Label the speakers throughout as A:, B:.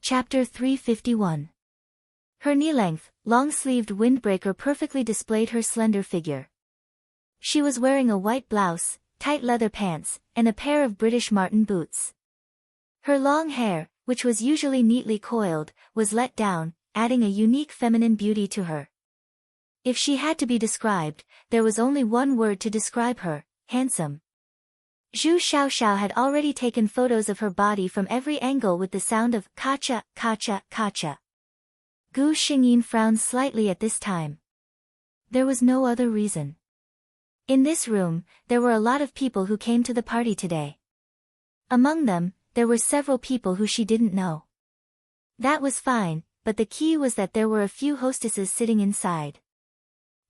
A: Chapter 351. Her knee-length, long-sleeved windbreaker perfectly displayed her slender figure. She was wearing a white blouse, tight leather pants, and a pair of British Martin boots. Her long hair, which was usually neatly coiled, was let down, adding a unique feminine beauty to her. If she had to be described, there was only one word to describe her: handsome. Zhu Xiaoxiao had already taken photos of her body from every angle with the sound of "Kacha, kacha, kacha." Gu Xingyin frowned slightly at this time. There was no other reason. In this room, there were a lot of people who came to the party today. Among them, there were several people who she didn't know. That was fine, but the key was that there were a few hostesses sitting inside.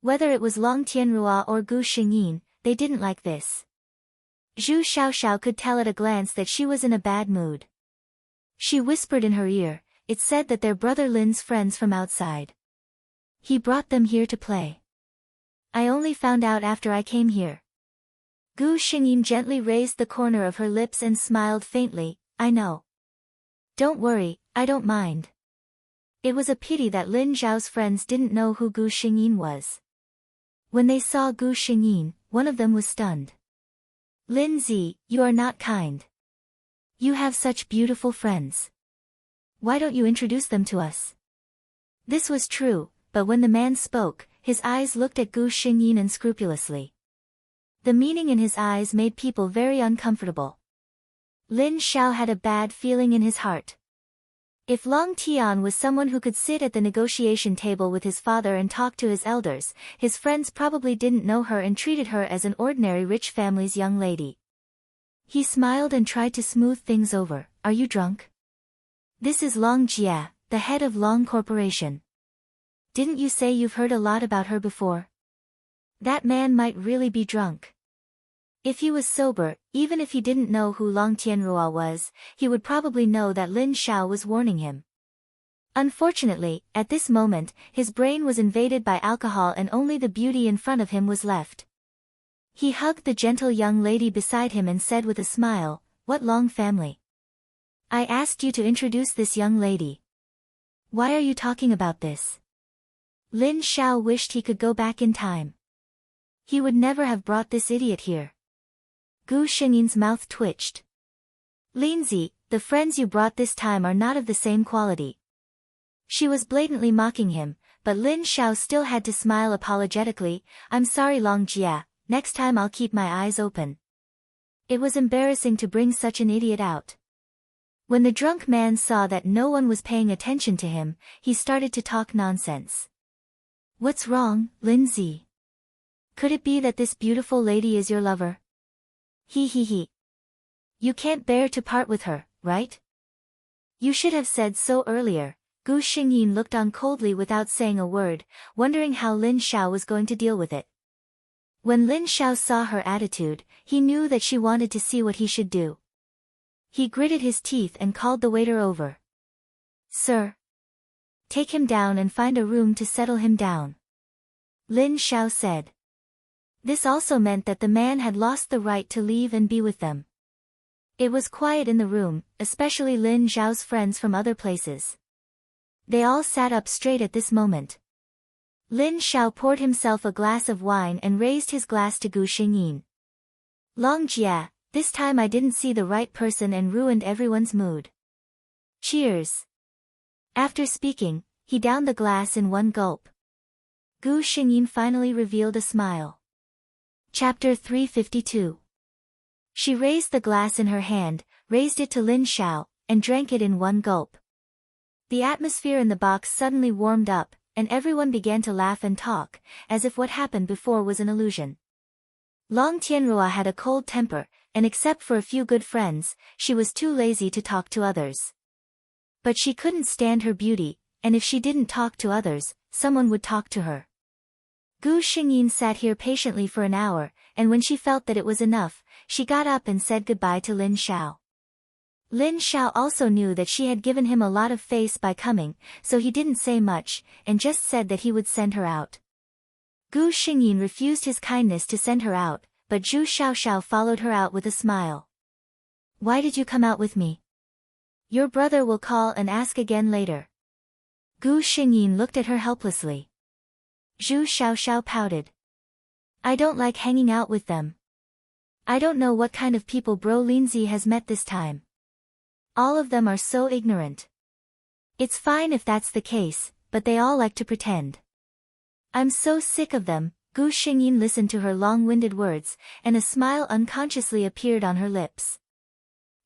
A: Whether it was Long Tianrua or Gu Xingyin, they didn't like this. Zhu Xiaoxiao could tell at a glance that she was in a bad mood. She whispered in her ear, "It said that they're brother Lin's friends from outside. He brought them here to play. I only found out after I came here." Gu Xingyin gently raised the corner of her lips and smiled faintly, "I know. Don't worry, I don't mind." It was a pity that Lin Zhao's friends didn't know who Gu Xingyin was. When they saw Gu Xingyin, one of them was stunned. "Lin Zi, you are not kind. You have such beautiful friends. Why don't you introduce them to us?" This was true, but when the man spoke, his eyes looked at Gu Xingyin unscrupulously. The meaning in his eyes made people very uncomfortable. Lin Xiao had a bad feeling in his heart. If Long Tian was someone who could sit at the negotiation table with his father and talk to his elders, his friends probably didn't know her and treated her as an ordinary rich family's young lady. He smiled and tried to smooth things over. "Are you drunk? This is Long Jia, the head of Long Corporation. Didn't you say you've heard a lot about her before? That man might really be drunk." If he was sober, even if he didn't know who Long Tianrua was, he would probably know that Lin Xiao was warning him. Unfortunately, at this moment, his brain was invaded by alcohol and only the beauty in front of him was left. He hugged the gentle young lady beside him and said with a smile, "What Long family? I asked you to introduce this young lady. Why are you talking about this?" Lin Xiao wished he could go back in time. He would never have brought this idiot here. Gu Xingyin's mouth twitched. "Linzi, the friends you brought this time are not of the same quality." She was blatantly mocking him, but Lin Xiao still had to smile apologetically. "I'm sorry Long Jia, next time I'll keep my eyes open." It was embarrassing to bring such an idiot out. When the drunk man saw that no one was paying attention to him, he started to talk nonsense. "What's wrong, Linzi? Could it be that this beautiful lady is your lover? He. You can't bear to part with her, right? You should have said so earlier." Gu Xingyin looked on coldly without saying a word, wondering how Lin Xiao was going to deal with it. When Lin Xiao saw her attitude, he knew that she wanted to see what he should do. He gritted his teeth and called the waiter over. "Sir, take him down and find a room to settle him down," Lin Xiao said. This also meant that the man had lost the right to leave and be with them. It was quiet in the room, especially Lin Zhao's friends from other places. They all sat up straight at this moment. Lin Xiao poured himself a glass of wine and raised his glass to Gu Xingyin. "Long Jia, this time I didn't see the right person and ruined everyone's mood. Cheers." After speaking, he downed the glass in one gulp. Gu Xingyin finally revealed a smile. Chapter 352. She raised the glass in her hand, raised it to Lin Xiao, and drank it in one gulp. The atmosphere in the box suddenly warmed up, and everyone began to laugh and talk, as if what happened before was an illusion. Long Tianrua had a cold temper, and except for a few good friends, she was too lazy to talk to others. But she couldn't stand her beauty, and if she didn't talk to others, someone would talk to her. Gu Xingyin sat here patiently for an hour, and when she felt that it was enough, she got up and said goodbye to Lin Xiao. Lin Xiao also knew that she had given him a lot of face by coming, so he didn't say much, and just said that he would send her out. Gu Xingyin refused his kindness to send her out, but Zhu Xiaoxiao followed her out with a smile. "Why did you come out with me?" Your brother will call and ask again later. Gu Xingyin looked at her helplessly. Zhu Xiaoxiao pouted. I don't like hanging out with them. I don't know what kind of people Bro Linzi has met this time. All of them are so ignorant. It's fine if that's the case, but they all like to pretend. I'm so sick of them. Gu Xingyin listened to her long-winded words, and a smile unconsciously appeared on her lips.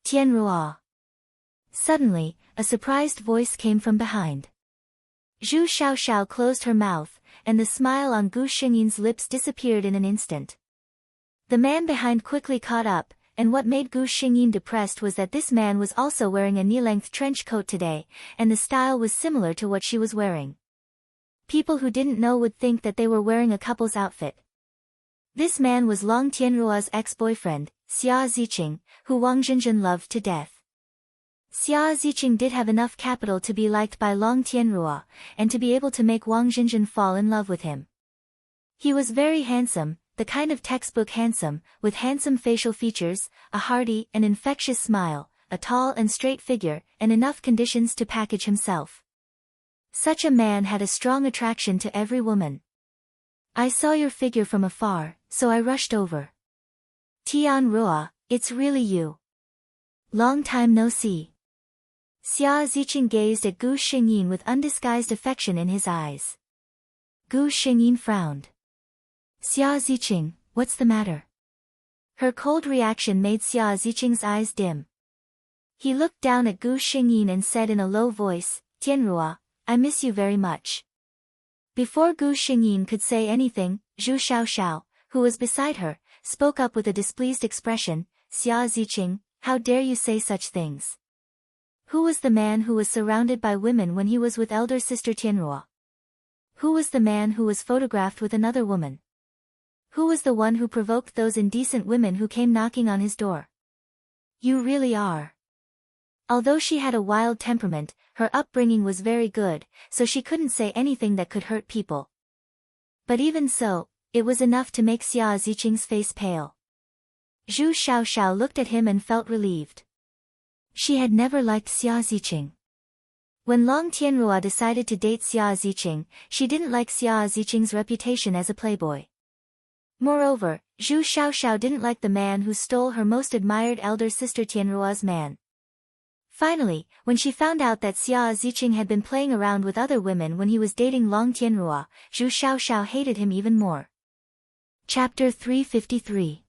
A: Tianruo. Suddenly, a surprised voice came from behind. Zhu Xiaoxiao closed her mouth, and the smile on Gu Xingyin's lips disappeared in an instant. The man behind quickly caught up, and what made Gu Xingyin depressed was that this man was also wearing a knee-length trench coat today, and the style was similar to what she was wearing. People who didn't know would think that they were wearing a couple's outfit. This man was Long Tianruo's ex-boyfriend, Xia Ziqing, who Wang Zhenzhen loved to death. Xia Ziqing did have enough capital to be liked by Long Tianruo, and to be able to make Wang Zhenzhen fall in love with him. He was very handsome, the kind of textbook handsome, with handsome facial features, a hearty and infectious smile, a tall and straight figure, and enough conditions to package himself. Such a man had a strong attraction to every woman. I saw your figure from afar, so I rushed over. Tianruo, it's really you. Long time no see. Xia Ziqing gazed at Gu Xingyin with undisguised affection in his eyes. Gu Xingyin frowned. Xia Ziqing, what's the matter? Her cold reaction made Xia Ziqing's eyes dim. He looked down at Gu Xingyin and said in a low voice, Tianruo, I miss you very much. Before Gu Xingyin could say anything, Zhu Xiaoxiao, who was beside her, spoke up with a displeased expression, Xia Ziqing, how dare you say such things? Who was the man who was surrounded by women when he was with elder sister Tianruo? Who was the man who was photographed with another woman? Who was the one who provoked those indecent women who came knocking on his door? You really are. Although she had a wild temperament, her upbringing was very good, so she couldn't say anything that could hurt people. But even so, it was enough to make Xia Ziqing's face pale. Zhu Xiaoxiao looked at him and felt relieved. She had never liked Xia Ziqing. When Long Tianruo decided to date Xia Ziqing, she didn't like Xia Ziqing's reputation as a playboy. Moreover, Zhu Xiaoxiao didn't like the man who stole her most admired elder sister Tianruo's man. Finally, when she found out that Xia Ziqing had been playing around with other women when he was dating Long Tianruo, Zhu Xiaoxiao hated him even more. Chapter 353.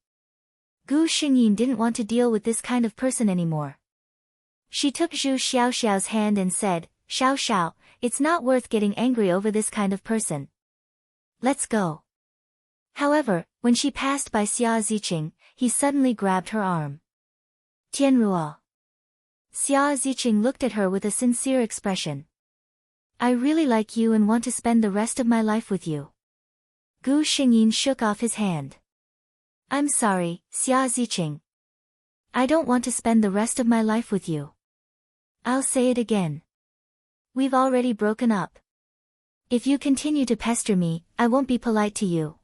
A: Gu Xingyin didn't want to deal with this kind of person anymore. She took Zhu Xiaoxiao's hand and said, Xiaoxiao, it's not worth getting angry over this kind of person. Let's go. However, when she passed by Xia Ziqing, he suddenly grabbed her arm. Tianruo. Xia Ziqing looked at her with a sincere expression. I really like you and want to spend the rest of my life with you. Gu Xingyin shook off his hand. I'm sorry, Xia Ziqing. I don't want to spend the rest of my life with you. I'll say it again. We've already broken up. If you continue to pester me, I won't be polite to you.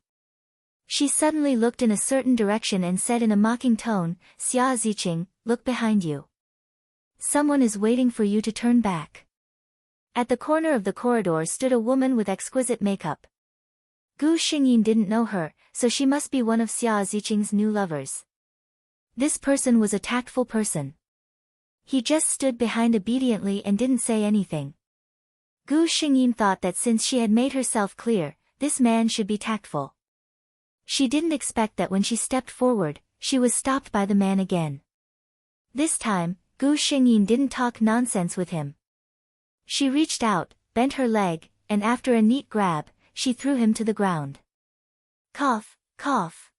A: She suddenly looked in a certain direction and said in a mocking tone, Xia Ziqing, look behind you. Someone is waiting for you to turn back. At the corner of the corridor stood a woman with exquisite makeup. Gu Xingyin didn't know her, so she must be one of Xia Ziqing's new lovers. This person was a tactful person. He just stood behind obediently and didn't say anything. Gu Xingyin thought that since she had made herself clear, this man should be tactful. She didn't expect that when she stepped forward, she was stopped by the man again. This time, Gu Xingyin didn't talk nonsense with him. She reached out, bent her leg, and after a neat grab, she threw him to the ground. Cough, cough.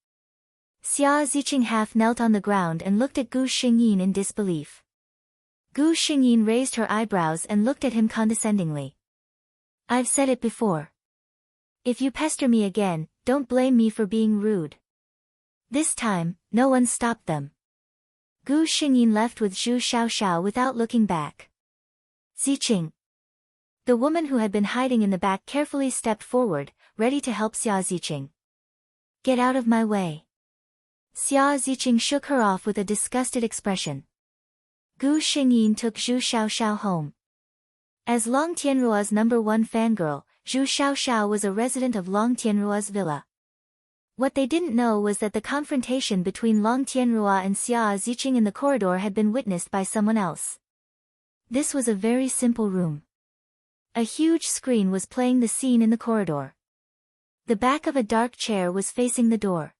A: Xia Ziqing half knelt on the ground and looked at Gu Xingyin in disbelief. Gu Xingyin raised her eyebrows and looked at him condescendingly. I've said it before. If you pester me again, don't blame me for being rude. This time, no one stopped them. Gu Xingyin left with Zhu Xiaoxiao without looking back. Ziqing. The woman who had been hiding in the back carefully stepped forward, ready to help Xia Ziqing. Get out of my way. Xia Ziqing shook her off with a disgusted expression. Gu Xingyin took Zhu Xiaoxiao home. As Long Tianruo's #1 fangirl, Zhu Xiaoxiao was a resident of Long Tianruo's villa. What they didn't know was that the confrontation between Long Tianruo and Xia Ziqing in the corridor had been witnessed by someone else. This was a very simple room. A huge screen was playing the scene in the corridor. The back of a dark chair was facing the door.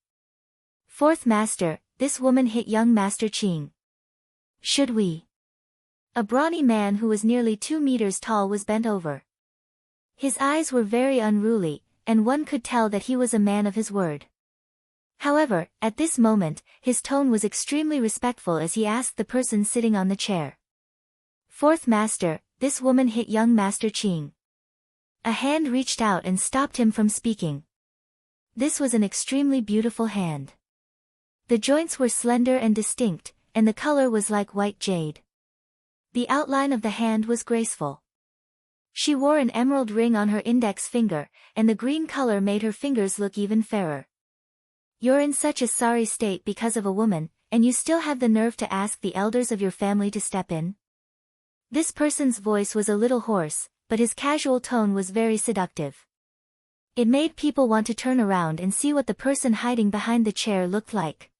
A: Fourth Master, this woman hit young Master Qing. Should we? A brawny man who was nearly 2 meters tall was bent over. His eyes were very unruly, and one could tell that he was a man of his word. However, at this moment, his tone was extremely respectful as he asked the person sitting on the chair. Fourth Master, this woman hit young Master Qing. A hand reached out and stopped him from speaking. This was an extremely beautiful hand. The joints were slender and distinct, and the color was like white jade. The outline of the hand was graceful. She wore an emerald ring on her index finger, and the green color made her fingers look even fairer. You're in such a sorry state because of a woman, and you still have the nerve to ask the elders of your family to step in? This person's voice was a little hoarse, but his casual tone was very seductive. It made people want to turn around and see what the person hiding behind the chair looked like.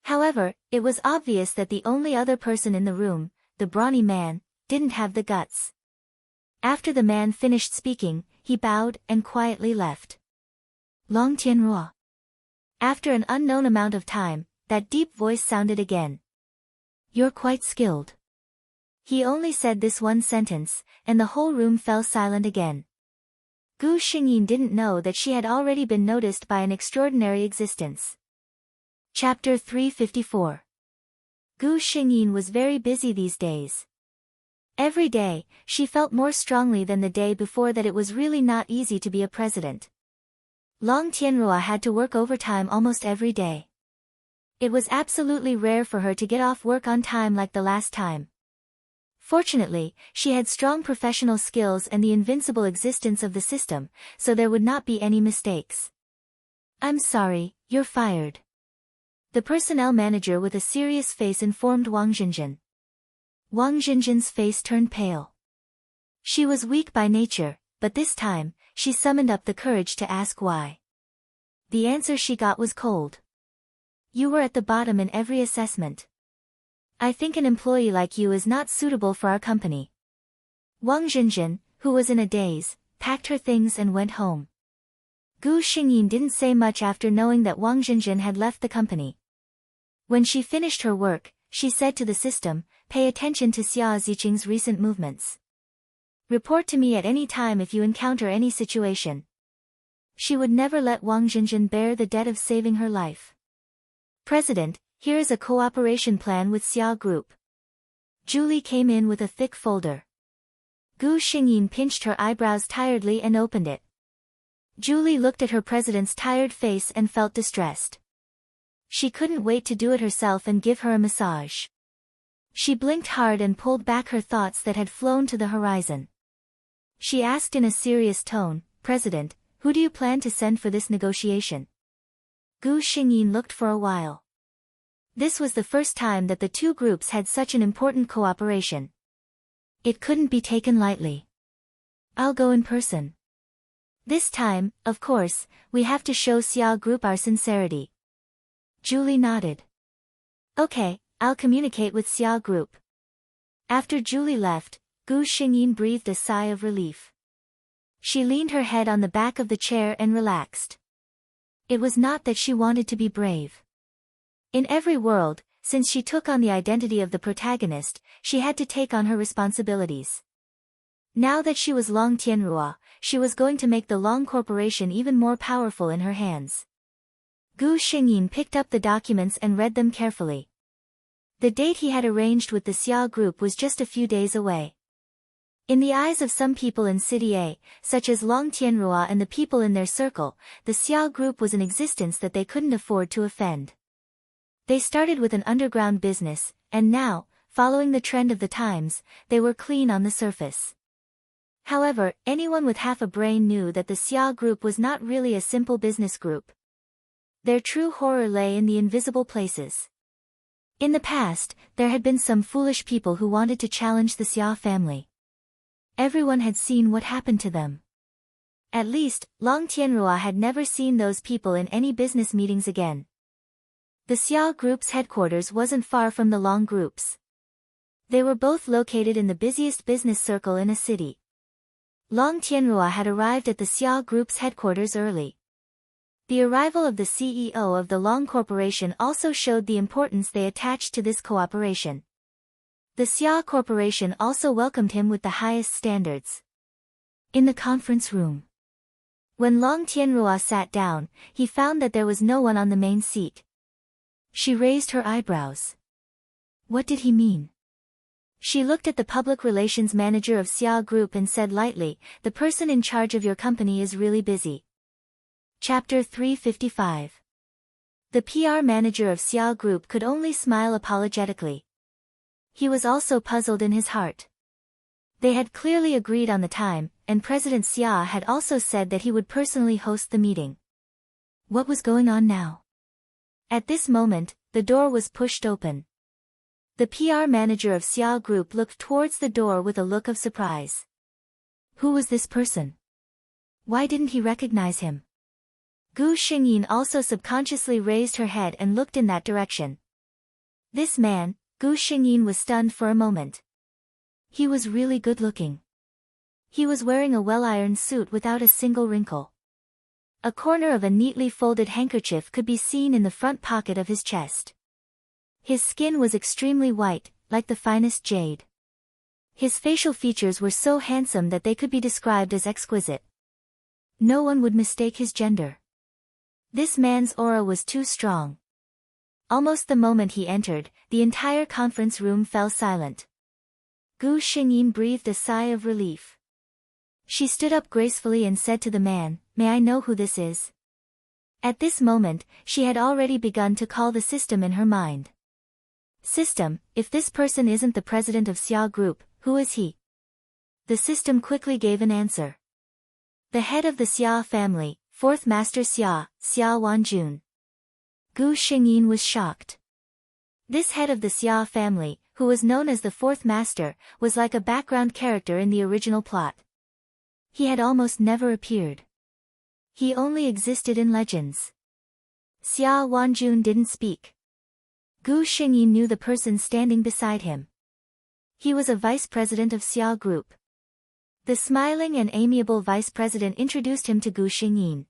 A: However, it was obvious that the only other person in the room, the brawny man, didn't have the guts. After the man finished speaking, he bowed and quietly left. Long Tianruo. After an unknown amount of time, that deep voice sounded again. You're quite skilled. He only said this one sentence, and the whole room fell silent again. Gu Xingyin didn't know that she had already been noticed by an extraordinary existence. Chapter 354. Gu Xingyin was very busy these days. Every day, she felt more strongly than the day before that it was really not easy to be a president. Long Tianruo had to work overtime almost every day. It was absolutely rare for her to get off work on time like the last time. Fortunately, she had strong professional skills and the invincible existence of the system, so there would not be any mistakes. I'm sorry, you're fired. The personnel manager with a serious face informed Wang Zhenzhen. Wang Zhenzhen's face turned pale. She was weak by nature, but this time, she summoned up the courage to ask why. The answer she got was cold. You were at the bottom in every assessment. I think an employee like you is not suitable for our company. Wang Zhenzhen, who was in a daze, packed her things and went home. Gu Xingyin didn't say much after knowing that Wang Zhenzhen had left the company. When she finished her work, she said to the system, pay attention to Xia Ziqing's recent movements. Report to me at any time if you encounter any situation. She would never let Wang Zhenzhen bear the debt of saving her life. President, here is a cooperation plan with Xia Group. Julie came in with a thick folder. Gu Xingyin pinched her eyebrows tiredly and opened it. Julie looked at her president's tired face and felt distressed. She couldn't wait to do it herself and give her a massage. She blinked hard and pulled back her thoughts that had flown to the horizon. She asked in a serious tone, President, who do you plan to send for this negotiation? Gu Xingyin looked for a while. This was the first time that the two groups had such an important cooperation. It couldn't be taken lightly. I'll go in person. This time, of course, we have to show Xia Group our sincerity. Julie nodded. Okay, I'll communicate with Xia Group. After Julie left, Gu Xingyin breathed a sigh of relief. She leaned her head on the back of the chair and relaxed. It was not that she wanted to be brave. In every world, since she took on the identity of the protagonist, she had to take on her responsibilities. Now that she was Long Tianruo, she was going to make the Long Corporation even more powerful in her hands. Gu Xingyin picked up the documents and read them carefully. The date he had arranged with the Xia Group was just a few days away. In the eyes of some people in City A, such as Long Tianruo and the people in their circle, the Xia Group was an existence that they couldn't afford to offend. They started with an underground business, and now, following the trend of the times, they were clean on the surface. However, anyone with half a brain knew that the Xia Group was not really a simple business group. Their true horror lay in the invisible places. In the past, there had been some foolish people who wanted to challenge the Xia family. Everyone had seen what happened to them. At least, Long Tianrua had never seen those people in any business meetings again. The Xia Group's headquarters wasn't far from the Long Group's. They were both located in the busiest business circle in a city. Long Tianrua had arrived at the Xia Group's headquarters early. The arrival of the CEO of the Long Corporation also showed the importance they attached to this cooperation. The Xia Corporation also welcomed him with the highest standards. In the conference room. When Long Tianrua sat down, he found that there was no one on the main seat. She raised her eyebrows. What did he mean? She looked at the public relations manager of Xia Group and said lightly, "The person in charge of your company is really busy." Chapter 355. The PR manager of Xia Group could only smile apologetically. He was also puzzled in his heart. They had clearly agreed on the time, and President Xia had also said that he would personally host the meeting. What was going on now? At this moment, the door was pushed open. The PR manager of Xia Group looked towards the door with a look of surprise. Who was this person? Why didn't he recognize him? Gu Xingyin also subconsciously raised her head and looked in that direction. This man, Gu Xingyin, was stunned for a moment. He was really good-looking. He was wearing a well-ironed suit without a single wrinkle. A corner of a neatly folded handkerchief could be seen in the front pocket of his chest. His skin was extremely white, like the finest jade. His facial features were so handsome that they could be described as exquisite. No one would mistake his gender. This man's aura was too strong. Almost the moment he entered, the entire conference room fell silent. Gu Xingyin breathed a sigh of relief. She stood up gracefully and said to the man, "May I know who this is?" At this moment, she had already begun to call the system in her mind. System, if this person isn't the president of Xia Group, who is he? The system quickly gave an answer. The head of the Xia family, fourth master Xia, Xia Wanjun. Gu Xingyin was shocked. This head of the Xia family, who was known as the fourth master, was like a background character in the original plot. He had almost never appeared. He only existed in legends. Xia Wanjun didn't speak. Gu Xingyin knew the person standing beside him. He was a vice president of Xia Group. The smiling and amiable vice president introduced him to Gu Xingyin.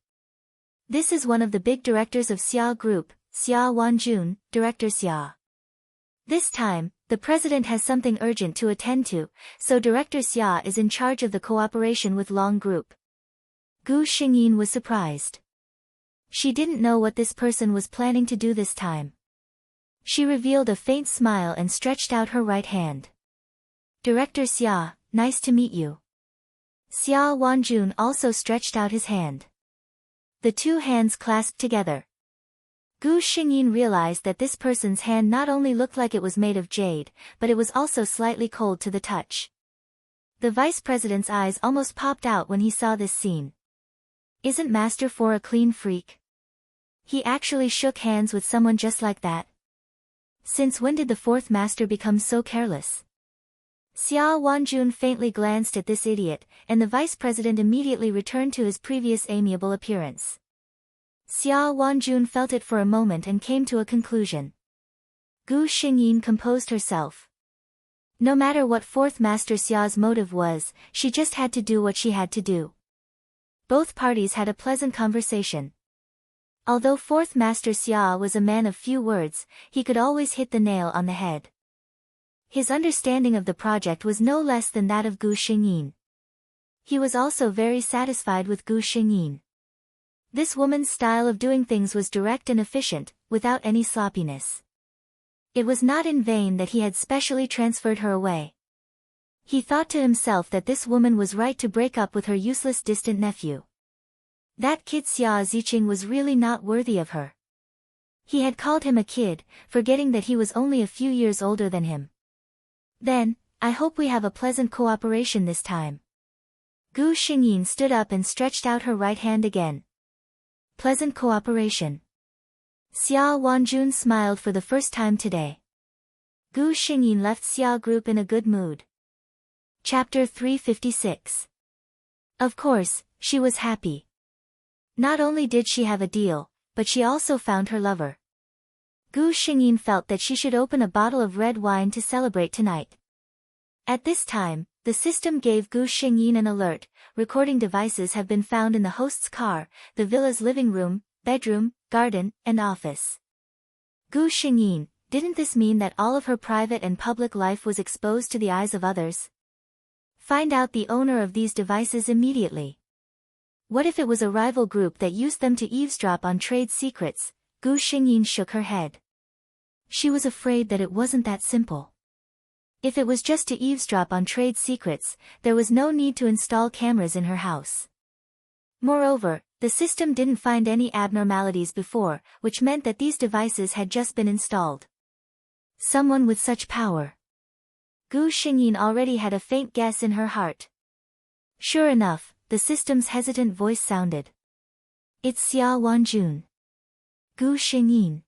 A: This is one of the big directors of Xia Group, Xia Wanjun, Director Xia. This time, the president has something urgent to attend to, so Director Xia is in charge of the cooperation with Long Group. Gu Xingyin was surprised. She didn't know what this person was planning to do this time. She revealed a faint smile and stretched out her right hand. Director Xia, nice to meet you. Xia Wanjun also stretched out his hand. The two hands clasped together. Gu Xingyin realized that this person's hand not only looked like it was made of jade, but it was also slightly cold to the touch. The vice president's eyes almost popped out when he saw this scene. Isn't Master for a clean freak? He actually shook hands with someone just like that. Since when did the fourth master become so careless? Xia Wanjun faintly glanced at this idiot, and the vice president immediately returned to his previous amiable appearance. Xia Wanjun felt it for a moment and came to a conclusion. Gu Xingyin composed herself. No matter what fourth master Xia's motive was, she just had to do what she had to do. Both parties had a pleasant conversation. Although fourth master Xia was a man of few words, he could always hit the nail on the head. His understanding of the project was no less than that of Gu Xingyin. He was also very satisfied with Gu Xingyin. This woman's style of doing things was direct and efficient, without any sloppiness. It was not in vain that he had specially transferred her away. He thought to himself that this woman was right to break up with her useless distant nephew. That kid Xia Ziqing was really not worthy of her. He had called him a kid, forgetting that he was only a few years older than him. Then, I hope we have a pleasant cooperation this time. Gu Xingyin stood up and stretched out her right hand again. Pleasant cooperation. Xia Wanjun smiled for the first time today. Gu Xingyin left Xia Group in a good mood. Chapter 356. Of course, she was happy. Not only did she have a deal, but she also found her lover. Gu Xingyin felt that she should open a bottle of red wine to celebrate tonight. At this time, the system gave Gu Xingyin an alert: recording devices have been found in the host's car, the villa's living room, bedroom, garden, and office. Gu Xingyin, didn't this mean that all of her private and public life was exposed to the eyes of others? Find out the owner of these devices immediately. What if it was a rival group that used them to eavesdrop on trade secrets? Gu Xingyin shook her head. She was afraid that it wasn't that simple. If it was just to eavesdrop on trade secrets, there was no need to install cameras in her house. Moreover, the system didn't find any abnormalities before, which meant that these devices had just been installed. Someone with such power. Gu Xingyin already had a faint guess in her heart. Sure enough, the system's hesitant voice sounded. It's Xia Wanjun. Gu Xingyin.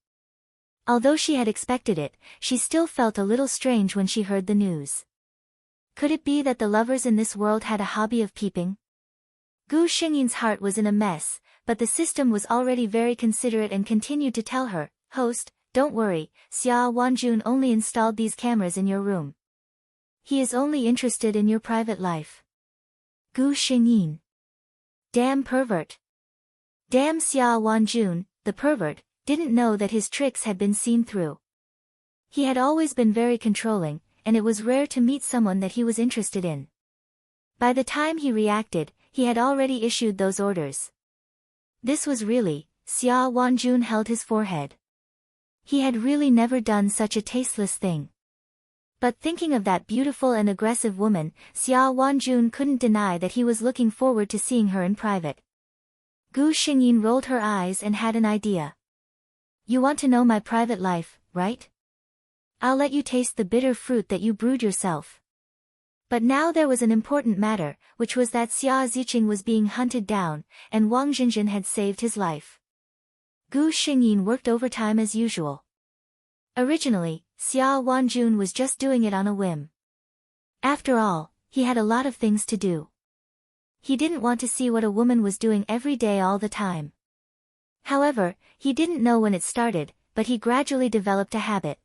A: Although she had expected it, she still felt a little strange when she heard the news. Could it be that the lovers in this world had a hobby of peeping? Gu Xingyin's heart was in a mess, but the system was already very considerate and continued to tell her, "Host, don't worry, Xia Wanjun only installed these cameras in your room. He is only interested in your private life." Gu Xingyin. Damn pervert. Damn Xia Wanjun, the pervert, didn't know that his tricks had been seen through. He had always been very controlling, and it was rare to meet someone that he was interested in. By the time he reacted, he had already issued those orders. This was really, Xia Wanjun held his forehead. He had really never done such a tasteless thing. But thinking of that beautiful and aggressive woman, Xia Wanjun couldn't deny that he was looking forward to seeing her in private. Gu Xingyin rolled her eyes and had an idea. You want to know my private life, right? I'll let you taste the bitter fruit that you brewed yourself. But now there was an important matter, which was that Xia Ziqing was being hunted down, and Wang Zhenzhen had saved his life. Gu Xingyin worked overtime as usual. Originally, Xia Wanjun was just doing it on a whim. After all, he had a lot of things to do. He didn't want to see what a woman was doing every day all the time. However, he didn't know when it started, but he gradually developed a habit.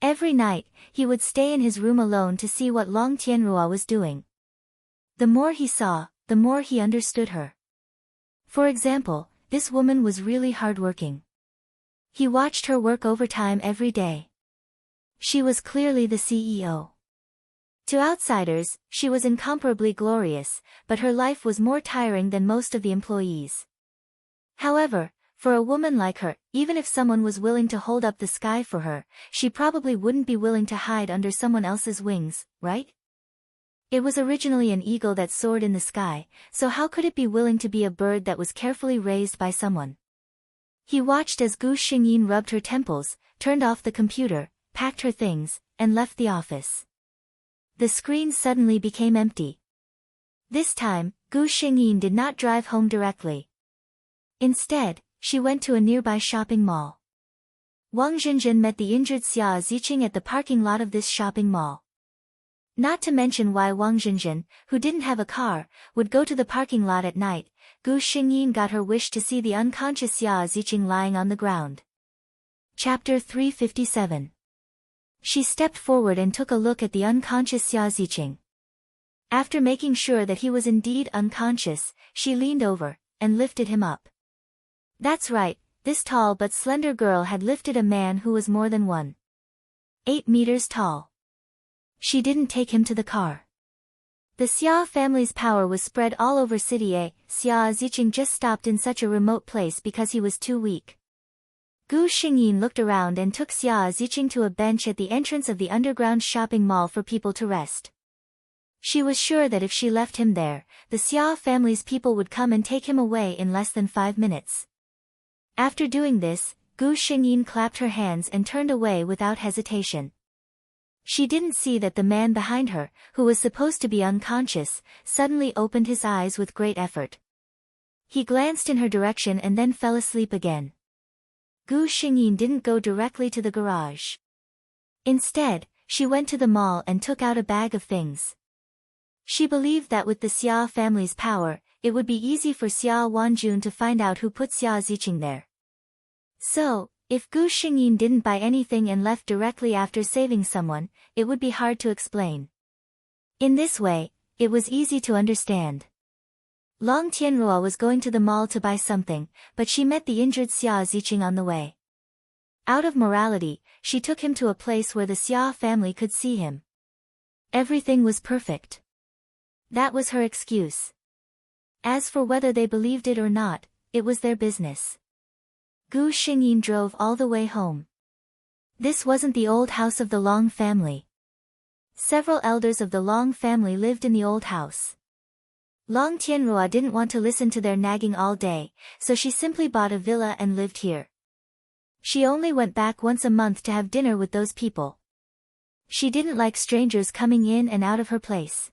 A: Every night, he would stay in his room alone to see what Long Tianrua was doing. The more he saw, the more he understood her. For example, this woman was really hardworking. He watched her work overtime every day. She was clearly the CEO. To outsiders, she was incomparably glorious, but her life was more tiring than most of the employees. However, for a woman like her, even if someone was willing to hold up the sky for her, she probably wouldn't be willing to hide under someone else's wings, right? It was originally an eagle that soared in the sky, so how could it be willing to be a bird that was carefully raised by someone? He watched as Gu Xingyin rubbed her temples, turned off the computer, packed her things, and left the office. The screen suddenly became empty. This time, Gu Xingyin did not drive home directly. Instead, she went to a nearby shopping mall. Wang Zhenzhen met the injured Xia Ziqing at the parking lot of this shopping mall. Not to mention why Wang Zhenzhen, who didn't have a car, would go to the parking lot at night, Gu Xingyin got her wish to see the unconscious Xia Ziqing lying on the ground. Chapter 357. She stepped forward and took a look at the unconscious Xia Ziqing. After making sure that he was indeed unconscious, she leaned over and lifted him up. That's right, this tall but slender girl had lifted a man who was more than 1.8 meters tall. She didn't take him to the car. The Xia family's power was spread all over City A. Xia Ziqing just stopped in such a remote place because he was too weak. Gu Xingyin looked around and took Xia Ziqing to a bench at the entrance of the underground shopping mall for people to rest. She was sure that if she left him there, the Xia family's people would come and take him away in less than 5 minutes. After doing this, Gu Xingyin clapped her hands and turned away without hesitation. She didn't see that the man behind her, who was supposed to be unconscious, suddenly opened his eyes with great effort. He glanced in her direction and then fell asleep again. Gu Xingyin didn't go directly to the garage. Instead, she went to the mall and took out a bag of things. She believed that with the Xia family's power, it would be easy for Xia Wanjun to find out who put Xia Ziqing there. So, if Gu Xingyin didn't buy anything and left directly after saving someone, it would be hard to explain. In this way, it was easy to understand. Long Tianrua was going to the mall to buy something, but she met the injured Xia Ziqing on the way. Out of morality, she took him to a place where the Xia family could see him. Everything was perfect. That was her excuse. As for whether they believed it or not, it was their business. Gu Xingyin drove all the way home. This wasn't the old house of the Long family. Several elders of the Long family lived in the old house. Long Tianrua didn't want to listen to their nagging all day, so she simply bought a villa and lived here. She only went back once a month to have dinner with those people. She didn't like strangers coming in and out of her place.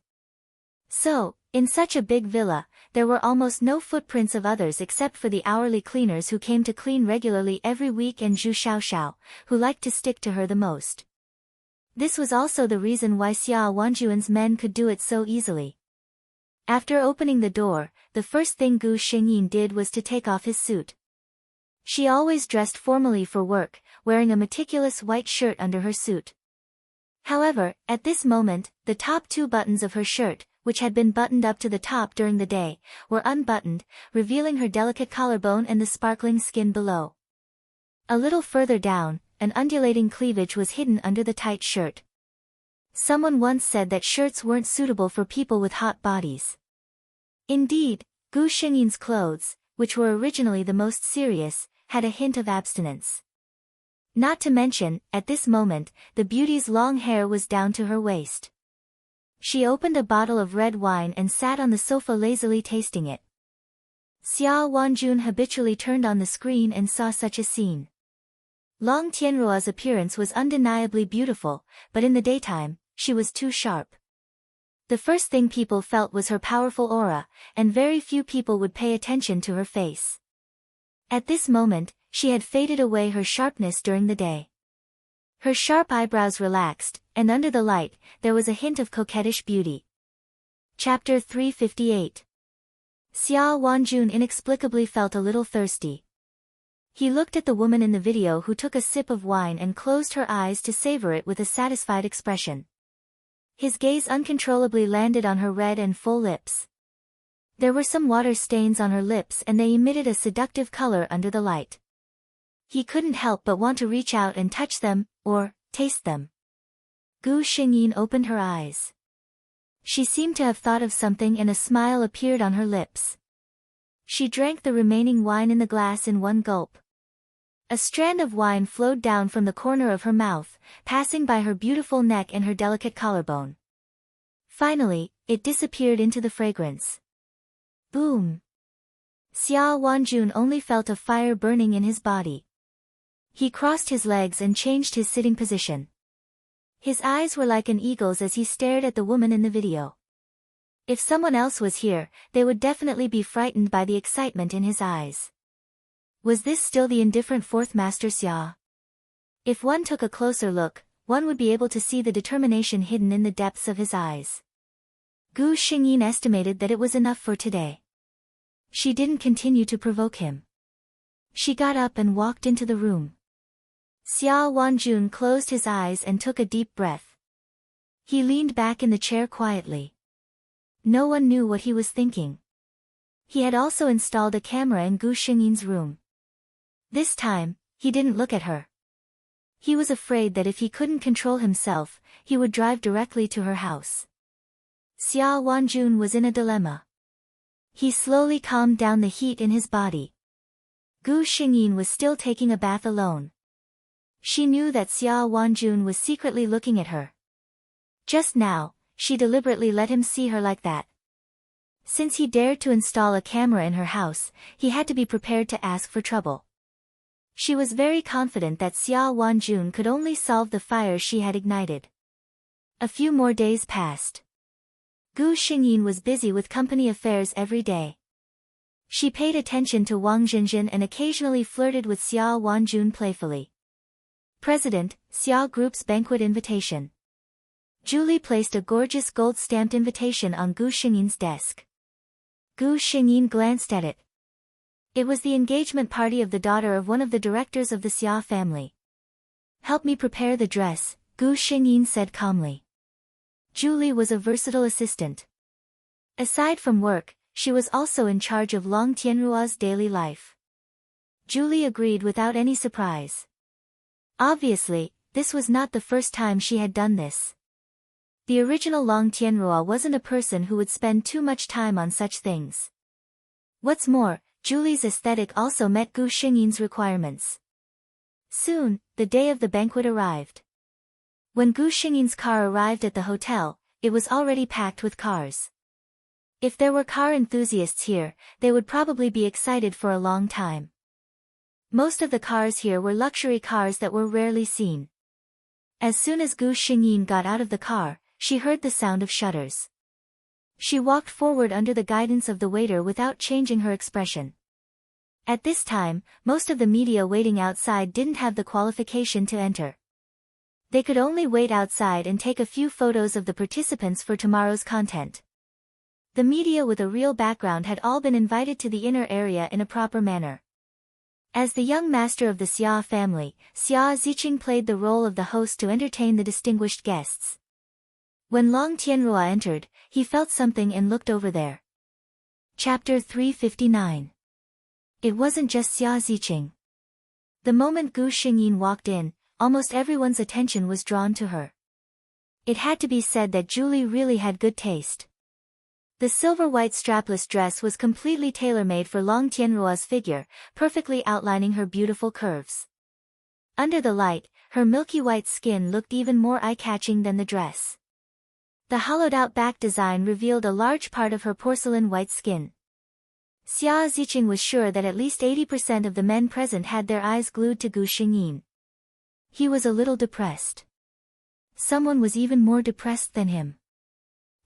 A: So, in such a big villa, there were almost no footprints of others except for the hourly cleaners who came to clean regularly every week and Zhu Xiaoxiao, who liked to stick to her the most. This was also the reason why Xia Wanjuan's men could do it so easily. After opening the door, the first thing Gu Xingyin did was to take off his suit. She always dressed formally for work, wearing a meticulous white shirt under her suit. However, at this moment, the top two buttons of her shirt, which had been buttoned up to the top during the day, were unbuttoned, revealing her delicate collarbone and the sparkling skin below. A little further down, an undulating cleavage was hidden under the tight shirt. Someone once said that shirts weren't suitable for people with hot bodies. Indeed, Gu Xingyin's clothes, which were originally the most serious, had a hint of abstinence. Not to mention, at this moment, the beauty's long hair was down to her waist. She opened a bottle of red wine and sat on the sofa lazily tasting it. Xia Wanjun habitually turned on the screen and saw such a scene. Long Tianrua's appearance was undeniably beautiful, but in the daytime, she was too sharp. The first thing people felt was her powerful aura, and very few people would pay attention to her face. At this moment, she had faded away her sharpness during the day. Her sharp eyebrows relaxed, and under the light, there was a hint of coquettish beauty. Chapter 358. Xia Wanjun inexplicably felt a little thirsty. He looked at the woman in the video who took a sip of wine and closed her eyes to savor it with a satisfied expression. His gaze uncontrollably landed on her red and full lips. There were some water stains on her lips and they emitted a seductive color under the light. He couldn't help but want to reach out and touch them, or taste them. Gu Xingyin opened her eyes. She seemed to have thought of something and a smile appeared on her lips. She drank the remaining wine in the glass in one gulp. A strand of wine flowed down from the corner of her mouth, passing by her beautiful neck and her delicate collarbone. Finally, it disappeared into the fragrance. Boom! Xia Wanjun only felt a fire burning in his body. He crossed his legs and changed his sitting position. His eyes were like an eagle's as he stared at the woman in the video. If someone else was here, they would definitely be frightened by the excitement in his eyes. Was this still the indifferent fourth master Xia? If one took a closer look, one would be able to see the determination hidden in the depths of his eyes. Gu Xingyin estimated that it was enough for today. She didn't continue to provoke him. She got up and walked into the room. Xia Wanjun closed his eyes and took a deep breath. He leaned back in the chair quietly. No one knew what he was thinking. He had also installed a camera in Gu Xingyin's room. This time, he didn't look at her. He was afraid that if he couldn't control himself, he would drive directly to her house. Xia Wanjun was in a dilemma. He slowly calmed down the heat in his body. Gu Xingyin was still taking a bath alone. She knew that Xia Wanjun was secretly looking at her. Just now, she deliberately let him see her like that. Since he dared to install a camera in her house, he had to be prepared to ask for trouble. She was very confident that Xia Wanjun could only solve the fire she had ignited. A few more days passed. Gu Xingyin was busy with company affairs every day. She paid attention to Wang Zhenzhen and occasionally flirted with Xia Wanjun playfully. President, Xia Group's banquet invitation. Julie placed a gorgeous gold-stamped invitation on Gu Xingyin's desk. Gu Xingyin glanced at it. It was the engagement party of the daughter of one of the directors of the Xia family. Help me prepare the dress, Gu Xingyin said calmly. Julie was a versatile assistant. Aside from work, she was also in charge of Long Tianruo's daily life. Julie agreed without any surprise. Obviously, this was not the first time she had done this. The original Long Tianruo wasn't a person who would spend too much time on such things. What's more, Julie's aesthetic also met Gu Xingyin's requirements. Soon, the day of the banquet arrived. When Gu Xingyin's car arrived at the hotel, it was already packed with cars. If there were car enthusiasts here, they would probably be excited for a long time. Most of the cars here were luxury cars that were rarely seen. As soon as Gu Xingyin got out of the car, she heard the sound of shutters. She walked forward under the guidance of the waiter without changing her expression. At this time, most of the media waiting outside didn't have the qualification to enter. They could only wait outside and take a few photos of the participants for tomorrow's content. The media with a real background had all been invited to the inner area in a proper manner. As the young master of the Xia family, Xia Ziqing played the role of the host to entertain the distinguished guests. When Long Tianruo entered, he felt something and looked over there. Chapter 359. It wasn't just Xia Ziqing. The moment Gu Xingyin walked in, almost everyone's attention was drawn to her. It had to be said that Julie really had good taste. The silver-white strapless dress was completely tailor-made for Long Tianruo's figure, perfectly outlining her beautiful curves. Under the light, her milky white skin looked even more eye-catching than the dress. The hollowed-out back design revealed a large part of her porcelain white skin. Xia Ziqing was sure that at least 80% of the men present had their eyes glued to Gu Xingyin. He was a little depressed. Someone was even more depressed than him.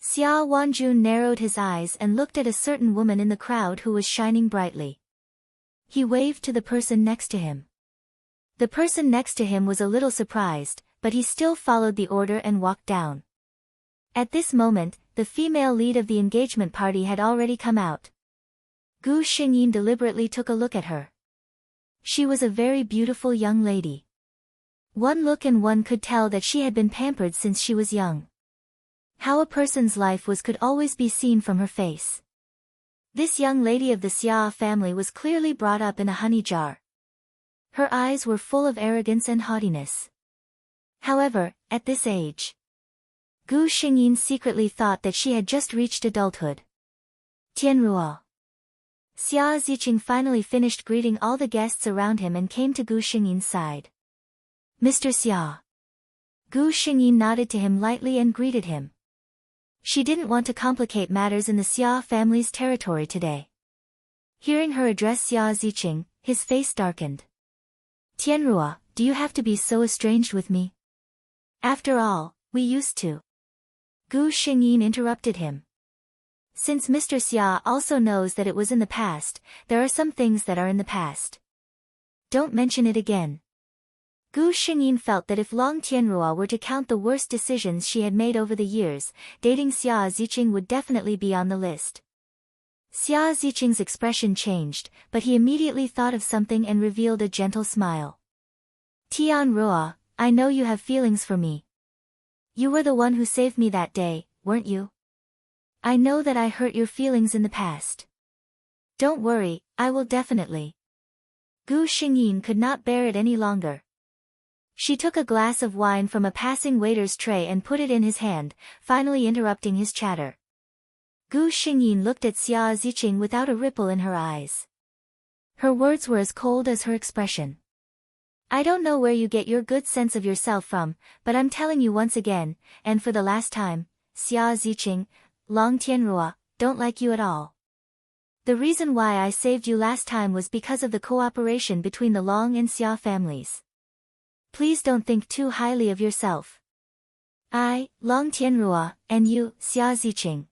A: Xia Wanjun narrowed his eyes and looked at a certain woman in the crowd who was shining brightly. He waved to the person next to him. The person next to him was a little surprised, but he still followed the order and walked down. At this moment, the female lead of the engagement party had already come out. Gu Xingyin deliberately took a look at her. She was a very beautiful young lady. One look and one could tell that she had been pampered since she was young. How a person's life was could always be seen from her face. This young lady of the Xia family was clearly brought up in a honey jar. Her eyes were full of arrogance and haughtiness. However, at this age, Gu Xingyin secretly thought that she had just reached adulthood. Tianruo. Xia Ziqing finally finished greeting all the guests around him and came to Gu Xingyin's side. Mr. Xia. Gu Xingyin nodded to him lightly and greeted him. She didn't want to complicate matters in the Xia family's territory today. Hearing her address Xia Ziqing, his face darkened. Tianruo, do you have to be so estranged with me? After all, we used to. Gu Xingyin interrupted him. Since Mr. Xia also knows that it was in the past, there are some things that are in the past. Don't mention it again. Gu Xingyin felt that if Long Tianruo were to count the worst decisions she had made over the years, dating Xia Ziqing would definitely be on the list. Xia Ziqing's expression changed, but he immediately thought of something and revealed a gentle smile. Tianruo, I know you have feelings for me. You were the one who saved me that day, weren't you? I know that I hurt your feelings in the past. Don't worry, I will definitely. Gu Xingyin could not bear it any longer. She took a glass of wine from a passing waiter's tray and put it in his hand, finally interrupting his chatter. Gu Xingyin looked at Xia Ziqing without a ripple in her eyes. Her words were as cold as her expression. I don't know where you get your good sense of yourself from, but I'm telling you once again, and for the last time, Xia Ziqing, Long Tianruo, don't like you at all. The reason why I saved you last time was because of the cooperation between the Long and Xia families. Please don't think too highly of yourself. I, Long Tianruo, and you, Xia Ziqing.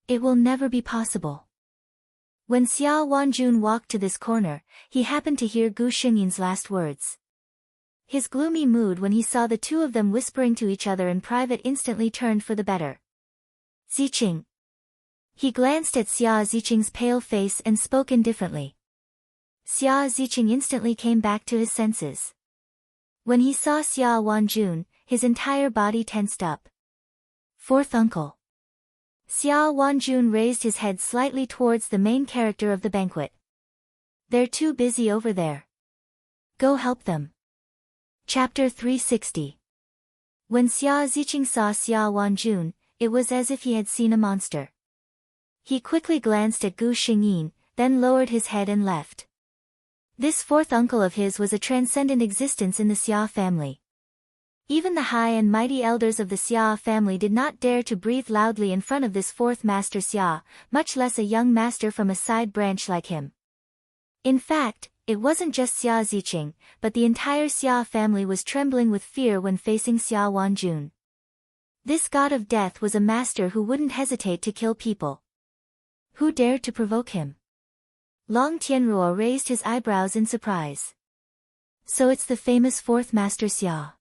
A: It will never be possible. When Xia Wanjun walked to this corner, he happened to hear Gu Xingyin's last words. His gloomy mood when he saw the two of them whispering to each other in private instantly turned for the better. Ziqing. He glanced at Xia Ziqing's pale face and spoke indifferently. Xia Ziqing instantly came back to his senses. When he saw Xia Wanjun, his entire body tensed up. Fourth uncle. Xia Wanjun raised his head slightly towards the main character of the banquet. They're too busy over there. Go help them. Chapter 360. When Xia Ziqing saw Xia Wanjun, it was as if he had seen a monster. He quickly glanced at Gu Xingyin, then lowered his head and left. This fourth uncle of his was a transcendent existence in the Xia family. Even the high and mighty elders of the Xia family did not dare to breathe loudly in front of this fourth master Xia, much less a young master from a side branch like him. In fact, it wasn't just Xia Ziqing, but the entire Xia family was trembling with fear when facing Xia Wanjun. This god of death was a master who wouldn't hesitate to kill people. Who dared to provoke him? Long Tianruo raised his eyebrows in surprise. So it's the famous fourth master Xia.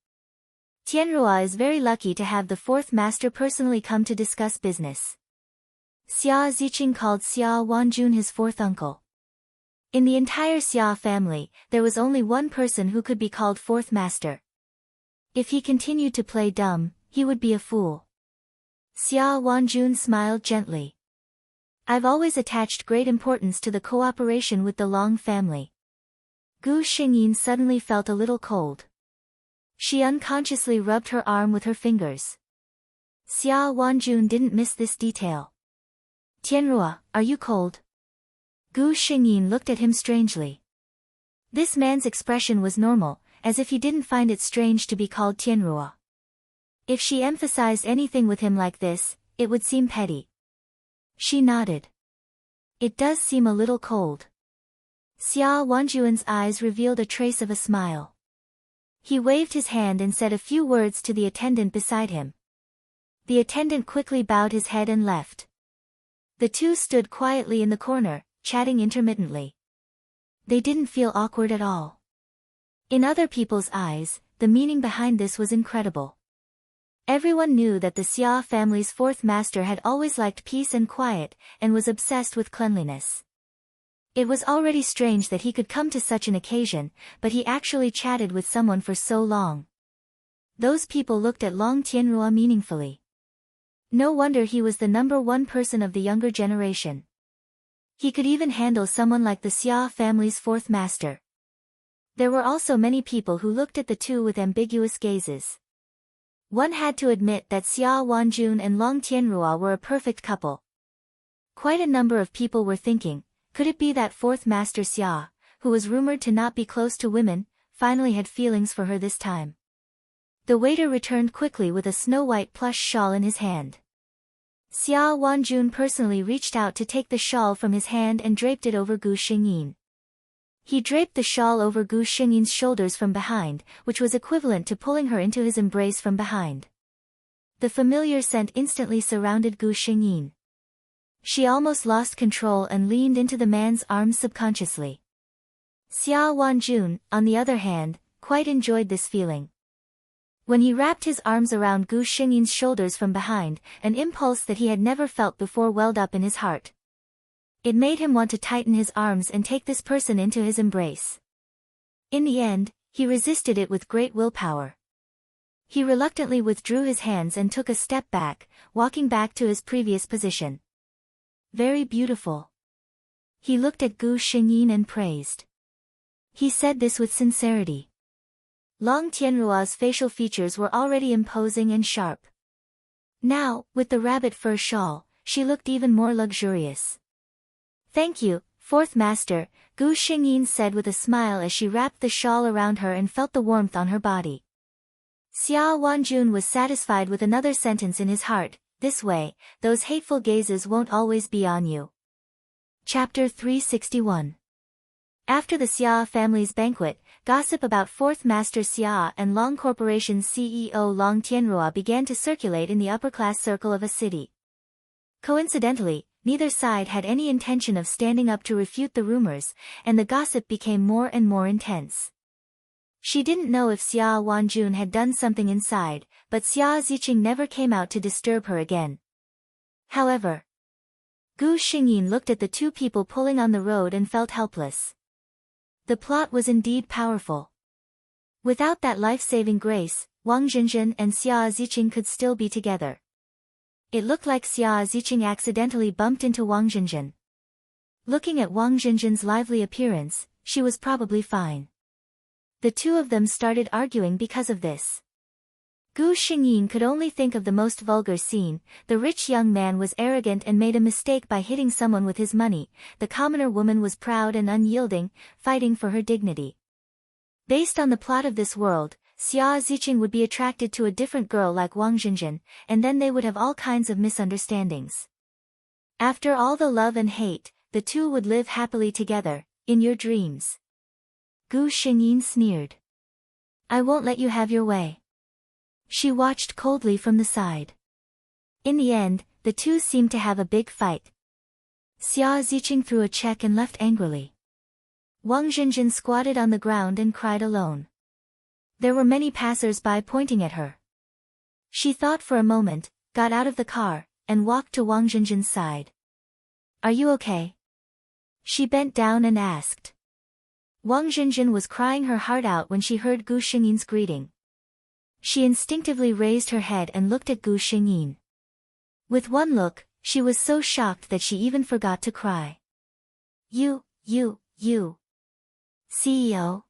A: Tianruo is very lucky to have the fourth master personally come to discuss business. Xia Ziqing called Xia Wanjun his fourth uncle. In the entire Xia family, there was only one person who could be called fourth master. If he continued to play dumb, he would be a fool. Xia Wanjun smiled gently. I've always attached great importance to the cooperation with the Long family. Gu Xingyin suddenly felt a little cold. She unconsciously rubbed her arm with her fingers. Xia Wanjun didn't miss this detail. Tianruo, are you cold? Gu Xingyin looked at him strangely. This man's expression was normal, as if he didn't find it strange to be called Tianruo. If she emphasized anything with him like this, it would seem petty. She nodded. It does seem a little cold. Xia Wanjun's eyes revealed a trace of a smile. He waved his hand and said a few words to the attendant beside him. The attendant quickly bowed his head and left. The two stood quietly in the corner, chatting intermittently. They didn't feel awkward at all. In other people's eyes, the meaning behind this was incredible. Everyone knew that the Xia family's fourth master had always liked peace and quiet, and was obsessed with cleanliness. It was already strange that he could come to such an occasion, but he actually chatted with someone for so long. Those people looked at Long Tianruo meaningfully. No wonder he was the number one person of the younger generation. He could even handle someone like the Xia family's fourth master. There were also many people who looked at the two with ambiguous gazes. One had to admit that Xia Wanjun and Long Tianruo were a perfect couple. Quite a number of people were thinking, could it be that fourth master Xia, who was rumored to not be close to women, finally had feelings for her this time? The waiter returned quickly with a snow-white plush shawl in his hand. Xia Wanjun personally reached out to take the shawl from his hand and draped it over Gu Xingyin. He draped the shawl over Gu Xingyin's shoulders from behind, which was equivalent to pulling her into his embrace from behind. The familiar scent instantly surrounded Gu Xingyin. She almost lost control and leaned into the man's arms subconsciously. Xia Wanjun, on the other hand, quite enjoyed this feeling. When he wrapped his arms around Gu Xingyin's shoulders from behind, an impulse that he had never felt before welled up in his heart. It made him want to tighten his arms and take this person into his embrace. In the end, he resisted it with great willpower. He reluctantly withdrew his hands and took a step back, walking back to his previous position. Very beautiful. He looked at Gu Xingyin and praised. He said this with sincerity. Long Tianruo's facial features were already imposing and sharp. Now, with the rabbit fur shawl, she looked even more luxurious. Thank you, fourth master, Gu Xingyin said with a smile as she wrapped the shawl around her and felt the warmth on her body. Xia Wanjun was satisfied with another sentence in his heart, this way, those hateful gazes won't always be on you. Chapter 361. After the Xia family's banquet, gossip about fourth master Xia and Long Corporation's CEO Long Tianruo began to circulate in the upper-class circle of a city. Coincidentally, neither side had any intention of standing up to refute the rumors, and the gossip became more and more intense. She didn't know if Xia Wanjun had done something inside, but Xia Ziqing never came out to disturb her again. However, Gu Xingyin looked at the two people pulling on the road and felt helpless. The plot was indeed powerful. Without that life-saving grace, Wang Jinjin and Xia Ziqing could still be together. It looked like Xia Ziqing accidentally bumped into Wang Jinjin. Looking at Wang Jinjin's lively appearance, she was probably fine. The two of them started arguing because of this. Gu Xingyin could only think of the most vulgar scene. The rich young man was arrogant and made a mistake by hitting someone with his money. The commoner woman was proud and unyielding, fighting for her dignity. Based on the plot of this world, Xia Ziqing would be attracted to a different girl like Wang Jinjin, and then they would have all kinds of misunderstandings. After all the love and hate, the two would live happily together, in your dreams. Gu Xingyin sneered. I won't let you have your way. She watched coldly from the side. In the end, the two seemed to have a big fight. Xia Ziqing threw a check and left angrily. Wang Jinjin squatted on the ground and cried alone. There were many passers-by pointing at her. She thought for a moment, got out of the car, and walked to Wang Jinjin's side. Are you okay? She bent down and asked. Wang Jinjin was crying her heart out when she heard Gu Xingyin's greeting. She instinctively raised her head and looked at Gu Xingyin. With one look, she was so shocked that she even forgot to cry. You. CEO?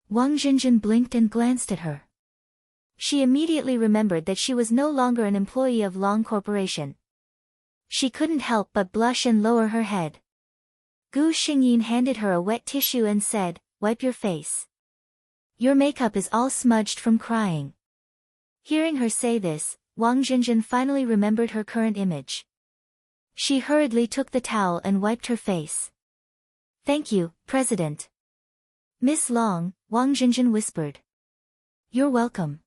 A: Wang Jinjin blinked and glanced at her. She immediately remembered that she was no longer an employee of Long Corporation. She couldn't help but blush and lower her head. Gu Xingyin handed her a wet tissue and said, wipe your face. Your makeup is all smudged from crying. Hearing her say this, Wang Jinjin finally remembered her current image. She hurriedly took the towel and wiped her face. Thank you, President. Miss Long, Wang Jinjin whispered. You're welcome.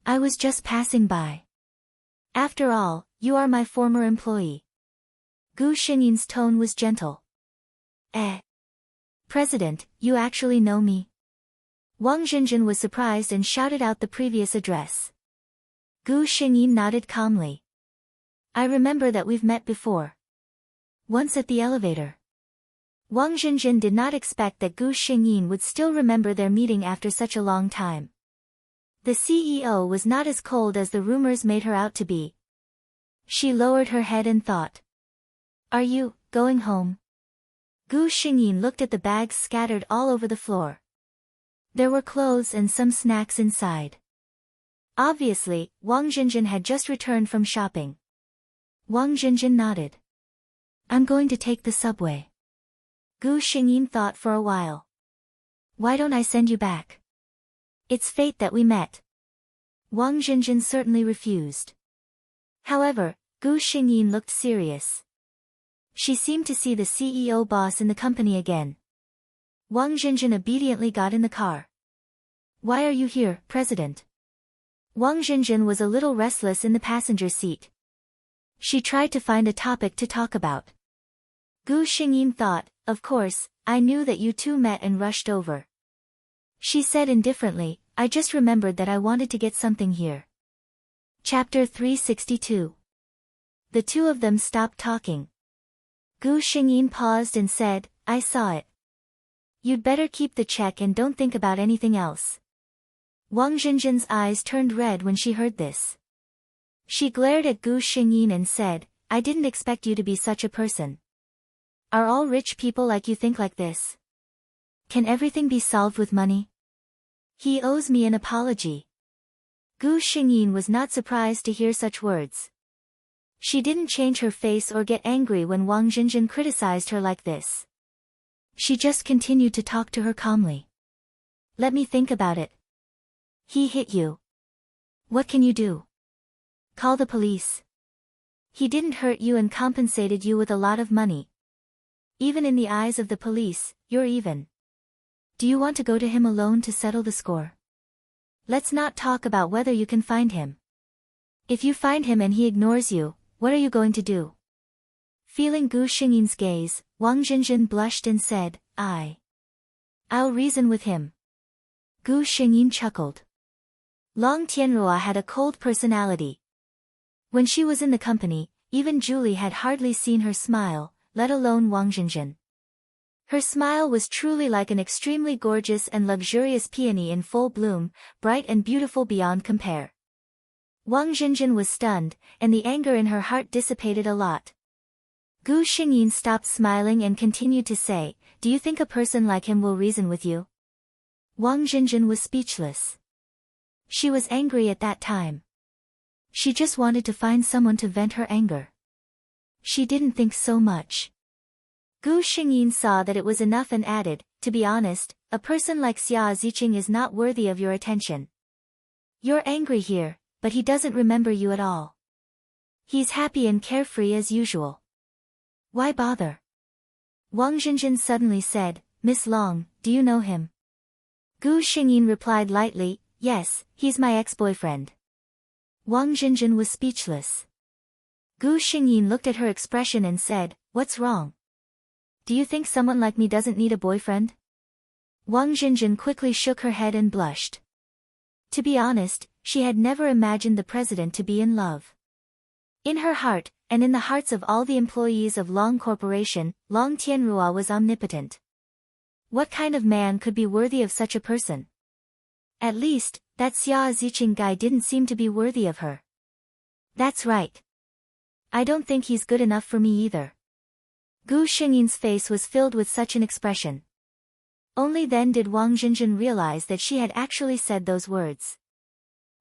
A: I was just passing by. After all, you are my former employee. Gu Xingyin's tone was gentle. President, you actually know me? Wang Jinjin was surprised and shouted out the previous address. Gu Xingyin nodded calmly. I remember that we've met before. Once at the elevator. Wang Jinjin did not expect that Gu Xingyin would still remember their meeting after such a long time. The CEO was not as cold as the rumors made her out to be. She lowered her head and thought. Are you going home? Gu Xingyin looked at the bags scattered all over the floor. There were clothes and some snacks inside. Obviously, Wang Jinjin had just returned from shopping. Wang Jinjin nodded. I'm going to take the subway. Gu Xingyin thought for a while. Why don't I send you back? It's fate that we met. Wang Jinjin certainly refused. However, Gu Xingyin looked serious. She seemed to see the CEO boss in the company again. Wang Jinjin obediently got in the car. Why are you here, President? Wang Jinjin was a little restless in the passenger seat. She tried to find a topic to talk about. Gu Xingyin thought, of course, I knew that you two met and rushed over. She said indifferently, I just remembered that I wanted to get something here. Chapter 362. The two of them stopped talking. Gu Xingyin paused and said, I saw it. You'd better keep the check and don't think about anything else. Wang Jinjin's eyes turned red when she heard this. She glared at Gu Xingyin and said, I didn't expect you to be such a person. Are all rich people like you think like this? Can everything be solved with money? He owes me an apology. Gu Xingyin was not surprised to hear such words. She didn't change her face or get angry when Wang Jinjin criticized her like this. She just continued to talk to her calmly. Let me think about it. He hit you. What can you do? Call the police. He didn't hurt you and compensated you with a lot of money. Even in the eyes of the police, you're even. Do you want to go to him alone to settle the score? Let's not talk about whether you can find him. If you find him and he ignores you, what are you going to do? Feeling Gu Xingyin's gaze, Wang Jinjin blushed and said, I'll reason with him. Gu Xingyin chuckled. Long Tianrua had a cold personality. When she was in the company, even Julie had hardly seen her smile, let alone Wang Zhenzhen. Her smile was truly like an extremely gorgeous and luxurious peony in full bloom, bright and beautiful beyond compare. Wang Zhenzhen was stunned, and the anger in her heart dissipated a lot. Gu Xingyin stopped smiling and continued to say, "Do you think a person like him will reason with you?" Wang Zhenzhen was speechless. She was angry at that time. She just wanted to find someone to vent her anger. She didn't think so much. Gu Xingyin saw that it was enough and added, "To be honest, a person like Xia Ziqing is not worthy of your attention. You're angry here, but he doesn't remember you at all. He's happy and carefree as usual. Why bother?" Wang Zhenzhen suddenly said, "Miss Long, do you know him?" Gu Xingyin replied lightly, "Yes, he's my ex-boyfriend." Wang Zhenzhen was speechless. Gu Xingyin looked at her expression and said, "What's wrong? Do you think someone like me doesn't need a boyfriend?" Wang Zhenzhen quickly shook her head and blushed. To be honest, she had never imagined the president to be in love. In her heart, and in the hearts of all the employees of Long Corporation, Long Tianrua was omnipotent. What kind of man could be worthy of such a person? At least, that Xia Ziqing guy didn't seem to be worthy of her. That's right. I don't think he's good enough for me either. Gu Xingyin's face was filled with such an expression. Only then did Wang Zhenzhen realize that she had actually said those words.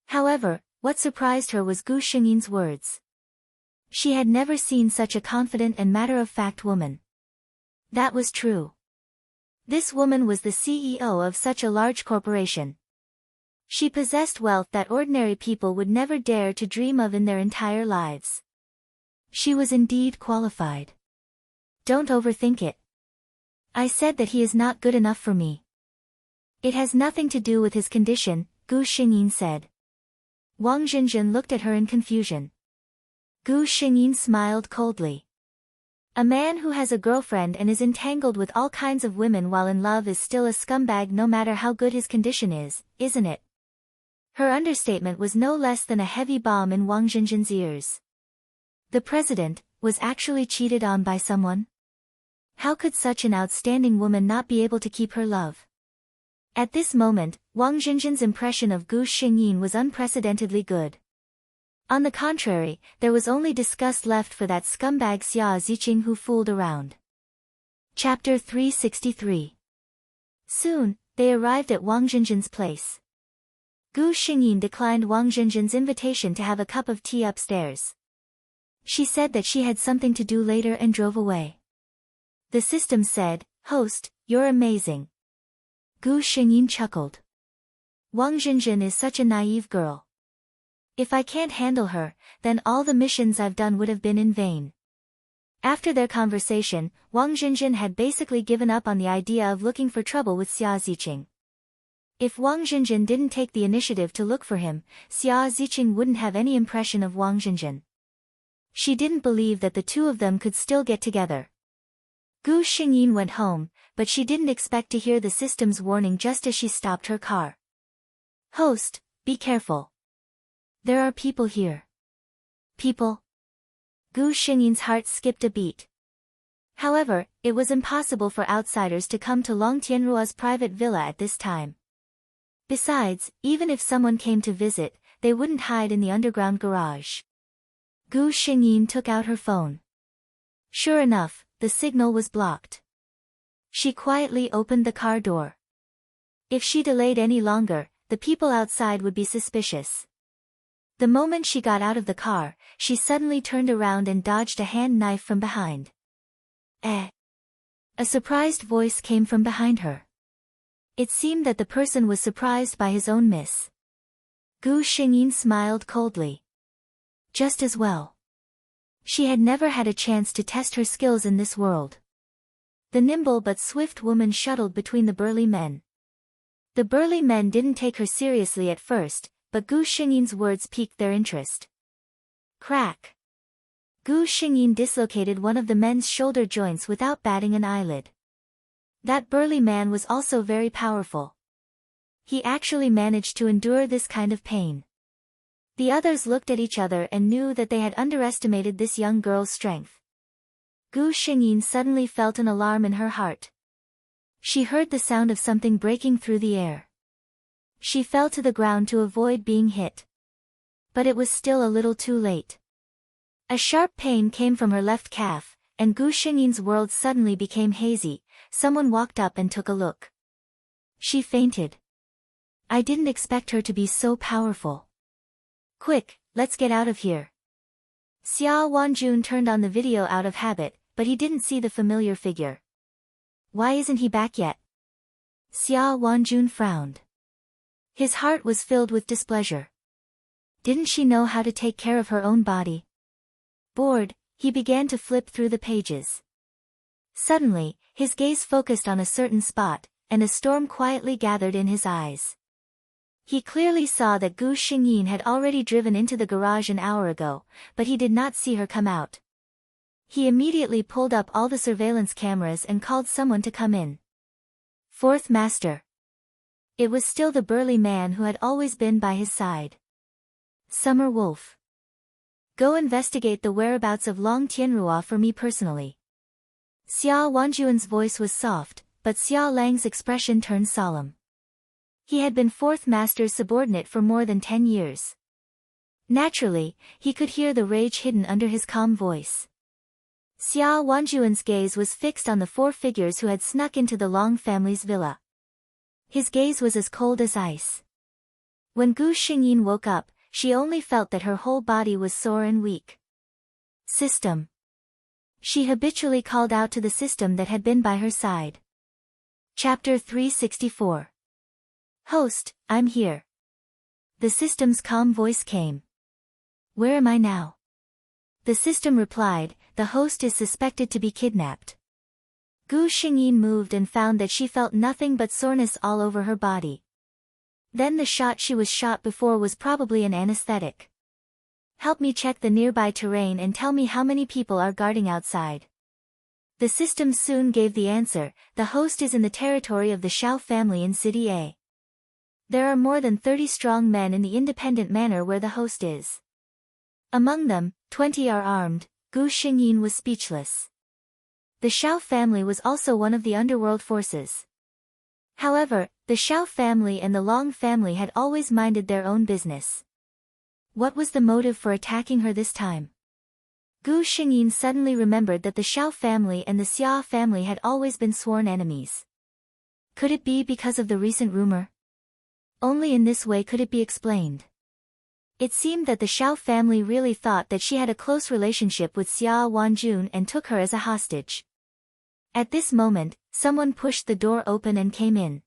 A: However, what surprised her was Gu Xingyin's words. She had never seen such a confident and matter-of-fact woman. That was true. This woman was the CEO of such a large corporation. She possessed wealth that ordinary people would never dare to dream of in their entire lives. She was indeed qualified. Don't overthink it. I said that he is not good enough for me. It has nothing to do with his condition, Gu Xingyin said. Wang Zhenzhen looked at her in confusion. Gu Xingyin smiled coldly. A man who has a girlfriend and is entangled with all kinds of women while in love is still a scumbag no matter how good his condition is, isn't it? Her understatement was no less than a heavy bomb in Wang Zhenzhen's ears. The president was actually cheated on by someone? How could such an outstanding woman not be able to keep her love? At this moment, Wang Zhenzhen's impression of Gu Xingyin was unprecedentedly good. On the contrary, there was only disgust left for that scumbag Xia Ziqing who fooled around. Chapter 363. Soon, they arrived at Wang Zhenzhen's place. Gu Xingyin declined Wang Zhenzhen's invitation to have a cup of tea upstairs. She said that she had something to do later and drove away. The system said, "Host, you're amazing." Gu Xingyin chuckled. Wang Zhenzhen is such a naive girl. If I can't handle her, then all the missions I've done would have been in vain. After their conversation, Wang Zhenzhen had basically given up on the idea of looking for trouble with Xia Ziqing. If Wang Zhenzhen didn't take the initiative to look for him, Xia Ziqing wouldn't have any impression of Wang Zhenzhen. She didn't believe that the two of them could still get together. Gu Xingyin went home, but she didn't expect to hear the system's warning just as she stopped her car. "Host, be careful. There are people here." People? Gu Xingyin's heart skipped a beat. However, it was impossible for outsiders to come to Long Tianrua's private villa at this time. Besides, even if someone came to visit, they wouldn't hide in the underground garage. Gu Xingyin took out her phone. Sure enough, the signal was blocked. She quietly opened the car door. If she delayed any longer, the people outside would be suspicious. The moment she got out of the car, she suddenly turned around and dodged a hand knife from behind. Eh? A surprised voice came from behind her. It seemed that the person was surprised by his own miss. Gu Xingyin smiled coldly. Just as well. She had never had a chance to test her skills in this world. The nimble but swift woman shuttled between the burly men. The burly men didn't take her seriously at first, but Gu Xingyin's words piqued their interest. Crack! Gu Xingyin dislocated one of the men's shoulder joints without batting an eyelid. That burly man was also very powerful. he actually managed to endure this kind of pain. The others looked at each other and knew that they had underestimated this young girl's strength. Gu Xingyin suddenly felt an alarm in her heart. She heard the sound of something breaking through the air. She fell to the ground to avoid being hit. But it was still a little too late. A sharp pain came from her left calf, and Gu Xingyin's world suddenly became hazy. Someone walked up and took a look. She fainted. I didn't expect her to be so powerful. Quick, let's get out of here. Xia Wanjun turned on the video out of habit, but he didn't see the familiar figure. Why isn't he back yet? Xia Wanjun frowned. His heart was filled with displeasure. Didn't she know how to take care of her own body? Bored, he began to flip through the pages. Suddenly, his gaze focused on a certain spot, and a storm quietly gathered in his eyes. He clearly saw that Gu Xingyin had already driven into the garage an hour ago, but he did not see her come out. He immediately pulled up all the surveillance cameras and called someone to come in. Fourth Master. It was still the burly man who had always been by his side. Summer Wolf. Go investigate the whereabouts of Long Tianrua for me personally. Xia Wanjuan's voice was soft, but Xia Lang's expression turned solemn. He had been Fourth Master's subordinate for more than 10 years. Naturally, he could hear the rage hidden under his calm voice. Xia Wanjuan's gaze was fixed on the 4 figures who had snuck into the Long family's villa. His gaze was as cold as ice. When Gu Xingyin woke up, she only felt that her whole body was sore and weak. System. She habitually called out to the system that had been by her side. Chapter 364. Host, I'm here. The system's calm voice came. Where am I now? The system replied, the host is suspected to be kidnapped. Gu Xingyin moved and found that she felt nothing but soreness all over her body. Then the shot she was shot before was probably an anesthetic. Help me check the nearby terrain and tell me how many people are guarding outside. The system soon gave the answer, the host is in the territory of the Shao family in City A. There are more than 30 strong men in the independent manor where the host is. Among them, 20 are armed. Gu Xingyin was speechless. The Shao family was also one of the underworld forces. However, the Shao family and the Long family had always minded their own business. What was the motive for attacking her this time? Gu Xingyin suddenly remembered that the Shao family and the Xia family had always been sworn enemies. Could it be because of the recent rumor? Only in this way could it be explained. It seemed that the Shao family really thought that she had a close relationship with Xia Wanjun and took her as a hostage. At this moment, someone pushed the door open and came in.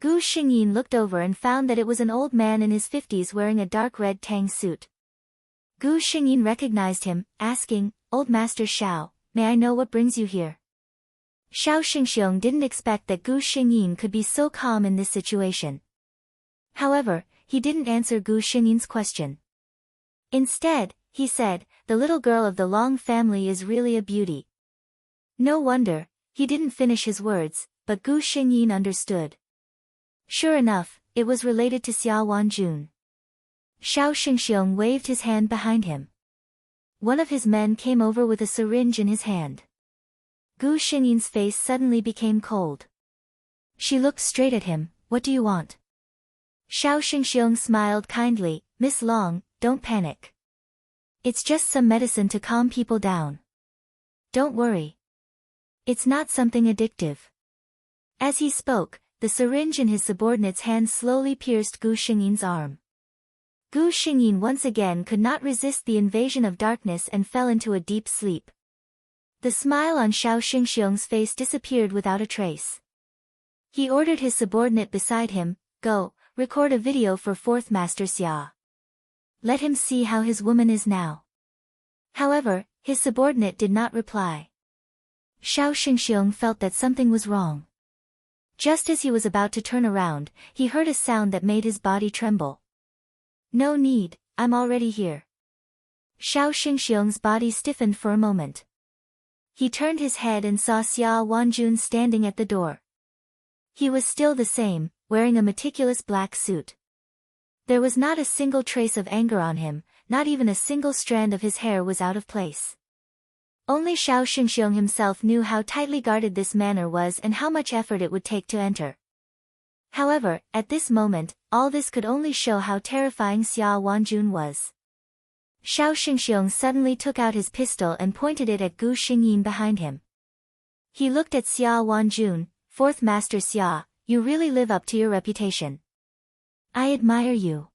A: Gu Xingyin looked over and found that it was an old man in his 50s wearing a dark red tang suit. Gu Xingyin recognized him, asking, Old Master Shao, may I know what brings you here? Shao Xingxiong didn't expect that Gu Xingyin could be so calm in this situation. However, he didn't answer Gu Xingyin's question. Instead, he said, the little girl of the Long family is really a beauty. No wonder, he didn't finish his words, but Gu Xingyin understood. Sure enough, it was related to Xia Wanjun. Shao Xingxiong waved his hand behind him. One of his men came over with a syringe in his hand. Gu Xingyin's face suddenly became cold. She looked straight at him, what do you want? Shao Xingxiong smiled kindly, Miss Long, don't panic. It's just some medicine to calm people down. Don't worry. It's not something addictive. As he spoke, the syringe in his subordinate's hand slowly pierced Gu Xingyin's arm. Gu Xingyin once again could not resist the invasion of darkness and fell into a deep sleep. The smile on Shao Xingxiong's face disappeared without a trace. He ordered his subordinate beside him, go, record a video for Fourth Master Xia. Let him see how his woman is now. However, his subordinate did not reply. Shao Xingxiong felt that something was wrong. Just as he was about to turn around, he heard a sound that made his body tremble. No need, I'm already here. Shao Xingxiong's body stiffened for a moment. He turned his head and saw Xia Wanjun standing at the door. He was still the same, wearing a meticulous black suit. There was not a single trace of anger on him, not even a single strand of his hair was out of place. Only Xiao Xingxiong himself knew how tightly guarded this manor was and how much effort it would take to enter. However, at this moment, all this could only show how terrifying Xia Wanjun was. Xiao Xingxiong suddenly took out his pistol and pointed it at Gu Xingyin behind him. He looked at Xia Wanjun. "Fourth Master Xia, you really live up to your reputation. I admire you."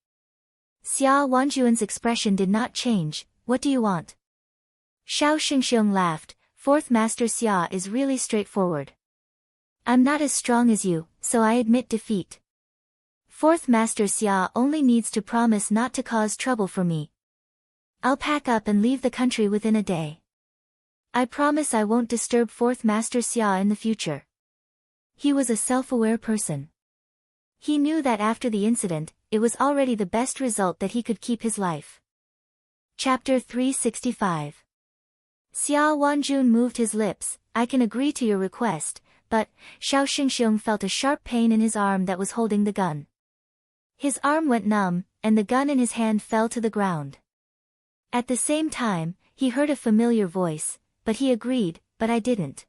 A: Xia Wanjun's expression did not change. "What do you want?" Xiao Xingxiong laughed. "Fourth Master Xia is really straightforward. I'm not as strong as you, so I admit defeat. Fourth Master Xia only needs to promise not to cause trouble for me. I'll pack up and leave the country within a day. I promise I won't disturb Fourth Master Xia in the future." He was a self-aware person. He knew that after the incident, it was already the best result that he could keep his life. Chapter 365. Xia Wanjun moved his lips. "I can agree to your request, but..." Xiao Xingxiong felt a sharp pain in his arm that was holding the gun. His arm went numb, and the gun in his hand fell to the ground. At the same time, he heard a familiar voice, "But he agreed, but I didn't."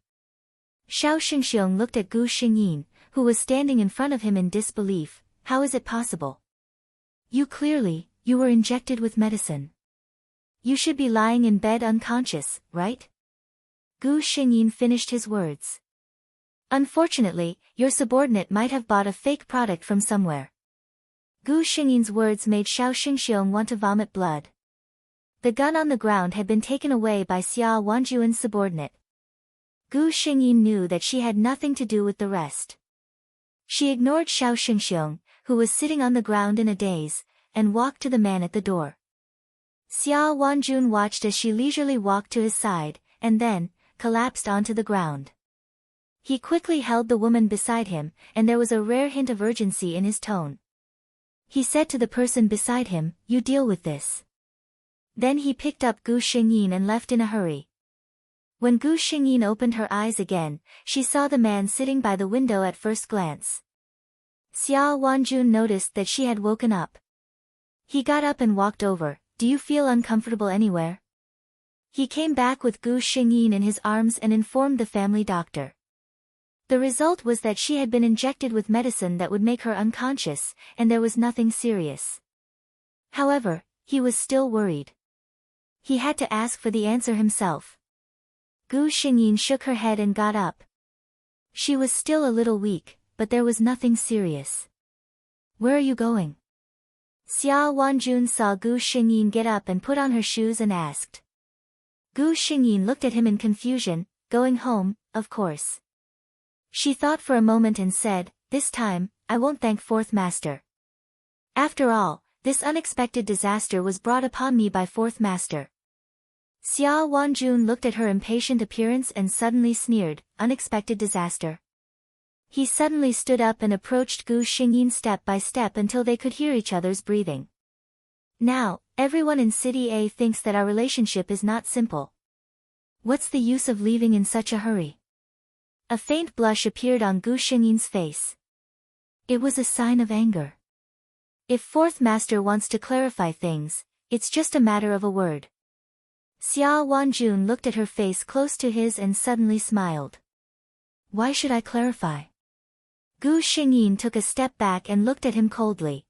A: Xiao Xingxiong looked at Gu Xingyin, who was standing in front of him in disbelief. "How is it possible? You were injected with medicine. You should be lying in bed unconscious, right?" Gu Xingyin finished his words. "Unfortunately, your subordinate might have bought a fake product from somewhere." Gu Xingyin's words made Xiao Xingxiong want to vomit blood. The gun on the ground had been taken away by Xia Wanjun's subordinate. Gu Xingyin knew that she had nothing to do with the rest. She ignored Xiao Xingxiong, who was sitting on the ground in a daze, and walked to the man at the door. Xia Wanjun watched as she leisurely walked to his side, and then collapsed onto the ground. He quickly held the woman beside him, and there was a rare hint of urgency in his tone. He said to the person beside him, "You deal with this." Then he picked up Gu Xingyin and left in a hurry. When Gu Xingyin opened her eyes again, she saw the man sitting by the window at first glance. Xia Wanjun noticed that she had woken up. He got up and walked over. "Do you feel uncomfortable anywhere?" He came back with Gu Xingyin in his arms and informed the family doctor. The result was that she had been injected with medicine that would make her unconscious, and there was nothing serious. However, he was still worried. He had to ask for the answer himself. Gu Xingyin shook her head and got up. She was still a little weak, but there was nothing serious. "Where are you going?" Xia Wanjun saw Gu Xingyin get up and put on her shoes and asked. Gu Xingyin looked at him in confusion. "Going home, of course." She thought for a moment and said, "This time, I won't thank Fourth Master. After all, this unexpected disaster was brought upon me by Fourth Master." Xia Wanjun looked at her impatient appearance and suddenly sneered, "Unexpected disaster?" He suddenly stood up and approached Gu Xingyin step by step until they could hear each other's breathing. "Now, everyone in City A thinks that our relationship is not simple. What's the use of leaving in such a hurry?" A faint blush appeared on Gu Xingyin's face. It was a sign of anger. If Fourth Master wants to clarify things, it's just a matter of a word. Xia Wanjun looked at her face close to his and suddenly smiled. "Why should I clarify?" Gu Xingyin took a step back and looked at him coldly.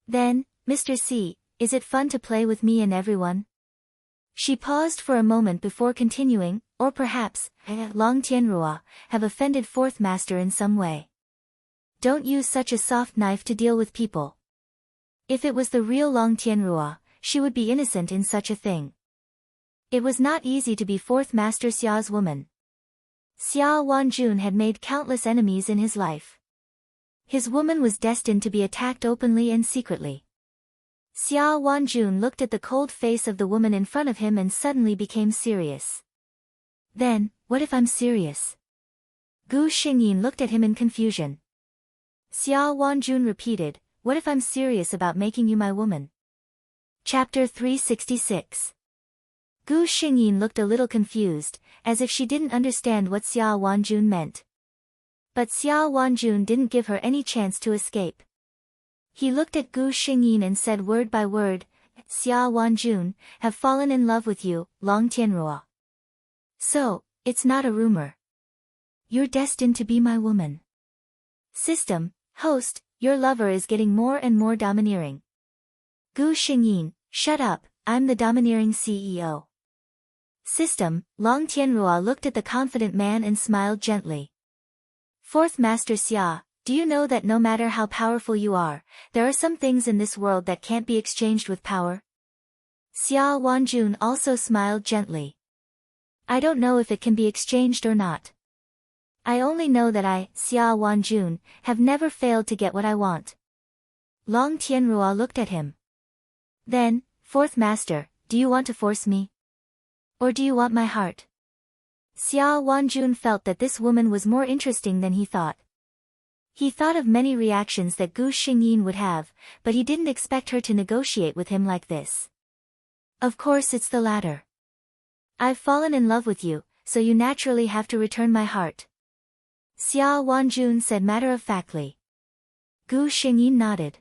A: Then, "Mr. C, is it fun to play with me and everyone?" She paused for a moment before continuing, "Or perhaps, Long Tianrua, have offended Fourth Master in some way. Don't use such a soft knife to deal with people. If it was the real Long Tianrua, she would be innocent in such a thing." It was not easy to be Fourth Master Xia's woman. Xia Wanjun had made countless enemies in his life. His woman was destined to be attacked openly and secretly. Xia Wanjun looked at the cold face of the woman in front of him and suddenly became serious. "Then, what if I'm serious?" Gu Xingyin looked at him in confusion. Xia Wanjun repeated, "What if I'm serious about making you my woman?" Chapter 366. Gu Xingyin looked a little confused, as if she didn't understand what Xia Wanjun meant. But Xiao Wanjun didn't give her any chance to escape. He looked at Gu Xingyin and said word by word, Xiao Wanjun, have fallen in love with you, Long Tianrua. So, it's not a rumor. You're destined to be my woman. System, host, your lover is getting more and more domineering. Gu Xingyin, shut up, I'm the domineering CEO. System, Long Tianrua looked at the confident man and smiled gently. Fourth Master Xia, do you know that no matter how powerful you are, there are some things in this world that can't be exchanged with power? Xia Wanjun also smiled gently. I don't know if it can be exchanged or not. I only know that I, Xia Wanjun, have never failed to get what I want. Long Tianrua looked at him. Then, Fourth Master, do you want to force me? Or do you want my heart? Xia Wanjun felt that this woman was more interesting than he thought. He thought of many reactions that Gu Xingyin would have, but he didn't expect her to negotiate with him like this. Of course it's the latter. I've fallen in love with you, so you naturally have to return my heart. Xia Wanjun said matter-of-factly. Gu Xingyin nodded.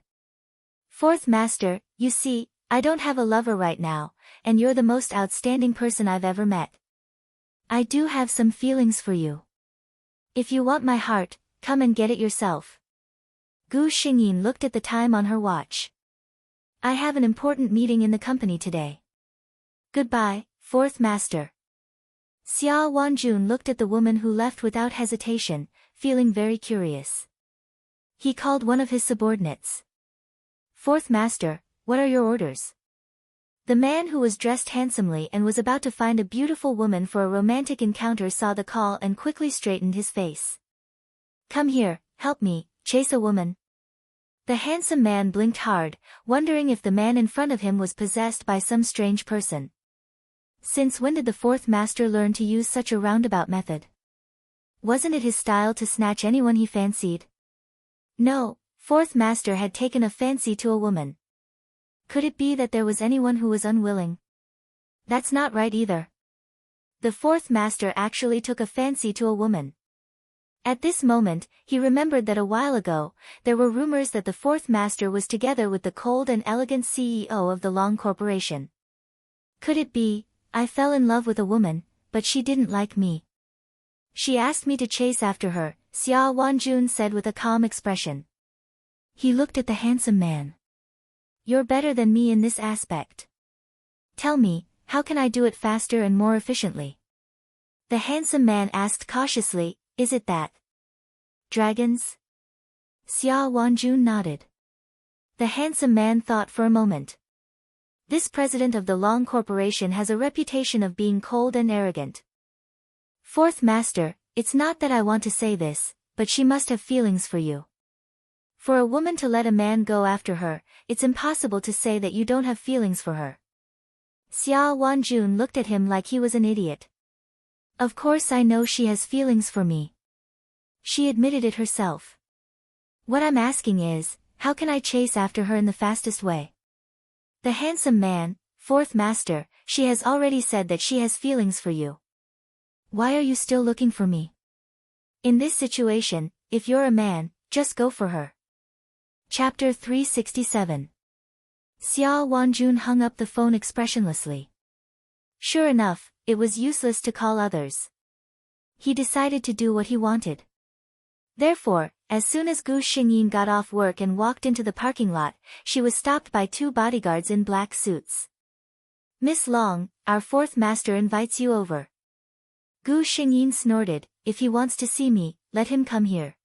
A: Fourth Master, you see, I don't have a lover right now, and you're the most outstanding person I've ever met. I do have some feelings for you. If you want my heart, come and get it yourself. Gu Xingyin looked at the time on her watch. I have an important meeting in the company today. Goodbye, Fourth Master. Xia Wanjun looked at the woman who left without hesitation, feeling very curious. He called one of his subordinates. Fourth Master, what are your orders? The man who was dressed handsomely and was about to find a beautiful woman for a romantic encounter saw the call and quickly straightened his face. Come here, help me, chase a woman. The handsome man blinked hard, wondering if the man in front of him was possessed by some strange person. Since when did the Fourth Master learn to use such a roundabout method? Wasn't it his style to snatch anyone he fancied? No, Fourth Master had taken a fancy to a woman. Could it be that there was anyone who was unwilling? That's not right either. The Fourth Master actually took a fancy to a woman. At this moment, he remembered that a while ago, there were rumors that the Fourth Master was together with the cold and elegant CEO of the Long Corporation. Could it be, I fell in love with a woman, but she didn't like me? She asked me to chase after her, Xia Wanjun said with a calm expression. He looked at the handsome man. You're better than me in this aspect. Tell me, how can I do it faster and more efficiently? The handsome man asked cautiously, is it that? Dragons? Xia Wanjun nodded. The handsome man thought for a moment. This president of the Long Corporation has a reputation of being cold and arrogant. Fourth Master, it's not that I want to say this, but she must have feelings for you. For a woman to let a man go after her, it's impossible to say that you don't have feelings for her. Xia Wanjun looked at him like he was an idiot. Of course I know she has feelings for me. She admitted it herself. What I'm asking is, how can I chase after her in the fastest way? The handsome man, Fourth Master, she has already said that she has feelings for you. Why are you still looking for me? In this situation, if you're a man, just go for her. Chapter 367. Xia Wanjun hung up the phone expressionlessly. Sure enough, it was useless to call others. He decided to do what he wanted. Therefore, as soon as Gu Xingyin got off work and walked into the parking lot, she was stopped by two bodyguards in black suits. Miss Long, our Fourth Master invites you over. Gu Xingyin snorted, if he wants to see me, let him come here.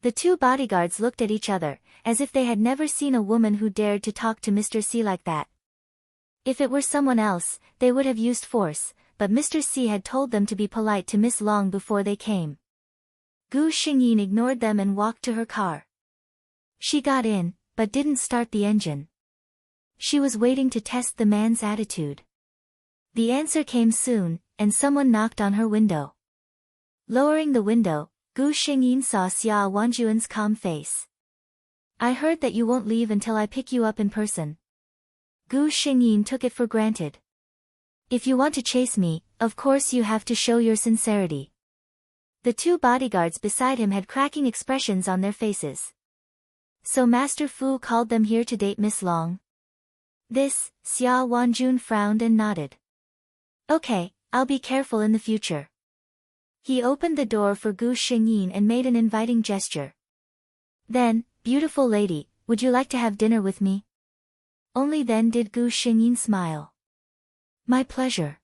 A: The two bodyguards looked at each other, as if they had never seen a woman who dared to talk to Mr. C like that. If it were someone else, they would have used force, but Mr. C had told them to be polite to Miss Long before they came. Gu Xingyin ignored them and walked to her car. She got in, but didn't start the engine. She was waiting to test the man's attitude. The answer came soon, and someone knocked on her window. Lowering the window, Gu Xingyin saw Xia Wanjun's calm face. I heard that you won't leave until I pick you up in person. Gu Xingyin took it for granted. If you want to chase me, of course you have to show your sincerity. The two bodyguards beside him had cracking expressions on their faces. So Master Fu called them here to date Miss Long? This, Xia Wanjun frowned and nodded. Okay, I'll be careful in the future. He opened the door for Gu Xingyin and made an inviting gesture. Then, beautiful lady, would you like to have dinner with me? Only then did Gu Xingyin smile. My pleasure.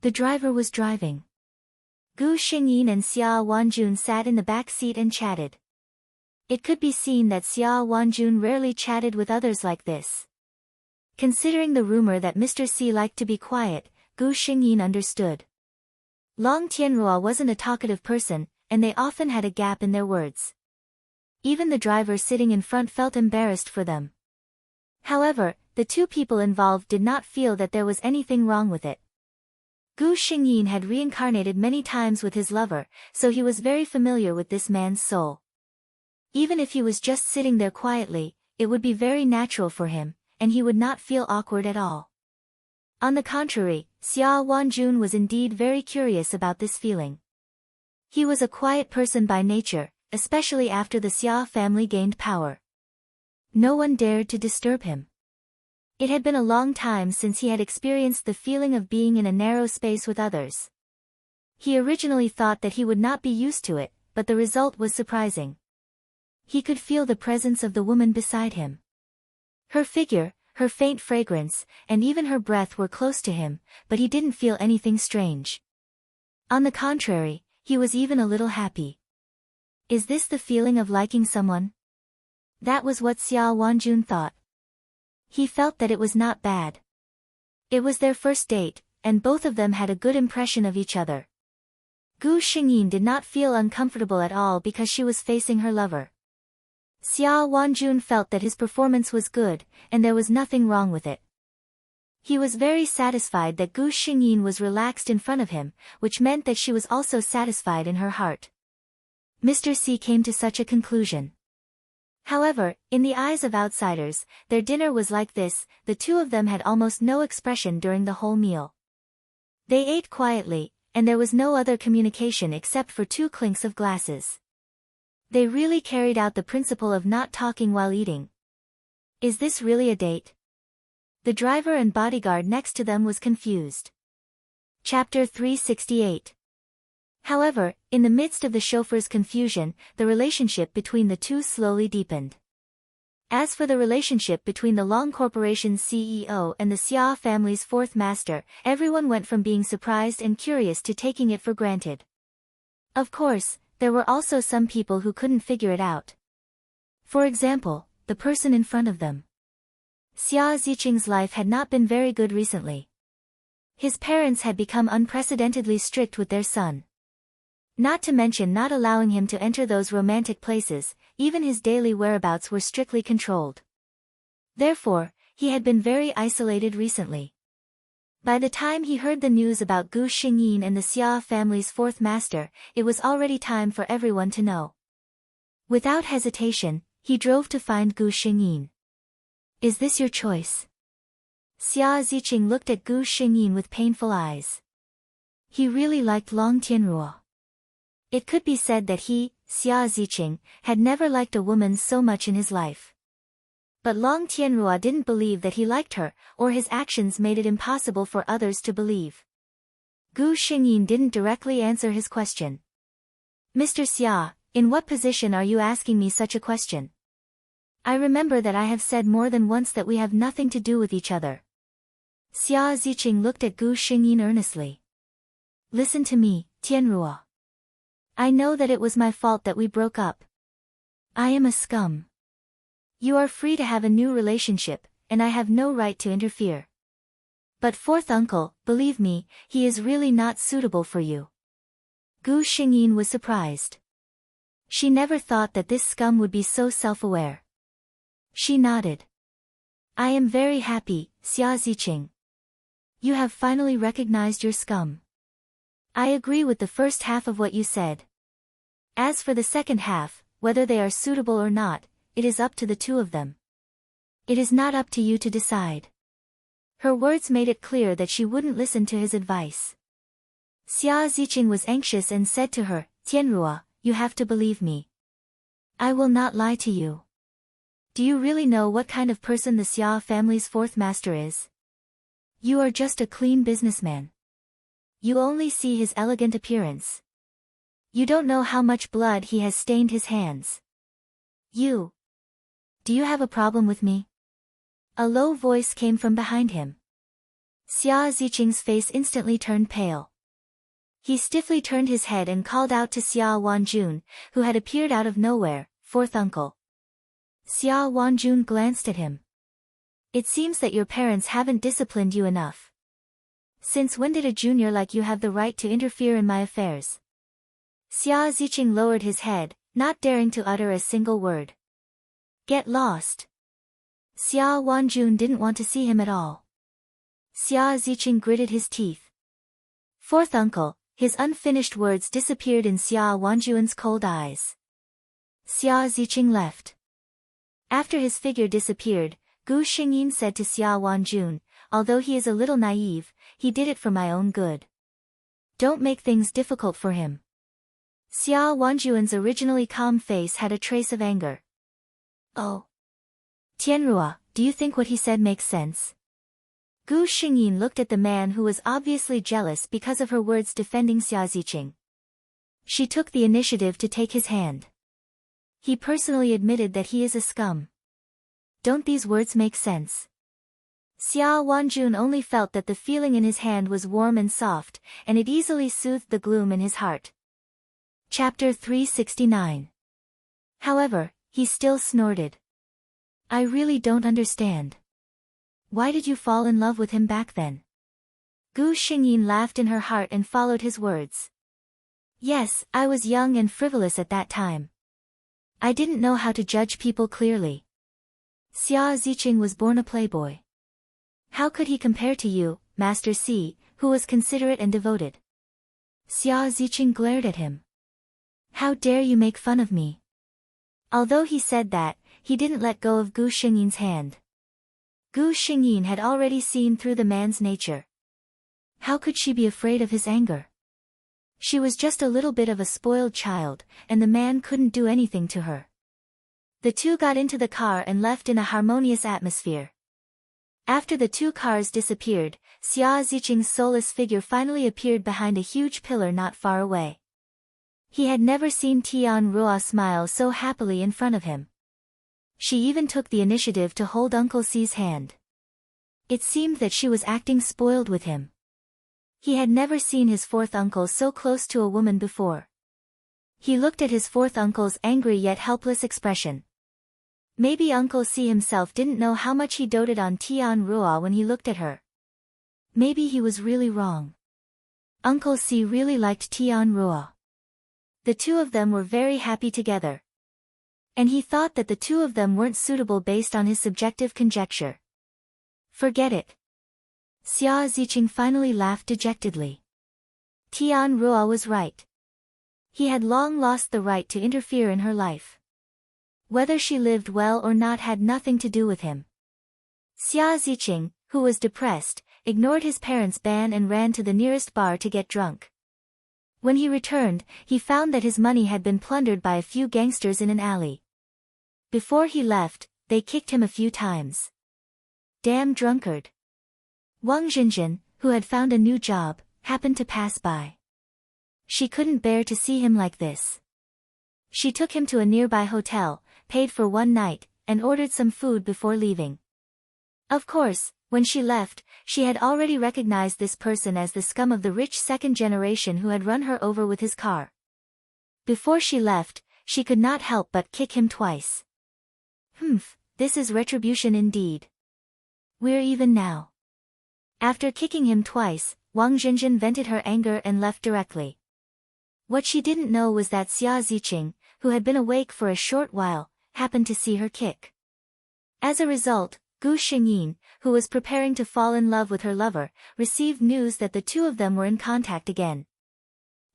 A: The driver was driving. Gu Xingyin and Xia Wanjun sat in the back seat and chatted. It could be seen that Xia Wanjun rarely chatted with others like this. Considering the rumor that Mr. C liked to be quiet, Gu Xingyin understood. Long Tianrua wasn't a talkative person, and they often had a gap in their words. Even the driver sitting in front felt embarrassed for them. However, the two people involved did not feel that there was anything wrong with it. Gu Xingyin had reincarnated many times with his lover, so he was very familiar with this man's soul. Even if he was just sitting there quietly, it would be very natural for him, and he would not feel awkward at all. On the contrary, Xia Wanjun was indeed very curious about this feeling. He was a quiet person by nature, especially after the Xia family gained power. No one dared to disturb him. It had been a long time since he had experienced the feeling of being in a narrow space with others. He originally thought that he would not be used to it, but the result was surprising. He could feel the presence of the woman beside him. Her figure, her faint fragrance, and even her breath were close to him, but he didn't feel anything strange. On the contrary, he was even a little happy. Is this the feeling of liking someone? That was what Xia Wanjun thought. He felt that it was not bad. It was their first date, and both of them had a good impression of each other. Gu Xingyin did not feel uncomfortable at all because she was facing her lover. Xia Wanjun felt that his performance was good, and there was nothing wrong with it. He was very satisfied that Gu Xingyin was relaxed in front of him, which meant that she was also satisfied in her heart. Mr. C came to such a conclusion. However, in the eyes of outsiders, their dinner was like this, the two of them had almost no expression during the whole meal. They ate quietly, and there was no other communication except for two clinks of glasses. They really carried out the principle of not talking while eating. Is this really a date? The driver and bodyguard next to them was confused. Chapter 368. However, in the midst of the chauffeur's confusion, the relationship between the two slowly deepened. As for the relationship between the Long Corporation's CEO and the Xia family's fourth master, everyone went from being surprised and curious to taking it for granted. Of course, there were also some people who couldn't figure it out. For example, the person in front of them. Xia Ziqing's life had not been very good recently. His parents had become unprecedentedly strict with their son. Not to mention not allowing him to enter those romantic places, even his daily whereabouts were strictly controlled. Therefore, he had been very isolated recently. By the time he heard the news about Gu Xingyin and the Xia family's fourth master, it was already time for everyone to know. Without hesitation, he drove to find Gu Xingyin. Is this your choice? Xia Ziqing looked at Gu Xingyin with painful eyes. He really liked Long Tianrua. It could be said that he, Xia Ziqing, had never liked a woman so much in his life. But Long Tianrua didn't believe that he liked her, or his actions made it impossible for others to believe. Gu Xingyin didn't directly answer his question. Mr. Xia, in what position are you asking me such a question? I remember that I have said more than once that we have nothing to do with each other. Xia Ziqing looked at Gu Xingyin earnestly. Listen to me, Tianrua. I know that it was my fault that we broke up. I am a scum. You are free to have a new relationship, and I have no right to interfere. But fourth uncle, believe me, he is really not suitable for you. Gu Xingyin was surprised. She never thought that this scum would be so self-aware. She nodded. I am very happy, Xia Ziqing. You have finally recognized your scum. I agree with the first half of what you said. As for the second half, whether they are suitable or not, it is up to the two of them. It is not up to you to decide. Her words made it clear that she wouldn't listen to his advice. Xia Ziqing was anxious and said to her, Tianrua, you have to believe me. I will not lie to you. Do you really know what kind of person the Xia family's fourth master is? You are just a clean businessman. You only see his elegant appearance. You don't know how much blood he has stained his hands. Do you have a problem with me? A low voice came from behind him. Xia Ziqing's face instantly turned pale. He stiffly turned his head and called out to Xia Wanjun, who had appeared out of nowhere, "Fourth uncle." Xia Wanjun glanced at him. It seems that your parents haven't disciplined you enough. Since when did a junior like you have the right to interfere in my affairs? Xia Ziqing lowered his head, not daring to utter a single word. Get lost. Xia Wanjun didn't want to see him at all. Xia Ziqing gritted his teeth. Fourth uncle, his unfinished words disappeared in Xia Wanjun's cold eyes. Xia Ziqing left. After his figure disappeared, Gu Xingyin said to Xia Wanjun, although he is a little naive, he did it for my own good. Don't make things difficult for him. Xia Wanjun's originally calm face had a trace of anger. Oh. Tianrua, do you think what he said makes sense? Gu Xingyin looked at the man who was obviously jealous because of her words defending Xia Ziqing. She took the initiative to take his hand. He personally admitted that he is a scum. Don't these words make sense? Xia Wanjun only felt that the feeling in his hand was warm and soft, and it easily soothed the gloom in his heart. Chapter 369. However, he still snorted. I really don't understand. Why did you fall in love with him back then? Gu Xingyin laughed in her heart and followed his words. Yes, I was young and frivolous at that time. I didn't know how to judge people clearly. Xia Ziqing was born a playboy. How could he compare to you, Master Si, who was considerate and devoted? Xia Ziqing glared at him. How dare you make fun of me? Although he said that, he didn't let go of Gu Xingyin's hand. Gu Xingyin had already seen through the man's nature. How could she be afraid of his anger? She was just a little bit of a spoiled child, and the man couldn't do anything to her. The two got into the car and left in a harmonious atmosphere. After the two cars disappeared, Xia Ziqing's soulless figure finally appeared behind a huge pillar not far away. He had never seen Tianrua smile so happily in front of him. She even took the initiative to hold Uncle Si's hand. It seemed that she was acting spoiled with him. He had never seen his fourth uncle so close to a woman before. He looked at his fourth uncle's angry yet helpless expression. Maybe Uncle Si himself didn't know how much he doted on Tianrua when he looked at her. Maybe he was really wrong. Uncle Si really liked Tianrua. The two of them were very happy together. And he thought that the two of them weren't suitable based on his subjective conjecture. Forget it. Xia Ziqing finally laughed dejectedly. Tianrua was right. He had long lost the right to interfere in her life. Whether she lived well or not had nothing to do with him. Xia Ziqing, who was depressed, ignored his parents' ban and ran to the nearest bar to get drunk. When he returned, he found that his money had been plundered by a few gangsters in an alley. Before he left, they kicked him a few times. Damn drunkard. Wang Zhinzhin, who had found a new job, happened to pass by. She couldn't bear to see him like this. She took him to a nearby hotel, paid for one night, and ordered some food before leaving. Of course, when she left, she had already recognized this person as the scum of the rich second generation who had run her over with his car. Before she left, she could not help but kick him twice. This is retribution indeed. We're even now. After kicking him twice, Wang Zhinzhin vented her anger and left directly. What she didn't know was that Xia Ziqing, who had been awake for a short while, happened to see her kick. As a result, Gu Xingyin, who was preparing to fall in love with her lover, received news that the two of them were in contact again.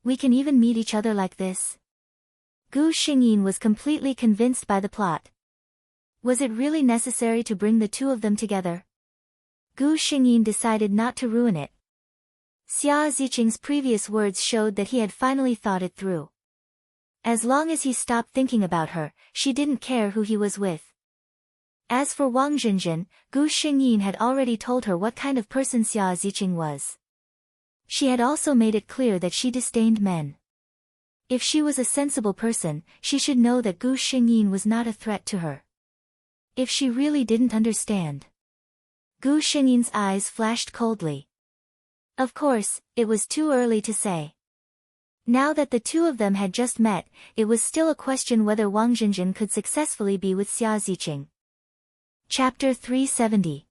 A: We can even meet each other like this? Gu Xingyin was completely convinced by the plot. Was it really necessary to bring the two of them together? Gu Xingyin decided not to ruin it. Xia Ziqing's previous words showed that he had finally thought it through. As long as he stopped thinking about her, she didn't care who he was with. As for Wang Zhenzhen, Gu Xingyin had already told her what kind of person Xia Ziqing was. She had also made it clear that she disdained men. If she was a sensible person, she should know that Gu Xingyin was not a threat to her. If she really didn't understand. Gu Xingyin's eyes flashed coldly. Of course, it was too early to say. Now that the two of them had just met, it was still a question whether Wang Zhenzhen could successfully be with Xia Ziqing. Chapter 370.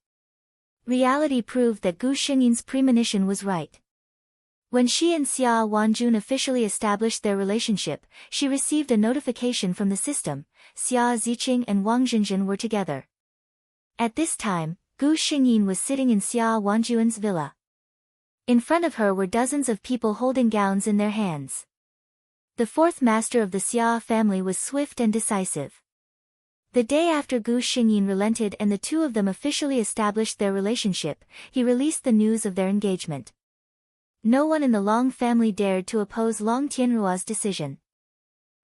A: Reality proved that Gu Xingyin's premonition was right. When she and Xia Wanjun officially established their relationship, she received a notification from the system. Xia Ziqing and Wang Zhenzhen were together. At this time, Gu Xingyin was sitting in Xia Wanjun's villa. In front of her were dozens of people holding gowns in their hands. The fourth master of the Xia family was swift and decisive. The day after Gu Xingyin relented and the two of them officially established their relationship, he released the news of their engagement. No one in the Long family dared to oppose Long Tianruo's decision.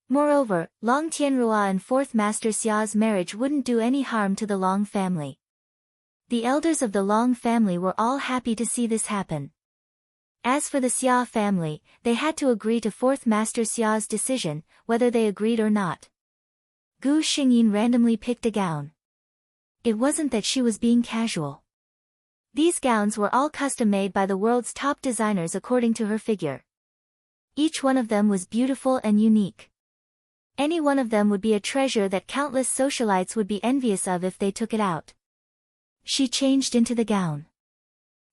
A: Moreover, Long Tianruo and fourth master Xia's marriage wouldn't do any harm to the Long family. The elders of the Long family were all happy to see this happen. As for the Xia family, they had to agree to fourth master Xia's decision, whether they agreed or not. Gu Xingyin randomly picked a gown. It wasn't that she was being casual. These gowns were all custom-made by the world's top designers according to her figure. Each one of them was beautiful and unique. Any one of them would be a treasure that countless socialites would be envious of if they took it out. She changed into the gown.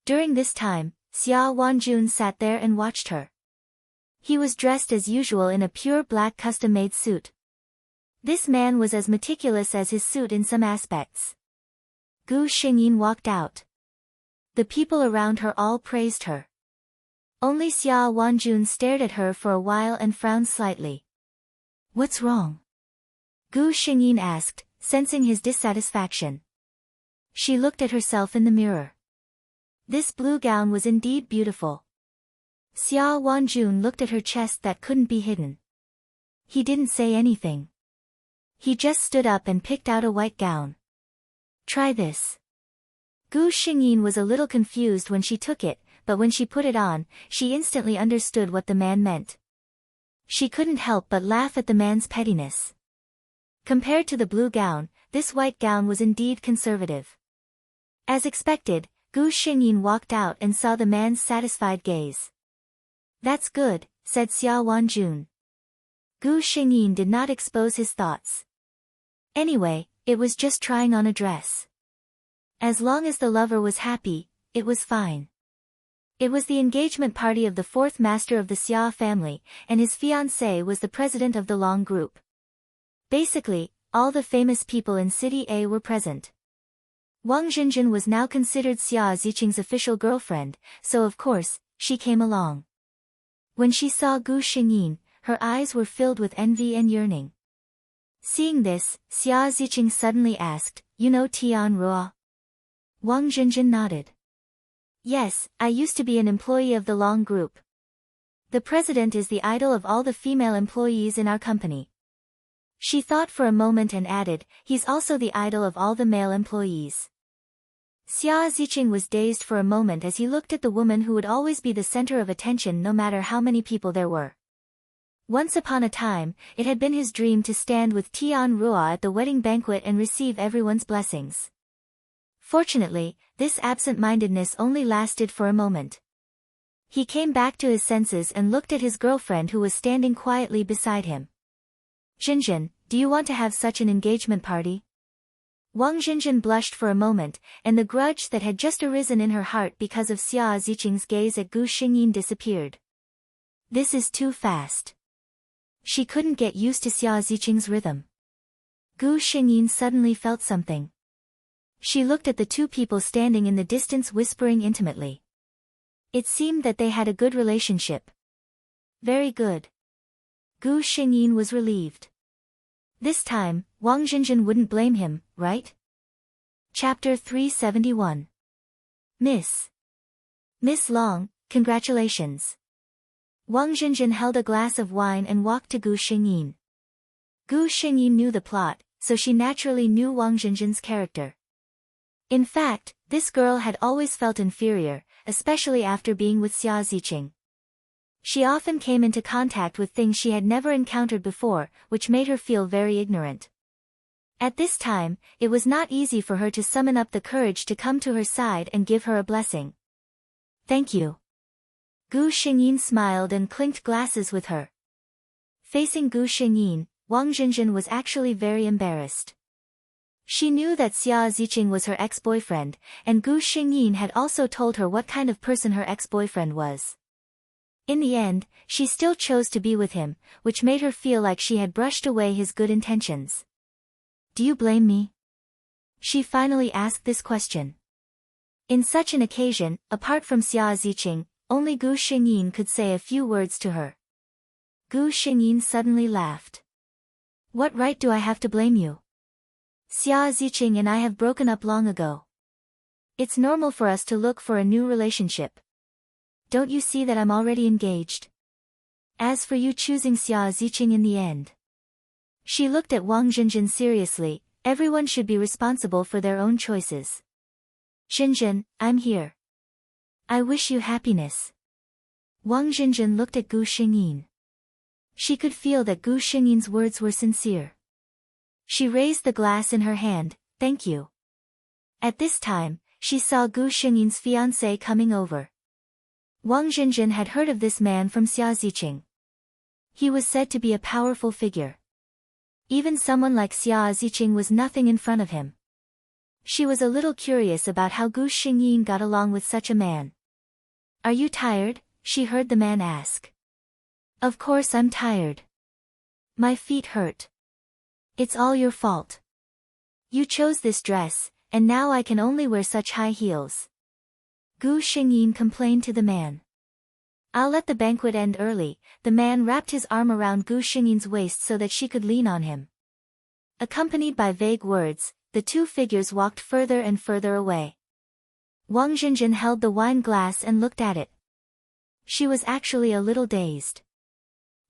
A: During this time, Xia Wanjun sat there and watched her. He was dressed as usual in a pure black custom-made suit. This man was as meticulous as his suit in some aspects. Gu Xingyin walked out. The people around her all praised her. Only Xia Wanjun stared at her for a while and frowned slightly. What's wrong? Gu Xingyin asked, sensing his dissatisfaction. She looked at herself in the mirror. This blue gown was indeed beautiful. Xia Wanjun looked at her chest that couldn't be hidden. He didn't say anything. He just stood up and picked out a white gown. Try this. Gu Xingyin was a little confused when she took it, but when she put it on, she instantly understood what the man meant. She couldn't help but laugh at the man's pettiness. Compared to the blue gown, this white gown was indeed conservative. As expected, Gu Xingyin walked out and saw the man's satisfied gaze. That's good, said Xia Wanjun. Gu Xingyin did not expose his thoughts. Anyway, it was just trying on a dress. As long as the lover was happy, it was fine. It was the engagement party of the fourth master of the Xia family, and his fiancée was the president of the Long group. Basically, all the famous people in City A were present. Wang Zhenzhen was now considered Xia Ziqing's official girlfriend, so of course, she came along. When she saw Gu Xingyin, her eyes were filled with envy and yearning. Seeing this, Xia Ziqing suddenly asked, "You know Tianruo?" Wang Zhenzhen nodded. Yes, I used to be an employee of the Long group. The president is the idol of all the female employees in our company. She thought for a moment and added, he's also the idol of all the male employees. Xia Ziqing was dazed for a moment as he looked at the woman who would always be the center of attention no matter how many people there were. Once upon a time, it had been his dream to stand with Tianruo at the wedding banquet and receive everyone's blessings. Fortunately, this absent-mindedness only lasted for a moment. He came back to his senses and looked at his girlfriend who was standing quietly beside him. Zhenzhen, do you want to have such an engagement party? Wang Zhenzhen blushed for a moment, and the grudge that had just arisen in her heart because of Xia Ziqing's gaze at Gu Xingyin disappeared. This is too fast. She couldn't get used to Xia Ziqing's rhythm. Gu Xingyin suddenly felt something. She looked at the two people standing in the distance whispering intimately. It seemed that they had a good relationship. Very good. Gu Xingyin was relieved. This time, Wang Zhenzhen wouldn't blame him, right? Chapter 371. Miss Long, congratulations. Wang Zhenjin held a glass of wine and walked to Gu Xingyin. Gu Xingyin knew the plot, so she naturally knew Wang Zhenjin's character. In fact, this girl had always felt inferior, especially after being with Xia Ziqing. She often came into contact with things she had never encountered before, which made her feel very ignorant. At this time, it was not easy for her to summon up the courage to come to her side and give her a blessing. Thank you. Gu Xingyin smiled and clinked glasses with her. Facing Gu Xingyin, Wang Zhenjin was actually very embarrassed. She knew that Xia Ziqing was her ex-boyfriend, and Gu Xingyin had also told her what kind of person her ex-boyfriend was. In the end, she still chose to be with him, which made her feel like she had brushed away his good intentions. Do you blame me? She finally asked this question. In such an occasion, apart from Xia Ziqing, only Gu Xingyin could say a few words to her. Gu Xingyin suddenly laughed. What right do I have to blame you? Xia Ziqing and I have broken up long ago. It's normal for us to look for a new relationship. Don't you see that I'm already engaged? As for you choosing Xia Ziqing in the end. She looked at Wang Zhenjin seriously. Everyone should be responsible for their own choices. Zhenjin, I'm here. I wish you happiness. Wang Zhenjin looked at Gu Xingyin. She could feel that Gu Xingyin's words were sincere. She raised the glass in her hand. Thank you. At this time, she saw Gu Xingyin's fiancé coming over. Wang Zhenjin had heard of this man from Xia Ziqing. He was said to be a powerful figure. Even someone like Xia Ziqing was nothing in front of him. She was a little curious about how Gu Xingyin got along with such a man. Are you tired? She heard the man ask. Of course I'm tired. My feet hurt. It's all your fault. You chose this dress, and now I can only wear such high heels. Gu Xingyin complained to the man. I'll let the banquet end early. The man wrapped his arm around Gu Xingyin's waist so that she could lean on him. Accompanied by vague words, the two figures walked further and further away. Wang Zhenjin held the wine glass and looked at it. She was actually a little dazed.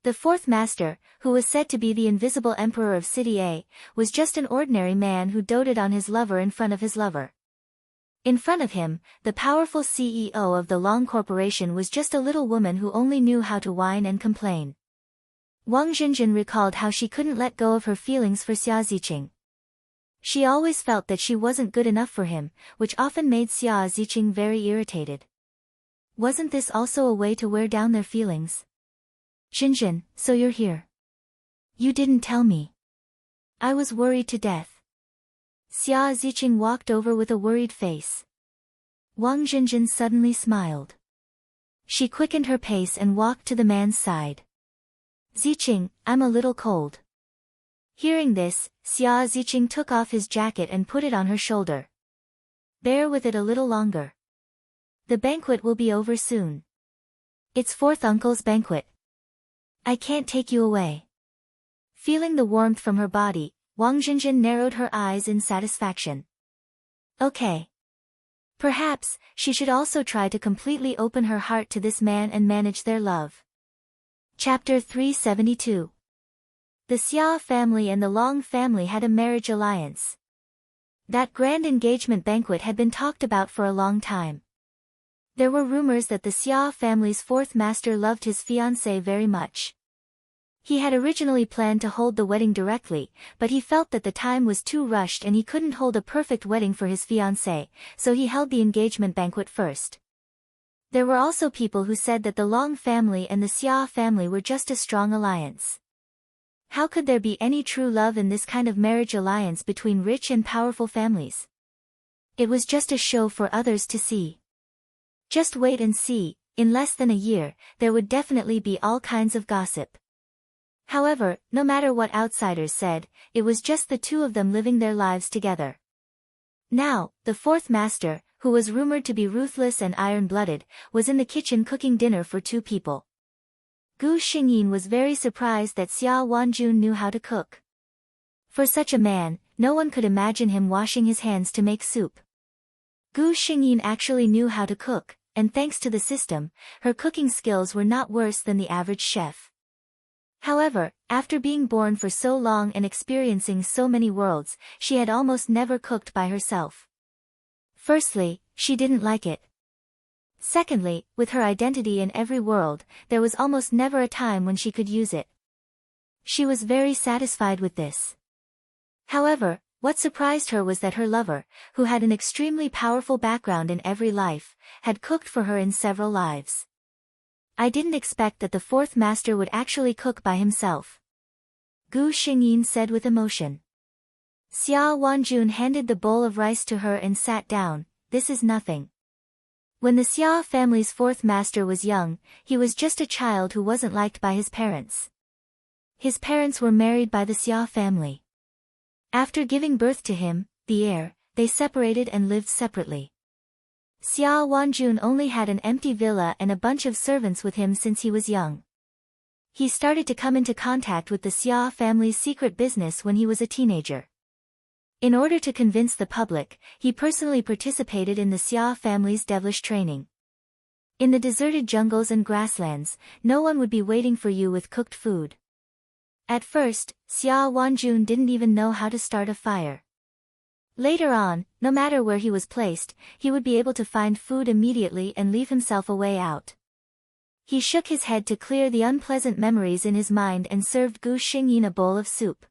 A: The fourth master, who was said to be the invisible emperor of City A, was just an ordinary man who doted on his lover in front of his lover. In front of him, the powerful CEO of the Long Corporation was just a little woman who only knew how to whine and complain. Wang Zhenjin recalled how she couldn't let go of her feelings for Xia Ziqing. She always felt that she wasn't good enough for him, which often made Xia Ziqing very irritated. Wasn't this also a way to wear down their feelings? Zhenjin, so you're here. You didn't tell me. I was worried to death. Xia Ziqing walked over with a worried face. Wang Zhenjin suddenly smiled. She quickened her pace and walked to the man's side. Ziqing, I'm a little cold. Hearing this, Xia Ziqing took off his jacket and put it on her shoulder. Bear with it a little longer. The banquet will be over soon. It's fourth uncle's banquet. I can't take you away. Feeling the warmth from her body, Wang Zhenjin narrowed her eyes in satisfaction. Okay. Perhaps, she should also try to completely open her heart to this man and manage their love. Chapter 372. The Xia family and the Long family had a marriage alliance. That grand engagement banquet had been talked about for a long time. There were rumors that the Xia family's fourth master loved his fiancée very much. He had originally planned to hold the wedding directly, but he felt that the time was too rushed and he couldn't hold a perfect wedding for his fiancée, so he held the engagement banquet first. There were also people who said that the Long family and the Xia family were just a strong alliance. How could there be any true love in this kind of marriage alliance between rich and powerful families? It was just a show for others to see. Just wait and see, in less than a year, there would definitely be all kinds of gossip. However, no matter what outsiders said, it was just the two of them living their lives together. Now, the fourth master, who was rumored to be ruthless and iron-blooded, was in the kitchen cooking dinner for two people. Gu Xingyin was very surprised that Xia Wanjun knew how to cook. For such a man, no one could imagine him washing his hands to make soup. Gu Xingyin actually knew how to cook, and thanks to the system, her cooking skills were not worse than the average chef. However, after being born for so long and experiencing so many worlds, she had almost never cooked by herself. Firstly, she didn't like it. Secondly, with her identity in every world, there was almost never a time when she could use it. She was very satisfied with this. However, what surprised her was that her lover, who had an extremely powerful background in every life, had cooked for her in several lives. I didn't expect that the fourth master would actually cook by himself, Gu Xingyin said with emotion. Xia Wanjun handed the bowl of rice to her and sat down. This is nothing. When the Xia family's fourth master was young, he was just a child who wasn't liked by his parents. His parents were married by the Xia family. After giving birth to him, the heir, they separated and lived separately. Xia Wanjun only had an empty villa and a bunch of servants with him since he was young. He started to come into contact with the Xia family's secret business when he was a teenager. In order to convince the public, he personally participated in the Xia family's devilish training. In the deserted jungles and grasslands, no one would be waiting for you with cooked food. At first, Xia Wanjun didn't even know how to start a fire. Later on, no matter where he was placed, he would be able to find food immediately and leave himself a way out. He shook his head to clear the unpleasant memories in his mind and served Gu Xingyin a bowl of soup.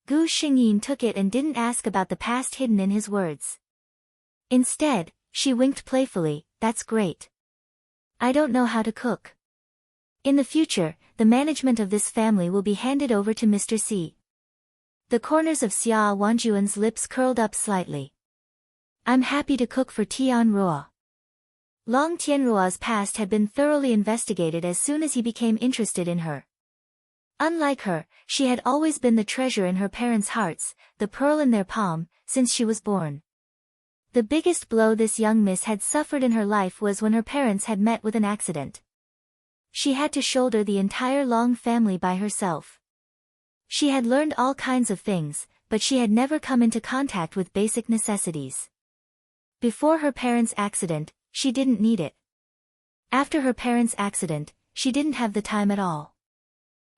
A: Gu Xingyin took it and didn't ask about the past hidden in his words. Instead, she winked playfully. That's great. I don't know how to cook. In the future, the management of this family will be handed over to Mr. C. The corners of Xia Wanjun's lips curled up slightly. I'm happy to cook for Tianruo. Long Tianruo's past had been thoroughly investigated as soon as he became interested in her. Unlike her, she had always been the treasure in her parents' hearts, the pearl in their palm, since she was born. The biggest blow this young miss had suffered in her life was when her parents had met with an accident. She had to shoulder the entire Long family by herself. She had learned all kinds of things, but she had never come into contact with basic necessities. Before her parents' accident, she didn't need it. After her parents' accident, she didn't have the time at all.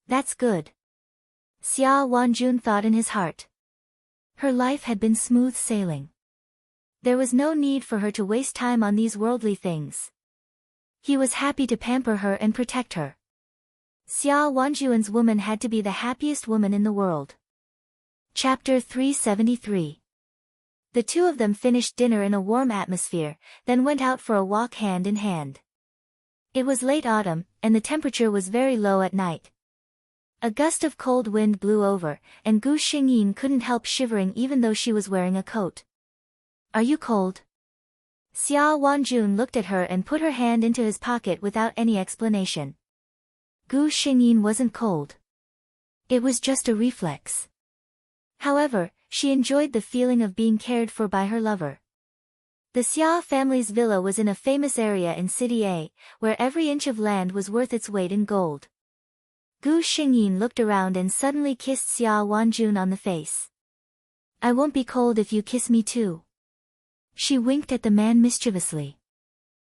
A: That's good. Xia Wanjun thought in his heart. Her life had been smooth sailing. There was no need for her to waste time on these worldly things. He was happy to pamper her and protect her. Xia Wanjun's woman had to be the happiest woman in the world. Chapter 373. The two of them finished dinner in a warm atmosphere, then went out for a walk hand in hand. It was late autumn, and the temperature was very low at night. A gust of cold wind blew over, and Gu Xingyin couldn't help shivering even though she was wearing a coat. Are you cold? Xia Wanjun looked at her and put her hand into his pocket without any explanation. Gu Xingyin wasn't cold. It was just a reflex. However, she enjoyed the feeling of being cared for by her lover. The Xia family's villa was in a famous area in City A, where every inch of land was worth its weight in gold. Gu Xingyin looked around and suddenly kissed Xia Wanjun on the face. I won't be cold if you kiss me too. She winked at the man mischievously.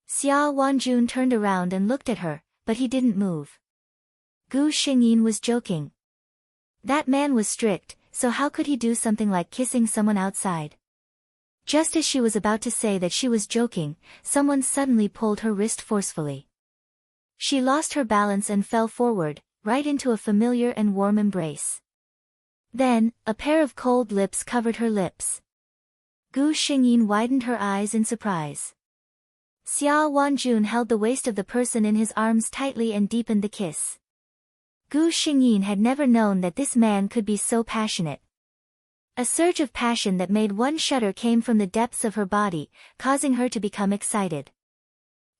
A: Xia Wanjun turned around and looked at her, but he didn't move. Gu Xingyin was joking. That man was strict, so how could he do something like kissing someone outside? Just as she was about to say that she was joking, someone suddenly pulled her wrist forcefully. She lost her balance and fell forward, right into a familiar and warm embrace. Then, a pair of cold lips covered her lips. Gu Xingyin widened her eyes in surprise. Xia Wanjun held the waist of the person in his arms tightly and deepened the kiss. Gu Xingyin had never known that this man could be so passionate. A surge of passion that made one shudder came from the depths of her body, causing her to become excited.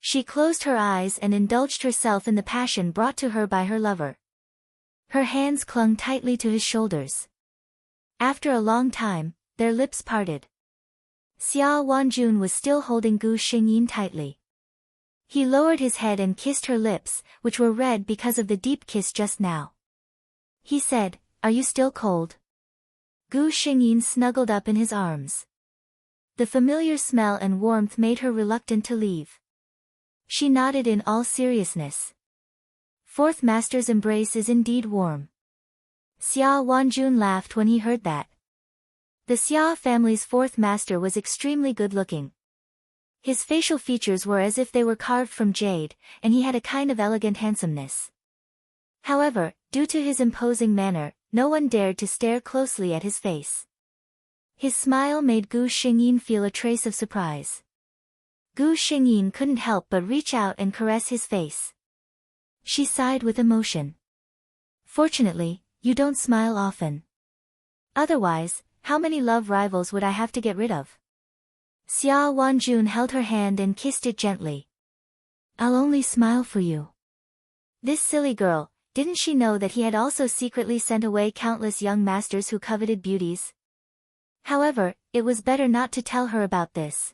A: She closed her eyes and indulged herself in the passion brought to her by her lover. Her hands clung tightly to his shoulders. After a long time, their lips parted. Xia Wanjun was still holding Gu Xingyin tightly. He lowered his head and kissed her lips, which were red because of the deep kiss just now. He said, Are you still cold? Gu Xingyin snuggled up in his arms. The familiar smell and warmth made her reluctant to leave. She nodded in all seriousness. Fourth master's embrace is indeed warm. Xia Wanjun laughed when he heard that. The Xia family's fourth master was extremely good-looking. His facial features were as if they were carved from jade, and he had a kind of elegant handsomeness. However, due to his imposing manner, no one dared to stare closely at his face. His smile made Gu Xingyin feel a trace of surprise. Gu Xingyin couldn't help but reach out and caress his face. She sighed with emotion. Fortunately, you don't smile often. Otherwise, how many love rivals would I have to get rid of? Xia Wanjun held her hand and kissed it gently. I'll only smile for you. This silly girl, didn't she know that he had also secretly sent away countless young masters who coveted beauties? However, it was better not to tell her about this.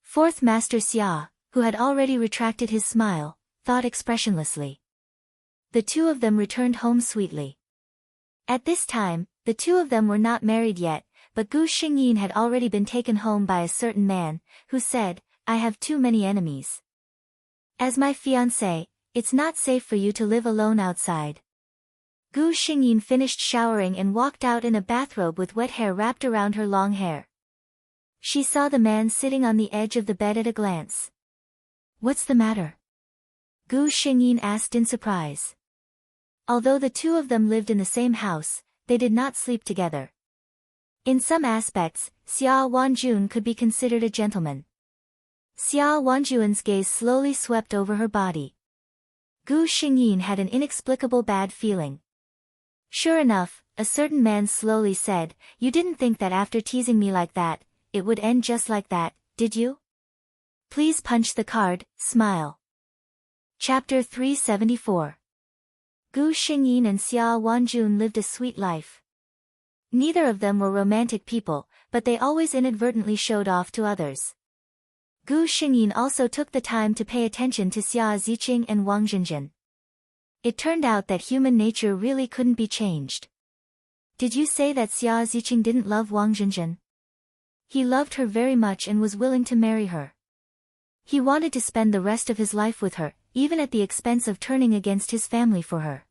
A: Fourth Master Xia, who had already retracted his smile, thought expressionlessly. The two of them returned home sweetly. At this time, the two of them were not married yet, but Gu Xingyin had already been taken home by a certain man, who said, I have too many enemies. As my fiancé, it's not safe for you to live alone outside. Gu Xingyin finished showering and walked out in a bathrobe with wet hair wrapped around her long hair. She saw the man sitting on the edge of the bed at a glance. What's the matter? Gu Xingyin asked in surprise. Although the two of them lived in the same house, they did not sleep together. In some aspects, Xia Wanjun could be considered a gentleman. Xia Wanjun's gaze slowly swept over her body. Gu Xingyin had an inexplicable bad feeling. Sure enough, a certain man slowly said, you didn't think that after teasing me like that, it would end just like that, did you? Please punch the card, smile. Chapter 374. Gu Xingyin and Xia Wanjun lived a sweet life. Neither of them were romantic people, but they always inadvertently showed off to others. Gu Xingyin also took the time to pay attention to Xia Ziqing and Wang Zhenzhen. It turned out that human nature really couldn't be changed. Did you say that Xia Ziqing didn't love Wang Zhenzhen? He loved her very much and was willing to marry her. He wanted to spend the rest of his life with her, even at the expense of turning against his family for her.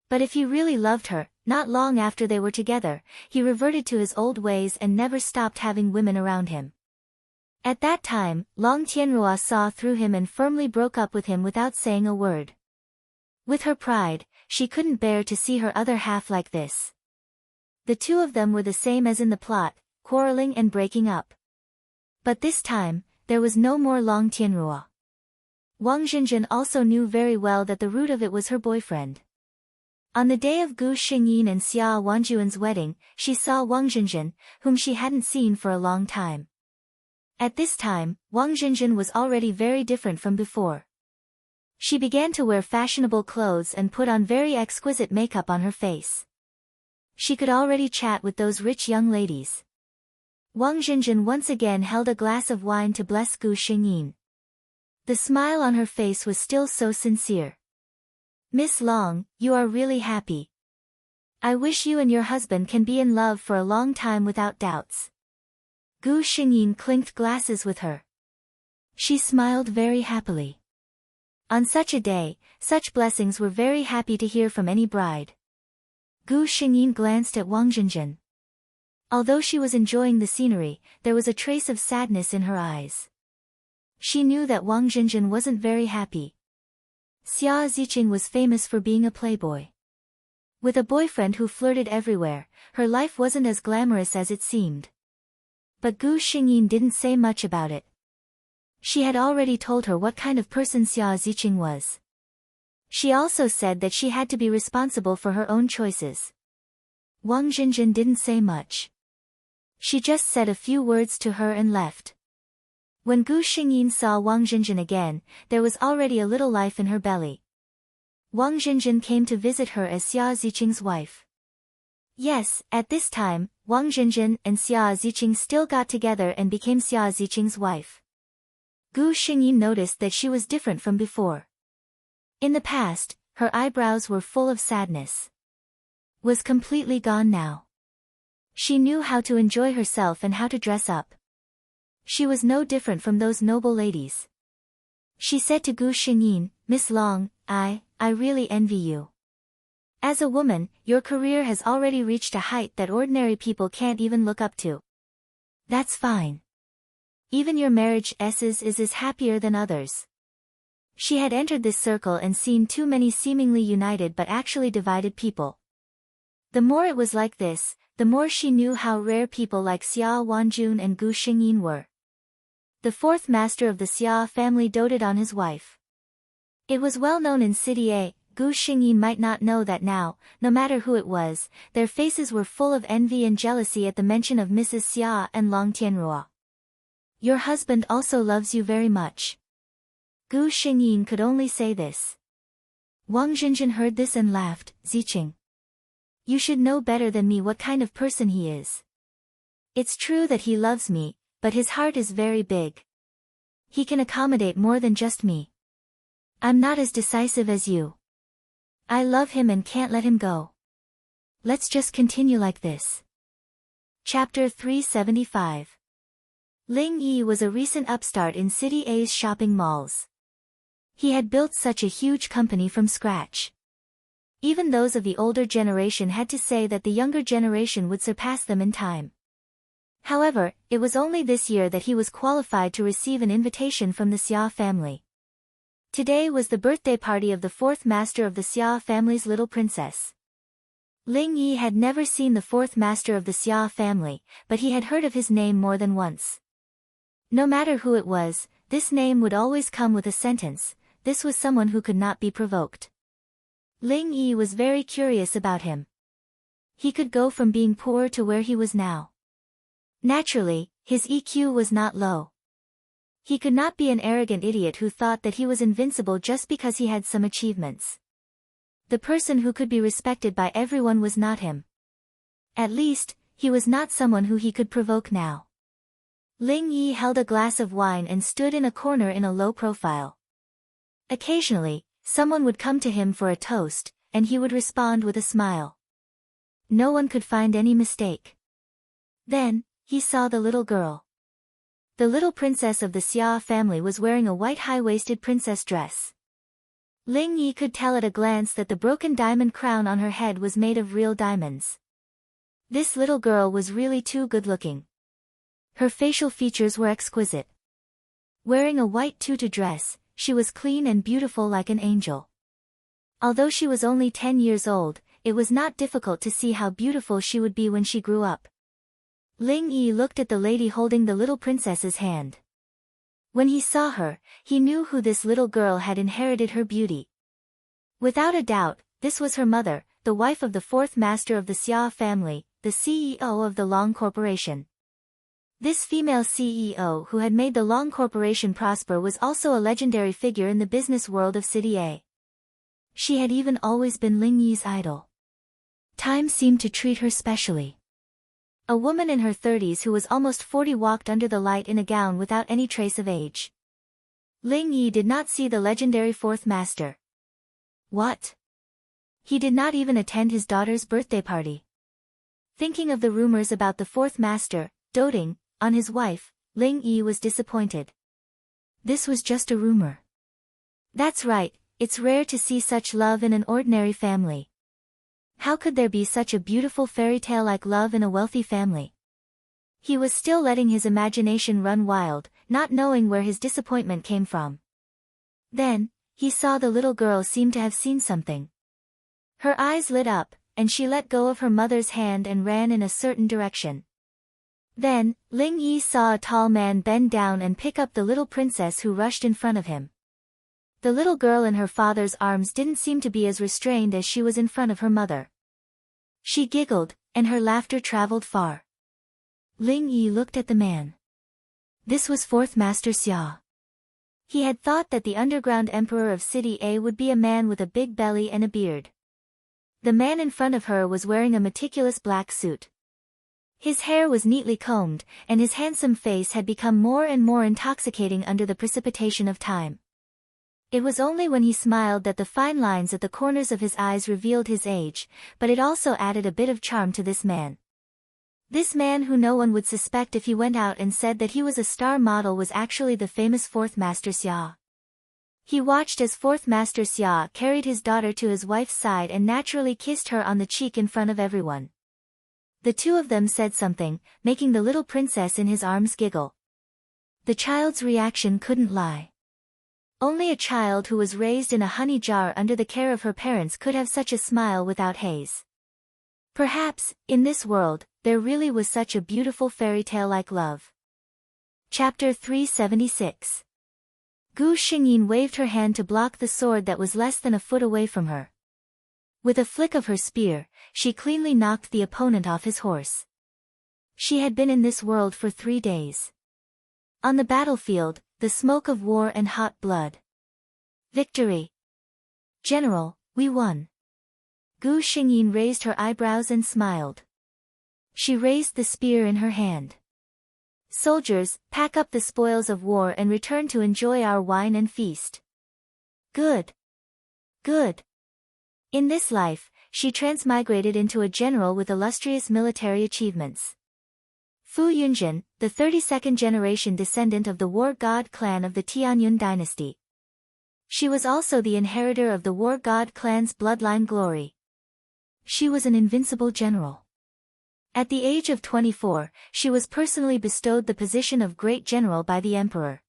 A: But if he really loved her, not long after they were together, he reverted to his old ways and never stopped having women around him. At that time, Long Tianrua saw through him and firmly broke up with him without saying a word. With her pride, she couldn't bear to see her other half like this. The two of them were the same as in the plot, quarreling and breaking up. But this time, there was no more Long Tianrua. Wang Zhenzhen also knew very well that the root of it was her boyfriend. On the day of Gu Xingyin and Xia Wanjun's wedding, she saw Wang Zhenzhen, whom she hadn't seen for a long time. At this time, Wang Zhenzhen was already very different from before. She began to wear fashionable clothes and put on very exquisite makeup on her face. She could already chat with those rich young ladies. Wang Zhenzhen once again held a glass of wine to bless Gu Xingyin. The smile on her face was still so sincere. Miss Long, you are really happy. I wish you and your husband can be in love for a long time without doubts. Gu Xingyin clinked glasses with her. She smiled very happily. On such a day, such blessings were very happy to hear from any bride. Gu Xingyin glanced at Wang Zhenzhen. Although she was enjoying the scenery, there was a trace of sadness in her eyes. She knew that Wang Zhenzhen wasn't very happy. Xia Ziqing was famous for being a playboy. With a boyfriend who flirted everywhere, her life wasn't as glamorous as it seemed. But Gu Xingyin didn't say much about it. She had already told her what kind of person Xia Ziqing was. She also said that she had to be responsible for her own choices. Wang Zhenzhen didn't say much. She just said a few words to her and left. When Gu Xingyin saw Wang Zhenzhen again, there was already a little life in her belly. Wang Zhenzhen came to visit her as Xia Ziqing's wife. Yes, at this time, Wang Zhenzhen and Xia Ziqing still got together and became Xia Ziqing's wife. Gu Xingyin noticed that she was different from before. In the past, her eyebrows were full of sadness. Was completely gone now. She knew how to enjoy herself and how to dress up. She was no different from those noble ladies. She said to Gu Xingyin, "Miss Long, I really envy you. As a woman, your career has already reached a height that ordinary people can't even look up to. That's fine. Even your marriage is happier than others." She had entered this circle and seen too many seemingly united but actually divided people. The more it was like this, the more she knew how rare people like Xia Wanjun and Gu Xingyin were. The fourth master of the Xia family doted on his wife. It was well known in City A, Gu Xingyin might not know that now, no matter who it was, their faces were full of envy and jealousy at the mention of Mrs. Xia and Long Tianrua. "Your husband also loves you very much." Gu Xingyin could only say this. Wang Zhinzhin heard this and laughed. "Ziqing, you should know better than me what kind of person he is. It's true that he loves me, but his heart is very big. He can accommodate more than just me. I'm not as decisive as you. I love him and can't let him go. Let's just continue like this." Chapter 375. Ling Yi was a recent upstart in City A's shopping malls. He had built such a huge company from scratch. Even those of the older generation had to say that the younger generation would surpass them in time. However, it was only this year that he was qualified to receive an invitation from the Xia family. Today was the birthday party of the fourth master of the Xia family's little princess. Ling Yi had never seen the fourth master of the Xia family, but he had heard of his name more than once. No matter who it was, this name would always come with a sentence: this was someone who could not be provoked. Ling Yi was very curious about him. He could go from being poor to where he was now. Naturally, his EQ was not low. He could not be an arrogant idiot who thought that he was invincible just because he had some achievements. The person who could be respected by everyone was not him. At least, he was not someone who he could provoke now. Ling Yi held a glass of wine and stood in a corner in a low profile. Occasionally, someone would come to him for a toast, and he would respond with a smile. No one could find any mistake. Then, he saw the little girl. The little princess of the Xia family was wearing a white high-waisted princess dress. Ling Yi could tell at a glance that the broken diamond crown on her head was made of real diamonds. This little girl was really too good-looking. Her facial features were exquisite. Wearing a white tutu dress, she was clean and beautiful like an angel. Although she was only 10 years old, it was not difficult to see how beautiful she would be when she grew up. Ling Yi looked at the lady holding the little princess's hand. When he saw her, he knew who this little girl had inherited her beauty. Without a doubt, this was her mother, the wife of the fourth master of the Xia family, the CEO of the Long Corporation. This female CEO who had made the Long Corporation prosper was also a legendary figure in the business world of City A. She had even always been Ling Yi's idol. Time seemed to treat her specially. A woman in her 30s who was almost 40 walked under the light in a gown without any trace of age. Ling Yi did not see the legendary fourth master. What? He did not even attend his daughter's birthday party. Thinking of the rumors about the fourth master, doting on his wife, Ling Yi was disappointed. This was just a rumor. That's right, it's rare to see such love in an ordinary family. How could there be such a beautiful fairy tale like love in a wealthy family? He was still letting his imagination run wild, not knowing where his disappointment came from. Then, he saw the little girl seem to have seen something. Her eyes lit up, and she let go of her mother's hand and ran in a certain direction. Then, Ling Yi saw a tall man bend down and pick up the little princess who rushed in front of him. The little girl in her father's arms didn't seem to be as restrained as she was in front of her mother. She giggled, and her laughter traveled far. Ling Yi looked at the man. This was fourth master Xia. He had thought that the underground emperor of City A would be a man with a big belly and a beard. The man in front of her was wearing a meticulous black suit. His hair was neatly combed, and his handsome face had become more and more intoxicating under the precipitation of time. It was only when he smiled that the fine lines at the corners of his eyes revealed his age, but it also added a bit of charm to this man. This man who no one would suspect if he went out and said that he was a star model was actually the famous fourth master Xia. He watched as Fourth Master Xia carried his daughter to his wife's side and naturally kissed her on the cheek in front of everyone. The two of them said something, making the little princess in his arms giggle. The child's reaction couldn't lie. Only a child who was raised in a honey jar under the care of her parents could have such a smile without haze. Perhaps, in this world, there really was such a beautiful fairy tale like love. Chapter 376. Gu Xingyin waved her hand to block the sword that was less than a foot away from her. With a flick of her spear, she cleanly knocked the opponent off his horse. She had been in this world for 3 days. On the battlefield, the smoke of war and hot blood. Victory! General, we won. Gu Xingyin raised her eyebrows and smiled. She raised the spear in her hand. Soldiers, pack up the spoils of war and return to enjoy our wine and feast. Good. Good. In this life, she transmigrated into a general with illustrious military achievements. Fu Yunjin, the 32nd generation descendant of the war god clan of the Tianyun dynasty. She was also the inheritor of the war god clan's bloodline glory. She was an invincible general. At the age of 24, she was personally bestowed the position of great general by the emperor.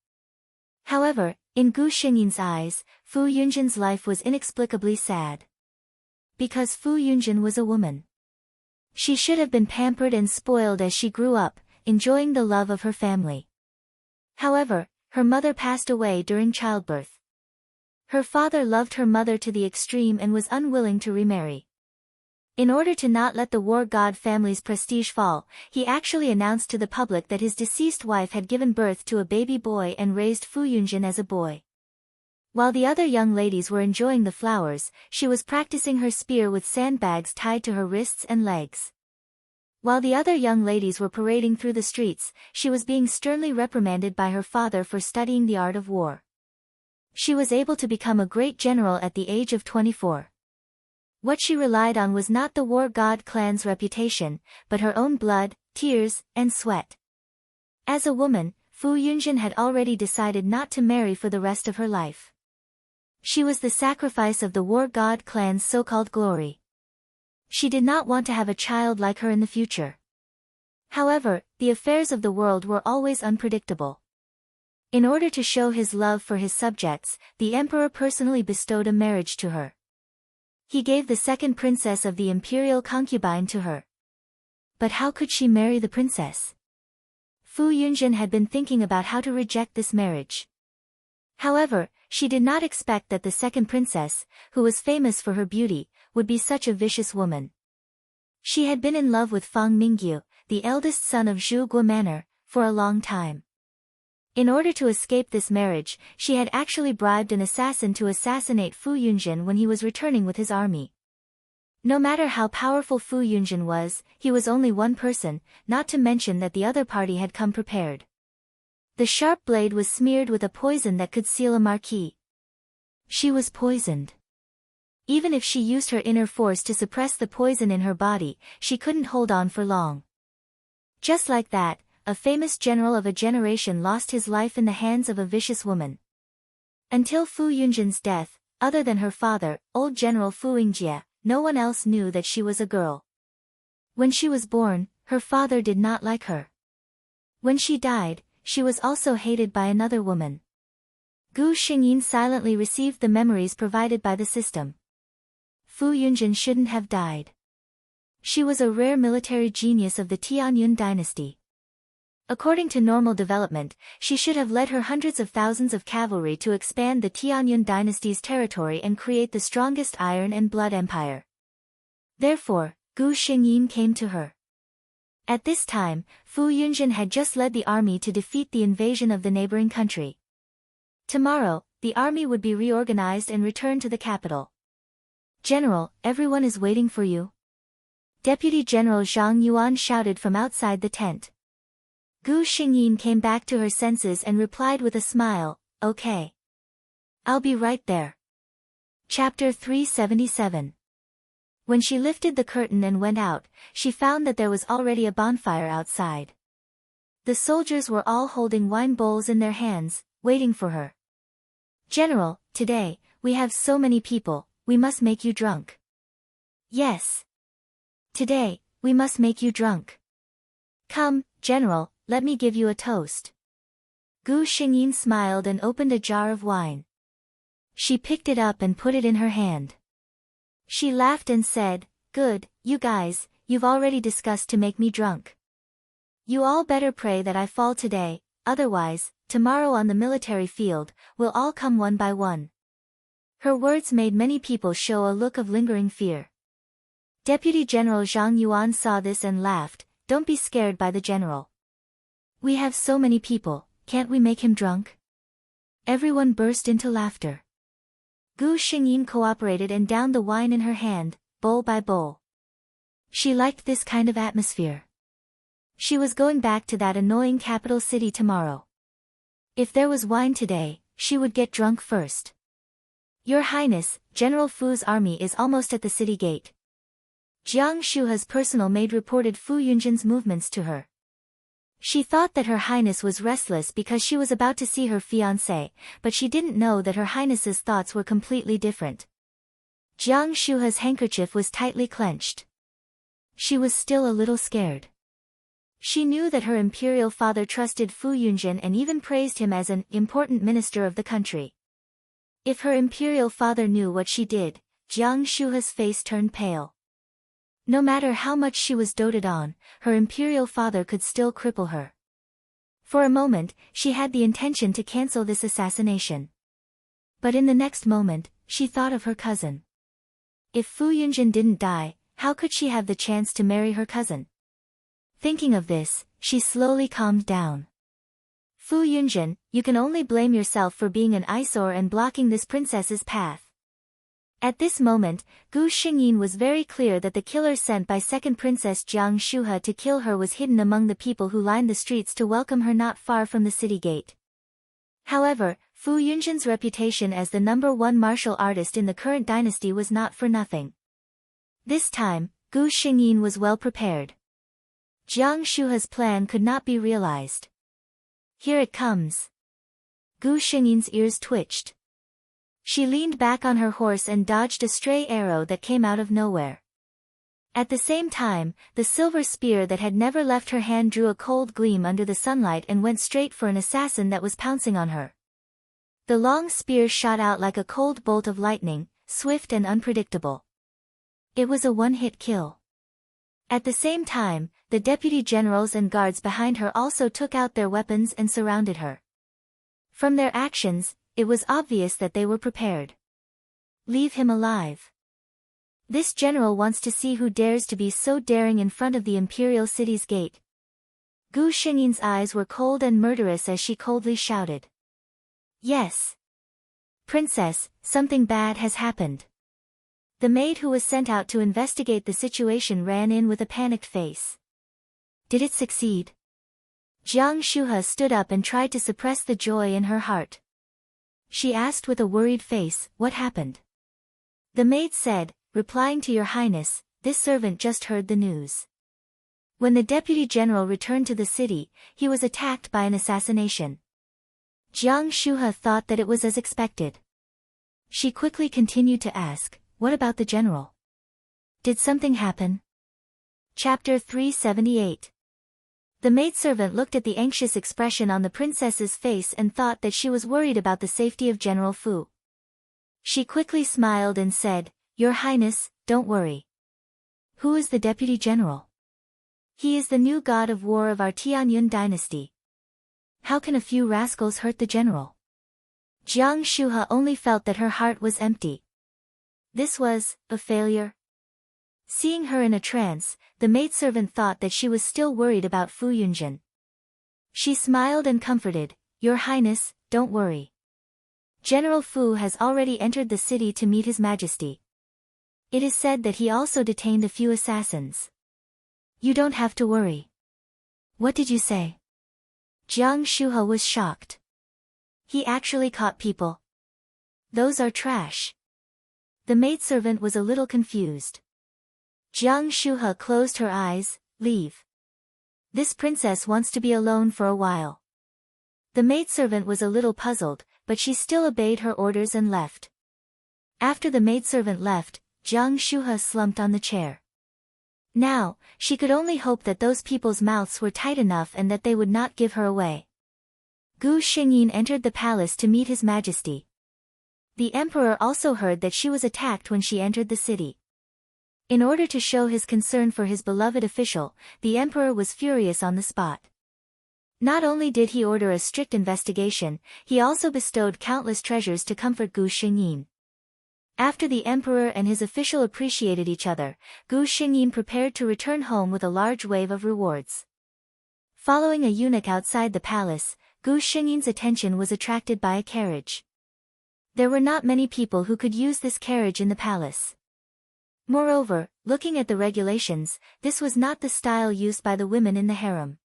A: However, in Gu Xingyin's eyes, Fu Yunjin's life was inexplicably sad. Because Fu Yunjin was a woman. She should have been pampered and spoiled as she grew up, enjoying the love of her family. However, her mother passed away during childbirth. Her father loved her mother to the extreme and was unwilling to remarry. In order to not let the war god family's prestige fall, he actually announced to the public that his deceased wife had given birth to a baby boy and raised Fu Yunjin as a boy. While the other young ladies were enjoying the flowers, she was practicing her spear with sandbags tied to her wrists and legs. While the other young ladies were parading through the streets, she was being sternly reprimanded by her father for studying the art of war. She was able to become a great general at the age of 24. What she relied on was not the war god clan's reputation, but her own blood, tears, and sweat. As a woman, Fu Yunjin had already decided not to marry for the rest of her life. She was the sacrifice of the war god clan's so-called glory. She did not want to have a child like her in the future. However, the affairs of the world were always unpredictable. In order to show his love for his subjects, the emperor personally bestowed a marriage to her. He gave the second princess of the imperial concubine to her. But how could she marry the princess? Fu Yunjin had been thinking about how to reject this marriage. However, she did not expect that the second princess, who was famous for her beauty, would be such a vicious woman. She had been in love with Fang Mingyu, the eldest son of Zhu Guo Manor, for a long time. In order to escape this marriage, she had actually bribed an assassin to assassinate Fu Yunjin when he was returning with his army. No matter how powerful Fu Yunjin was, he was only one person, not to mention that the other party had come prepared. The sharp blade was smeared with a poison that could seal a marquis. She was poisoned. Even if she used her inner force to suppress the poison in her body, she couldn't hold on for long. Just like that, a famous general of a generation lost his life in the hands of a vicious woman. Until Fu Yunjin's death, other than her father, old General Fu Yingjie, no one else knew that she was a girl. When she was born, her father did not like her. When she died, she was also hated by another woman. Gu Xingyin silently received the memories provided by the system. Fu Yunjin shouldn't have died. She was a rare military genius of the Tianyun dynasty. According to normal development, she should have led her hundreds of thousands of cavalry to expand the Tianyun dynasty's territory and create the strongest iron and blood empire. Therefore, Gu Xingyin came to her. At this time, Fu Yunjin had just led the army to defeat the invasion of the neighboring country. Tomorrow, the army would be reorganized and return to the capital. General, everyone is waiting for you. Deputy General Zhang Yuan shouted from outside the tent. Gu Xingyin came back to her senses and replied with a smile, "Okay. I'll be right there." Chapter 377. When she lifted the curtain and went out, she found that there was already a bonfire outside. The soldiers were all holding wine bowls in their hands, waiting for her. General, today, we have so many people, we must make you drunk. Yes. Today, we must make you drunk. Come, General, let me give you a toast. Gu Xingyin smiled and opened a jar of wine. She picked it up and put it in her hand. She laughed and said, "Good, you guys, you've already discussed to make me drunk. You all better pray that I fall today, otherwise, tomorrow on the military field, we'll all come one by one." Her words made many people show a look of lingering fear. Deputy General Zhang Yuan saw this and laughed, "Don't be scared by the general. We have so many people, can't we make him drunk?" Everyone burst into laughter. Gu Xingyin cooperated and downed the wine in her hand, bowl by bowl. She liked this kind of atmosphere. She was going back to that annoying capital city tomorrow. If there was wine today, she would get drunk first. "Your Highness, General Fu's army is almost at the city gate." Jiang Shuha's personal maid reported Fu Yunjin's movements to her. She thought that Her Highness was restless because she was about to see her fiancé, but she didn't know that Her Highness's thoughts were completely different. Jiang Shuha's handkerchief was tightly clenched. She was still a little scared. She knew that her imperial father trusted Fu Yunjin and even praised him as an important minister of the country. If her imperial father knew what she did, Jiang Shuha's face turned pale. No matter how much she was doted on, her imperial father could still cripple her. For a moment, she had the intention to cancel this assassination. But in the next moment, she thought of her cousin. If Fu Yunjin didn't die, how could she have the chance to marry her cousin? Thinking of this, she slowly calmed down. "Fu Yunjin, you can only blame yourself for being an eyesore and blocking this princess's path." At this moment, Gu Xingyin was very clear that the killer sent by second princess Jiang Shuha to kill her was hidden among the people who lined the streets to welcome her not far from the city gate. However, Fu Yunjin's reputation as the #1 martial artist in the current dynasty was not for nothing. This time, Gu Xingyin was well prepared. Jiang Shuha's plan could not be realized. "Here it comes." Gu Xingyin's ears twitched. She leaned back on her horse and dodged a stray arrow that came out of nowhere. At the same time, the silver spear that had never left her hand drew a cold gleam under the sunlight and went straight for an assassin that was pouncing on her. The long spear shot out like a cold bolt of lightning, swift and unpredictable. It was a one-hit kill. At the same time, the deputy generals and guards behind her also took out their weapons and surrounded her. From their actions, it was obvious that they were prepared. "Leave him alive. This general wants to see who dares to be so daring in front of the imperial city's gate." Gu Xingyin's eyes were cold and murderous as she coldly shouted. "Yes. Princess, something bad has happened." The maid who was sent out to investigate the situation ran in with a panicked face. Did it succeed? Jiang Shuha stood up and tried to suppress the joy in her heart. She asked with a worried face, "What happened?" The maid said, "Replying to your highness, this servant just heard the news. When the deputy general returned to the city, he was attacked by an assassination." Jiang Shuha thought that it was as expected. She quickly continued to ask, "What about the general? Did something happen?" Chapter 378. The maidservant looked at the anxious expression on the princess's face and thought that she was worried about the safety of General Fu. She quickly smiled and said, "Your Highness, don't worry." "Who is the deputy general?" "He is the new god of war of our Tianyun dynasty." "How can a few rascals hurt the general?" Jiang Shuha only felt that her heart was empty. This was a failure. Seeing her in a trance, the maidservant thought that she was still worried about Fu Yunjin. She smiled and comforted, "Your Highness, don't worry. General Fu has already entered the city to meet His Majesty. It is said that he also detained a few assassins. You don't have to worry." "What did you say?" Jiang Shuha was shocked. "He actually caught people. Those are trash." The maidservant was a little confused. Jiang Shuha closed her eyes. "Leave. This princess wants to be alone for a while." The maidservant was a little puzzled, but she still obeyed her orders and left. After the maidservant left, Jiang Shuhe slumped on the chair. Now, she could only hope that those people's mouths were tight enough and that they would not give her away. Gu Xingyin entered the palace to meet His Majesty. The emperor also heard that she was attacked when she entered the city. In order to show his concern for his beloved official, the emperor was furious on the spot. Not only did he order a strict investigation, he also bestowed countless treasures to comfort Gu Xingyin. After the emperor and his official appreciated each other, Gu Xingyin prepared to return home with a large wave of rewards. Following a eunuch outside the palace, Gu Xingyin's attention was attracted by a carriage. There were not many people who could use this carriage in the palace. Moreover, looking at the regulations, this was not the style used by the women in the harem.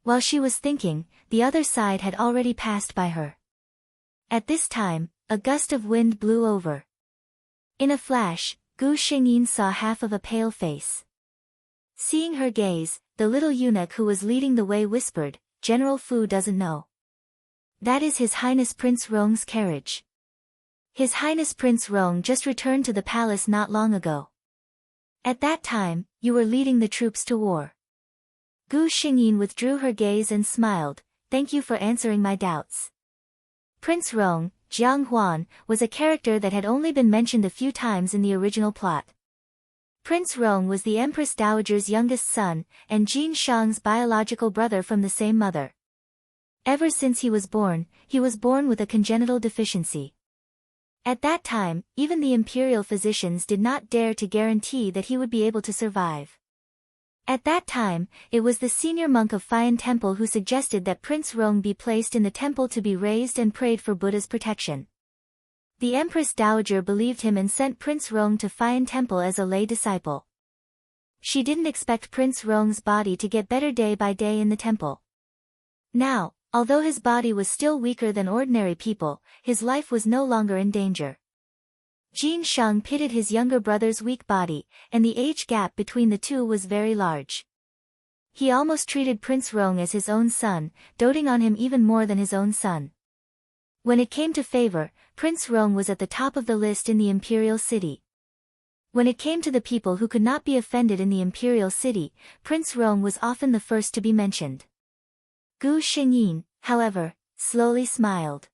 A: While she was thinking, the other side had already passed by her. At this time, a gust of wind blew over. In a flash, Gu Xingyin saw half of a pale face. Seeing her gaze, the little eunuch who was leading the way whispered, "General Fu doesn't know. That is His Highness Prince Rong's carriage. His Highness Prince Rong just returned to the palace not long ago. At that time, you were leading the troops to war." Gu Xingyin withdrew her gaze and smiled, "Thank you for answering my doubts." Prince Rong, Jiang Huan, was a character that had only been mentioned a few times in the original plot. Prince Rong was the Empress Dowager's youngest son, and Jin Shang's biological brother from the same mother. Ever since he was born with a congenital deficiency. At that time, even the imperial physicians did not dare to guarantee that he would be able to survive. At that time, it was the senior monk of Fayan Temple who suggested that Prince Rong be placed in the temple to be raised and prayed for Buddha's protection. The Empress Dowager believed him and sent Prince Rong to Fayan Temple as a lay disciple. She didn't expect Prince Rong's body to get better day by day in the temple. Now, although his body was still weaker than ordinary people, his life was no longer in danger. Jin Shang pitied his younger brother's weak body, and the age gap between the two was very large. He almost treated Prince Rong as his own son, doting on him even more than his own son. When it came to favor, Prince Rong was at the top of the list in the imperial city. When it came to the people who could not be offended in the imperial city, Prince Rong was often the first to be mentioned. Gu Xingyin, however, slowly smiled.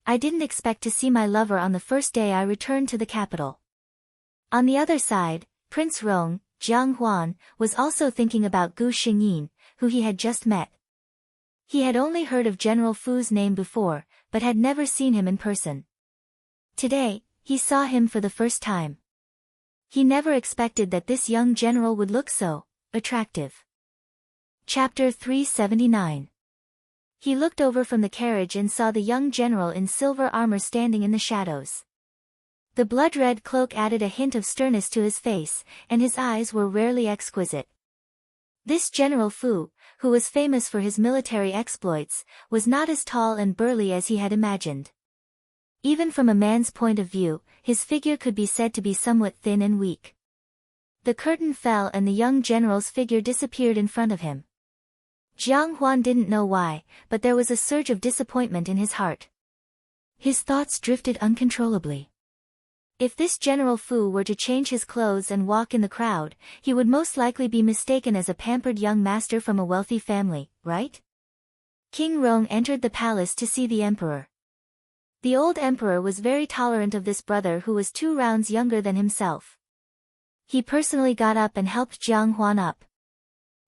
A: "I didn't expect to see my lover on the first day I returned to the capital." On the other side, Prince Rong, Jiang Huan, was also thinking about Gu Xingyin, who he had just met. He had only heard of General Fu's name before, but had never seen him in person. Today, he saw him for the first time. He never expected that this young general would look so attractive. Chapter 379. He looked over from the carriage and saw the young general in silver armor standing in the shadows. The blood-red cloak added a hint of sternness to his face, and his eyes were rarely exquisite. This General Fu, who was famous for his military exploits, was not as tall and burly as he had imagined. Even from a man's point of view, his figure could be said to be somewhat thin and weak. The curtain fell and the young general's figure disappeared in front of him. Jiang Huan didn't know why, but there was a surge of disappointment in his heart. His thoughts drifted uncontrollably. If this General Fu were to change his clothes and walk in the crowd, he would most likely be mistaken as a pampered young master from a wealthy family, right? King Rong entered the palace to see the emperor. The old emperor was very tolerant of this brother who was 2 rounds younger than himself. He personally got up and helped Jiang Huan up.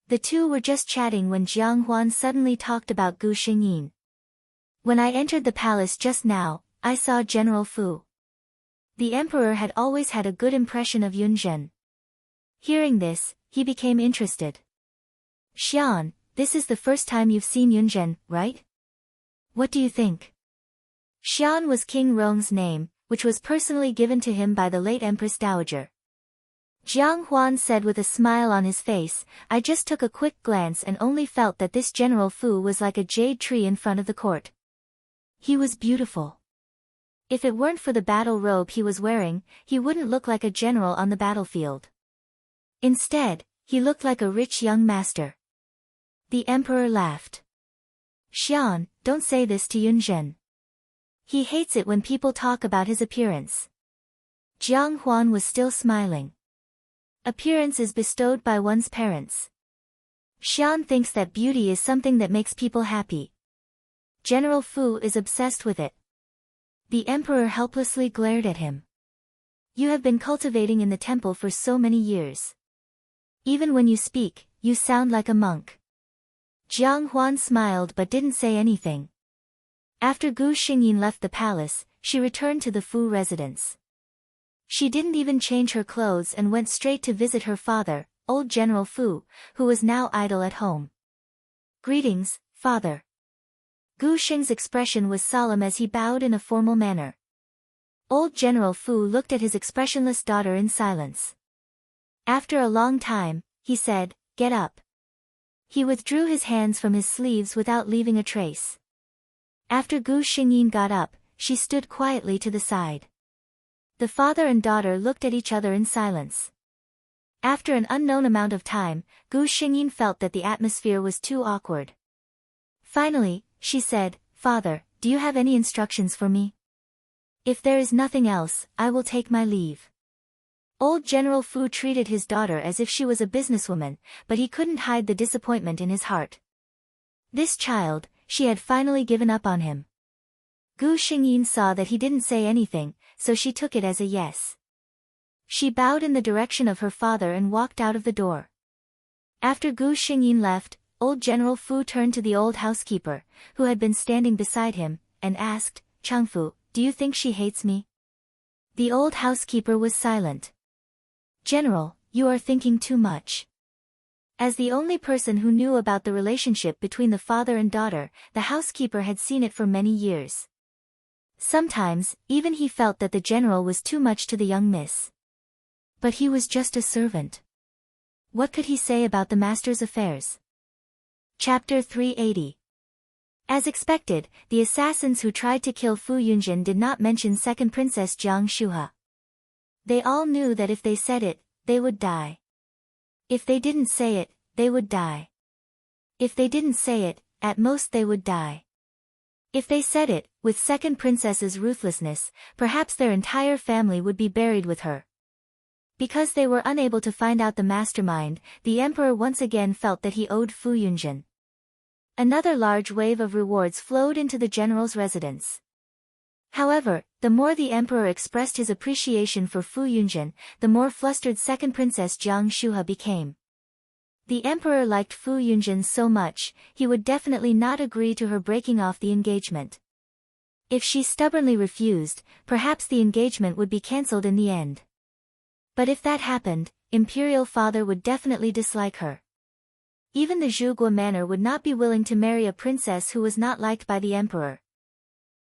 A: The two were just chatting when Jiang Huan suddenly talked about Gu Xingyin. "When I entered the palace just now, I saw General Fu." The emperor had always had a good impression of Yun Zhen. Hearing this, he became interested. "Xian, this is the first time you've seen Yun Zhen, right? What do you think?" Xian was King Rong's name, which was personally given to him by the late Empress Dowager. Jiang Huan said with a smile on his face, "I just took a quick glance and only felt that this General Fu was like a jade tree in front of the court. He was beautiful. If it weren't for the battle robe he was wearing, he wouldn't look like a general on the battlefield. Instead, he looked like a rich young master." The emperor laughed. "Xian, don't say this to Yun Zhen. He hates it when people talk about his appearance. Jiang Huan was still smiling. Appearance is bestowed by one's parents. Xian thinks that beauty is something that makes people happy. General Fu is obsessed with it. The emperor helplessly glared at him. You have been cultivating in the temple for so many years. Even when you speak, you sound like a monk. Jiang Huan smiled but didn't say anything. After Gu Xingyin left the palace, she returned to the Fu residence. She didn't even change her clothes and went straight to visit her father, old General Fu, who was now idle at home. Greetings, father. Gu Xing's expression was solemn as he bowed in a formal manner. Old General Fu looked at his expressionless daughter in silence. After a long time, he said, "Get up." He withdrew his hands from his sleeves without leaving a trace. After Gu Xingyin got up, she stood quietly to the side. The father and daughter looked at each other in silence. After an unknown amount of time, Gu Xingyin felt that the atmosphere was too awkward. Finally, she said, "Father, do you have any instructions for me? If there is nothing else, I will take my leave." Old General Fu treated his daughter as if she was a businesswoman, but he couldn't hide the disappointment in his heart. This child, she had finally given up on him. Gu Xingyin saw that he didn't say anything, so she took it as a yes. She bowed in the direction of her father and walked out of the door. After Gu Xingyin left, old General Fu turned to the old housekeeper, who had been standing beside him, and asked, "Changfu, do you think she hates me?" The old housekeeper was silent. "General, you are thinking too much." As the only person who knew about the relationship between the father and daughter, the housekeeper had seen it for many years. Sometimes, even he felt that the general was too much to the young miss. But he was just a servant. What could he say about the master's affairs? Chapter 380. As expected, the assassins who tried to kill Fu Yunjin did not mention second Princess Jiang Shuha. They all knew that if they said it, they would die. If they didn't say it, they would die. If they didn't say it, at most they would die. If they said it, with second princess's ruthlessness, perhaps their entire family would be buried with her. Because they were unable to find out the mastermind, the emperor once again felt that he owed Fu Yunjin. Another large wave of rewards flowed into the general's residence. However, the more the emperor expressed his appreciation for Fu Yunjin, the more flustered second princess Jiang Shuha became. The emperor liked Fu Yunjin so much, he would definitely not agree to her breaking off the engagement. If she stubbornly refused, perhaps the engagement would be cancelled in the end. But if that happened, imperial father would definitely dislike her. Even the Zhuge manor would not be willing to marry a princess who was not liked by the emperor.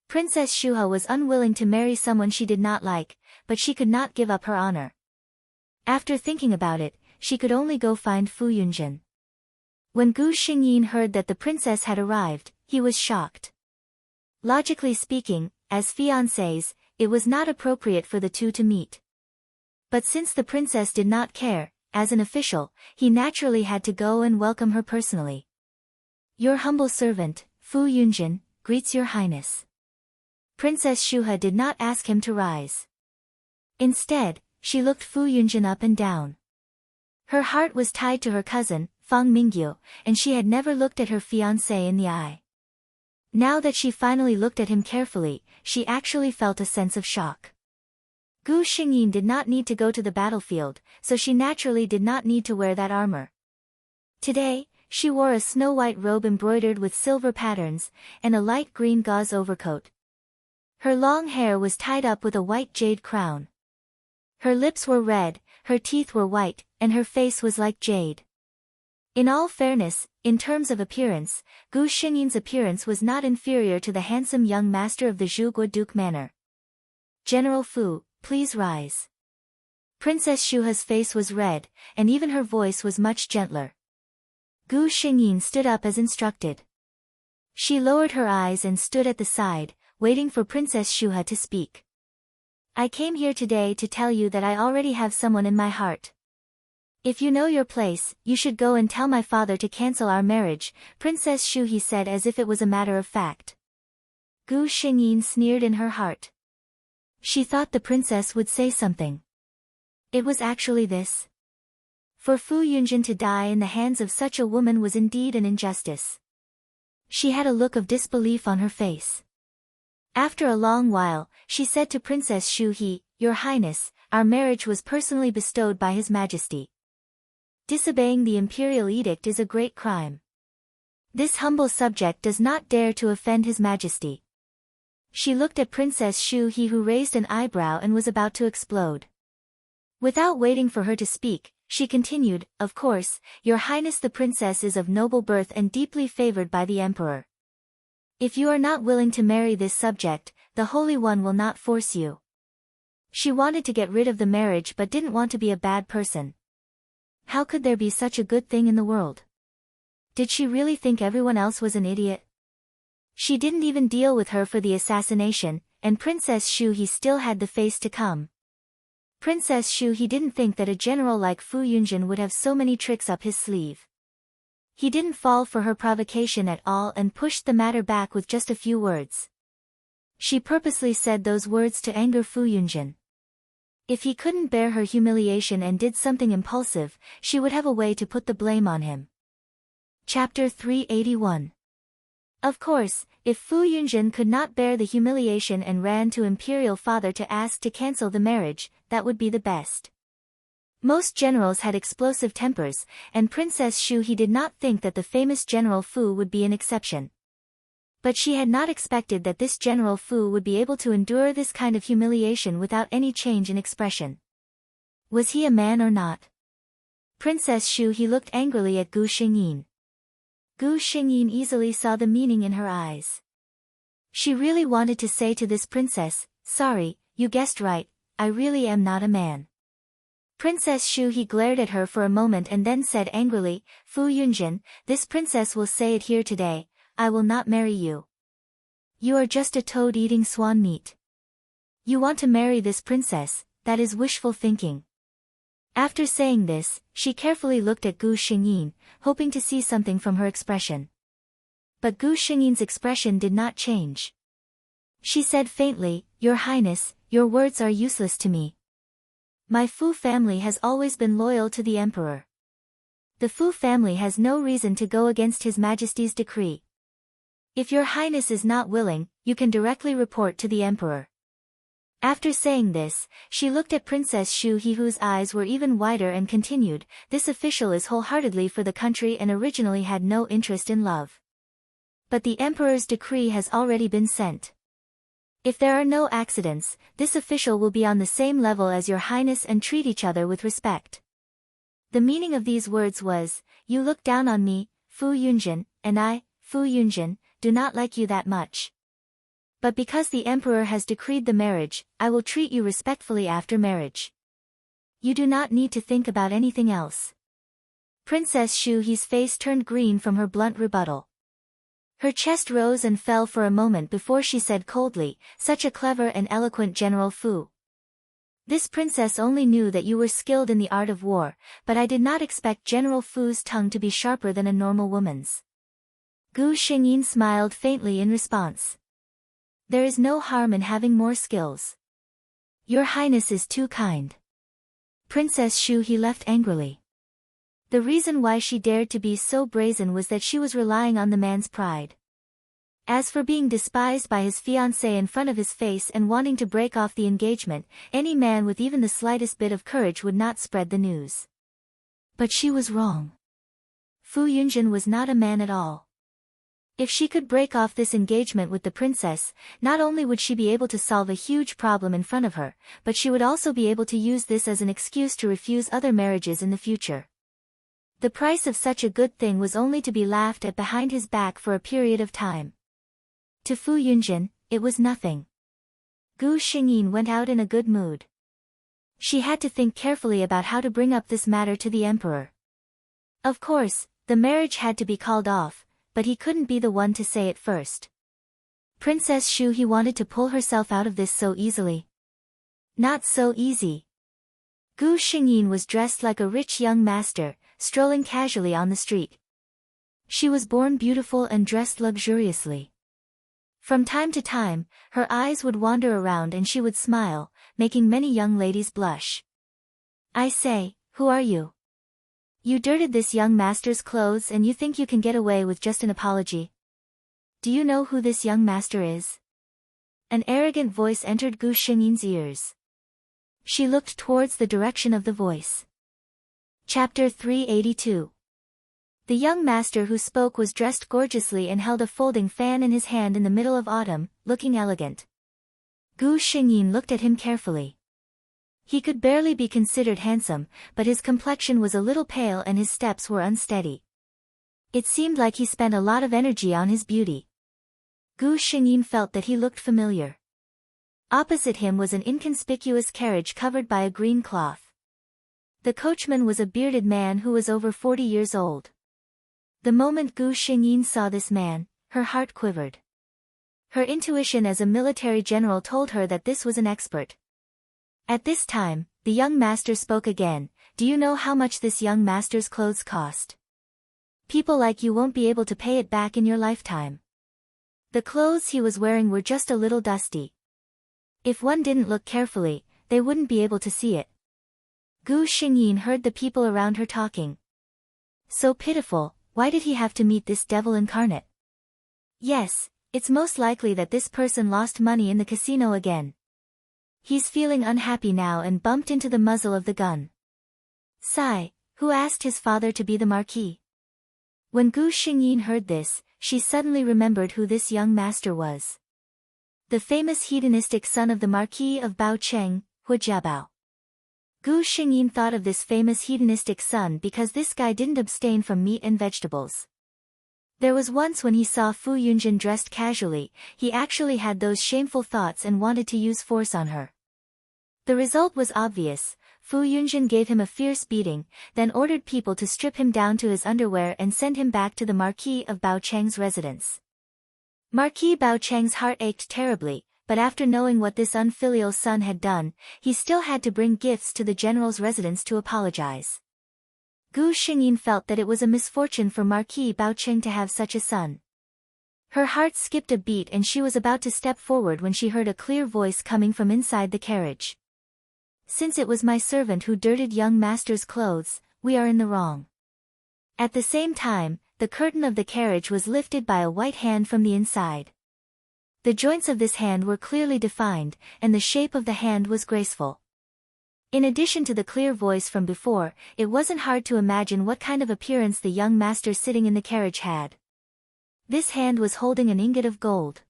A: Princess Shuha was unwilling to marry someone she did not like, but she could not give up her honor. After thinking about it, she could only go find Fu Yunjin. When Gu Xingyin heard that the princess had arrived, he was shocked. Logically speaking, as fiancés, it was not appropriate for the two to meet. But since the princess did not care, as an official, he naturally had to go and welcome her personally. "Your humble servant, Fu Yunjin, greets your highness." Princess Shuha did not ask him to rise. Instead, she looked Fu Yunjin up and down. Her heart was tied to her cousin, Fang Mingyu, and she had never looked at her fiancé in the eye. Now that she finally looked at him carefully, she actually felt a sense of shock. Gu Xingyin did not need to go to the battlefield, so she naturally did not need to wear that armor. Today, she wore a snow-white robe embroidered with silver patterns, and a light green gauze overcoat. Her long hair was tied up with a white jade crown. Her lips were red, her teeth were white, and her face was like jade. In all fairness, in terms of appearance, Gu Xingyin's appearance was not inferior to the handsome young master of the Zhuge Duke Manor. "General Fu, please rise." Princess Shuha's face was red, and even her voice was much gentler. Gu Xingyin stood up as instructed. She lowered her eyes and stood at the side, waiting for Princess Shuha to speak. "I came here today to tell you that I already have someone in my heart. If you know your place, you should go and tell my father to cancel our marriage," Princess Shuhi said as if it was a matter of fact. Gu Xingyin sneered in her heart. She thought the princess would say something. It was actually this. For Fu Yunjin to die in the hands of such a woman was indeed an injustice. She had a look of disbelief on her face. After a long while, she said to Princess Shu He, "Your Highness, our marriage was personally bestowed by His Majesty. Disobeying the imperial edict is a great crime. This humble subject does not dare to offend His Majesty." She looked at Princess Shu He, who raised an eyebrow and was about to explode. Without waiting for her to speak, she continued, "Of course, Your Highness, the princess is of noble birth and deeply favored by the emperor. If you are not willing to marry this subject, the Holy One will not force you." She wanted to get rid of the marriage but didn't want to be a bad person. How could there be such a good thing in the world? Did she really think everyone else was an idiot? She didn't even deal with her for the assassination, and Princess Shu He still had the face to come. Princess Shu He didn't think that a general like Fu Yunjin would have so many tricks up his sleeve. He didn't fall for her provocation at all and pushed the matter back with just a few words. She purposely said those words to anger Fu Yunjin. If he couldn't bear her humiliation and did something impulsive, she would have a way to put the blame on him. Chapter 381. Of course, if Fu Yunjin could not bear the humiliation and ran to imperial father to ask to cancel the marriage, that would be the best. Most generals had explosive tempers, and Princess Shu He did not think that the famous General Fu would be an exception. But she had not expected that this General Fu would be able to endure this kind of humiliation without any change in expression. Was he a man or not? Princess Shu He looked angrily at Gu Xingyin. Gu Xingyin easily saw the meaning in her eyes. She really wanted to say to this princess, "Sorry, you guessed right, I really am not a man." Princess Shu He glared at her for a moment and then said angrily, "Fu Yunjin, this princess will say it here today, I will not marry you. You are just a toad eating swan meat. You want to marry this princess, that is wishful thinking." After saying this, she carefully looked at Gu Xingyin, hoping to see something from her expression. But Gu Xingyin's expression did not change. She said faintly, "Your Highness, your words are useless to me. My Fu family has always been loyal to the emperor. The Fu family has no reason to go against His Majesty's decree. If your Highness is not willing, you can directly report to the emperor." After saying this, she looked at Princess Shu He, whose eyes were even wider, and continued, "This official is wholeheartedly for the country and originally had no interest in love. But the emperor's decree has already been sent. If there are no accidents, this official will be on the same level as your Highness and treat each other with respect." The meaning of these words was, "You look down on me, Fu Yunjin, and I, Fu Yunjin, do not like you that much. But because the emperor has decreed the marriage, I will treat you respectfully after marriage. You do not need to think about anything else." Princess Shu He's face turned green from her blunt rebuttal. Her chest rose and fell for a moment before she said coldly, "Such a clever and eloquent General Fu. This princess only knew that you were skilled in the art of war, but I did not expect General Fu's tongue to be sharper than a normal woman's." Gu Xingyin smiled faintly in response. "There is no harm in having more skills. Your Highness is too kind." Princess Shu He left angrily. The reason why she dared to be so brazen was that she was relying on the man's pride. As for being despised by his fiancée in front of his face and wanting to break off the engagement, any man with even the slightest bit of courage would not spread the news. But she was wrong. Fu Yunjin was not a man at all. If she could break off this engagement with the princess, not only would she be able to solve a huge problem in front of her, but she would also be able to use this as an excuse to refuse other marriages in the future. The price of such a good thing was only to be laughed at behind his back for a period of time. To Fu Yunjin, it was nothing. Gu Xingyin went out in a good mood. She had to think carefully about how to bring up this matter to the emperor. Of course, the marriage had to be called off, but he couldn't be the one to say it first. Princess Shu He wanted to pull herself out of this so easily. Not so easy. Gu Xingyin was dressed like a rich young master, strolling casually on the street. She was born beautiful and dressed luxuriously. From time to time, her eyes would wander around and she would smile, making many young ladies blush. I say, who are you? You dirted this young master's clothes and you think you can get away with just an apology? Do you know who this young master is? An arrogant voice entered Gu Xingyin's ears. She looked towards the direction of the voice. Chapter 382. The young master who spoke was dressed gorgeously and held a folding fan in his hand in the middle of autumn, looking elegant. Gu Xingyin looked at him carefully. He could barely be considered handsome, but his complexion was a little pale and his steps were unsteady. It seemed like he spent a lot of energy on his beauty. Gu Xingyin felt that he looked familiar. Opposite him was an inconspicuous carriage covered by a green cloth. The coachman was a bearded man who was over 40 years old. The moment Gu Xingyin saw this man, her heart quivered. Her intuition as a military general told her that this was an expert. At this time, the young master spoke again. Do you know how much this young master's clothes cost? People like you won't be able to pay it back in your lifetime. The clothes he was wearing were just a little dusty. If one didn't look carefully, they wouldn't be able to see it. Gu Xingyin heard the people around her talking. So pitiful, why did he have to meet this devil incarnate? Yes, it's most likely that this person lost money in the casino again. He's feeling unhappy now and bumped into the muzzle of the gun. Sigh, who asked his father to be the marquis? When Gu Xingyin heard this, she suddenly remembered who this young master was. The famous hedonistic son of the Marquis of Baocheng, Hu Jiabao. Gu Xingyin thought of this famous hedonistic son because this guy didn't abstain from meat and vegetables. There was once when he saw Fu Yunjin dressed casually, he actually had those shameful thoughts and wanted to use force on her. The result was obvious. Fu Yunjin gave him a fierce beating, then ordered people to strip him down to his underwear and send him back to the Marquis of Baocheng's residence. Marquis Baocheng's heart ached terribly, but after knowing what this unfilial son had done, he still had to bring gifts to the general's residence to apologize. Gu Xingyin felt that it was a misfortune for Marquis Baocheng to have such a son. Her heart skipped a beat and she was about to step forward when she heard a clear voice coming from inside the carriage. Since it was my servant who dirted young master's clothes, we are in the wrong. At the same time, the curtain of the carriage was lifted by a white hand from the inside. The joints of this hand were clearly defined, and the shape of the hand was graceful. In addition to the clear voice from before, it wasn't hard to imagine what kind of appearance the young master sitting in the carriage had. This hand was holding an ingot of gold.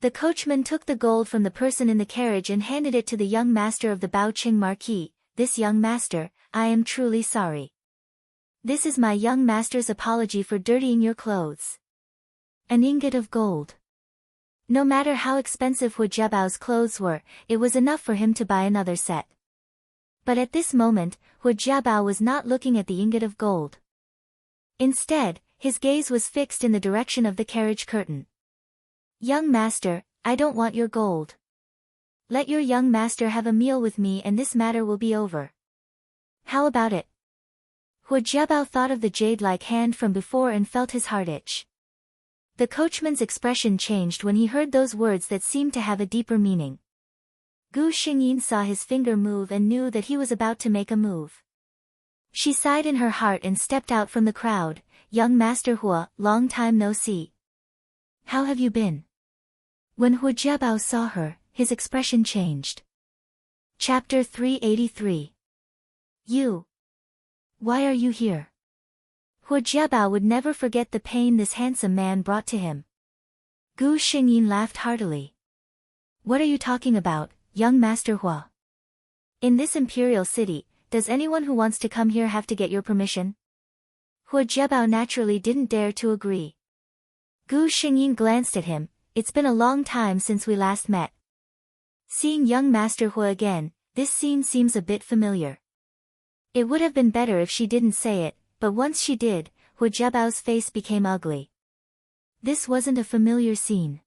A: The coachman took the gold from the person in the carriage and handed it to the young master of the Baocheng Marquis. This young master, I am truly sorry. This is my young master's apology for dirtying your clothes. An ingot of gold. No matter how expensive Hu Jiabao's clothes were, it was enough for him to buy another set. But at this moment, Hu Jiabao was not looking at the ingot of gold. Instead, his gaze was fixed in the direction of the carriage curtain. Young master, I don't want your gold. Let your young master have a meal with me and this matter will be over. How about it? Hu Jiabao thought of the jade-like hand from before and felt his heart itch. The coachman's expression changed when he heard those words that seemed to have a deeper meaning. Gu Xingyin saw his finger move and knew that he was about to make a move. She sighed in her heart and stepped out from the crowd. Young Master Hua, long time no see. How have you been? When Hu Jiabao saw her, his expression changed. Chapter 383. You. Why are you here? Hu Jiabao would never forget the pain this handsome man brought to him. Gu Xingyin laughed heartily. What are you talking about, young Master Hua? In this imperial city, does anyone who wants to come here have to get your permission? Hu Jiabao naturally didn't dare to agree. Gu Xingyin glanced at him. It's been a long time since we last met. Seeing young Master Hua again, this scene seems a bit familiar. It would have been better if she didn't say it, but once she did, Hu Jiabao's face became ugly. This wasn't a familiar scene.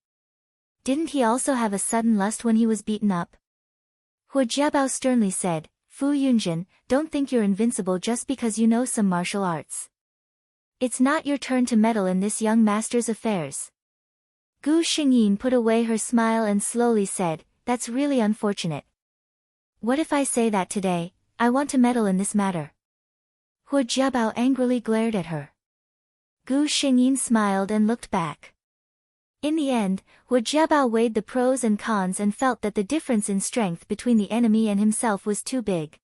A: Didn't he also have a sudden lust when he was beaten up? Hu Jiabao sternly said, Fu Yunjin, don't think you're invincible just because you know some martial arts. It's not your turn to meddle in this young master's affairs. Gu Xingyin put away her smile and slowly said, "That's really unfortunate. What if I say that today, I want to meddle in this matter?" Hu Jiabao angrily glared at her. Gu Xingyin smiled and looked back. In the end, Hu Jiabao weighed the pros and cons and felt that the difference in strength between the enemy and himself was too big.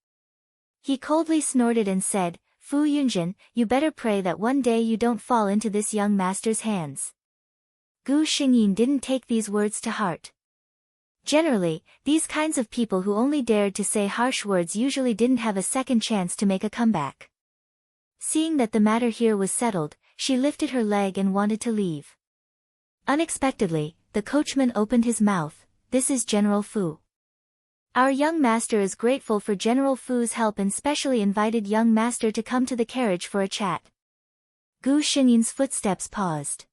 A: He coldly snorted and said, "Fu Yunjin, you better pray that one day you don't fall into this young master's hands." Gu Xingyin didn't take these words to heart. Generally, these kinds of people who only dared to say harsh words usually didn't have a second chance to make a comeback. Seeing that the matter here was settled, she lifted her leg and wanted to leave. Unexpectedly, the coachman opened his mouth. "This is General Fu. Our young master is grateful for General Fu's help and specially invited young master to come to the carriage for a chat." Gu Xingyin's footsteps paused.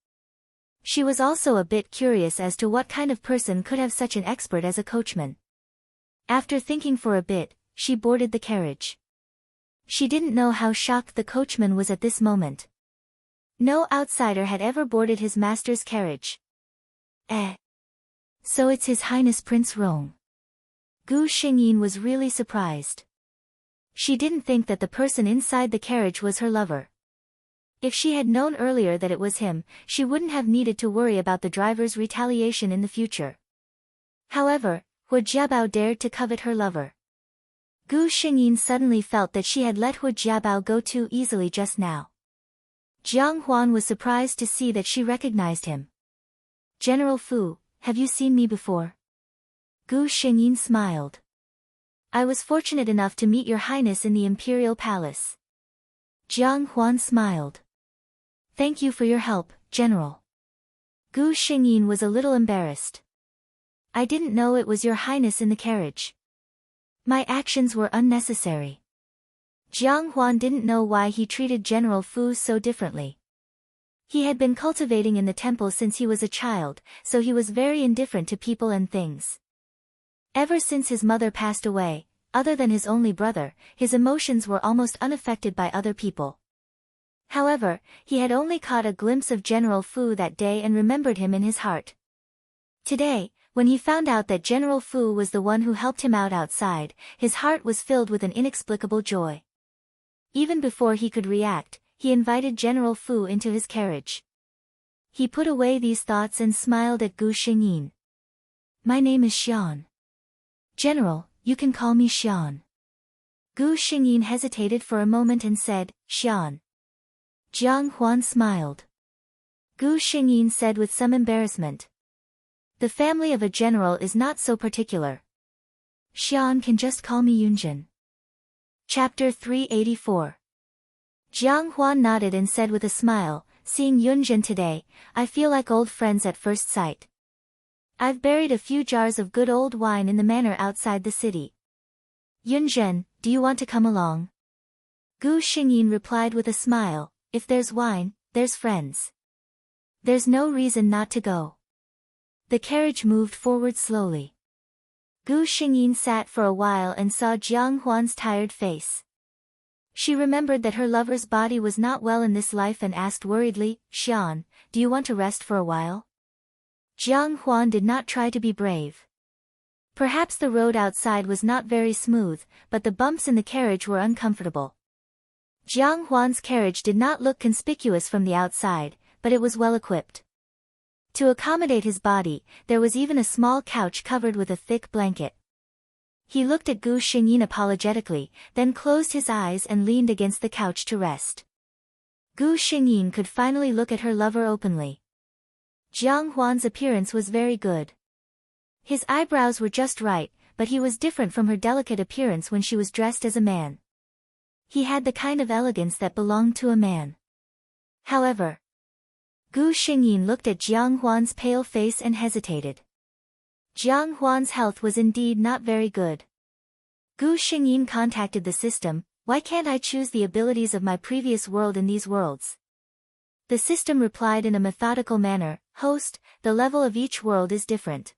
A: She was also a bit curious as to what kind of person could have such an expert as a coachman. After thinking for a bit, she boarded the carriage. She didn't know how shocked the coachman was at this moment. No outsider had ever boarded his master's carriage. So it's His Highness Prince Rong. Gu Xingyin was really surprised. She didn't think that the person inside the carriage was her lover. If she had known earlier that it was him, she wouldn't have needed to worry about the driver's retaliation in the future. However, Hu Jiabao dared to covet her lover. Gu Xingyin suddenly felt that she had let Hu Jiabao go too easily just now. Jiang Huan was surprised to see that she recognized him. "General Fu, have you seen me before?" Gu Xingyin smiled. "I was fortunate enough to meet your highness in the imperial palace." Jiang Huan smiled. "Thank you for your help, General." Gu Xingyin was a little embarrassed. "I didn't know it was your highness in the carriage. My actions were unnecessary." Jiang Huan didn't know why he treated General Fu so differently. He had been cultivating in the temple since he was a child, so he was very indifferent to people and things. Ever since his mother passed away, other than his only brother, his emotions were almost unaffected by other people. However, he had only caught a glimpse of General Fu that day and remembered him in his heart. Today, when he found out that General Fu was the one who helped him out outside, his heart was filled with an inexplicable joy. Even before he could react, he invited General Fu into his carriage. He put away these thoughts and smiled at Gu Xingyin. "My name is Xian. General, you can call me Xian." Gu Xingyin hesitated for a moment and said, "Xian." Jiang Huan smiled. Gu Xingyin said with some embarrassment, "The family of a general is not so particular. Xian can just call me Yunjin." Chapter 384. Jiang Huan nodded and said with a smile, "Seeing Yunjin today, I feel like old friends at first sight. I've buried a few jars of good old wine in the manor outside the city. Yunjin, do you want to come along?" Gu Xingyin replied with a smile, "If there's wine, there's friends. There's no reason not to go." The carriage moved forward slowly. Gu Xingyin sat for a while and saw Jiang Huan's tired face. She remembered that her lover's body was not well in this life and asked worriedly, "Xian, do you want to rest for a while?" Jiang Huan did not try to be brave. Perhaps the road outside was not very smooth, but the bumps in the carriage were uncomfortable. Jiang Huan's carriage did not look conspicuous from the outside, but it was well equipped. To accommodate his body, there was even a small couch covered with a thick blanket. He looked at Gu Xingyin apologetically, then closed his eyes and leaned against the couch to rest. Gu Xingyin could finally look at her lover openly. Jiang Huan's appearance was very good. His eyebrows were just right, but he was different from her delicate appearance when she was dressed as a man. He had the kind of elegance that belonged to a man. However, Gu Xingyin looked at Jiang Huan's pale face and hesitated. Jiang Huan's health was indeed not very good. Gu Xingyin contacted the system, "Why can't I choose the abilities of my previous world in these worlds?" The system replied in a methodical manner, "Host, the level of each world is different.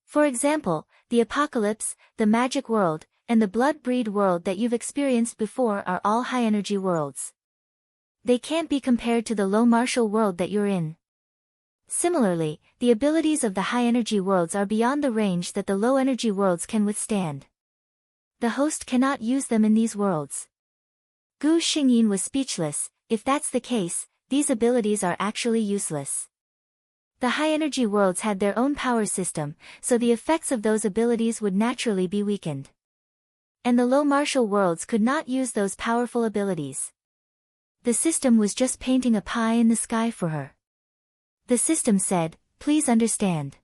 A: For example, the Apocalypse, the Magic World, and the Blood-Breed world that you've experienced before are all high-energy worlds. They can't be compared to the low martial world that you're in. Similarly, the abilities of the high-energy worlds are beyond the range that the low-energy worlds can withstand. The host cannot use them in these worlds. Gu Xingyin was speechless. If that's the case, these abilities are actually useless. The high-energy worlds had their own power system, so the effects of those abilities would naturally be weakened. And the low martial worlds could not use those powerful abilities. The system was just painting a pie in the sky for her. The system said, "Please understand.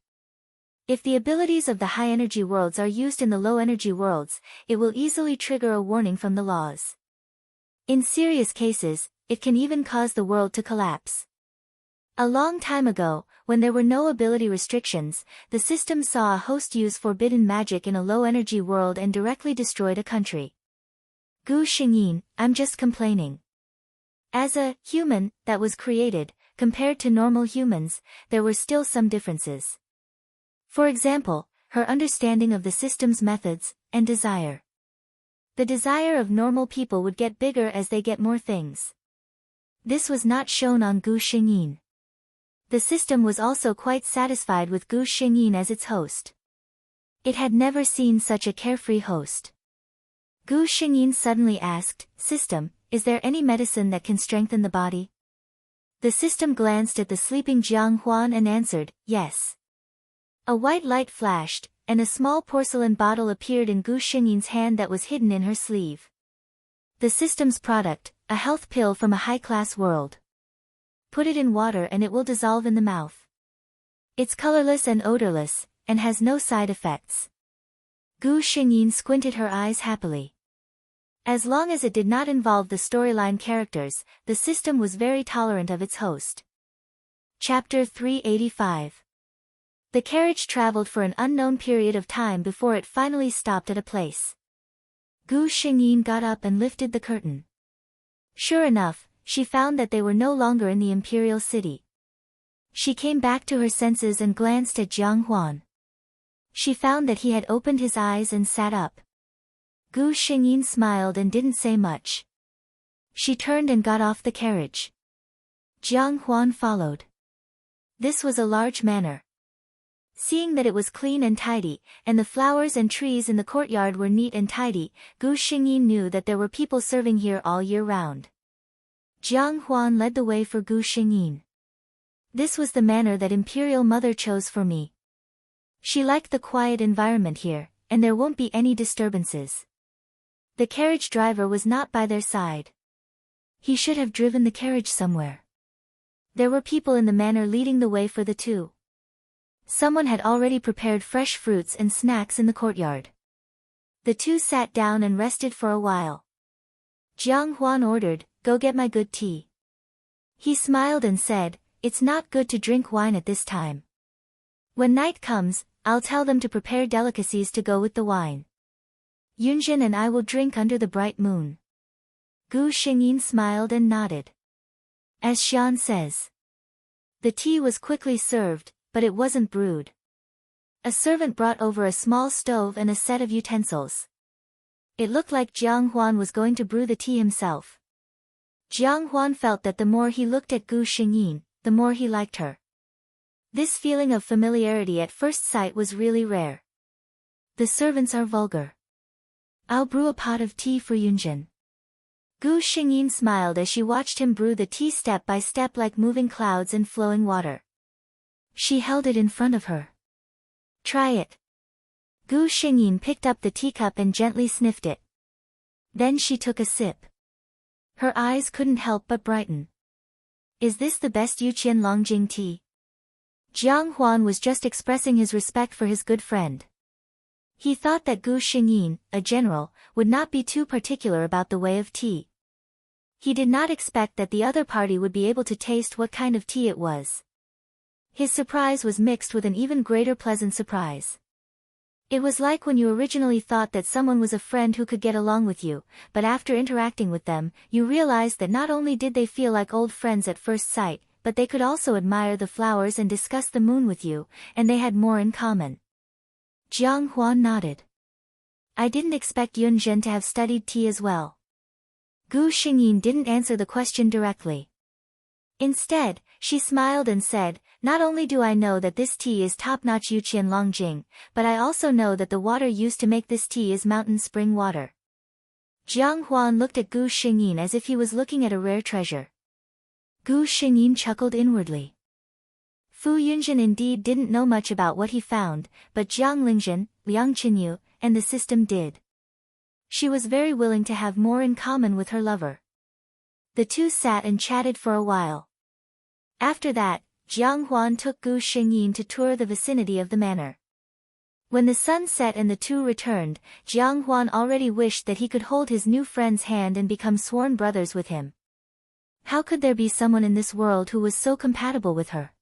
A: If the abilities of the high-energy worlds are used in the low-energy worlds, it will easily trigger a warning from the laws. In serious cases, it can even cause the world to collapse." A long time ago, when there were no ability restrictions, the system saw a host use forbidden magic in a low-energy world and directly destroyed a country. Gu Xingyin, I'm just complaining. As a human that was created, compared to normal humans, there were still some differences. For example, her understanding of the system's methods, and desire. The desire of normal people would get bigger as they get more things. This was not shown on Gu Xingyin. The system was also quite satisfied with Gu Xingyin as its host. It had never seen such a carefree host. Gu Xingyin suddenly asked, "System, is there any medicine that can strengthen the body?" The system glanced at the sleeping Jiang Huan and answered, "Yes." A white light flashed, and a small porcelain bottle appeared in Gu Xingyin's hand that was hidden in her sleeve. The system's product, a health pill from a high-class world. Put it in water and it will dissolve in the mouth. It's colorless and odorless, and has no side effects. Gu Xingyin squinted her eyes happily. As long as it did not involve the storyline characters, the system was very tolerant of its host. Chapter 385. The carriage traveled for an unknown period of time before it finally stopped at a place. Gu Xingyin got up and lifted the curtain. Sure enough, she found that they were no longer in the imperial city. She came back to her senses and glanced at Jiang Huan. She found that he had opened his eyes and sat up. Gu Xingyin smiled and didn't say much. She turned and got off the carriage. Jiang Huan followed. This was a large manor. Seeing that it was clean and tidy, and the flowers and trees in the courtyard were neat and tidy, Gu Xingyin knew that there were people serving here all year round. Jiang Huan led the way for Gu Xingyin. This was the manor that Imperial Mother chose for me. She liked the quiet environment here, and there won't be any disturbances. The carriage driver was not by their side. He should have driven the carriage somewhere. There were people in the manor leading the way for the two. Someone had already prepared fresh fruits and snacks in the courtyard. The two sat down and rested for a while. Jiang Huan ordered, "Go get my good tea." He smiled and said, "It's not good to drink wine at this time. When night comes, I'll tell them to prepare delicacies to go with the wine. Yunjin and I will drink under the bright moon." Gu Xingyin smiled and nodded. As Xian says. The tea was quickly served, but it wasn't brewed. A servant brought over a small stove and a set of utensils. It looked like Jiang Huan was going to brew the tea himself. Jiang Huan felt that the more he looked at Gu Xingyin, the more he liked her. This feeling of familiarity at first sight was really rare. The servants are vulgar. I'll brew a pot of tea for Yunjin. Gu Xingyin smiled as she watched him brew the tea step by step like moving clouds and flowing water. She held it in front of her. Try it. Gu Xingyin picked up the teacup and gently sniffed it. Then she took a sip. Her eyes couldn't help but brighten. Is this the best Yuqian Longjing tea? Jiang Huan was just expressing his respect for his good friend. He thought that Gu Xingyin, a general, would not be too particular about the way of tea. He did not expect that the other party would be able to taste what kind of tea it was. His surprise was mixed with an even greater pleasant surprise. It was like when you originally thought that someone was a friend who could get along with you, but after interacting with them, you realized that not only did they feel like old friends at first sight, but they could also admire the flowers and discuss the moon with you, and they had more in common. Jiang Huan nodded. I didn't expect Yunjin to have studied tea as well. Gu Xingyin didn't answer the question directly. Instead, she smiled and said, "Not only do I know that this tea is top-notch Yuqian Longjing, but I also know that the water used to make this tea is mountain spring water." Jiang Huan looked at Gu Xingyin as if he was looking at a rare treasure. Gu Xingyin chuckled inwardly. Fu Yunjin indeed didn't know much about what he found, but Jiang Lingzhen, Liang Qinyu, and the system did. She was very willing to have more in common with her lover. The two sat and chatted for a while. After that, Jiang Huan took Gu Xingyin to tour the vicinity of the manor. When the sun set and the two returned, Jiang Huan already wished that he could hold his new friend's hand and become sworn brothers with him. How could there be someone in this world who was so compatible with her?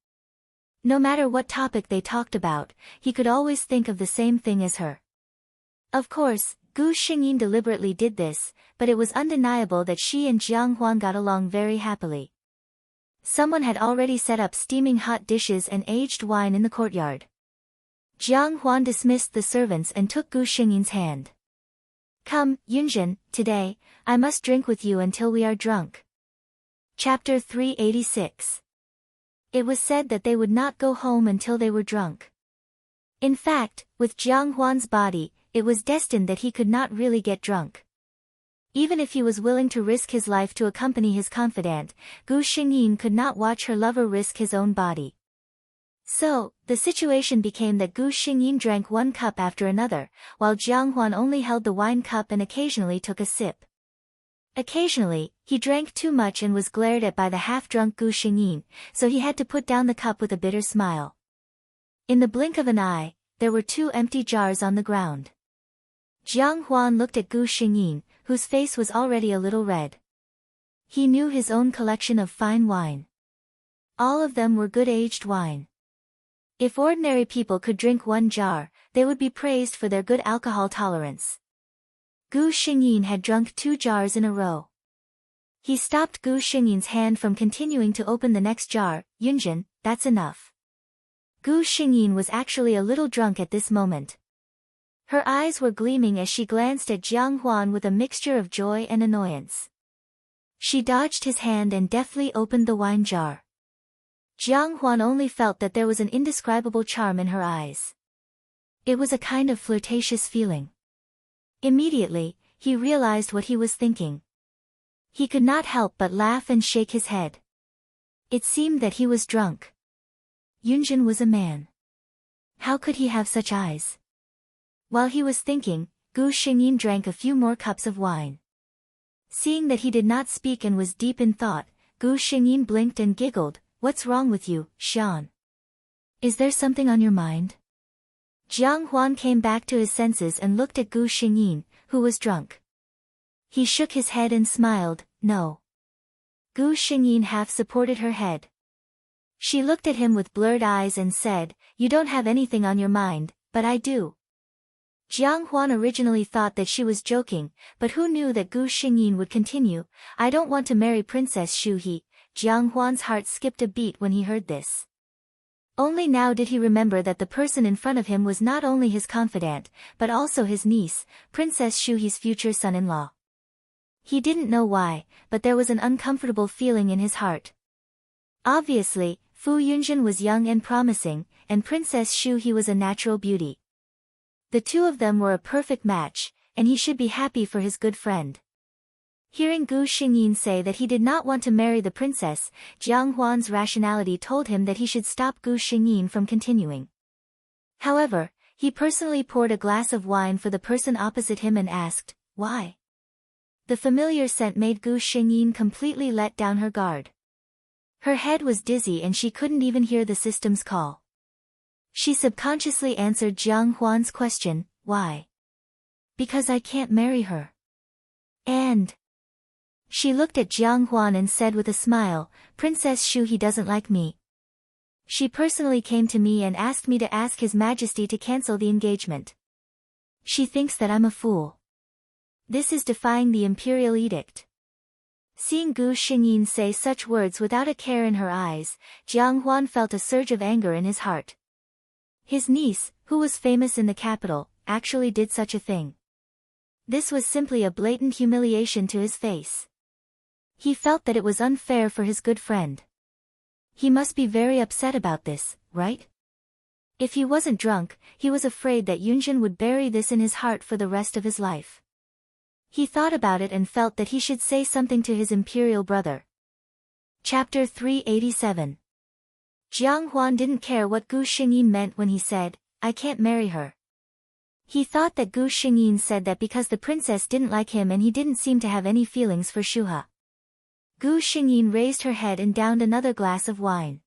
A: No matter what topic they talked about, he could always think of the same thing as her. Of course, Gu Xingyin deliberately did this, but it was undeniable that she and Jiang Huan got along very happily. Someone had already set up steaming hot dishes and aged wine in the courtyard. Jiang Huan dismissed the servants and took Gu Xingyin's hand. "Come, Yunjin, today, I must drink with you until we are drunk." Chapter 386. It was said that they would not go home until they were drunk. In fact, with Jiang Huan's body, it was destined that he could not really get drunk. Even if he was willing to risk his life to accompany his confidant, Gu Xingyin could not watch her lover risk his own body. So, the situation became that Gu Xingyin drank one cup after another, while Jiang Huan only held the wine cup and occasionally took a sip. Occasionally, he drank too much and was glared at by the half-drunk Gu Xingyin, so he had to put down the cup with a bitter smile. In the blink of an eye, there were 2 empty jars on the ground. Jiang Huan looked at Gu Xingyin, whose face was already a little red. He knew his own collection of fine wine. All of them were good aged wine. If ordinary people could drink 1 jar, they would be praised for their good alcohol tolerance. Gu Xingyin had drunk 2 jars in a row. He stopped Gu Xingyin's hand from continuing to open the next jar. "Yunjin, that's enough." Gu Xingyin was actually a little drunk at this moment. Her eyes were gleaming as she glanced at Jiang Huan with a mixture of joy and annoyance. She dodged his hand and deftly opened the wine jar. Jiang Huan only felt that there was an indescribable charm in her eyes. It was a kind of flirtatious feeling. Immediately, he realized what he was thinking. He could not help but laugh and shake his head. It seemed that he was drunk. Yunjin was a man. How could he have such eyes? While he was thinking, Gu Xingyin drank a few more cups of wine. Seeing that he did not speak and was deep in thought, Gu Xingyin blinked and giggled. "What's wrong with you, Xian? Is there something on your mind?" Jiang Huan came back to his senses and looked at Gu Xingyin, who was drunk. He shook his head and smiled. "No." Gu Xingyin half supported her head. She looked at him with blurred eyes and said, "You don't have anything on your mind, but I do." Jiang Huan originally thought that she was joking, but who knew that Gu Xingyin would continue, "I don't want to marry Princess Shu He." Jiang Huan's heart skipped a beat when he heard this. Only now did he remember that the person in front of him was not only his confidant, but also his niece, Princess Shu He's future son-in-law. He didn't know why, but there was an uncomfortable feeling in his heart. Obviously, Fu Yunjin was young and promising, and Princess Shu He was a natural beauty. The two of them were a perfect match, and he should be happy for his good friend. Hearing Gu Xingyin say that he did not want to marry the princess, Jiang Huan's rationality told him that he should stop Gu Xingyin from continuing. However, he personally poured a glass of wine for the person opposite him and asked, "Why?" The familiar scent made Gu Xingyin completely let down her guard. Her head was dizzy and she couldn't even hear the system's call. She subconsciously answered Jiang Huan's question, "Why?" "Because I can't marry her." And she looked at Jiang Huan and said with a smile, "Princess Shu He doesn't like me. She personally came to me and asked me to ask His Majesty to cancel the engagement. She thinks that I'm a fool. This is defying the imperial edict." Seeing Gu Xingyin say such words without a care in her eyes, Jiang Huan felt a surge of anger in his heart. His niece, who was famous in the capital, actually did such a thing. This was simply a blatant humiliation to his face. He felt that it was unfair for his good friend. He must be very upset about this, right? If he wasn't drunk, he was afraid that Yunjin would bury this in his heart for the rest of his life. He thought about it and felt that he should say something to his imperial brother. Chapter 387. Jiang Huan didn't care what Gu Xingyin meant when he said, "I can't marry her." He thought that Gu Xingyin said that because the princess didn't like him and he didn't seem to have any feelings for Shuha. Gu Xingyin raised her head and downed another glass of wine.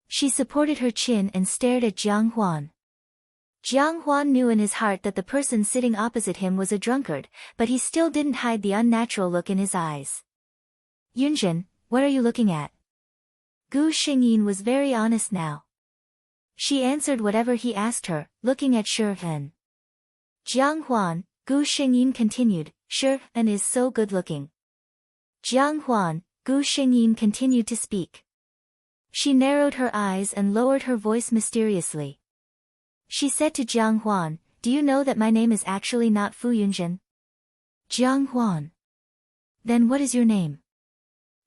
A: She supported her chin and stared at Jiang Huan. Jiang Huan knew in his heart that the person sitting opposite him was a drunkard, but he still didn't hide the unnatural look in his eyes. "Yunjin, what are you looking at?" Gu Xingyin was very honest now. She answered whatever he asked her, looking at Shi-en. "Jiang Huan," Gu Xingyin continued, "Shi-en is so good-looking." "Jiang Huan," Gu Xingyin continued to speak. She narrowed her eyes and lowered her voice mysteriously. She said to Jiang Huan, "Do you know that my name is actually not Fu Yunjin?" "Jiang Huan. Then what is your name?"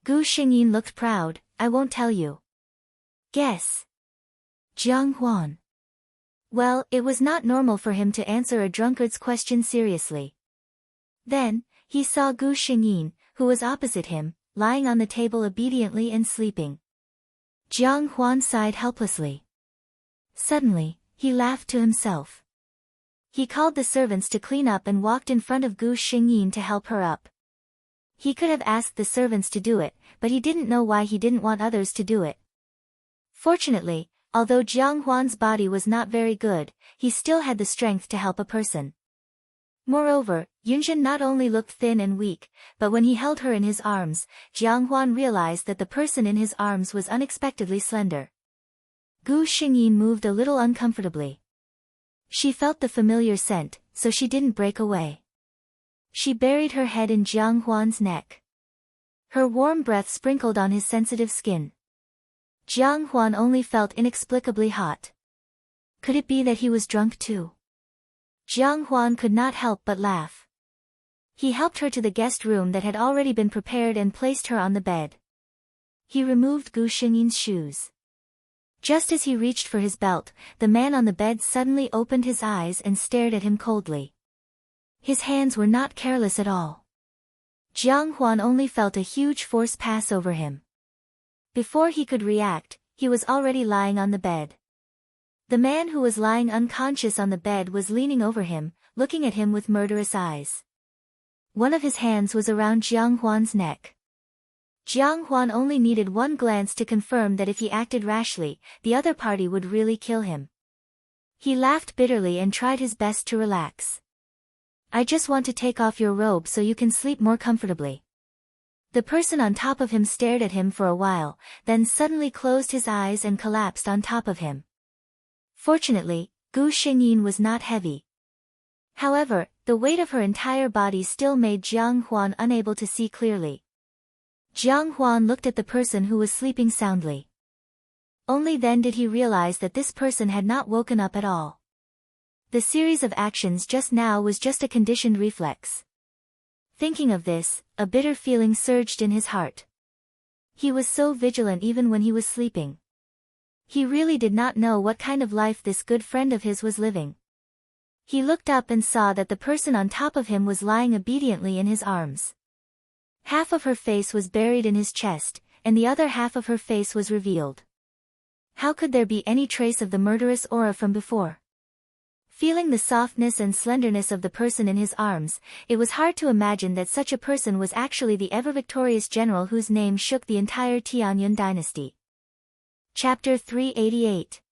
A: Gu Xingyin looked proud. "I won't tell you." "Guess." "Jiang Huan." Well, it was not normal for him to answer a drunkard's question seriously. Then, he saw Gu Xingyin, who was opposite him, lying on the table obediently and sleeping. Jiang Huan sighed helplessly. Suddenly, he laughed to himself. He called the servants to clean up and walked in front of Gu Xingyin to help her up. He could have asked the servants to do it, but he didn't know why he didn't want others to do it. Fortunately, although Jiang Huan's body was not very good, he still had the strength to help a person. Moreover, Yunjin not only looked thin and weak, but when he held her in his arms, Jiang Huan realized that the person in his arms was unexpectedly slender. Gu Xingyin moved a little uncomfortably. She felt the familiar scent, so she didn't break away. She buried her head in Jiang Huan's neck. Her warm breath sprinkled on his sensitive skin. Jiang Huan only felt inexplicably hot. Could it be that he was drunk too? Jiang Huan could not help but laugh. He helped her to the guest room that had already been prepared and placed her on the bed. He removed Gu Xingyin's shoes. Just as he reached for his belt, the man on the bed suddenly opened his eyes and stared at him coldly. His hands were not careless at all. Jiang Huan only felt a huge force pass over him. Before he could react, he was already lying on the bed. The man who was lying unconscious on the bed was leaning over him, looking at him with murderous eyes. One of his hands was around Jiang Huan's neck. Jiang Huan only needed one glance to confirm that if he acted rashly, the other party would really kill him. He laughed bitterly and tried his best to relax. "I just want to take off your robe so you can sleep more comfortably." The person on top of him stared at him for a while, then suddenly closed his eyes and collapsed on top of him. Fortunately, Gu Xingyin was not heavy. However, the weight of her entire body still made Jiang Huan unable to see clearly. Jiang Huan looked at the person who was sleeping soundly. Only then did he realize that this person had not woken up at all. The series of actions just now was just a conditioned reflex. Thinking of this, a bitter feeling surged in his heart. He was so vigilant even when he was sleeping. He really did not know what kind of life this good friend of his was living. He looked up and saw that the person on top of him was lying obediently in his arms. Half of her face was buried in his chest, and the other half of her face was revealed. How could there be any trace of the murderous aura from before? Feeling the softness and slenderness of the person in his arms, it was hard to imagine that such a person was actually the ever-victorious general whose name shook the entire Tianyun dynasty. Chapter 388.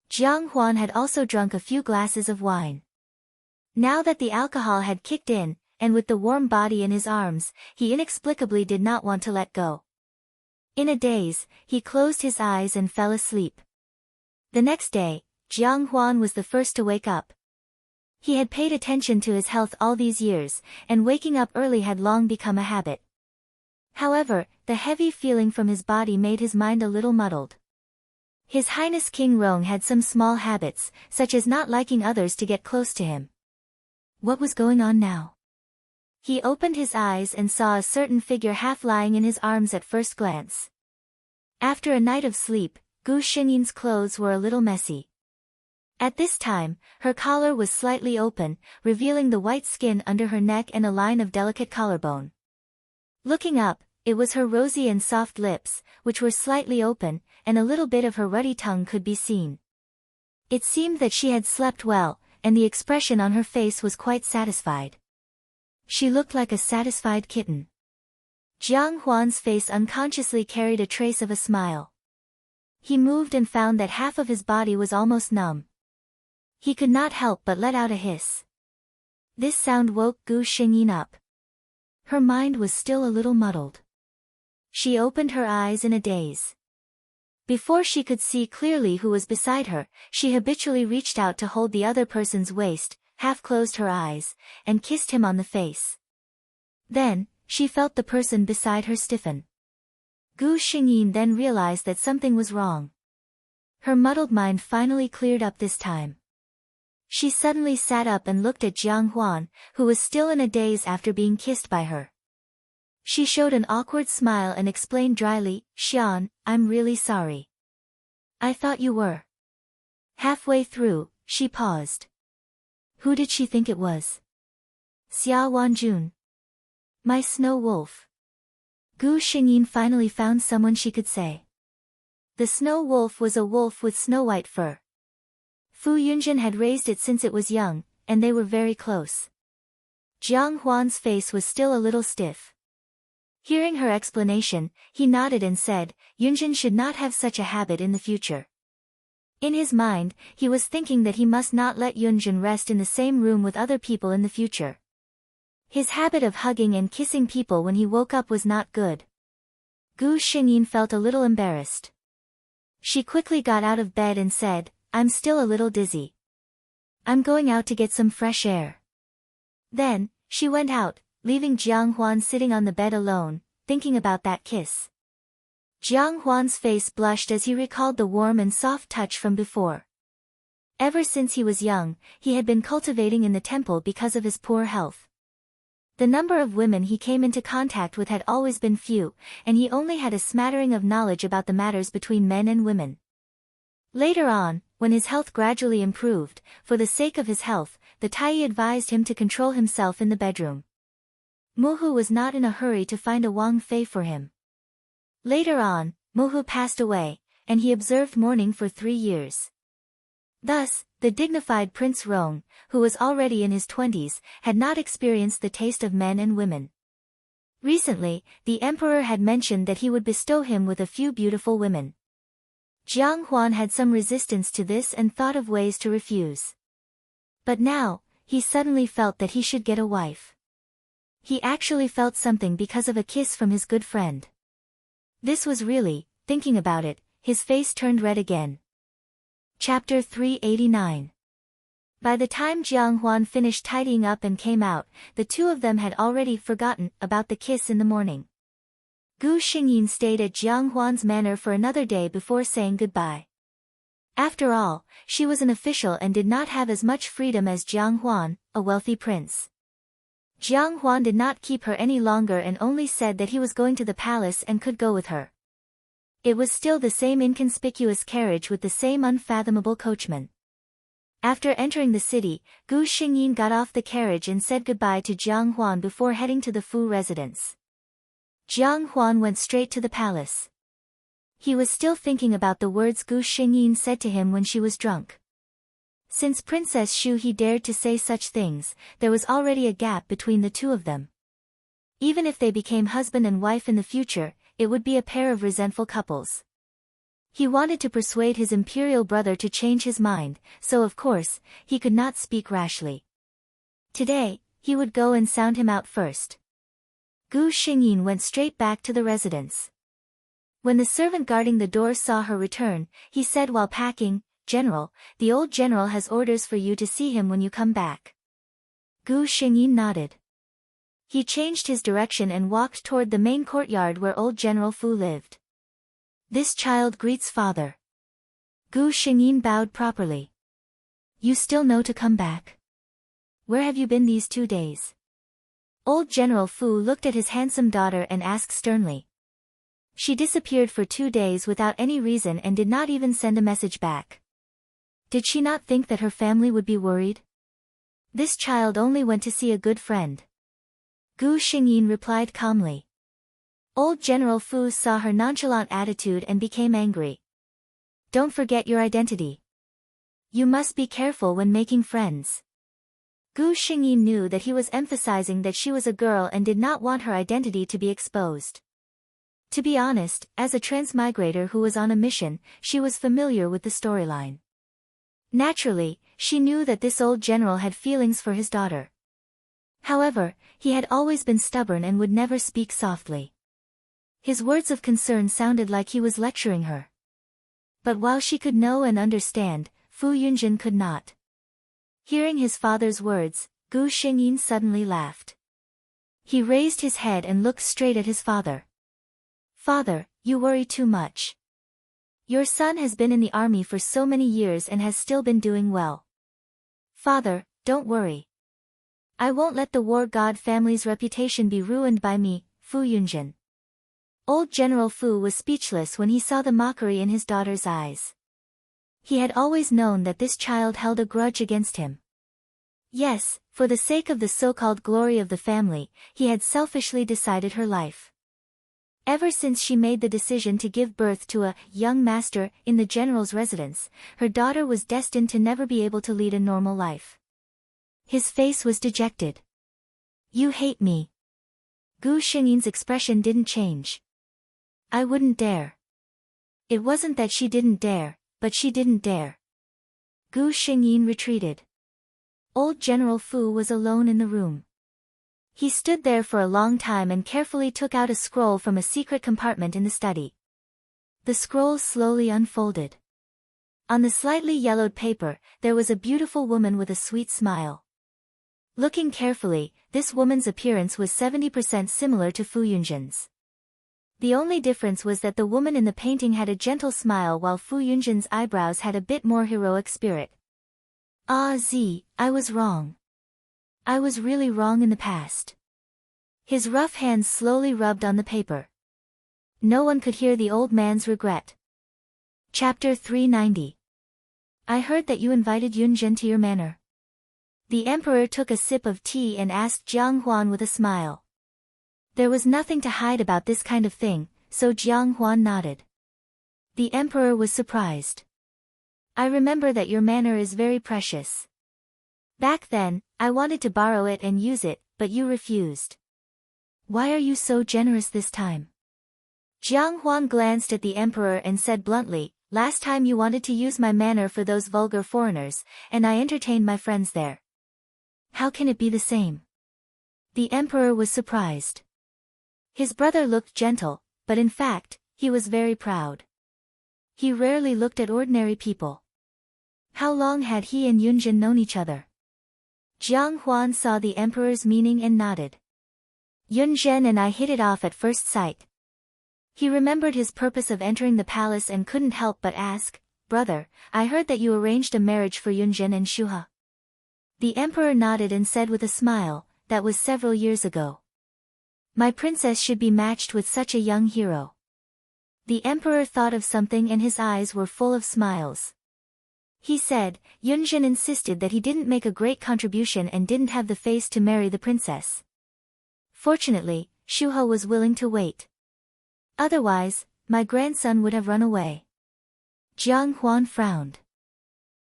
A: Jiang Huan had also drunk a few glasses of wine. Now that the alcohol had kicked in, and with the warm body in his arms, he inexplicably did not want to let go. In a daze, he closed his eyes and fell asleep. The next day, Jiang Huan was the first to wake up. He had paid attention to his health all these years, and waking up early had long become a habit. However, the heavy feeling from his body made his mind a little muddled. His Highness King Rong had some small habits, such as not liking others to get close to him. What was going on now? He opened his eyes and saw a certain figure half lying in his arms at first glance. After a night of sleep, Gu Xingyin's clothes were a little messy. At this time, her collar was slightly open, revealing the white skin under her neck and a line of delicate collarbone. Looking up, it was her rosy and soft lips, which were slightly open, and a little bit of her ruddy tongue could be seen. It seemed that she had slept well, and the expression on her face was quite satisfied. She looked like a satisfied kitten. Jiang Huan's face unconsciously carried a trace of a smile. He moved and found that half of his body was almost numb. He could not help but let out a hiss. This sound woke Gu Xingyin up. Her mind was still a little muddled. She opened her eyes in a daze. Before she could see clearly who was beside her, she habitually reached out to hold the other person's waist, half-closed her eyes, and kissed him on the face. Then, she felt the person beside her stiffen. Gu Xingyin then realized that something was wrong. Her muddled mind finally cleared up this time. She suddenly sat up and looked at Jiang Huan, who was still in a daze after being kissed by her. She showed an awkward smile and explained dryly, "Xian, I'm really sorry. I thought you were." Halfway through, she paused. Who did she think it was? Xia Wanjun. My snow wolf. Gu Xingyin finally found someone she could say. The snow wolf was a wolf with snow-white fur. Fu Yunjin had raised it since it was young, and they were very close. Jiang Huan's face was still a little stiff. Hearing her explanation, he nodded and said, Yunjin should not have such a habit in the future. In his mind, he was thinking that he must not let Yunjin rest in the same room with other people in the future. His habit of hugging and kissing people when he woke up was not good. Gu Xingyin felt a little embarrassed. She quickly got out of bed and said, I'm still a little dizzy. I'm going out to get some fresh air. Then, she went out, leaving Jiang Huan sitting on the bed alone, thinking about that kiss. Jiang Huan's face blushed as he recalled the warm and soft touch from before. Ever since he was young, he had been cultivating in the temple because of his poor health. The number of women he came into contact with had always been few, and he only had a smattering of knowledge about the matters between men and women. Later on, when his health gradually improved, for the sake of his health, the Taiyi advised him to control himself in the bedroom. Muhu was not in a hurry to find a Wang Fei for him. Later on, Muhu passed away, and he observed mourning for 3 years. Thus, the dignified Prince Rong, who was already in his 20s, had not experienced the taste of men and women. Recently, the emperor had mentioned that he would bestow him with a few beautiful women. Jiang Huan had some resistance to this and thought of ways to refuse. But now, he suddenly felt that he should get a wife. He actually felt something because of a kiss from his good friend. This was really, thinking about it, his face turned red again. Chapter 389. By the time Jiang Huan finished tidying up and came out, the two of them had already forgotten about the kiss in the morning. Gu Xingyin stayed at Jiang Huan's manor for another day before saying goodbye. After all, she was an official and did not have as much freedom as Jiang Huan, a wealthy prince. Jiang Huan did not keep her any longer and only said that he was going to the palace and could go with her. It was still the same inconspicuous carriage with the same unfathomable coachman. After entering the city, Gu Xingyin got off the carriage and said goodbye to Jiang Huan before heading to the Fu residence. Jiang Huan went straight to the palace. He was still thinking about the words Gu Xingyin said to him when she was drunk. Since Princess Xu he dared to say such things, there was already a gap between the two of them. Even if they became husband and wife in the future, it would be a pair of resentful couples. He wanted to persuade his imperial brother to change his mind, so of course, he could not speak rashly. Today, he would go and sound him out first. Gu Xingyin went straight back to the residence. When the servant guarding the door saw her return, he said while packing, General, the old general has orders for you to see him when you come back. Gu Xingyin nodded. He changed his direction and walked toward the main courtyard where old General Fu lived. This child greets father. Gu Xingyin bowed properly. You still know to come back? Where have you been these 2 days? Old General Fu looked at his handsome daughter and asked sternly. She disappeared for 2 days without any reason and did not even send a message back. Did she not think that her family would be worried? This child only went to see a good friend. Gu Xingyin replied calmly. Old General Fu saw her nonchalant attitude and became angry. Don't forget your identity. You must be careful when making friends. Gu Xingyin knew that he was emphasizing that she was a girl and did not want her identity to be exposed. To be honest, as a transmigrator who was on a mission, she was familiar with the storyline. Naturally, she knew that this old general had feelings for his daughter. However, he had always been stubborn and would never speak softly. His words of concern sounded like he was lecturing her. But while she could know and understand, Fu Yunjin could not. Hearing his father's words, Gu Xingyin suddenly laughed. He raised his head and looked straight at his father. Father, you worry too much. Your son has been in the army for so many years and has still been doing well. Father, don't worry. I won't let the war god family's reputation be ruined by me, Fu Yunjin. Old General Fu was speechless when he saw the mockery in his daughter's eyes. He had always known that this child held a grudge against him. Yes, for the sake of the so-called glory of the family, he had selfishly decided her life. Ever since she made the decision to give birth to a young master in the general's residence, her daughter was destined to never be able to lead a normal life. His face was dejected. You hate me. Gu Xingyin's expression didn't change. I wouldn't dare. It wasn't that she didn't dare, but she didn't dare. Gu Xingyin retreated. Old General Fu was alone in the room. He stood there for a long time and carefully took out a scroll from a secret compartment in the study. The scroll slowly unfolded. On the slightly yellowed paper, there was a beautiful woman with a sweet smile. Looking carefully, this woman's appearance was 70% similar to Fu Yunjin's. The only difference was that the woman in the painting had a gentle smile while Fu Yunjin's eyebrows had a bit more heroic spirit. Ah Z, I was wrong. I was really wrong in the past. His rough hands slowly rubbed on the paper. No one could hear the old man's regret. Chapter 390. I heard that you invited Yunjin to your manor. The emperor took a sip of tea and asked Jiang Huan with a smile. There was nothing to hide about this kind of thing, so Jiang Huan nodded. The emperor was surprised. I remember that your manor is very precious. Back then, I wanted to borrow it and use it, but you refused. Why are you so generous this time? Jiang Huan glanced at the emperor and said bluntly, last time you wanted to use my manor for those vulgar foreigners, and I entertained my friends there. How can it be the same? The emperor was surprised. His brother looked gentle, but in fact, he was very proud. He rarely looked at ordinary people. How long had he and Yunjin known each other? Jiang Huan saw the emperor's meaning and nodded. Yunjin and I hit it off at first sight. He remembered his purpose of entering the palace and couldn't help but ask, brother, I heard that you arranged a marriage for Yunjin and Shuha. The emperor nodded and said with a smile, that was several years ago. My princess should be matched with such a young hero. The emperor thought of something and his eyes were full of smiles. He said, Yunjin insisted that he didn't make a great contribution and didn't have the face to marry the princess. Fortunately, Shuha was willing to wait. Otherwise, my grandson would have run away. Jiang Huan frowned.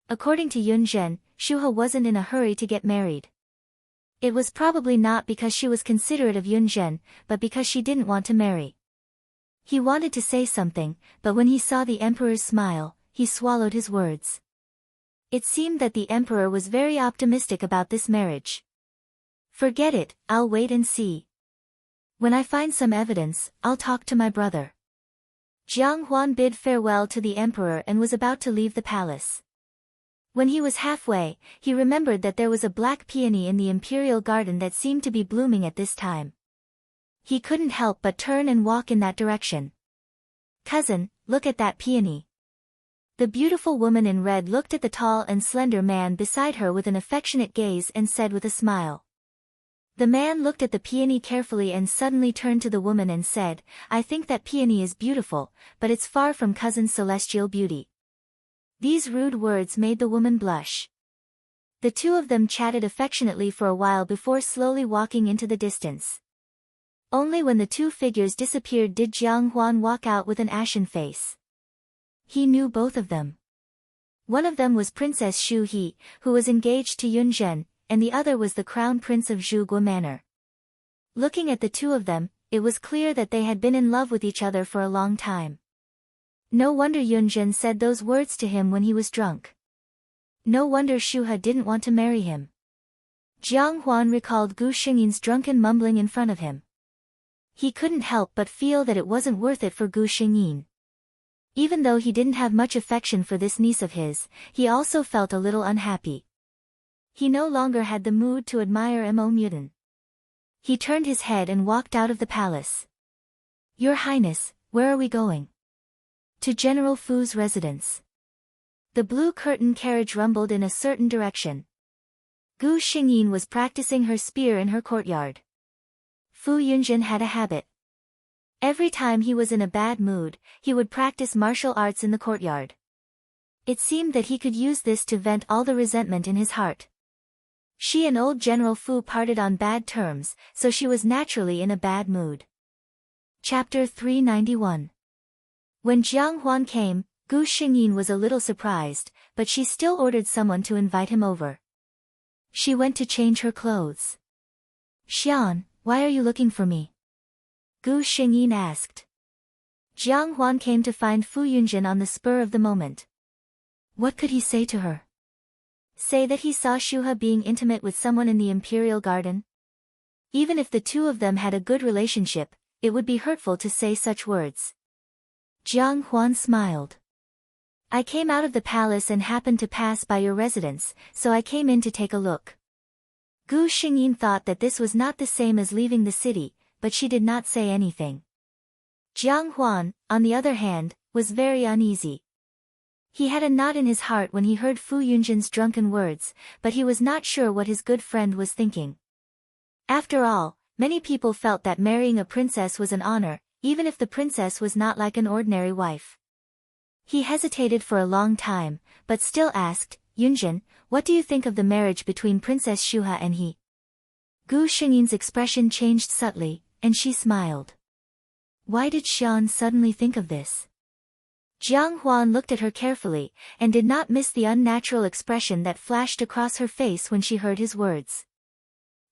A: According to Yunjin, Shuha wasn't in a hurry to get married. It was probably not because she was considerate of Yunjin, but because she didn't want to marry. He wanted to say something, but when he saw the emperor's smile, he swallowed his words. It seemed that the emperor was very optimistic about this marriage. Forget it, I'll wait and see. When I find some evidence, I'll talk to my brother. Jiang Huan bid farewell to the emperor and was about to leave the palace. When he was halfway, he remembered that there was a black peony in the imperial garden that seemed to be blooming at this time. He couldn't help but turn and walk in that direction. Cousin, look at that peony. The beautiful woman in red looked at the tall and slender man beside her with an affectionate gaze and said with a smile. The man looked at the peony carefully and suddenly turned to the woman and said, I think that peony is beautiful, but it's far from cousin's celestial beauty. These rude words made the woman blush. The two of them chatted affectionately for a while before slowly walking into the distance. Only when the two figures disappeared did Jiang Huan walk out with an ashen face. He knew both of them. One of them was Princess Xu He, who was engaged to Yun Zhen, and the other was the Crown Prince of Zhuge Manor. Looking at the two of them, it was clear that they had been in love with each other for a long time. No wonder Yun Zhen said those words to him when he was drunk. No wonder Xu He didn't want to marry him. Jiang Huan recalled Gu Xingyin's drunken mumbling in front of him. He couldn't help but feel that it wasn't worth it for Gu Xingyin. Even though he didn't have much affection for this niece of his, he also felt a little unhappy. He no longer had the mood to admire Mo Muten. He turned his head and walked out of the palace. Your Highness, where are we going? To General Fu's residence. The blue curtain carriage rumbled in a certain direction. Gu Xingyin was practicing her spear in her courtyard. Fu Yunjin had a habit. Every time he was in a bad mood, he would practice martial arts in the courtyard. It seemed that he could use this to vent all the resentment in his heart. She and old General Fu parted on bad terms, so she was naturally in a bad mood. Chapter 391. When Jiang Huan came, Gu Xingyin was a little surprised, but she still ordered someone to invite him over. She went to change her clothes. Xian, why are you looking for me? Gu Xingyin asked. Jiang Huan came to find Fu Yunjin on the spur of the moment. What could he say to her? Say that he saw Xu He being intimate with someone in the imperial garden? Even if the two of them had a good relationship, it would be hurtful to say such words. Jiang Huan smiled. I came out of the palace and happened to pass by your residence, so I came in to take a look. Gu Xingyin thought that this was not the same as leaving the city, but she did not say anything. Jiang Huan, on the other hand, was very uneasy. He had a knot in his heart when he heard Fu Yunjin's drunken words, but he was not sure what his good friend was thinking. After all, many people felt that marrying a princess was an honor, even if the princess was not like an ordinary wife. He hesitated for a long time, but still asked, Yunjin, what do you think of the marriage between Princess Xu He and he? Gu Xingyin's expression changed subtly, and she smiled. Why did Xian suddenly think of this? Jiang Huan looked at her carefully, and did not miss the unnatural expression that flashed across her face when she heard his words.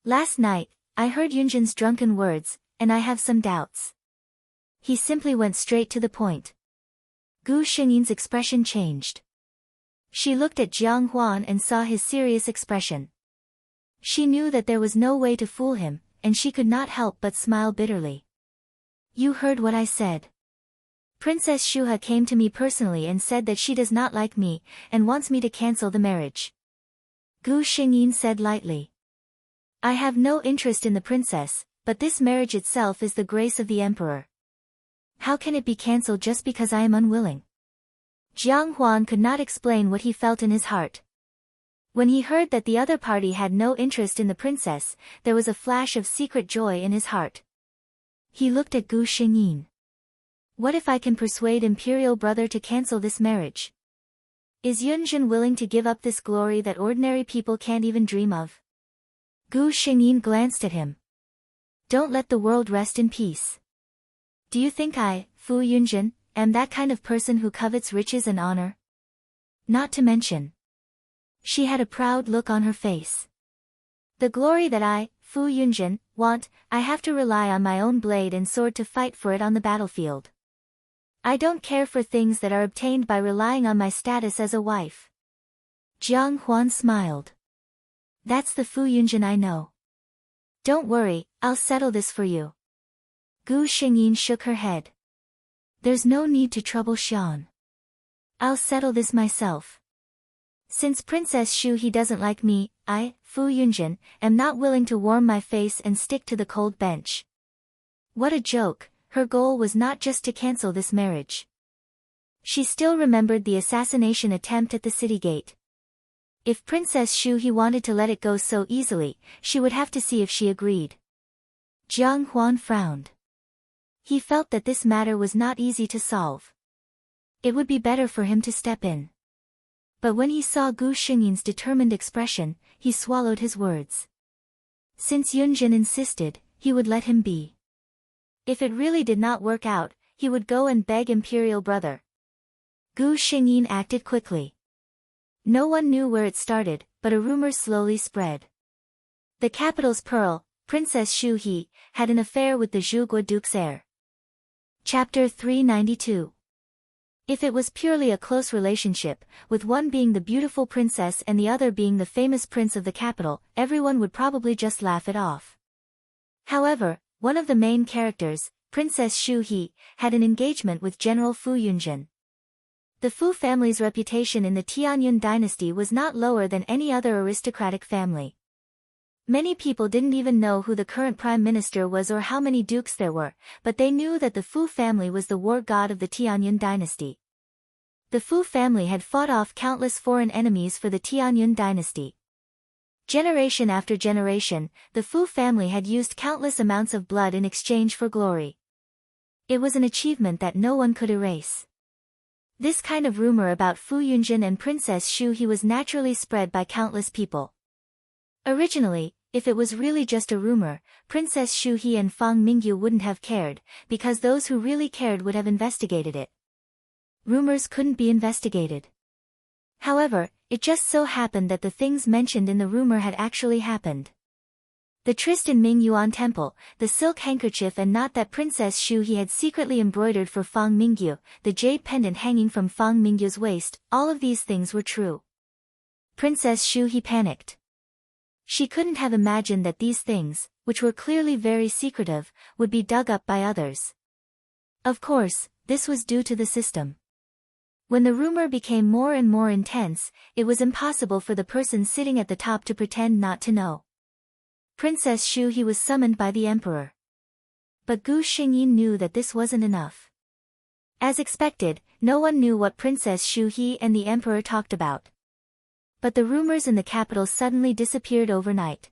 A: Last night, I heard Yunjin's drunken words, and I have some doubts. He simply went straight to the point. Gu Xingyin's expression changed. She looked at Jiang Huan and saw his serious expression. She knew that there was no way to fool him, and she could not help but smile bitterly. You heard what I said. Princess Xu He came to me personally and said that she does not like me, and wants me to cancel the marriage. Gu Xingyin said lightly. I have no interest in the princess, but this marriage itself is the grace of the emperor. How can it be cancelled just because I am unwilling? Jiang Huan could not explain what he felt in his heart. When he heard that the other party had no interest in the princess, there was a flash of secret joy in his heart. He looked at Gu Xingyin. What if I can persuade imperial brother to cancel this marriage? Is Yunjin willing to give up this glory that ordinary people can't even dream of? Gu Xingyin glanced at him. Don't let the world rest in peace. Do you think I, Fu Yunjin, am that kind of person who covets riches and honor? Not to mention. She had a proud look on her face. The glory that I, Fu Yunjin, want, I have to rely on my own blade and sword to fight for it on the battlefield. I don't care for things that are obtained by relying on my status as a wife. Jiang Huan smiled. That's the Fu Yunjin I know. Don't worry, I'll settle this for you. Gu Xingyin shook her head. There's no need to trouble Xian. I'll settle this myself. Since Princess Xu He doesn't like me, I, Fu Yunjin, am not willing to warm my face and stick to the cold bench. What a joke, her goal was not just to cancel this marriage. She still remembered the assassination attempt at the city gate. If Princess Shuhe wanted to let it go so easily, she would have to see if she agreed. Jiang Huan frowned. He felt that this matter was not easy to solve. It would be better for him to step in. But when he saw Gu Xingyin's determined expression, he swallowed his words. Since Yunjin insisted, he would let him be. If it really did not work out, he would go and beg Imperial Brother. Gu Xingyin acted quickly. No one knew where it started, but a rumor slowly spread. The capital's pearl, Princess Shuhe, had an affair with the Zhuge Duke's heir. Chapter 392. If it was purely a close relationship, with one being the beautiful princess and the other being the famous prince of the capital, everyone would probably just laugh it off. However, one of the main characters, Princess Shuhe, had an engagement with General Fu Yunjin. The Fu family's reputation in the Tianyun dynasty was not lower than any other aristocratic family. Many people didn't even know who the current prime minister was or how many dukes there were, but they knew that the Fu family was the war god of the Tianyun dynasty. The Fu family had fought off countless foreign enemies for the Tianyun dynasty. Generation after generation, the Fu family had used countless amounts of blood in exchange for glory. It was an achievement that no one could erase. This kind of rumor about Fu Yunjin and Princess Shuhe was naturally spread by countless people. Originally, if it was really just a rumor, Princess Shuhe and Fang Mingyu wouldn't have cared, because those who really cared would have investigated it. Rumors couldn't be investigated. However, it just so happened that the things mentioned in the rumor had actually happened. The tryst in Mingyuan Temple, the silk handkerchief and knot that Princess Shuhe had secretly embroidered for Fang Mingyu, the jade pendant hanging from Fang Mingyu's waist, all of these things were true. Princess Shuhe panicked. She couldn't have imagined that these things, which were clearly very secretive, would be dug up by others. Of course, this was due to the system. When the rumor became more and more intense, it was impossible for the person sitting at the top to pretend not to know. Princess Shuhe was summoned by the emperor. But Gu Xingyin knew that this wasn't enough. As expected, no one knew what Princess Shuhe and the emperor talked about. But the rumors in the capital suddenly disappeared overnight.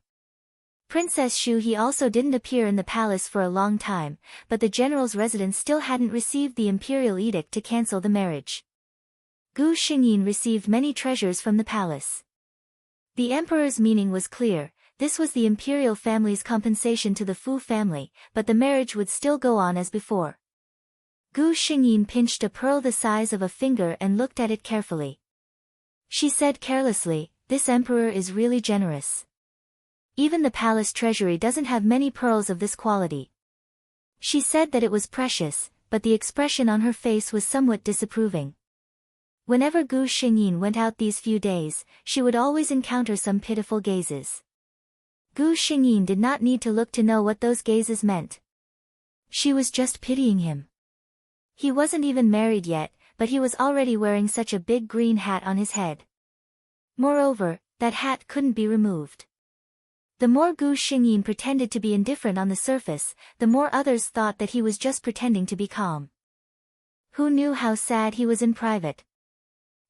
A: Princess Shuhe also didn't appear in the palace for a long time, but the general's residence still hadn't received the imperial edict to cancel the marriage. Gu Xingyin received many treasures from the palace. The emperor's meaning was clear. This was the imperial family's compensation to the Fu family, but the marriage would still go on as before. Gu Xingyin pinched a pearl the size of a finger and looked at it carefully. She said carelessly, "This emperor is really generous. Even the palace treasury doesn't have many pearls of this quality." She said that it was precious, but the expression on her face was somewhat disapproving. Whenever Gu Xingyin went out these few days, she would always encounter some pitiful gazes. Gu Xingyin did not need to look to know what those gazes meant. She was just pitying him. He wasn't even married yet, but he was already wearing such a big green hat on his head. Moreover, that hat couldn't be removed. The more Gu Xingyin pretended to be indifferent on the surface, the more others thought that he was just pretending to be calm. Who knew how sad he was in private?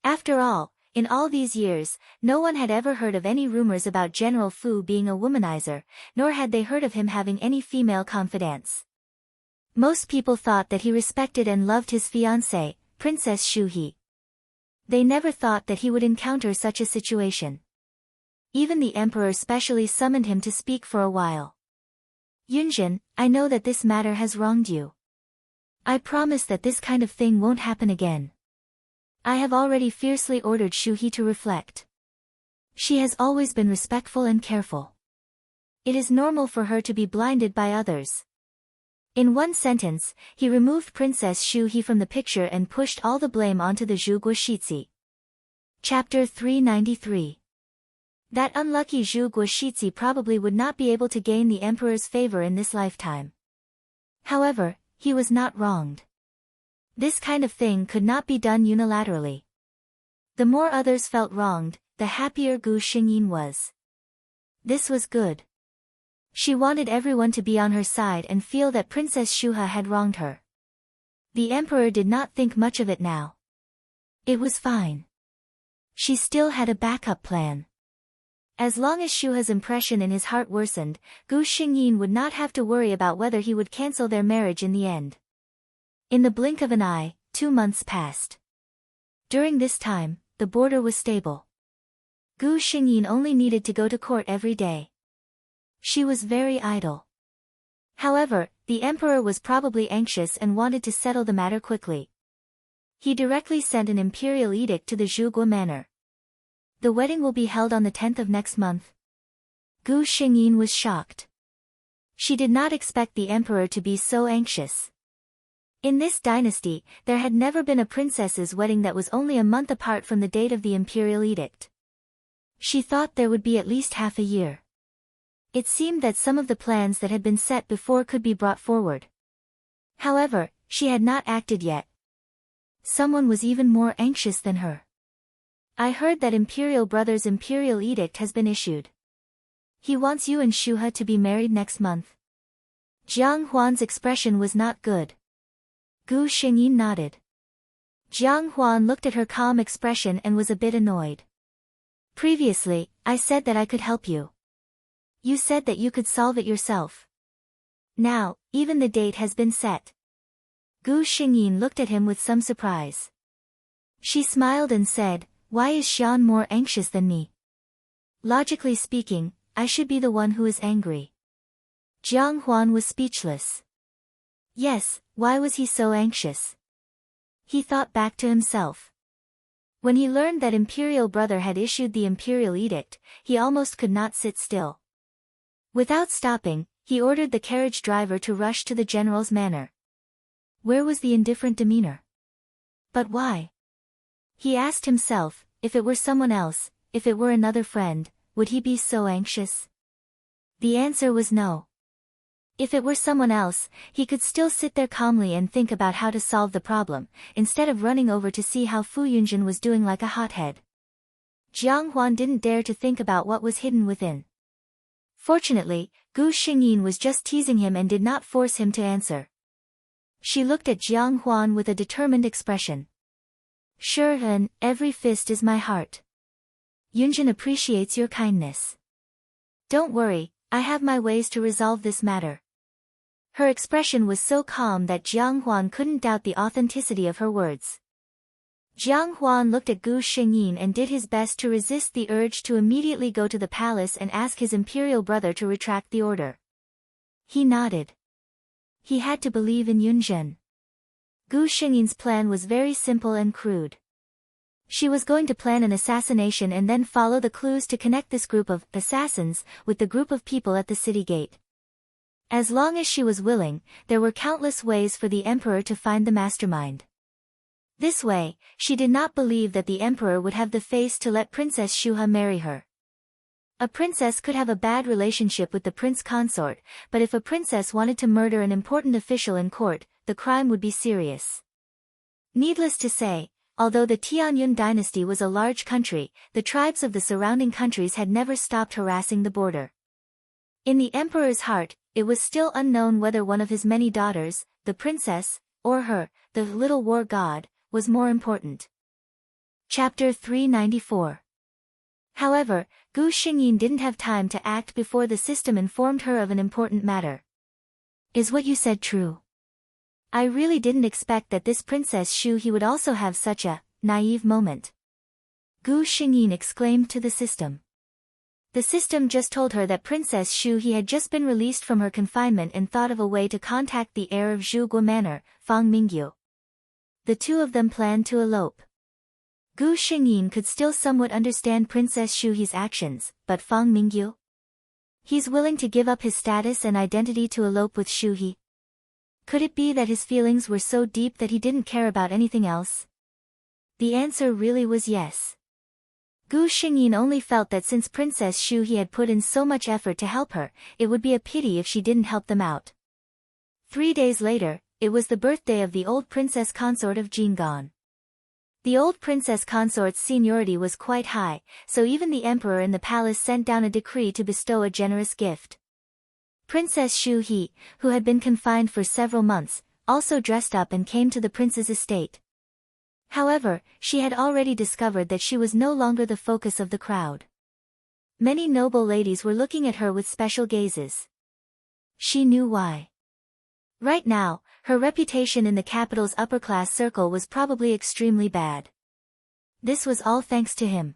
A: After all, in all these years, no one had ever heard of any rumors about General Fu being a womanizer, nor had they heard of him having any female confidants. Most people thought that he respected and loved his fiancée, Princess Shuhe. They never thought that he would encounter such a situation. Even the emperor specially summoned him to speak for a while. "Yunjin, I know that this matter has wronged you. I promise that this kind of thing won't happen again. I have already fiercely ordered Shuhe to reflect. She has always been respectful and careful. It is normal for her to be blinded by others." In one sentence, he removed Princess Shuhe from the picture and pushed all the blame onto the Zhuge Shitzi. Chapter 393. That unlucky Zhuge Shitzi probably would not be able to gain the emperor's favor in this lifetime. However, he was not wronged. This kind of thing could not be done unilaterally. The more others felt wronged, the happier Gu Xingyin was. This was good. She wanted everyone to be on her side and feel that Princess Shuhe had wronged her. The emperor did not think much of it now. It was fine. She still had a backup plan. As long as Shuha's impression in his heart worsened, Gu Xingyin would not have to worry about whether he would cancel their marriage in the end. In the blink of an eye, 2 months passed. During this time, the border was stable. Gu Xingyin only needed to go to court every day. She was very idle. However, the emperor was probably anxious and wanted to settle the matter quickly. He directly sent an imperial edict to the Zhuge manor. The wedding will be held on the 10th of next month. Gu Xingyin was shocked. She did not expect the emperor to be so anxious. In this dynasty, there had never been a princess's wedding that was only a month apart from the date of the imperial edict. She thought there would be at least half a year. It seemed that some of the plans that had been set before could be brought forward. However, she had not acted yet. Someone was even more anxious than her. I heard that Imperial Brother's imperial edict has been issued. He wants you and Shuha to be married next month. Jiang Huan's expression was not good. Gu Xingyin nodded. Jiang Huan looked at her calm expression and was a bit annoyed. Previously, I said that I could help you. You said that you could solve it yourself. Now, even the date has been set. Gu Xingyin looked at him with some surprise. She smiled and said, "Why is Xian more anxious than me? Logically speaking, I should be the one who is angry." Jiang Huan was speechless. Yes, why was he so anxious? He thought back to himself. When he learned that Imperial Brother had issued the imperial edict, he almost could not sit still. Without stopping, he ordered the carriage driver to rush to the general's manor. Where was the indifferent demeanor? But why? He asked himself, if it were someone else, if it were another friend, would he be so anxious? The answer was no. If it were someone else, he could still sit there calmly and think about how to solve the problem, instead of running over to see how Fu Yunjin was doing like a hothead. Jiang Huan didn't dare to think about what was hidden within. Fortunately, Gu Xingyin was just teasing him and did not force him to answer. She looked at Jiang Huan with a determined expression. "Sure, every fist is my heart. Yunjin appreciates your kindness. Don't worry, I have my ways to resolve this matter." Her expression was so calm that Jiang Huan couldn't doubt the authenticity of her words. Jiang Huan looked at Gu Xingyin and did his best to resist the urge to immediately go to the palace and ask his imperial brother to retract the order. He nodded. He had to believe in Yunjin. Gu Xingyin's plan was very simple and crude. She was going to plan an assassination and then follow the clues to connect this group of assassins with the group of people at the city gate. As long as she was willing, there were countless ways for the emperor to find the mastermind. This way, she did not believe that the emperor would have the face to let Princess Shuha marry her. A princess could have a bad relationship with the prince consort, but if a princess wanted to murder an important official in court, the crime would be serious. Needless to say, although the Tianyun dynasty was a large country, the tribes of the surrounding countries had never stopped harassing the border. In the emperor's heart, it was still unknown whether one of his many daughters, the princess, or her, the little war god, was more important. Chapter 394. However, Gu Xingyin didn't have time to act before the system informed her of an important matter. "Is what you said true? I really didn't expect that this Princess Shu he would also have such a naive moment." Gu Xingyin exclaimed to the system. The system just told her that Princess Shu he had just been released from her confinement and thought of a way to contact the heir of Zhuge Manor, Fang Mingyu. The two of them planned to elope. Gu Xingyin could still somewhat understand Princess Shu he's actions, but Fang Mingyu? He's willing to give up his status and identity to elope with Shu he? Could it be that his feelings were so deep that he didn't care about anything else? The answer really was yes. Gu Xingyin only felt that since Princess Shu he had put in so much effort to help her, it would be a pity if she didn't help them out. 3 days later, it was the birthday of the old princess consort of Jingan. The old princess consort's seniority was quite high, so even the emperor in the palace sent down a decree to bestow a generous gift. Princess Shu he, who had been confined for several months, also dressed up and came to the prince's estate. However, she had already discovered that she was no longer the focus of the crowd. Many noble ladies were looking at her with special gazes. She knew why. Right now, her reputation in the capital's upper-class circle was probably extremely bad. This was all thanks to him.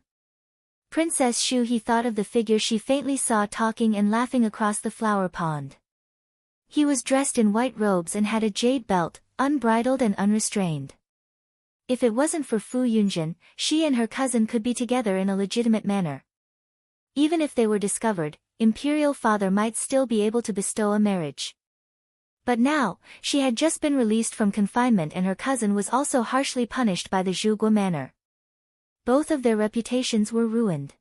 A: Princess Shu He thought of the figure she faintly saw talking and laughing across the flower pond. He was dressed in white robes and had a jade belt, unbridled and unrestrained. If it wasn't for Fu Yunjin, she and her cousin could be together in a legitimate manner. Even if they were discovered, Imperial Father might still be able to bestow a marriage. But now, she had just been released from confinement and her cousin was also harshly punished by the Zhuge manor. Both of their reputations were ruined.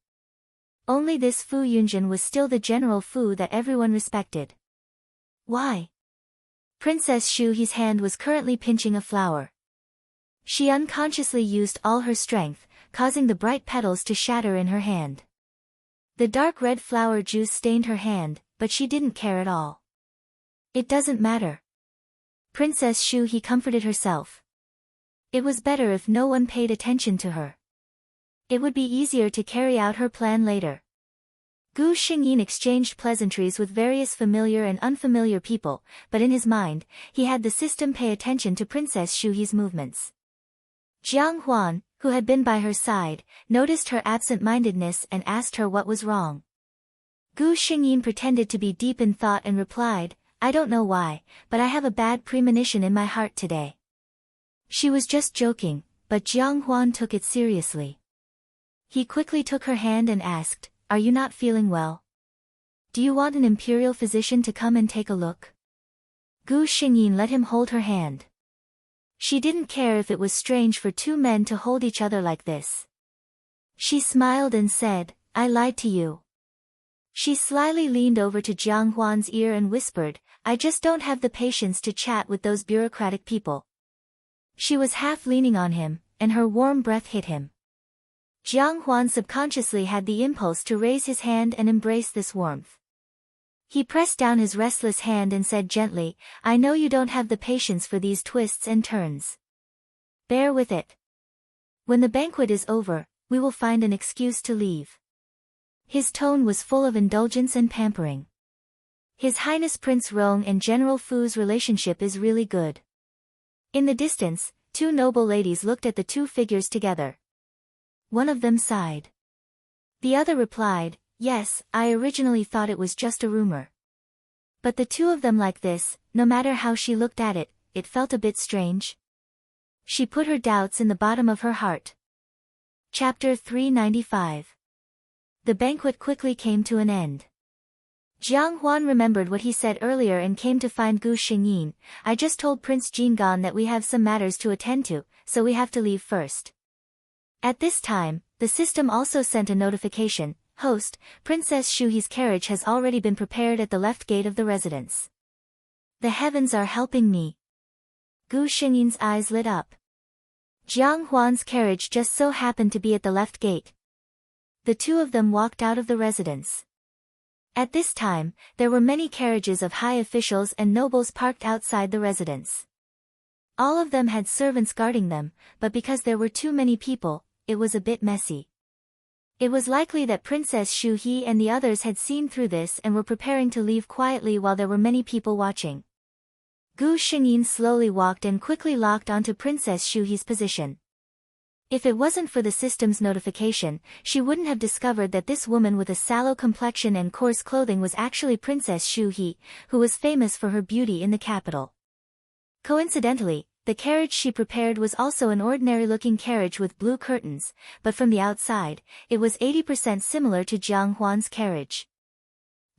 A: Only this Fu Yunjin was still the General Fu that everyone respected. Why? Princess Shu He's hand was currently pinching a flower. She unconsciously used all her strength, causing the bright petals to shatter in her hand. The dark red flower juice stained her hand, but she didn't care at all. It doesn't matter. Princess Shu He comforted herself. It was better if no one paid attention to her. It would be easier to carry out her plan later. Gu Xingyin exchanged pleasantries with various familiar and unfamiliar people, but in his mind, he had the system pay attention to Princess Shu He's movements. Jiang Huan, who had been by her side, noticed her absent-mindedness and asked her what was wrong. Gu Xingyin pretended to be deep in thought and replied, I don't know why, but I have a bad premonition in my heart today. She was just joking, but Jiang Huan took it seriously. He quickly took her hand and asked, Are you not feeling well? Do you want an imperial physician to come and take a look? Gu Xingyin let him hold her hand. She didn't care if it was strange for two men to hold each other like this. She smiled and said, I lied to you. She slyly leaned over to Jiang Huan's ear and whispered, I just don't have the patience to chat with those bureaucratic people. She was half leaning on him, and her warm breath hit him. Jiang Huan subconsciously had the impulse to raise his hand and embrace this warmth. He pressed down his restless hand and said gently, I know you don't have the patience for these twists and turns. Bear with it. When the banquet is over, we will find an excuse to leave. His tone was full of indulgence and pampering. His Highness Prince Rong and General Fu's relationship is really good. In the distance, two noble ladies looked at the two figures together. One of them sighed. The other replied, Yes, I originally thought it was just a rumor. But the two of them like this, no matter how she looked at it, it felt a bit strange. She put her doubts in the bottom of her heart. Chapter 395. The banquet quickly came to an end. Jiang Huan remembered what he said earlier and came to find Gu Xingyin. I just told Prince Jingan that we have some matters to attend to, so we have to leave first. At this time, the system also sent a notification, Host, Princess Shu He's carriage has already been prepared at the left gate of the residence. The heavens are helping me. Gu Xingyin's eyes lit up. Jiang Huan's carriage just so happened to be at the left gate. The two of them walked out of the residence. At this time, there were many carriages of high officials and nobles parked outside the residence. All of them had servants guarding them, but because there were too many people, it was a bit messy. It was likely that Princess Shu He and the others had seen through this and were preparing to leave quietly while there were many people watching. Gu Xingyin slowly walked and quickly locked onto Princess Shu He's position. If it wasn't for the system's notification, she wouldn't have discovered that this woman with a sallow complexion and coarse clothing was actually Princess Shu He, who was famous for her beauty in the capital. Coincidentally, the carriage she prepared was also an ordinary-looking carriage with blue curtains, but from the outside, it was 80% similar to Jiang Huan's carriage.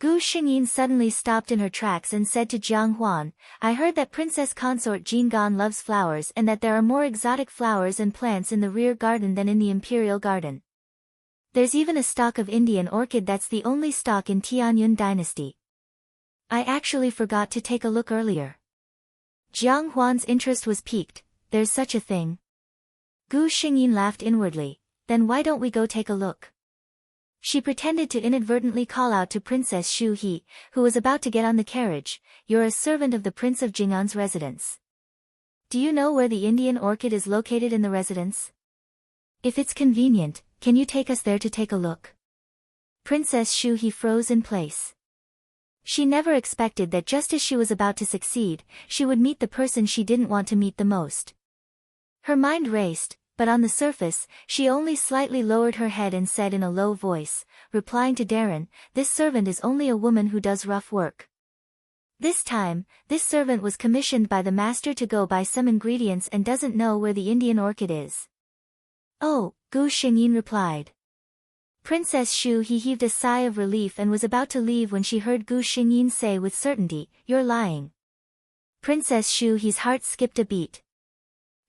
A: Gu Xingyin suddenly stopped in her tracks and said to Jiang Huan, I heard that Princess Consort Jingan loves flowers and that there are more exotic flowers and plants in the rear garden than in the imperial garden. There's even a stalk of Indian orchid that's the only stalk in Tianyun dynasty. I actually forgot to take a look earlier. Jiang Huan's interest was piqued. There's such a thing. Gu Xingyin laughed inwardly. Then why don't we go take a look? She pretended to inadvertently call out to Princess Shu He, who was about to get on the carriage, You're a servant of the Prince of Jing'an's residence. Do you know where the Indian orchid is located in the residence? If it's convenient, can you take us there to take a look? Princess Shu He froze in place. She never expected that just as she was about to succeed, she would meet the person she didn't want to meet the most. Her mind raced, but on the surface, she only slightly lowered her head and said in a low voice, replying to Darren, "This servant is only a woman who does rough work." This time, this servant was commissioned by the master to go buy some ingredients and doesn't know where the Indian orchid is. "Oh," Gu Xingyin replied. Princess Shu He heaved a sigh of relief and was about to leave when she heard Gu Xingyin say with certainty, "You're lying." Princess Shu He's heart skipped a beat.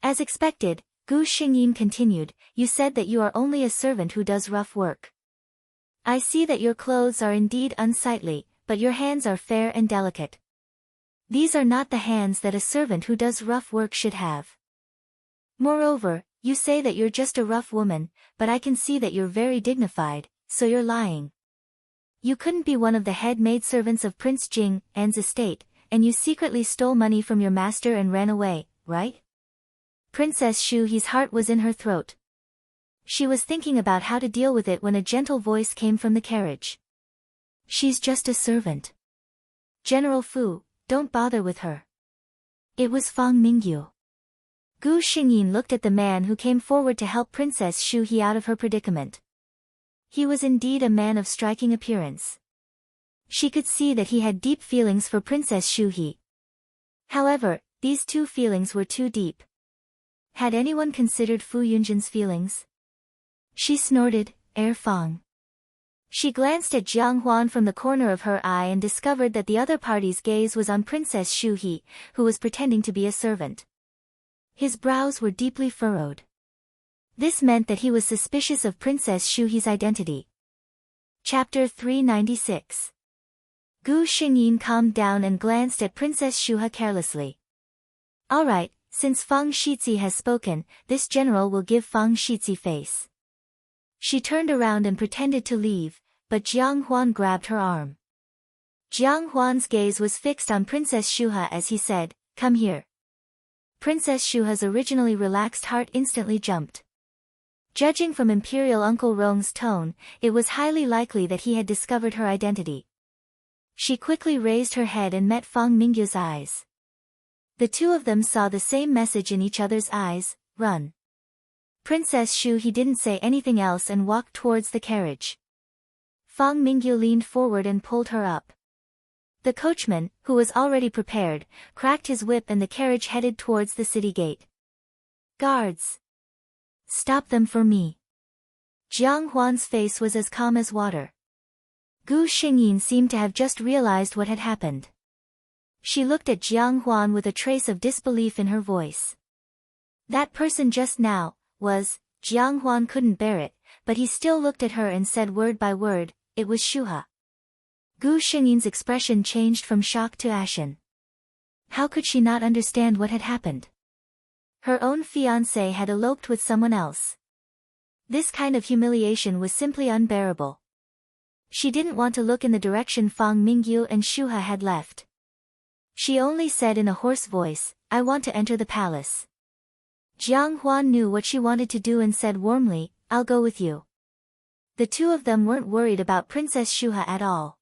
A: As expected, Gu Xingyin continued, "You said that you are only a servant who does rough work. I see that your clothes are indeed unsightly, but your hands are fair and delicate. These are not the hands that a servant who does rough work should have. Moreover, you say that you're just a rough woman, but I can see that you're very dignified, so you're lying. You couldn't be one of the head maidservants of Prince Jing An's estate, and you secretly stole money from your master and ran away, right?" Princess Shu He's heart was in her throat. She was thinking about how to deal with it when a gentle voice came from the carriage. "She's just a servant. General Fu, don't bother with her." It was Fang Mingyu. Gu Xingyin looked at the man who came forward to help Princess Shu He out of her predicament. He was indeed a man of striking appearance. She could see that he had deep feelings for Princess Shu He. However, these two feelings were too deep. Had anyone considered Fu Yunjin's feelings? She snorted, Fang. She glanced at Jiang Huan from the corner of her eye and discovered that the other party's gaze was on Princess Shu He, who was pretending to be a servant. His brows were deeply furrowed. This meant that he was suspicious of Princess Shu He's identity. Chapter 396. Gu Xingyin calmed down and glanced at Princess Shu He carelessly. "All right, since Fang Shizi has spoken, this general will give Fang Shizi face." She turned around and pretended to leave, but Jiang Huan grabbed her arm. Jiang Huan's gaze was fixed on Princess Shu He as he said, "Come here." Princess Shu He's originally relaxed heart instantly jumped. Judging from Imperial Uncle Rong's tone, it was highly likely that he had discovered her identity. She quickly raised her head and met Fang Mingyu's eyes. The two of them saw the same message in each other's eyes, "Run." Princess Shu He didn't say anything else and walked towards the carriage. Fang Mingyu leaned forward and pulled her up. The coachman, who was already prepared, cracked his whip and the carriage headed towards the city gate. "Guards! Stop them for me." Jiang Huan's face was as calm as water. Gu Xingyin seemed to have just realized what had happened. She looked at Jiang Huan with a trace of disbelief in her voice. That person just now Jiang Huan couldn't bear it, but he still looked at her and said word by word, "It was Shu He." Gu Xingyin's expression changed from shock to ashen. How could she not understand what had happened? Her own fiancé had eloped with someone else. This kind of humiliation was simply unbearable. She didn't want to look in the direction Fang Mingyu and Shu He had left. She only said in a hoarse voice, "I want to enter the palace." Jiang Huan knew what she wanted to do and said warmly, "I'll go with you." The two of them weren't worried about Princess Shu He at all.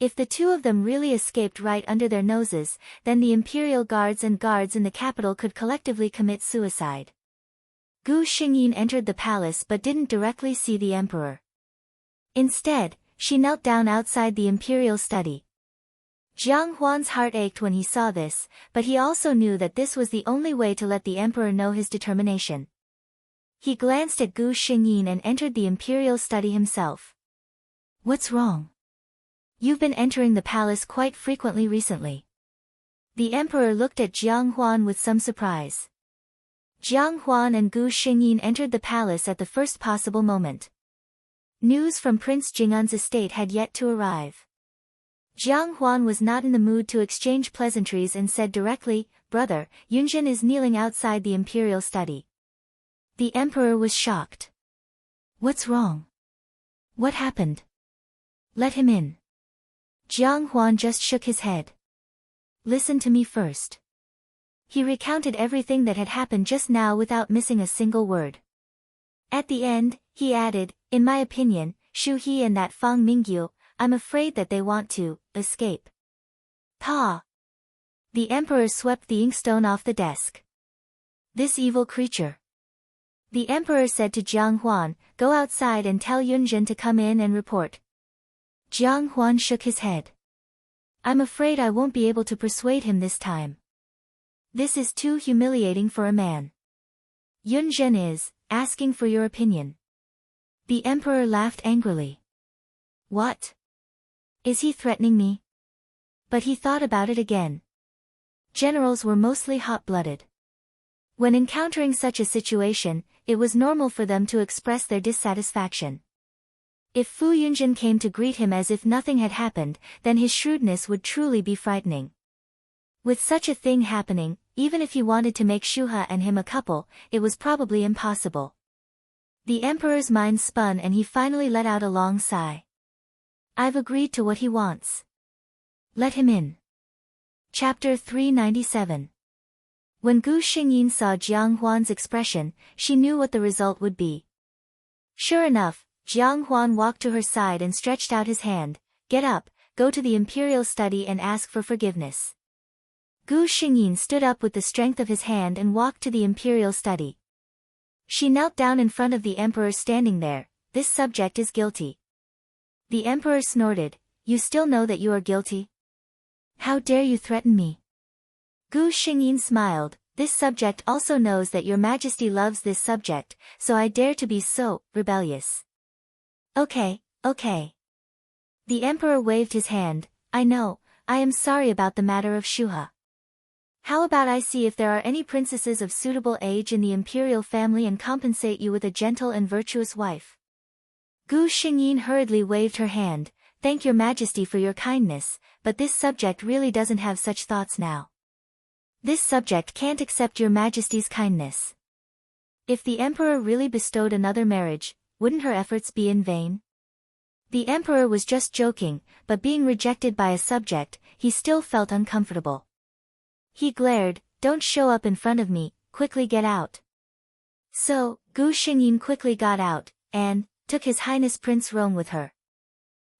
A: If the two of them really escaped right under their noses, then the imperial guards and guards in the capital could collectively commit suicide. Gu Xingyin entered the palace but didn't directly see the emperor. Instead, she knelt down outside the imperial study. Jiang Huan's heart ached when he saw this, but he also knew that this was the only way to let the emperor know his determination. He glanced at Gu Xingyin and entered the imperial study himself. "What's wrong? You've been entering the palace quite frequently recently." The emperor looked at Jiang Huan with some surprise. Jiang Huan and Gu Xingyin entered the palace at the first possible moment. News from Prince Jing'an's estate had yet to arrive. Jiang Huan was not in the mood to exchange pleasantries and said directly, "Brother, Yunjin is kneeling outside the imperial study." The emperor was shocked. "What's wrong? What happened? Let him in." Jiang Huan just shook his head. "Listen to me first. He recounted everything that had happened just now without missing a single word. At the end, he added, in my opinion, Shu He and that Fang Mingyu, I'm afraid that they want to escape. Pa! The emperor swept the inkstone off the desk. This evil creature. The emperor said to Jiang Huan, go outside and tell Yunjin to come in and report. Jiang Huan shook his head. I'm afraid I won't be able to persuade him this time. This is too humiliating for a man. Yunjin is asking for your opinion. The emperor laughed angrily. What? Is he threatening me? But he thought about it again. Generals were mostly hot-blooded. When encountering such a situation, it was normal for them to express their dissatisfaction. If Fu Yunjin came to greet him as if nothing had happened, then his shrewdness would truly be frightening. With such a thing happening, even if he wanted to make Shuha and him a couple, it was probably impossible. The emperor's mind spun and he finally let out a long sigh. I've agreed to what he wants. Let him in. Chapter 397. When Gu Xingyin saw Jiang Huan's expression, she knew what the result would be. Sure enough, Jiang Huan walked to her side and stretched out his hand. Get up, go to the imperial study and ask for forgiveness. Gu Xingyin stood up with the strength of his hand and walked to the imperial study. She knelt down in front of the emperor standing there. This subject is guilty. The emperor snorted. You still know that you are guilty? How dare you threaten me? Gu Xingyin smiled. This subject also knows that your majesty loves this subject, so I dare to be so rebellious. Okay. The emperor waved his hand. I know, I am sorry about the matter of Shuha. How about I see if there are any princesses of suitable age in the imperial family and compensate you with a gentle and virtuous wife? Gu Xingyin hurriedly waved her hand. Thank your majesty for your kindness, but this subject really doesn't have such thoughts now. This subject can't accept your majesty's kindness. If the emperor really bestowed another marriage, wouldn't her efforts be in vain? The emperor was just joking, but being rejected by a subject, he still felt uncomfortable. He glared, don't show up in front of me, quickly get out. So, Gu Xingyin quickly got out, and took His Highness Prince Rong with her.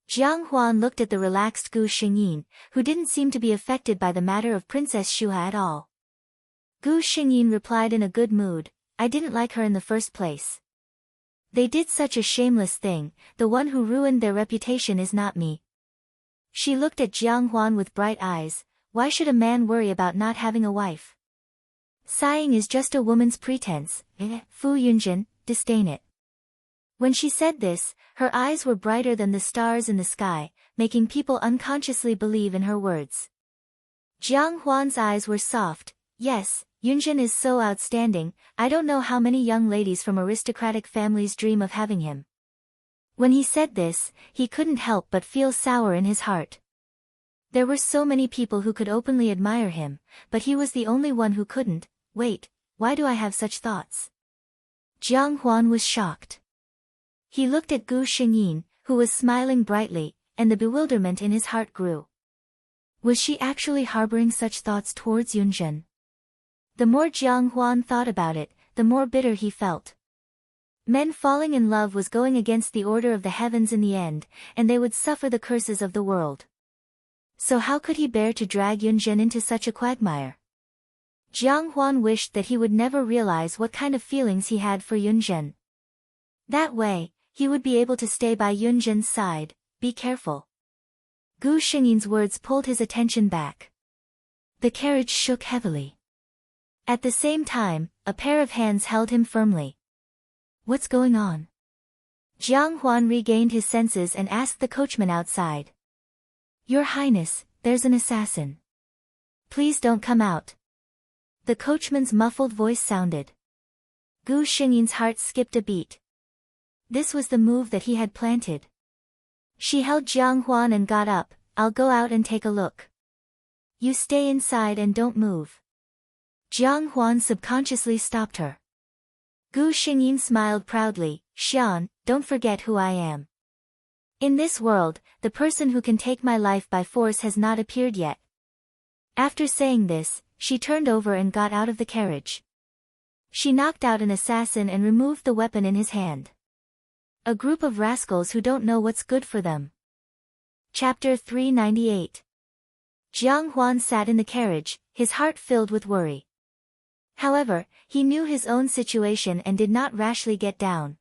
A: Jiang Huan looked at the relaxed Gu Xingyin, who didn't seem to be affected by the matter of Princess Shuha at all. Gu Xingyin replied in a good mood, I didn't like her in the first place. They did such a shameless thing, the one who ruined their reputation is not me. She looked at Jiang Huan with bright eyes, why should a man worry about not having a wife? Sighing is just a woman's pretense, Fu Yunjin, disdain it. When she said this, her eyes were brighter than the stars in the sky, making people unconsciously believe in her words. Jiang Huan's eyes were soft. Yes, Yunjin is so outstanding, I don't know how many young ladies from aristocratic families dream of having him. When he said this, he couldn't help but feel sour in his heart. There were so many people who could openly admire him, but he was the only one who couldn't. Wait, why do I have such thoughts? Jiang Huan was shocked. He looked at Gu Xingyin, who was smiling brightly, and the bewilderment in his heart grew. Was she actually harboring such thoughts towards Yunjin? The more Jiang Huan thought about it, the more bitter he felt. Men falling in love was going against the order of the heavens in the end, and they would suffer the curses of the world. So how could he bear to drag Yunjin into such a quagmire? Jiang Huan wished that he would never realize what kind of feelings he had for Yunjin. That way, he would be able to stay by Yunjin's side. Be careful. Gu Xingyin's words pulled his attention back. The carriage shook heavily. At the same time, a pair of hands held him firmly. What's going on? Jiang Huan regained his senses and asked the coachman outside. Your Highness, there's an assassin. Please don't come out. The coachman's muffled voice sounded. Gu Xingyin's heart skipped a beat. This was the move that he had planted. She held Jiang Huan and got up. I'll go out and take a look. You stay inside and don't move. Jiang Huan subconsciously stopped her. Gu Xingyin smiled proudly. Xian, don't forget who I am. In this world, the person who can take my life by force has not appeared yet. After saying this, she turned over and got out of the carriage. She knocked out an assassin and removed the weapon in his hand. A group of rascals who don't know what's good for them. Chapter 398. Jiang Huan sat in the carriage, his heart filled with worry. However, he knew his own situation and did not rashly get down.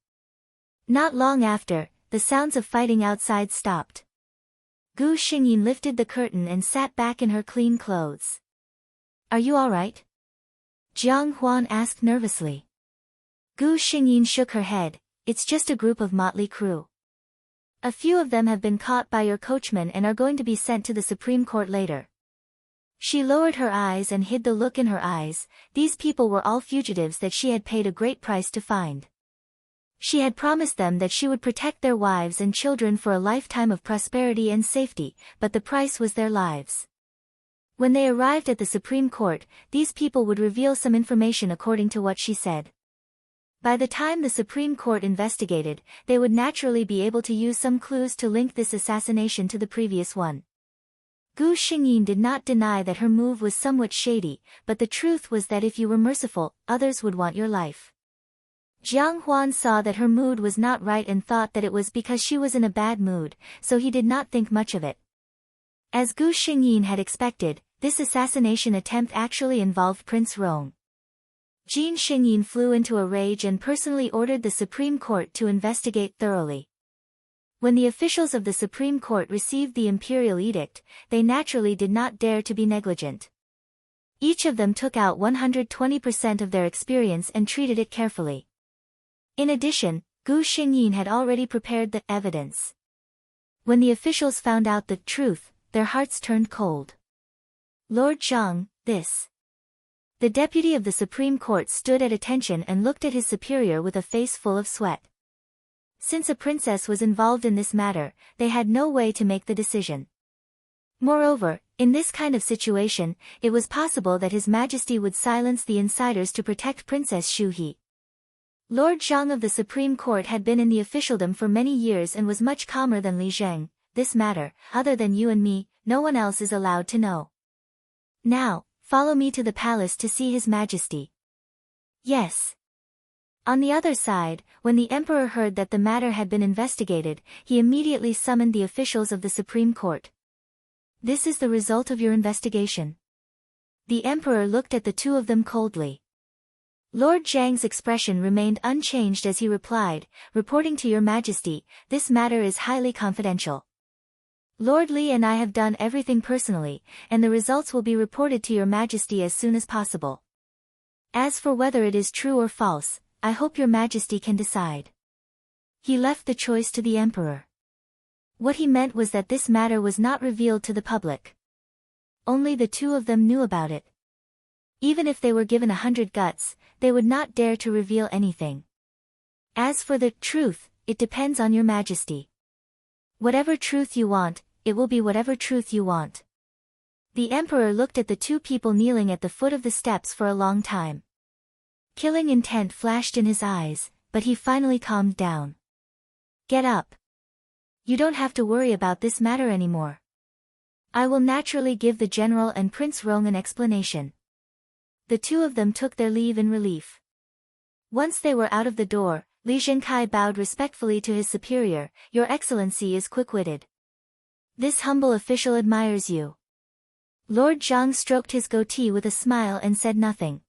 A: Not long after, the sounds of fighting outside stopped. Gu Xingyin lifted the curtain and sat back in her clean clothes. "Are you all right?" Jiang Huan asked nervously. Gu Xingyin shook her head. "It's just a group of motley crew. A few of them have been caught by your coachman and are going to be sent to the Supreme Court later." She lowered her eyes and hid the look in her eyes. These people were all fugitives that she had paid a great price to find. She had promised them that she would protect their wives and children for a lifetime of prosperity and safety, but the price was their lives. When they arrived at the Supreme Court, these people would reveal some information according to what she said. By the time the Supreme Court investigated, they would naturally be able to use some clues to link this assassination to the previous one. Gu Xingyin did not deny that her move was somewhat shady, but the truth was that if you were merciful, others would want your life. Jiang Huan saw that her mood was not right and thought that it was because she was in a bad mood, so he did not think much of it. As Gu Xingyin had expected, this assassination attempt actually involved Prince Rong. Jin Xingyin flew into a rage and personally ordered the Supreme Court to investigate thoroughly. When the officials of the Supreme Court received the imperial edict, they naturally did not dare to be negligent. Each of them took out 120% of their experience and treated it carefully. In addition, Gu Xingyin had already prepared the evidence. When the officials found out the truth, their hearts turned cold. "Lord Zhang, this..." The deputy of the Supreme Court stood at attention and looked at his superior with a face full of sweat. Since a princess was involved in this matter, they had no way to make the decision. Moreover, in this kind of situation, it was possible that His Majesty would silence the insiders to protect Princess Xu He. Lord Zhang of the Supreme Court had been in the officialdom for many years and was much calmer than Li Zheng. "This matter, other than you and me, no one else is allowed to know. Now, follow me to the palace to see His Majesty." "Yes." On the other side, when the emperor heard that the matter had been investigated, he immediately summoned the officials of the Supreme Court. "This is the result of your investigation." The emperor looked at the two of them coldly. Lord Zhang's expression remained unchanged as he replied, "Reporting to your Majesty, this matter is highly confidential. Lord Li and I have done everything personally, and the results will be reported to your Majesty as soon as possible. As for whether it is true or false, I hope your Majesty can decide." He left the choice to the emperor. What he meant was that this matter was not revealed to the public. Only the two of them knew about it. Even if they were given 100 guts, they would not dare to reveal anything. As for the truth, it depends on your Majesty. Whatever truth you want, it will be whatever truth you want. The emperor looked at the two people kneeling at the foot of the steps for a long time. Killing intent flashed in his eyes, but he finally calmed down. "Get up. You don't have to worry about this matter anymore. I will naturally give the general and Prince Rong an explanation." The two of them took their leave in relief. Once they were out of the door, Li Zhenkai bowed respectfully to his superior. "Your Excellency is quick-witted. This humble official admires you." Lord Zhang stroked his goatee with a smile and said nothing.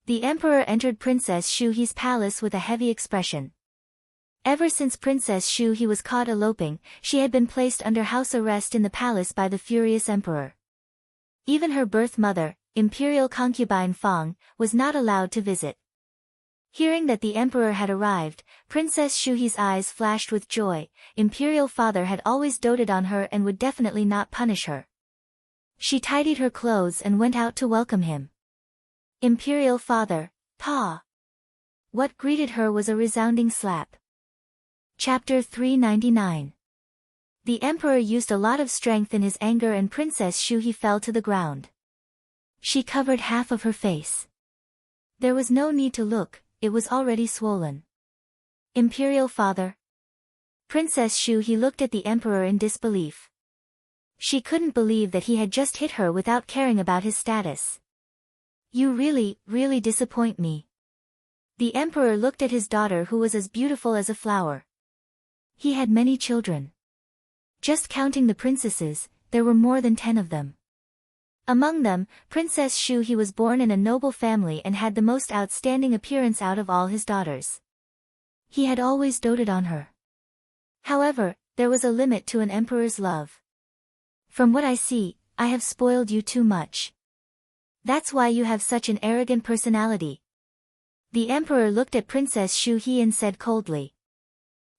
A: The emperor entered Princess Xu He's palace with a heavy expression. Ever since Princess Xu He was caught eloping, she had been placed under house arrest in the palace by the furious emperor. Even her birth mother, imperial concubine Fang, was not allowed to visit. Hearing that the emperor had arrived, Princess Xu He's eyes flashed with joy. Imperial father had always doted on her and would definitely not punish her. She tidied her clothes and went out to welcome him. "Imperial father, Pa!" What greeted her was a resounding slap. Chapter 399. The emperor used a lot of strength in his anger and Princess Xu He fell to the ground. She covered half of her face. There was no need to look, it was already swollen. "Imperial father?" Princess Xu He looked at the emperor in disbelief. She couldn't believe that he had just hit her without caring about his status. You really disappoint me. The emperor looked at his daughter, who was as beautiful as a flower. He had many children. Just counting the princesses, there were more than 10 of them. Among them, Princess Shu was born in a noble family and had the most outstanding appearance out of all his daughters. He had always doted on her. However, there was a limit to an emperor's love. From what I see, I have spoiled you too much. That's why you have such an arrogant personality. The emperor looked at Princess Shu and said coldly.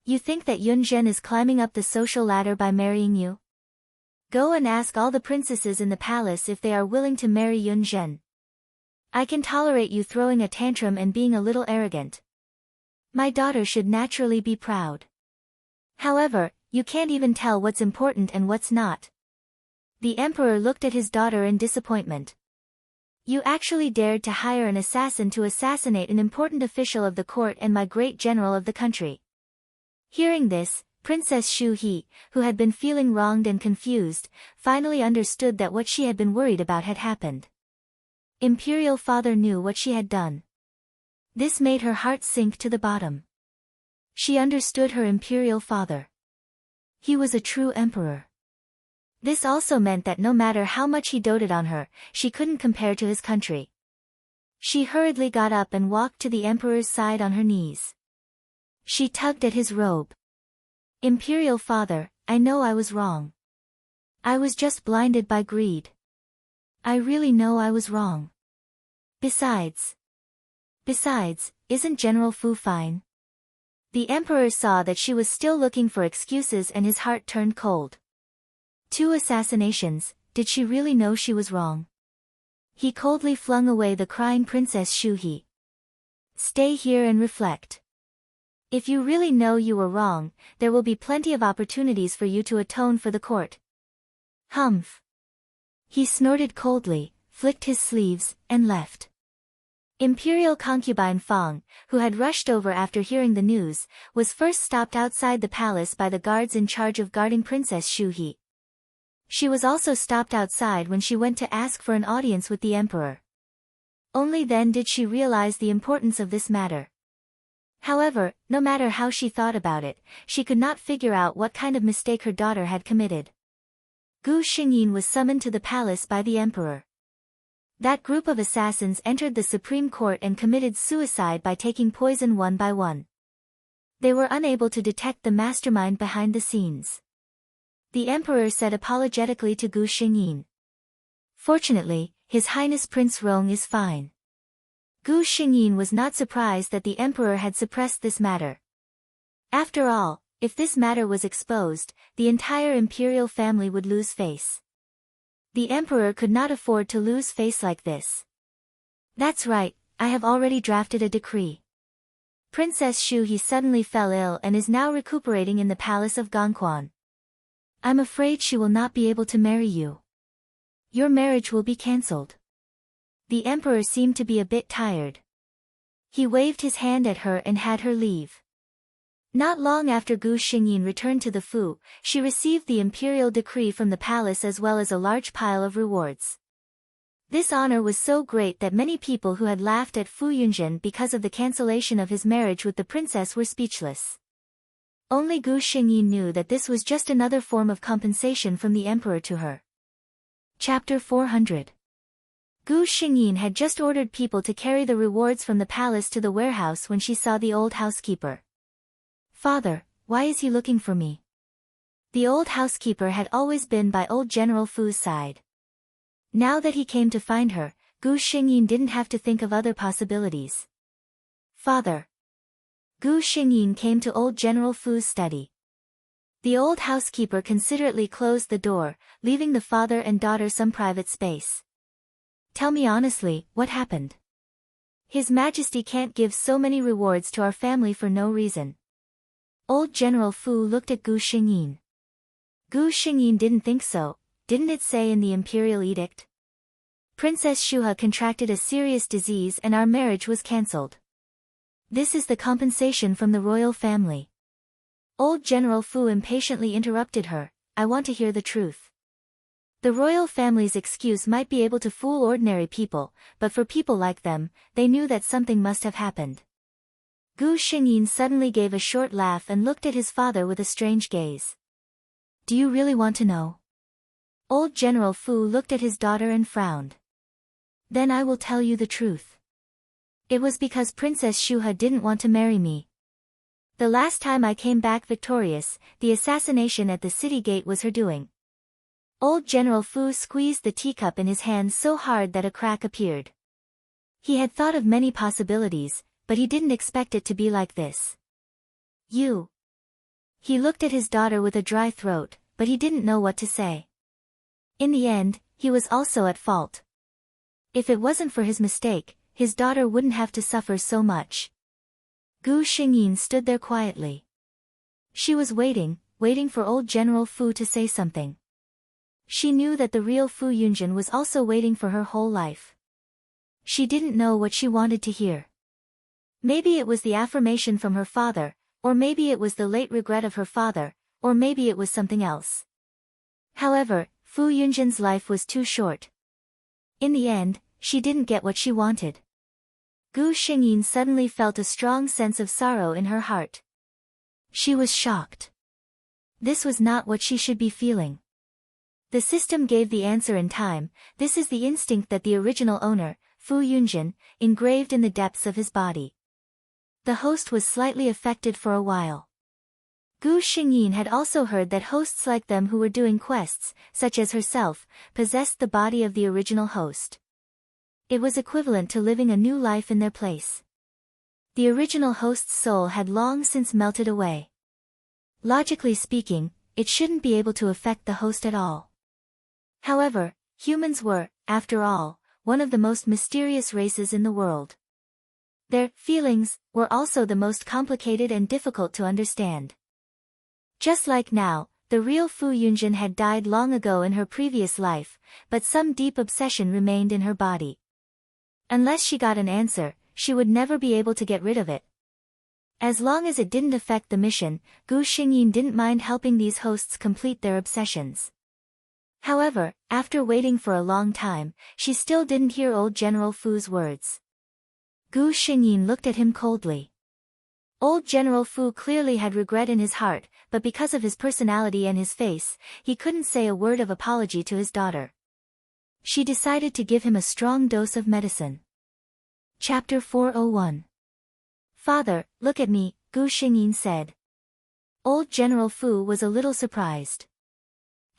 A: You think that Yunzhen is climbing up the social ladder by marrying you? Go and ask all the princesses in the palace if they are willing to marry Yunzhen. I can tolerate you throwing a tantrum and being a little arrogant. My daughter should naturally be proud. However, you can't even tell what's important and what's not. The emperor looked at his daughter in disappointment. You actually dared to hire an assassin to assassinate an important official of the court and my great general of the country. Hearing this, Princess Shu, who had been feeling wronged and confused, finally understood that what she had been worried about had happened. Imperial father knew what she had done. This made her heart sink to the bottom. She understood her imperial father. He was a true emperor. This also meant that no matter how much he doted on her, she couldn't compare to his country. She hurriedly got up and walked to the emperor's side on her knees. She tugged at his robe. Imperial father, I know I was wrong. I was just blinded by greed. I really know I was wrong. Besides, isn't General Fu fine? The emperor saw that she was still looking for excuses and his heart turned cold. 2 assassinations, did she really know she was wrong? He coldly flung away the crying Princess Shu. Stay here and reflect. If you really know you were wrong, there will be plenty of opportunities for you to atone for the court. Humph. He snorted coldly, flicked his sleeves, and left. Imperial concubine Fang, who had rushed over after hearing the news, was first stopped outside the palace by the guards in charge of guarding Princess Shu. She was also stopped outside when she went to ask for an audience with the emperor. Only then did she realize the importance of this matter. However, no matter how she thought about it, she could not figure out what kind of mistake her daughter had committed. Gu Xingyin was summoned to the palace by the emperor. That group of assassins entered the Supreme Court and committed suicide by taking poison one by one. They were unable to detect the mastermind behind the scenes. The emperor said apologetically to Gu Xingyin. Fortunately, His Highness Prince Rong is fine. Gu Xingyin was not surprised that the emperor had suppressed this matter. After all, if this matter was exposed, the entire imperial family would lose face. The emperor could not afford to lose face like this. That's right, I have already drafted a decree. Princess Shu suddenly fell ill and is now recuperating in the palace of Gongquan. I'm afraid she will not be able to marry you. Your marriage will be cancelled. The emperor seemed to be a bit tired. He waved his hand at her and had her leave. Not long after Gu Xingyin returned to the Fu, she received the imperial decree from the palace as well as a large pile of rewards. This honor was so great that many people who had laughed at Fu Yunzhen because of the cancellation of his marriage with the princess were speechless. Only Gu Xingyin knew that this was just another form of compensation from the emperor to her. Chapter 400. Gu Xingyin had just ordered people to carry the rewards from the palace to the warehouse when she saw the old housekeeper. Father, why is he looking for me? The old housekeeper had always been by old General Fu's side. Now that he came to find her, Gu Xingyin didn't have to think of other possibilities. Father. Gu Xingyin came to old General Fu's study. The old housekeeper considerately closed the door, leaving the father and daughter some private space. Tell me honestly, what happened? His Majesty can't give so many rewards to our family for no reason. Old General Fu looked at Gu Xingyin. Gu Xingyin didn't think so, didn't it say in the imperial edict? Princess Shuha contracted a serious disease and our marriage was cancelled. This is the compensation from the royal family. Old General Fu impatiently interrupted her, I want to hear the truth. The royal family's excuse might be able to fool ordinary people, but for people like them, they knew that something must have happened. Gu Xingyin suddenly gave a short laugh and looked at his father with a strange gaze. Do you really want to know? Old General Fu looked at his daughter and frowned. Then I will tell you the truth. It was because Princess Shuha didn't want to marry me. The last time I came back victorious, the assassination at the city gate was her doing. Old General Fu squeezed the teacup in his hand so hard that a crack appeared. He had thought of many possibilities, but he didn't expect it to be like this. You. He looked at his daughter with a dry throat, but he didn't know what to say. In the end, he was also at fault. If it wasn't for his mistake, his daughter wouldn't have to suffer so much. Gu Xingyin stood there quietly. She was waiting for old General Fu to say something. She knew that the real Fu Yunjin was also waiting for her whole life. She didn't know what she wanted to hear. Maybe it was the affirmation from her father, or maybe it was the late regret of her father, or maybe it was something else. However, Fu Yunjin's life was too short. In the end, she didn't get what she wanted. Gu Xingyin suddenly felt a strong sense of sorrow in her heart. She was shocked. This was not what she should be feeling. The system gave the answer in time. This is the instinct that the original owner, Fu Yunjin, engraved in the depths of his body. The host was slightly affected for a while. Gu Xingyin had also heard that hosts like them who were doing quests, such as herself, possessed the body of the original host. It was equivalent to living a new life in their place. The original host's soul had long since melted away. Logically speaking, it shouldn't be able to affect the host at all. However, humans were, after all, one of the most mysterious races in the world. Their feelings were also the most complicated and difficult to understand. Just like now, the real Fu Yunjin had died long ago in her previous life, but some deep obsession remained in her body. Unless she got an answer, she would never be able to get rid of it. As long as it didn't affect the mission, Gu Xingyin didn't mind helping these hosts complete their obsessions. However, after waiting for a long time, she still didn't hear old General Fu's words. Gu Xingyin looked at him coldly. Old General Fu clearly had regret in his heart, but because of his personality and his face, he couldn't say a word of apology to his daughter. She decided to give him a strong dose of medicine. Chapter 401. Father, look at me, Gu Xingyin said. Old General Fu was a little surprised.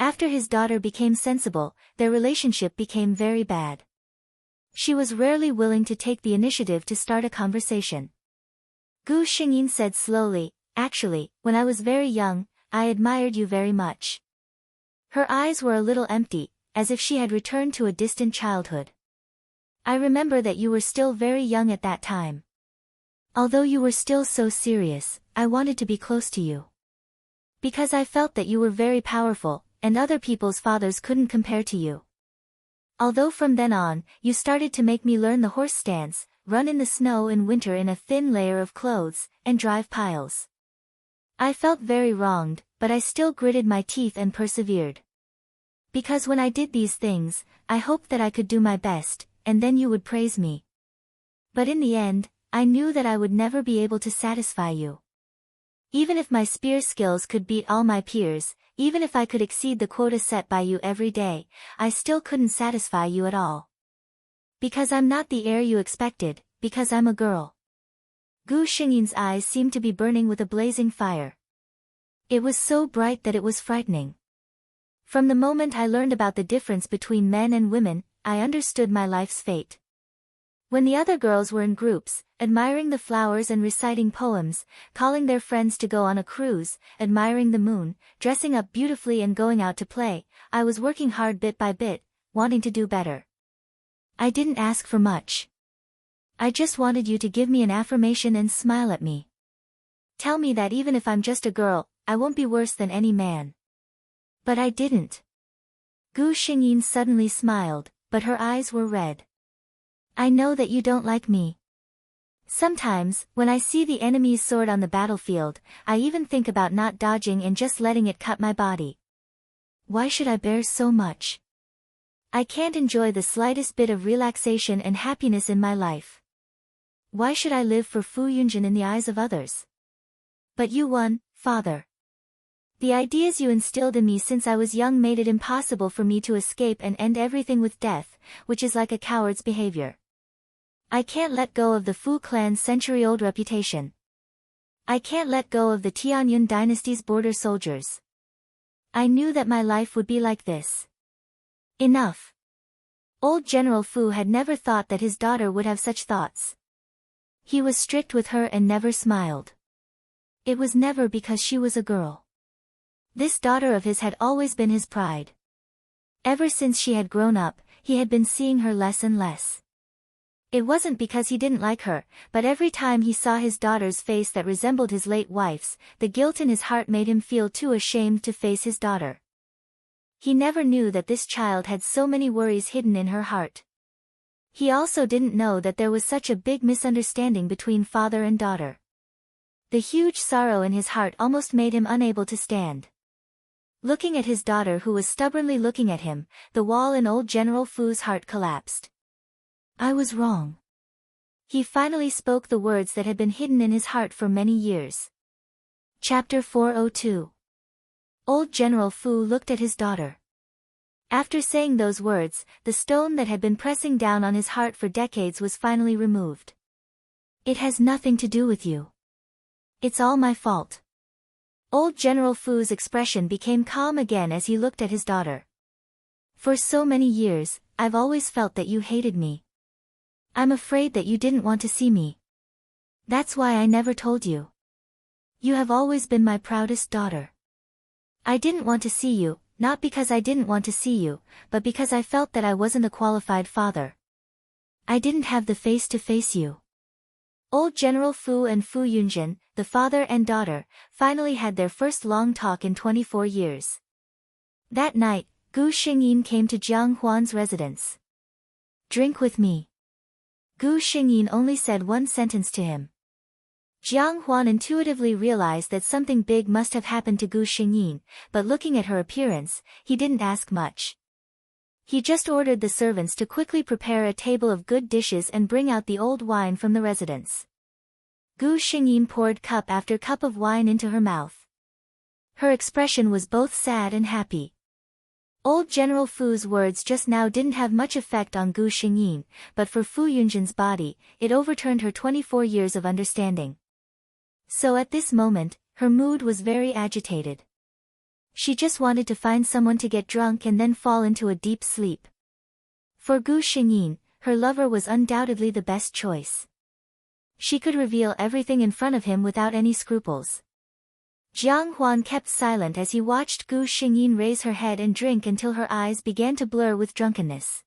A: After his daughter became sensible, their relationship became very bad. She was rarely willing to take the initiative to start a conversation. Gu Xingyin said slowly, actually, when I was very young, I admired you very much. Her eyes were a little empty, as if she had returned to a distant childhood. I remember that you were still very young at that time. Although you were still so serious, I wanted to be close to you. Because I felt that you were very powerful, and other people's fathers couldn't compare to you. Although from then on, you started to make me learn the horse stance, run in the snow in winter in a thin layer of clothes, and drive piles. I felt very wronged, but I still gritted my teeth and persevered. Because when I did these things, I hoped that I could do my best, and then you would praise me. But in the end, I knew that I would never be able to satisfy you. Even if my spear skills could beat all my peers, even if I could exceed the quota set by you every day, I still couldn't satisfy you at all. Because I'm not the heir you expected, because I'm a girl. Gu Xingyin's eyes seemed to be burning with a blazing fire. It was so bright that it was frightening. From the moment I learned about the difference between men and women, I understood my life's fate. When the other girls were in groups, admiring the flowers and reciting poems, calling their friends to go on a cruise, admiring the moon, dressing up beautifully and going out to play, I was working hard bit by bit, wanting to do better. I didn't ask for much. I just wanted you to give me an affirmation and smile at me. Tell me that even if I'm just a girl, I won't be worse than any man. But I didn't. Gu Xingyin suddenly smiled, but her eyes were red. I know that you don't like me. Sometimes, when I see the enemy's sword on the battlefield, I even think about not dodging and just letting it cut my body. Why should I bear so much? I can't enjoy the slightest bit of relaxation and happiness in my life. Why should I live for Fu Yunjin in the eyes of others? But you won, father. The ideas you instilled in me since I was young made it impossible for me to escape and end everything with death, which is like a coward's behavior. I can't let go of the Fu clan's century-old reputation. I can't let go of the Tianyun dynasty's border soldiers. I knew that my life would be like this. Enough. Old General Fu had never thought that his daughter would have such thoughts. He was strict with her and never smiled. It was never because she was a girl. This daughter of his had always been his pride. Ever since she had grown up, he had been seeing her less and less. It wasn't because he didn't like her, but every time he saw his daughter's face that resembled his late wife's, the guilt in his heart made him feel too ashamed to face his daughter. He never knew that this child had so many worries hidden in her heart. He also didn't know that there was such a big misunderstanding between father and daughter. The huge sorrow in his heart almost made him unable to stand. Looking at his daughter who was stubbornly looking at him, the wall in old General Fu's heart collapsed. I was wrong. He finally spoke the words that had been hidden in his heart for many years. Chapter 402. Old General Fu looked at his daughter. After saying those words, the stone that had been pressing down on his heart for decades was finally removed. It has nothing to do with you. It's all my fault. Old General Fu's expression became calm again as he looked at his daughter. For so many years, I've always felt that you hated me. I'm afraid that you didn't want to see me. That's why I never told you. You have always been my proudest daughter. I didn't want to see you, not because I didn't want to see you, but because I felt that I wasn't a qualified father. I didn't have the face to face you. Old General Fu and Fu Yunjin, the father and daughter, finally had their first long talk in 24 years. That night, Gu Xingyin came to Jiang Huan's residence. Drink with me. Gu Xingyin only said one sentence to him. Jiang Huan intuitively realized that something big must have happened to Gu Xingyin, but looking at her appearance, he didn't ask much. He just ordered the servants to quickly prepare a table of good dishes and bring out the old wine from the residence. Gu Xingyin poured cup after cup of wine into her mouth. Her expression was both sad and happy. Old General Fu's words just now didn't have much effect on Gu Xingyin, but for Fu Yunjin's body, it overturned her 24 years of understanding. So at this moment, her mood was very agitated. She just wanted to find someone to get drunk and then fall into a deep sleep. For Gu Xingyin, her lover was undoubtedly the best choice. She could reveal everything in front of him without any scruples. Jiang Huan kept silent as he watched Gu Xingyin raise her head and drink until her eyes began to blur with drunkenness.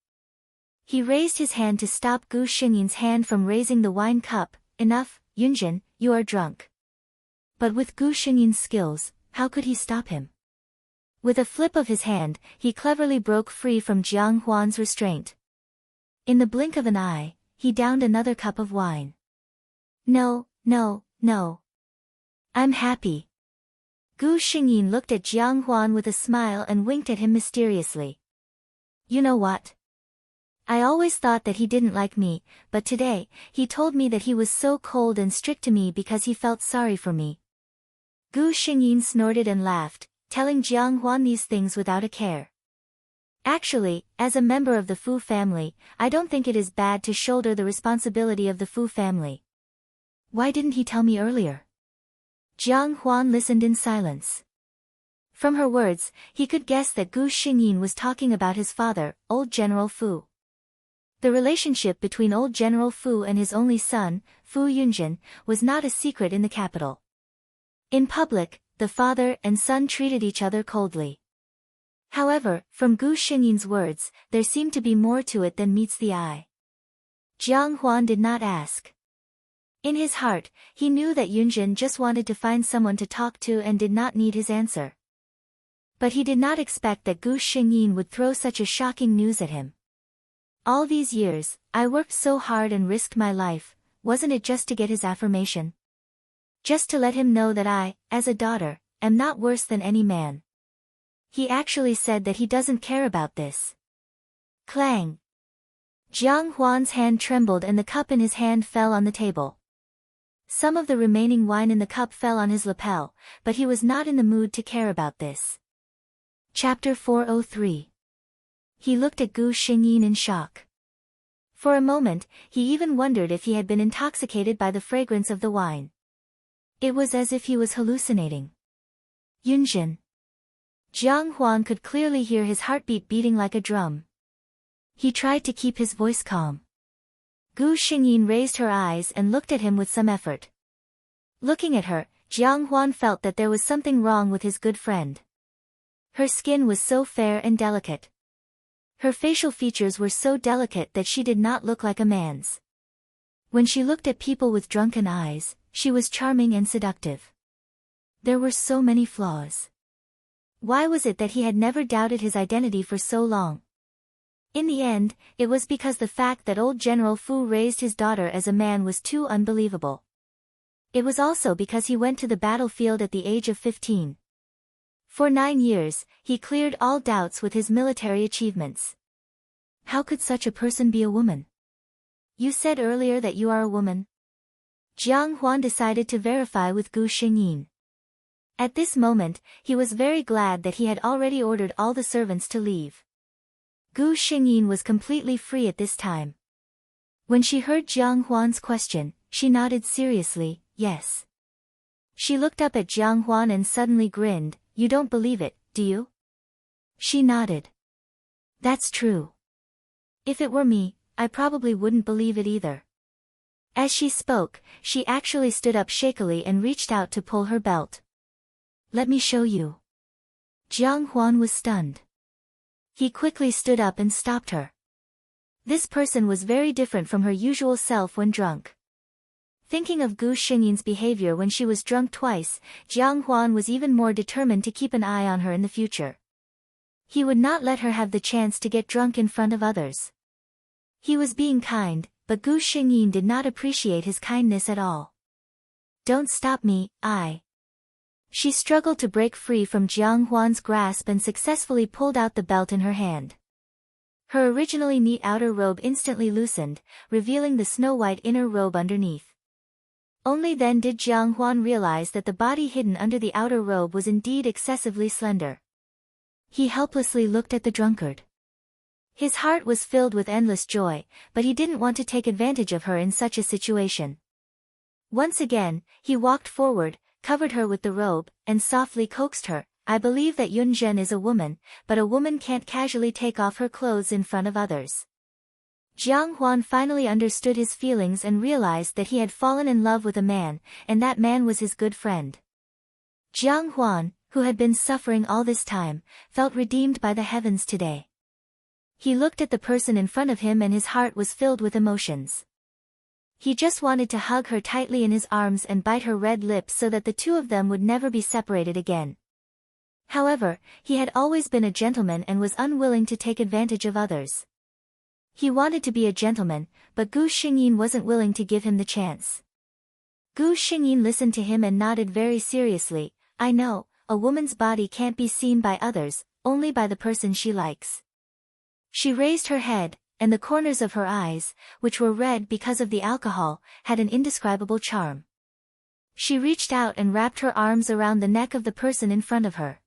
A: He raised his hand to stop Gu Xingyin's hand from raising the wine cup. Enough, Yunjin, you are drunk. But with Gu Xingyin's skills, how could he stop him? With a flip of his hand, he cleverly broke free from Jiang Huan's restraint. In the blink of an eye, he downed another cup of wine. No, no, no. I'm happy. Gu Xingyin looked at Jiang Huan with a smile and winked at him mysteriously. You know what? I always thought that he didn't like me, but today, he told me that he was so cold and strict to me because he felt sorry for me. Gu Xingyin snorted and laughed, telling Jiang Huan these things without a care. Actually, as a member of the Fu family, I don't think it is bad to shoulder the responsibility of the Fu family. Why didn't he tell me earlier? Jiang Huan listened in silence. From her words, he could guess that Gu Xingyin was talking about his father, old General Fu. The relationship between old General Fu and his only son, Fu Yunjin, was not a secret in the capital. In public, the father and son treated each other coldly. However, from Gu Xingyin's words, there seemed to be more to it than meets the eye. Jiang Huan did not ask. In his heart, he knew that Yunjin just wanted to find someone to talk to and did not need his answer. But he did not expect that Gu Xingyin would throw such a shocking news at him. All these years, I worked so hard and risked my life, wasn't it just to get his affirmation? Just to let him know that I, as a daughter, am not worse than any man. He actually said that he doesn't care about this. Clang! Jiang Huan's hand trembled and the cup in his hand fell on the table. Some of the remaining wine in the cup fell on his lapel, but he was not in the mood to care about this. Chapter 403. He looked at Gu Xingyin in shock. For a moment, he even wondered if he had been intoxicated by the fragrance of the wine. It was as if he was hallucinating. Yunjin. Jiang Huan could clearly hear his heartbeat beating like a drum. He tried to keep his voice calm. Gu Xingyin raised her eyes and looked at him with some effort. Looking at her, Jiang Huan felt that there was something wrong with his good friend. Her skin was so fair and delicate. Her facial features were so delicate that she did not look like a man's. When she looked at people with drunken eyes, she was charming and seductive. There were so many flaws. Why was it that he had never doubted his identity for so long? In the end, it was because the fact that old General Fu raised his daughter as a man was too unbelievable. It was also because he went to the battlefield at the age of 15. For 9 years, he cleared all doubts with his military achievements. How could such a person be a woman? You said earlier that you are a woman. Jiang Huan decided to verify with Gu Xingyin. At this moment, he was very glad that he had already ordered all the servants to leave. Gu Xingyin was completely free at this time. When she heard Jiang Huan's question, she nodded seriously, yes. She looked up at Jiang Huan and suddenly grinned. You don't believe it, do you? She nodded. That's true. If it were me, I probably wouldn't believe it either. As she spoke, she actually stood up shakily and reached out to pull her belt. Let me show you. Jiang Huan was stunned. He quickly stood up and stopped her. This person was very different from her usual self when drunk. Thinking of Gu Xingyin's behavior when she was drunk twice, Jiang Huan was even more determined to keep an eye on her in the future. He would not let her have the chance to get drunk in front of others. He was being kind, but Gu Xingyin did not appreciate his kindness at all. Don't stop me, She struggled to break free from Jiang Huan's grasp and successfully pulled out the belt in her hand. Her originally neat outer robe instantly loosened, revealing the snow-white inner robe underneath. Only then did Jiang Huan realize that the body hidden under the outer robe was indeed excessively slender. He helplessly looked at the drunkard. His heart was filled with endless joy, but he didn't want to take advantage of her in such a situation. Once again, he walked forward, covered her with the robe, and softly coaxed her. I believe that Yunzhen is a woman, but a woman can't casually take off her clothes in front of others. Jiang Huan finally understood his feelings and realized that he had fallen in love with a man, and that man was his good friend. Jiang Huan, who had been suffering all this time, felt redeemed by the heavens today. He looked at the person in front of him and his heart was filled with emotions. He just wanted to hug her tightly in his arms and bite her red lips so that the two of them would never be separated again. However, he had always been a gentleman and was unwilling to take advantage of others. He wanted to be a gentleman, but Gu Xingyin wasn't willing to give him the chance. Gu Xingyin listened to him and nodded very seriously. I know, a woman's body can't be seen by others, only by the person she likes. She raised her head, and the corners of her eyes, which were red because of the alcohol, had an indescribable charm. She reached out and wrapped her arms around the neck of the person in front of her.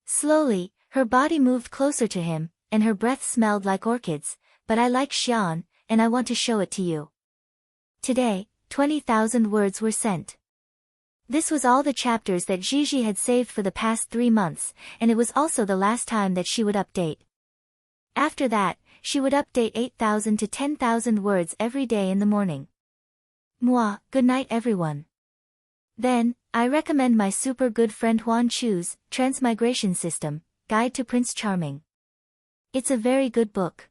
A: Slowly, her body moved closer to him, and her breath smelled like orchids. But I like Xian, and I want to show it to you. Today, 20,000 words were sent. This was all the chapters that Gigi had saved for the past 3 months, and it was also the last time that she would update. After that, she would update 8,000 to 10,000 words every day in the morning. Good night everyone. Then, I recommend my super good friend Huan Chu's Transmigration System, Guide to Prince Charming. It's a very good book.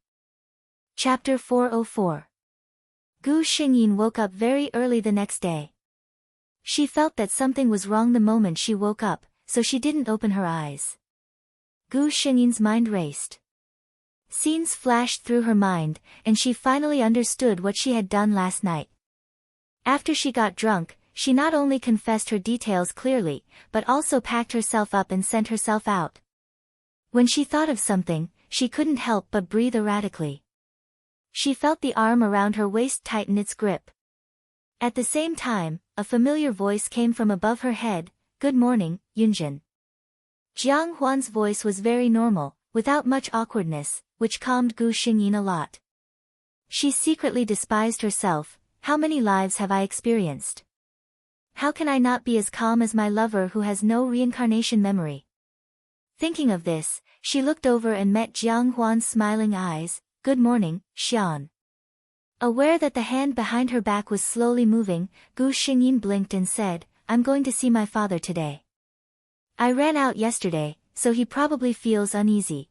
A: Chapter 404. Gu Xingyin woke up very early the next day. She felt that something was wrong the moment she woke up, so she didn't open her eyes. Gu Xingyin's mind raced. Scenes flashed through her mind, and she finally understood what she had done last night. After she got drunk, she not only confessed her details clearly, but also packed herself up and sent herself out. When she thought of something, she couldn't help but breathe erratically. She felt the arm around her waist tighten its grip. At the same time, a familiar voice came from above her head, "Good morning, Yunjin." Jiang Huan's voice was very normal, without much awkwardness, which calmed Gu Xingyin a lot. She secretly despised herself. How many lives have I experienced? How can I not be as calm as my lover who has no reincarnation memory? Thinking of this, she looked over and met Jiang Huan's smiling eyes. "Good morning, Xian." Aware that the hand behind her back was slowly moving, Gu Xingyin blinked and said, "I'm going to see my father today. I ran out yesterday, so he probably feels uneasy."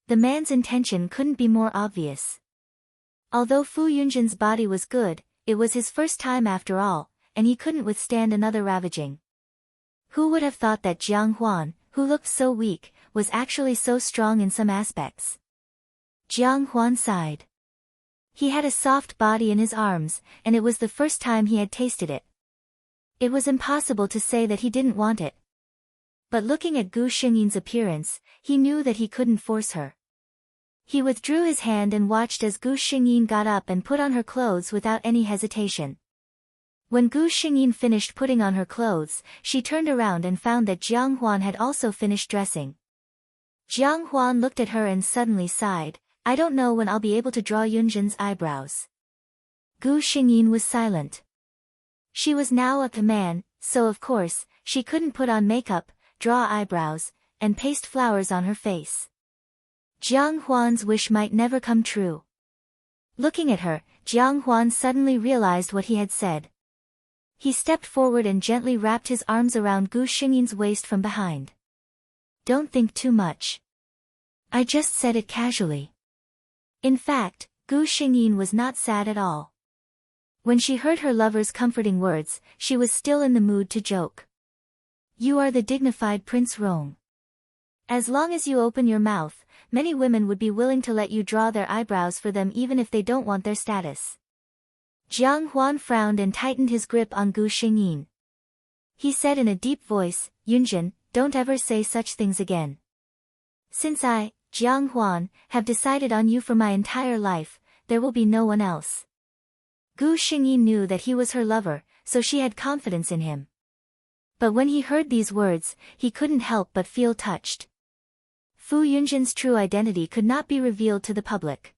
A: The man's intention couldn't be more obvious. Although Fu Yunjin's body was good, it was his first time after all, and he couldn't withstand another ravaging. Who would have thought that Jiang Huan, who looked so weak, was actually so strong in some aspects? Jiang Huan sighed. He had a soft body in his arms, and it was the first time he had tasted it. It was impossible to say that he didn't want it. But looking at Gu Xingyin's appearance, he knew that he couldn't force her. He withdrew his hand and watched as Gu Xingyin got up and put on her clothes without any hesitation. When Gu Xingyin finished putting on her clothes, she turned around and found that Jiang Huan had also finished dressing. Jiang Huan looked at her and suddenly sighed, "I don't know when I'll be able to draw Yunjin's eyebrows." Gu Xingyin was silent. She was now a man, so of course, she couldn't put on makeup, draw eyebrows, and paste flowers on her face. Jiang Huan's wish might never come true. Looking at her, Jiang Huan suddenly realized what he had said. He stepped forward and gently wrapped his arms around Gu Xingyin's waist from behind. "Don't think too much. I just said it casually." In fact, Gu Xingyin was not sad at all. When she heard her lover's comforting words, she was still in the mood to joke. "You are the dignified Prince Rong. As long as you open your mouth, many women would be willing to let you draw their eyebrows for them even if they don't want their status." Jiang Huan frowned and tightened his grip on Gu Xingyin. He said in a deep voice, "Yunjin, don't ever say such things again. Since I, Jiang Huan, have decided on you for my entire life, there will be no one else." Gu Xingyin knew that he was her lover, so she had confidence in him. But when he heard these words, he couldn't help but feel touched. Fu Yunjin's true identity could not be revealed to the public.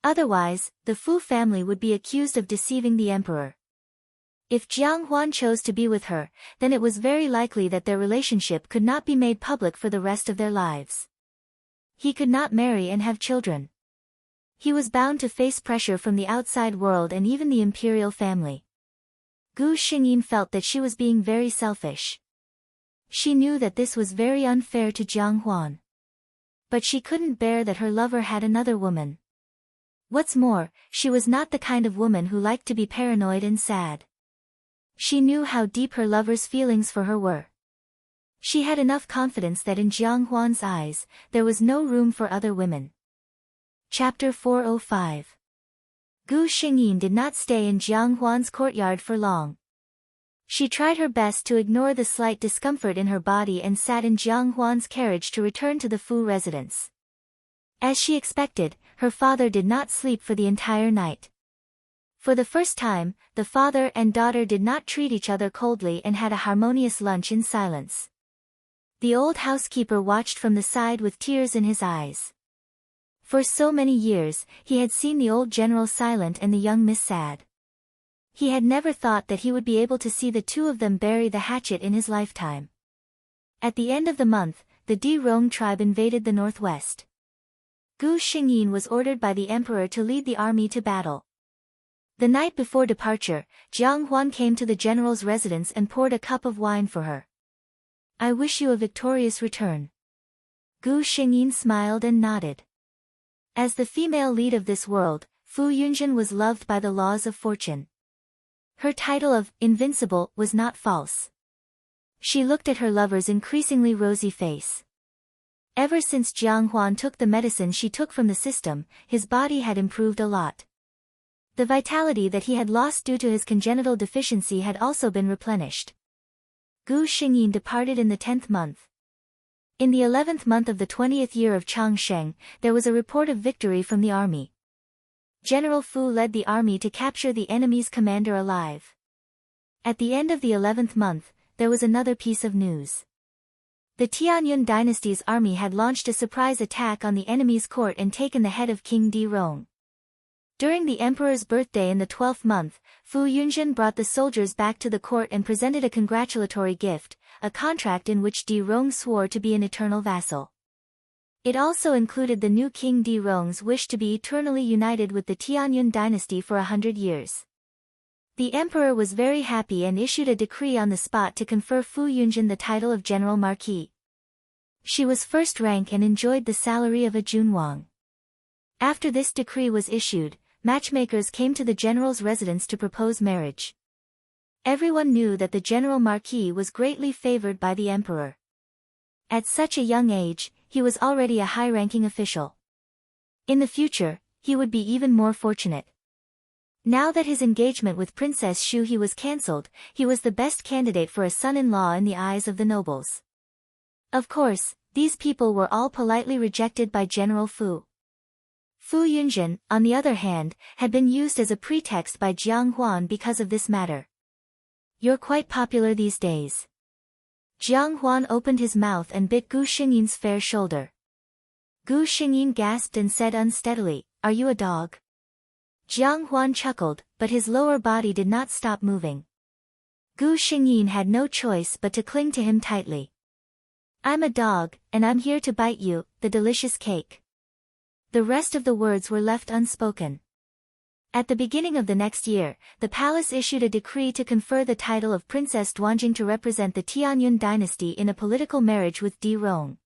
A: Otherwise, the Fu family would be accused of deceiving the emperor. If Jiang Huan chose to be with her, then it was very likely that their relationship could not be made public for the rest of their lives. He could not marry and have children. He was bound to face pressure from the outside world and even the imperial family. Gu Xingyin felt that she was being very selfish. She knew that this was very unfair to Jiang Huan. But she couldn't bear that her lover had another woman. What's more, she was not the kind of woman who liked to be paranoid and sad. She knew how deep her lover's feelings for her were. She had enough confidence that in Jiang Huan's eyes, there was no room for other women. Chapter 405. Gu Xingyin did not stay in Jiang Huan's courtyard for long. She tried her best to ignore the slight discomfort in her body and sat in Jiang Huan's carriage to return to the Fu residence. As she expected, her father did not sleep for the entire night. For the first time, the father and daughter did not treat each other coldly and had a harmonious lunch in silence. The old housekeeper watched from the side with tears in his eyes. For so many years, he had seen the old general silent and the young miss sad. He had never thought that he would be able to see the two of them bury the hatchet in his lifetime. At the end of the month, the Di Rong tribe invaded the northwest. Gu Xingyin was ordered by the emperor to lead the army to battle. The night before departure, Jiang Huan came to the general's residence and poured a cup of wine for her. "I wish you a victorious return." Gu Xingyin smiled and nodded. As the female lead of this world, Fu Yunjin was loved by the laws of fortune. Her title of invincible was not false. She looked at her lover's increasingly rosy face. Ever since Jiang Huan took the medicine she took from the system, his body had improved a lot. The vitality that he had lost due to his congenital deficiency had also been replenished. Gu Xingyin departed in the 10th month. In the 11th month of the 20th year of Changsheng, there was a report of victory from the army. General Fu led the army to capture the enemy's commander alive. At the end of the 11th month, there was another piece of news. The Tianyun dynasty's army had launched a surprise attack on the enemy's court and taken the head of King Di Rong. During the emperor's birthday in the 12th month, Fu Yunjin brought the soldiers back to the court and presented a congratulatory gift, a contract in which Di Rong swore to be an eternal vassal. It also included the new King Di Rong's wish to be eternally united with the Tianyun dynasty for 100 years. The emperor was very happy and issued a decree on the spot to confer Fu Yunjin the title of General Marquis. She was first rank and enjoyed the salary of a junwang. After this decree was issued, matchmakers came to the general's residence to propose marriage. Everyone knew that the General Marquis was greatly favored by the emperor. At such a young age, he was already a high-ranking official. In the future, he would be even more fortunate. Now that his engagement with Princess Shu He was cancelled, he was the best candidate for a son-in-law in the eyes of the nobles. Of course, these people were all politely rejected by General Fu. Fu Yunjin, on the other hand, had been used as a pretext by Jiang Huan because of this matter. "You're quite popular these days." Jiang Huan opened his mouth and bit Gu Xingyin's fair shoulder. Gu Xingyin gasped and said unsteadily, "Are you a dog?" Jiang Huan chuckled, but his lower body did not stop moving. Gu Xingyin had no choice but to cling to him tightly. "I'm a dog, and I'm here to bite you, the delicious cake." The rest of the words were left unspoken. At the beginning of the next year, the palace issued a decree to confer the title of Princess Duanjing to represent the Tianyun dynasty in a political marriage with Di Rong.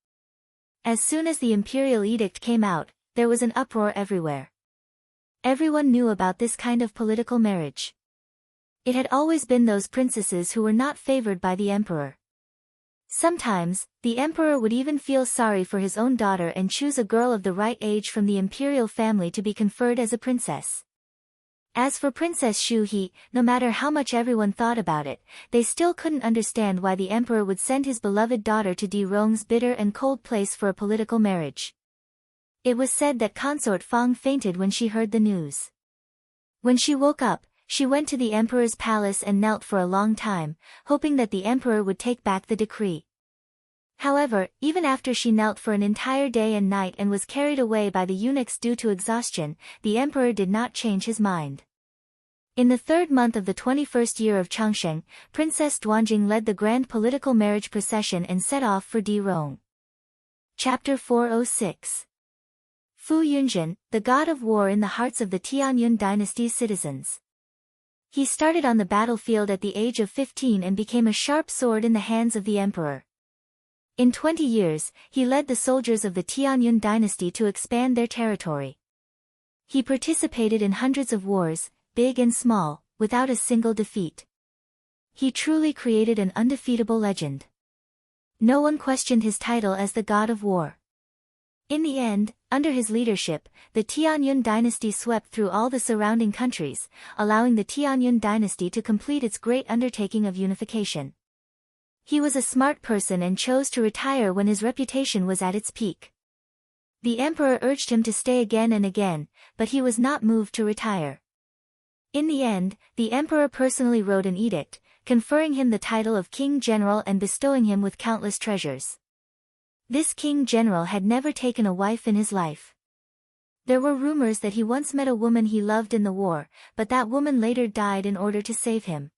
A: As soon as the imperial edict came out, there was an uproar everywhere. Everyone knew about this kind of political marriage. It had always been those princesses who were not favored by the emperor. Sometimes, the emperor would even feel sorry for his own daughter and choose a girl of the right age from the imperial family to be conferred as a princess. As for Princess Shu He, no matter how much everyone thought about it, they still couldn't understand why the emperor would send his beloved daughter to Di Rong's bitter and cold place for a political marriage. It was said that Consort Fang fainted when she heard the news. When she woke up, she went to the emperor's palace and knelt for a long time, hoping that the emperor would take back the decree. However, even after she knelt for an entire day and night and was carried away by the eunuchs due to exhaustion, the emperor did not change his mind. In the 3rd month of the 21st year of Changsheng, Princess Duanjing led the grand political marriage procession and set off for Di Rong. Chapter 406. Fu Yunjin, the god of war in the hearts of the Tianyun dynasty's citizens. He started on the battlefield at the age of 15 and became a sharp sword in the hands of the emperor. In 20 years, he led the soldiers of the Tianyun dynasty to expand their territory. He participated in hundreds of wars, big and small, without a single defeat. He truly created an undefeatable legend. No one questioned his title as the god of war. In the end, under his leadership, the Tianyun dynasty swept through all the surrounding countries, allowing the Tianyun dynasty to complete its great undertaking of unification. He was a smart person and chose to retire when his reputation was at its peak. The emperor urged him to stay again and again, but he was not moved to retire. In the end, the emperor personally wrote an edict, conferring him the title of King General and bestowing him with countless treasures. This King General had never taken a wife in his life. There were rumors that he once met a woman he loved in the war, but that woman later died in order to save him.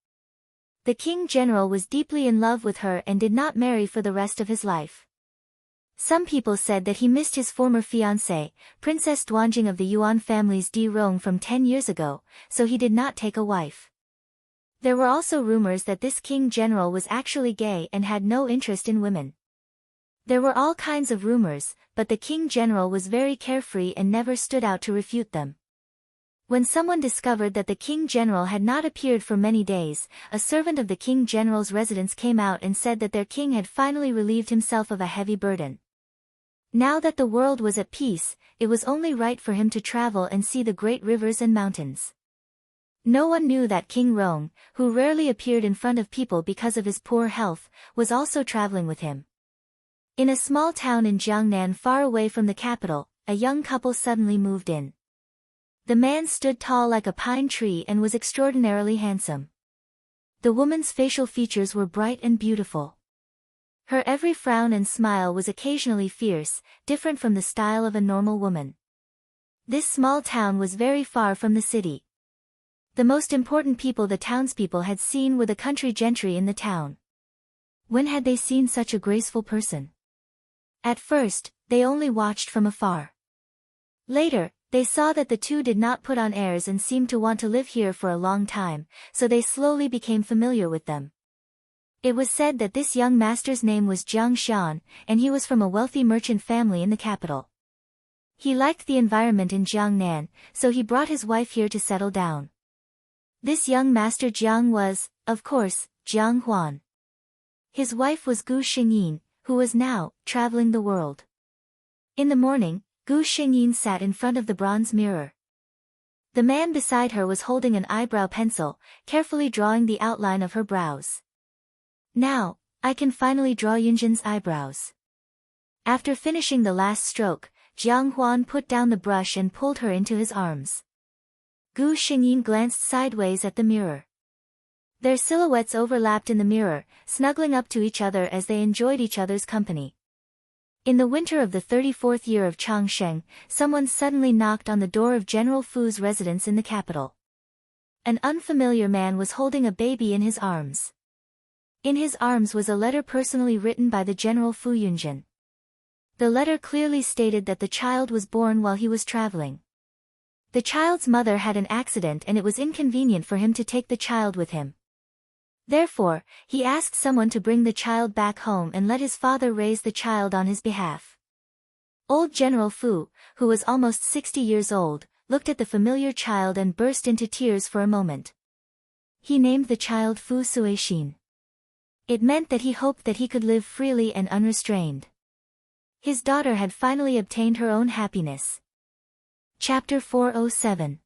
A: The King General was deeply in love with her and did not marry for the rest of his life. Some people said that he missed his former fiancée, Princess Duanjing of the Yuan family's Di Rong from 10 years ago, so he did not take a wife. There were also rumors that this King General was actually gay and had no interest in women. There were all kinds of rumors, but the King General was very carefree and never stood out to refute them. When someone discovered that the King General had not appeared for many days, a servant of the King General's residence came out and said that their king had finally relieved himself of a heavy burden. Now that the world was at peace, it was only right for him to travel and see the great rivers and mountains. No one knew that King Rong, who rarely appeared in front of people because of his poor health, was also traveling with him. In a small town in Jiangnan far away from the capital, a young couple suddenly moved in. The man stood tall like a pine tree and was extraordinarily handsome. The woman's facial features were bright and beautiful. Her every frown and smile was occasionally fierce, different from the style of a normal woman. This small town was very far from the city. The most important people the townspeople had seen were the country gentry in the town. When had they seen such a graceful person? At first, they only watched from afar. Later, they saw that the two did not put on airs and seemed to want to live here for a long time, so they slowly became familiar with them. It was said that this young master's name was Jiang Xian, and he was from a wealthy merchant family in the capital. He liked the environment in Jiangnan, so he brought his wife here to settle down. This young master Jiang was, of course, Jiang Huan. His wife was Gu Xingyin, who was now traveling the world. In the morning, Gu Xingyin sat in front of the bronze mirror. The man beside her was holding an eyebrow pencil, carefully drawing the outline of her brows. Now, I can finally draw Yunjin's eyebrows. After finishing the last stroke, Jiang Huan put down the brush and pulled her into his arms. Gu Xingyin glanced sideways at the mirror. Their silhouettes overlapped in the mirror, snuggling up to each other as they enjoyed each other's company. In the winter of the 34th year of Changsheng, someone suddenly knocked on the door of General Fu's residence in the capital. An unfamiliar man was holding a baby in his arms. In his arms was a letter personally written by the General Fu Yunjin. The letter clearly stated that the child was born while he was traveling. The child's mother had an accident and it was inconvenient for him to take the child with him. Therefore, he asked someone to bring the child back home and let his father raise the child on his behalf. Old General Fu, who was almost 60 years old, looked at the familiar child and burst into tears for a moment. He named the child Fu Suixin. It meant that he hoped that he could live freely and unrestrained. His daughter had finally obtained her own happiness. Chapter 407.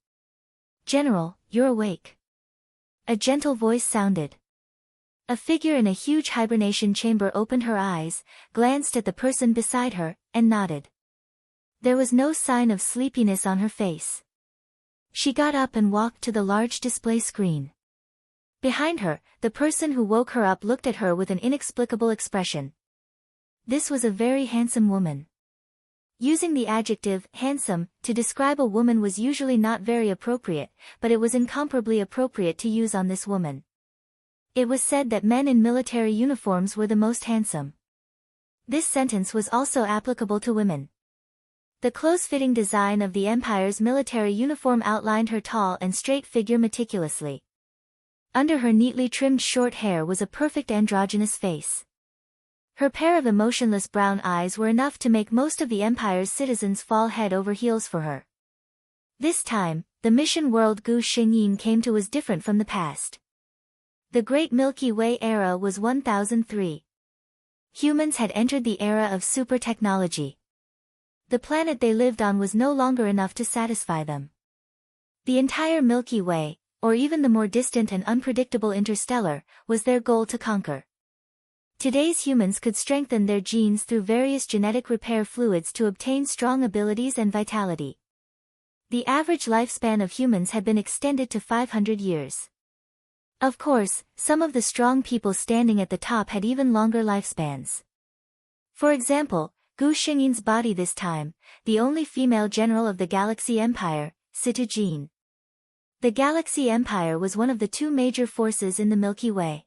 A: General, you're awake. A gentle voice sounded. A figure in a huge hibernation chamber opened her eyes, glanced at the person beside her, and nodded. There was no sign of sleepiness on her face. She got up and walked to the large display screen. Behind her, the person who woke her up looked at her with an inexplicable expression. This was a very handsome woman. Using the adjective handsome to describe a woman was usually not very appropriate, but it was incomparably appropriate to use on this woman. It was said that men in military uniforms were the most handsome. This sentence was also applicable to women. The close-fitting design of the empire's military uniform outlined her tall and straight figure meticulously. Under her neatly trimmed short hair was a perfect androgynous face. Her pair of emotionless brown eyes were enough to make most of the empire's citizens fall head over heels for her. This time, the mission world Gu Xingyin came to was different from the past. The Great Milky Way era was 1003. Humans had entered the era of super technology. The planet they lived on was no longer enough to satisfy them. The entire Milky Way, or even the more distant and unpredictable interstellar, was their goal to conquer. Today's humans could strengthen their genes through various genetic repair fluids to obtain strong abilities and vitality. The average lifespan of humans had been extended to 500 years. Of course, some of the strong people standing at the top had even longer lifespans. For example, Gu Xingyin's body this time, the only female general of the Galaxy Empire, Situ Jin. The Galaxy Empire was one of the two major forces in the Milky Way.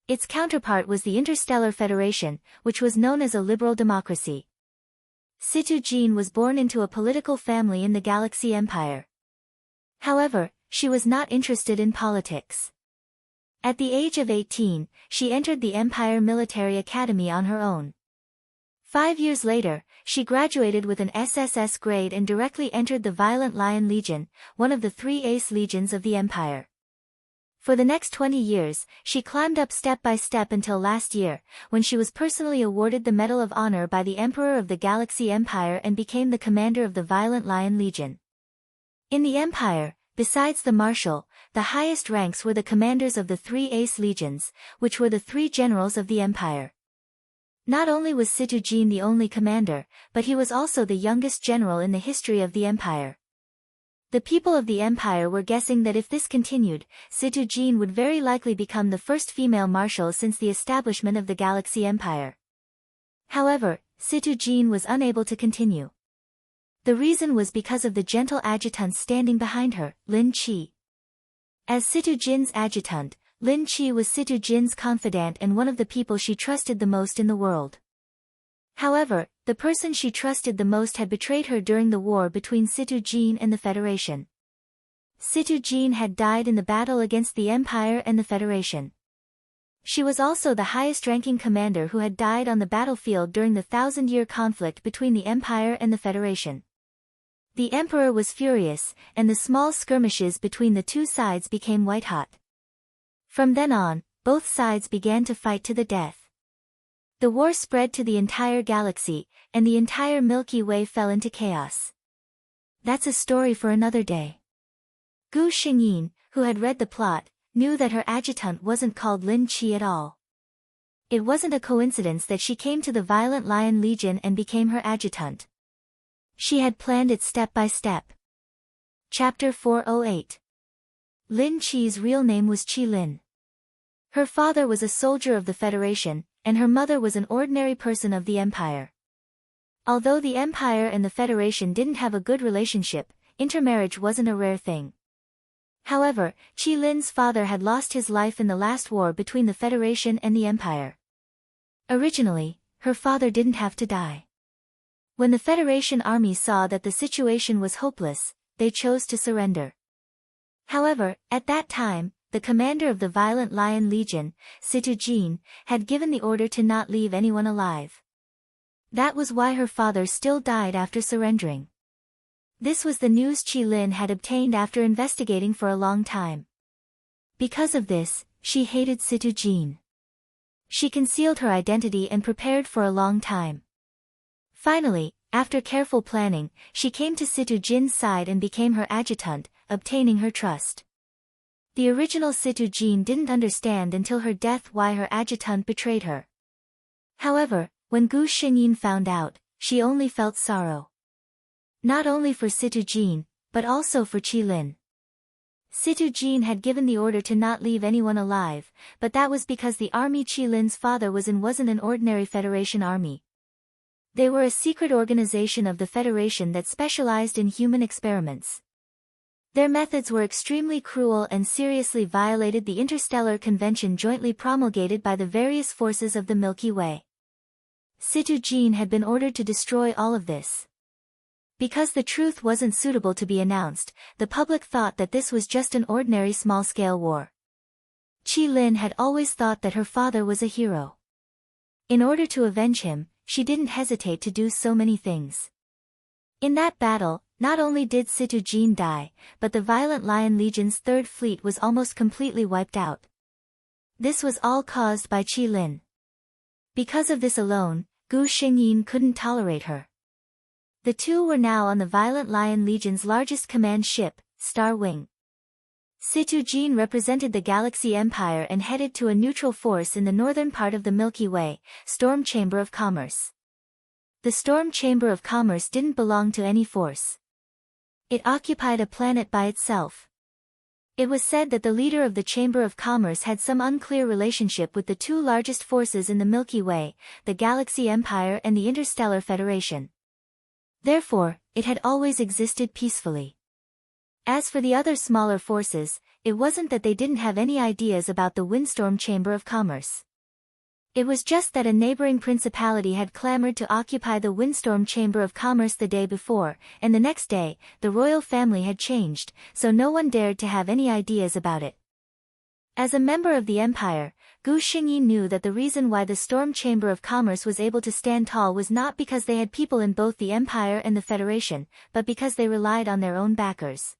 A: Its counterpart was the Interstellar Federation, which was known as a liberal democracy. Situ Jin was born into a political family in the Galaxy Empire. However, she was not interested in politics. At the age of 18, she entered the Empire Military Academy on her own. 5 years later, she graduated with an SSS grade and directly entered the Violent Lion Legion, one of the 3 ace legions of the Empire. For the next 20 years, she climbed up step by step until last year, when she was personally awarded the Medal of Honor by the Emperor of the Galaxy Empire and became the commander of the Violent Lion Legion. In the Empire, besides the Marshal, the highest ranks were the commanders of the 3 ace legions, which were the 3 generals of the Empire. Not only was Situ Jin the only commander, but he was also the youngest general in the history of the empire. The people of the empire were guessing that if this continued, Situ Jin would very likely become the first female marshal since the establishment of the Galaxy Empire. However, Situ Jin was unable to continue. The reason was because of the gentle adjutant standing behind her, Lin Qi. As Situ Jin's adjutant, Lin Qi was Situ Jin's confidant and one of the people she trusted the most in the world. However, the person she trusted the most had betrayed her during the war between Situ Jin and the Federation. Situ Jin had died in the battle against the Empire and the Federation. She was also the highest-ranking commander who had died on the battlefield during the thousand-year conflict between the Empire and the Federation. The Emperor was furious, and the small skirmishes between the two sides became white-hot. From then on, both sides began to fight to the death. The war spread to the entire galaxy, and the entire Milky Way fell into chaos. That's a story for another day. Gu Xingyin, who had read the plot, knew that her adjutant wasn't called Lin Qi at all. It wasn't a coincidence that she came to the Violent Lion Legion and became her adjutant. She had planned it step by step. Chapter 408. Lin Qi's real name was Qi Lin. Her father was a soldier of the Federation, and her mother was an ordinary person of the Empire. Although the Empire and the Federation didn't have a good relationship, intermarriage wasn't a rare thing. However, Qi Lin's father had lost his life in the last war between the Federation and the Empire. Originally, her father didn't have to die. When the Federation army saw that the situation was hopeless, they chose to surrender. However, at that time, the commander of the Violent Lion Legion, Situ Jin, had given the order to not leave anyone alive. That was why her father still died after surrendering. This was the news Qi Lin had obtained after investigating for a long time. Because of this, she hated Situ Jin. She concealed her identity and prepared for a long time. Finally, after careful planning, she came to Situ Jin's side and became her adjutant, obtaining her trust. The original Situ Jin didn't understand until her death why her adjutant betrayed her. However, when Gu Xingyin found out, she only felt sorrow. Not only for Situ Jin, but also for Qi Lin. Situ Jin had given the order to not leave anyone alive, but that was because the army Qi Lin's father was in wasn't an ordinary Federation army. They were a secret organization of the Federation that specialized in human experiments. Their methods were extremely cruel and seriously violated the interstellar convention jointly promulgated by the various forces of the Milky Way. Situ Jin had been ordered to destroy all of this. Because the truth wasn't suitable to be announced, the public thought that this was just an ordinary small-scale war. Qi Lin had always thought that her father was a hero. In order to avenge him, she didn't hesitate to do so many things. In that battle, not only did Situ Jin die, but the Violent Lion Legion's third fleet was almost completely wiped out. This was all caused by Qi Lin. Because of this alone, Gu Xingyin couldn't tolerate her. The two were now on the Violent Lion Legion's largest command ship, Star Wing. Situ Jin represented the Galaxy Empire and headed to a neutral force in the northern part of the Milky Way, Storm Chamber of Commerce. The Storm Chamber of Commerce didn't belong to any force. It occupied a planet by itself. It was said that the leader of the Chamber of Commerce had some unclear relationship with the two largest forces in the Milky Way, the Galaxy Empire and the Interstellar Federation. Therefore, it had always existed peacefully. As for the other smaller forces, it wasn't that they didn't have any ideas about the Windstorm Chamber of Commerce. It was just that a neighboring principality had clamored to occupy the Windstorm Chamber of Commerce the day before, and the next day, the royal family had changed, so no one dared to have any ideas about it. As a member of the Empire, Gu Xingyi knew that the reason why the Storm Chamber of Commerce was able to stand tall was not because they had people in both the Empire and the Federation, but because they relied on their own backers.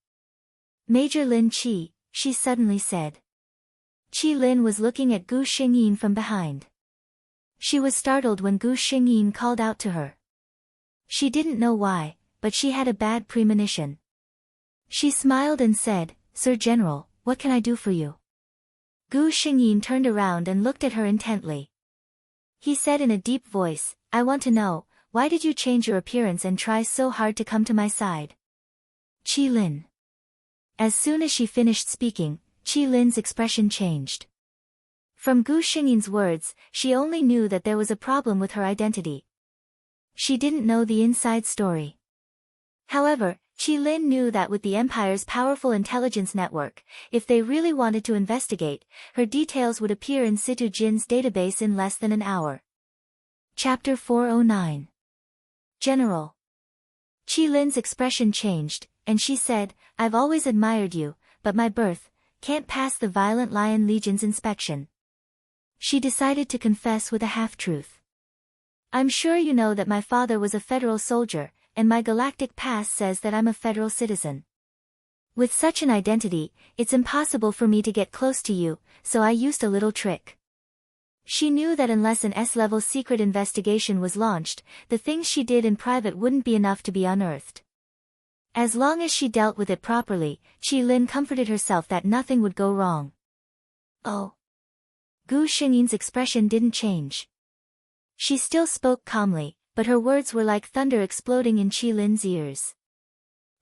A: Major Lin Qi, she suddenly said. Qi Lin was looking at Gu Xingyi from behind. She was startled when Gu Xingyin called out to her. She didn't know why, but she had a bad premonition. She smiled and said, "Sir General, what can I do for you?" Gu Xingyin turned around and looked at her intently. He said in a deep voice, I want to know, why did you change your appearance and try so hard to come to my side? Qi Lin. As soon as she finished speaking, Qi Lin's expression changed. From Gu Xingyin's words, she only knew that there was a problem with her identity. She didn't know the inside story. However, Qi Lin knew that with the Empire's powerful intelligence network, if they really wanted to investigate, her details would appear in Situ Jin's database in less than an hour. Chapter 409. General. Qi Lin's expression changed, and she said, I've always admired you, but my birth can't pass the Violent Lion Legion's inspection. She decided to confess with a half-truth. I'm sure you know that my father was a federal soldier, and my galactic pass says that I'm a federal citizen. With such an identity, it's impossible for me to get close to you, so I used a little trick. She knew that unless an S-level secret investigation was launched, the things she did in private wouldn't be enough to be unearthed. As long as she dealt with it properly, Qi Lin comforted herself that nothing would go wrong. Oh. Gu Xingyin's expression didn't change. She still spoke calmly, but her words were like thunder exploding in Qi Lin's ears.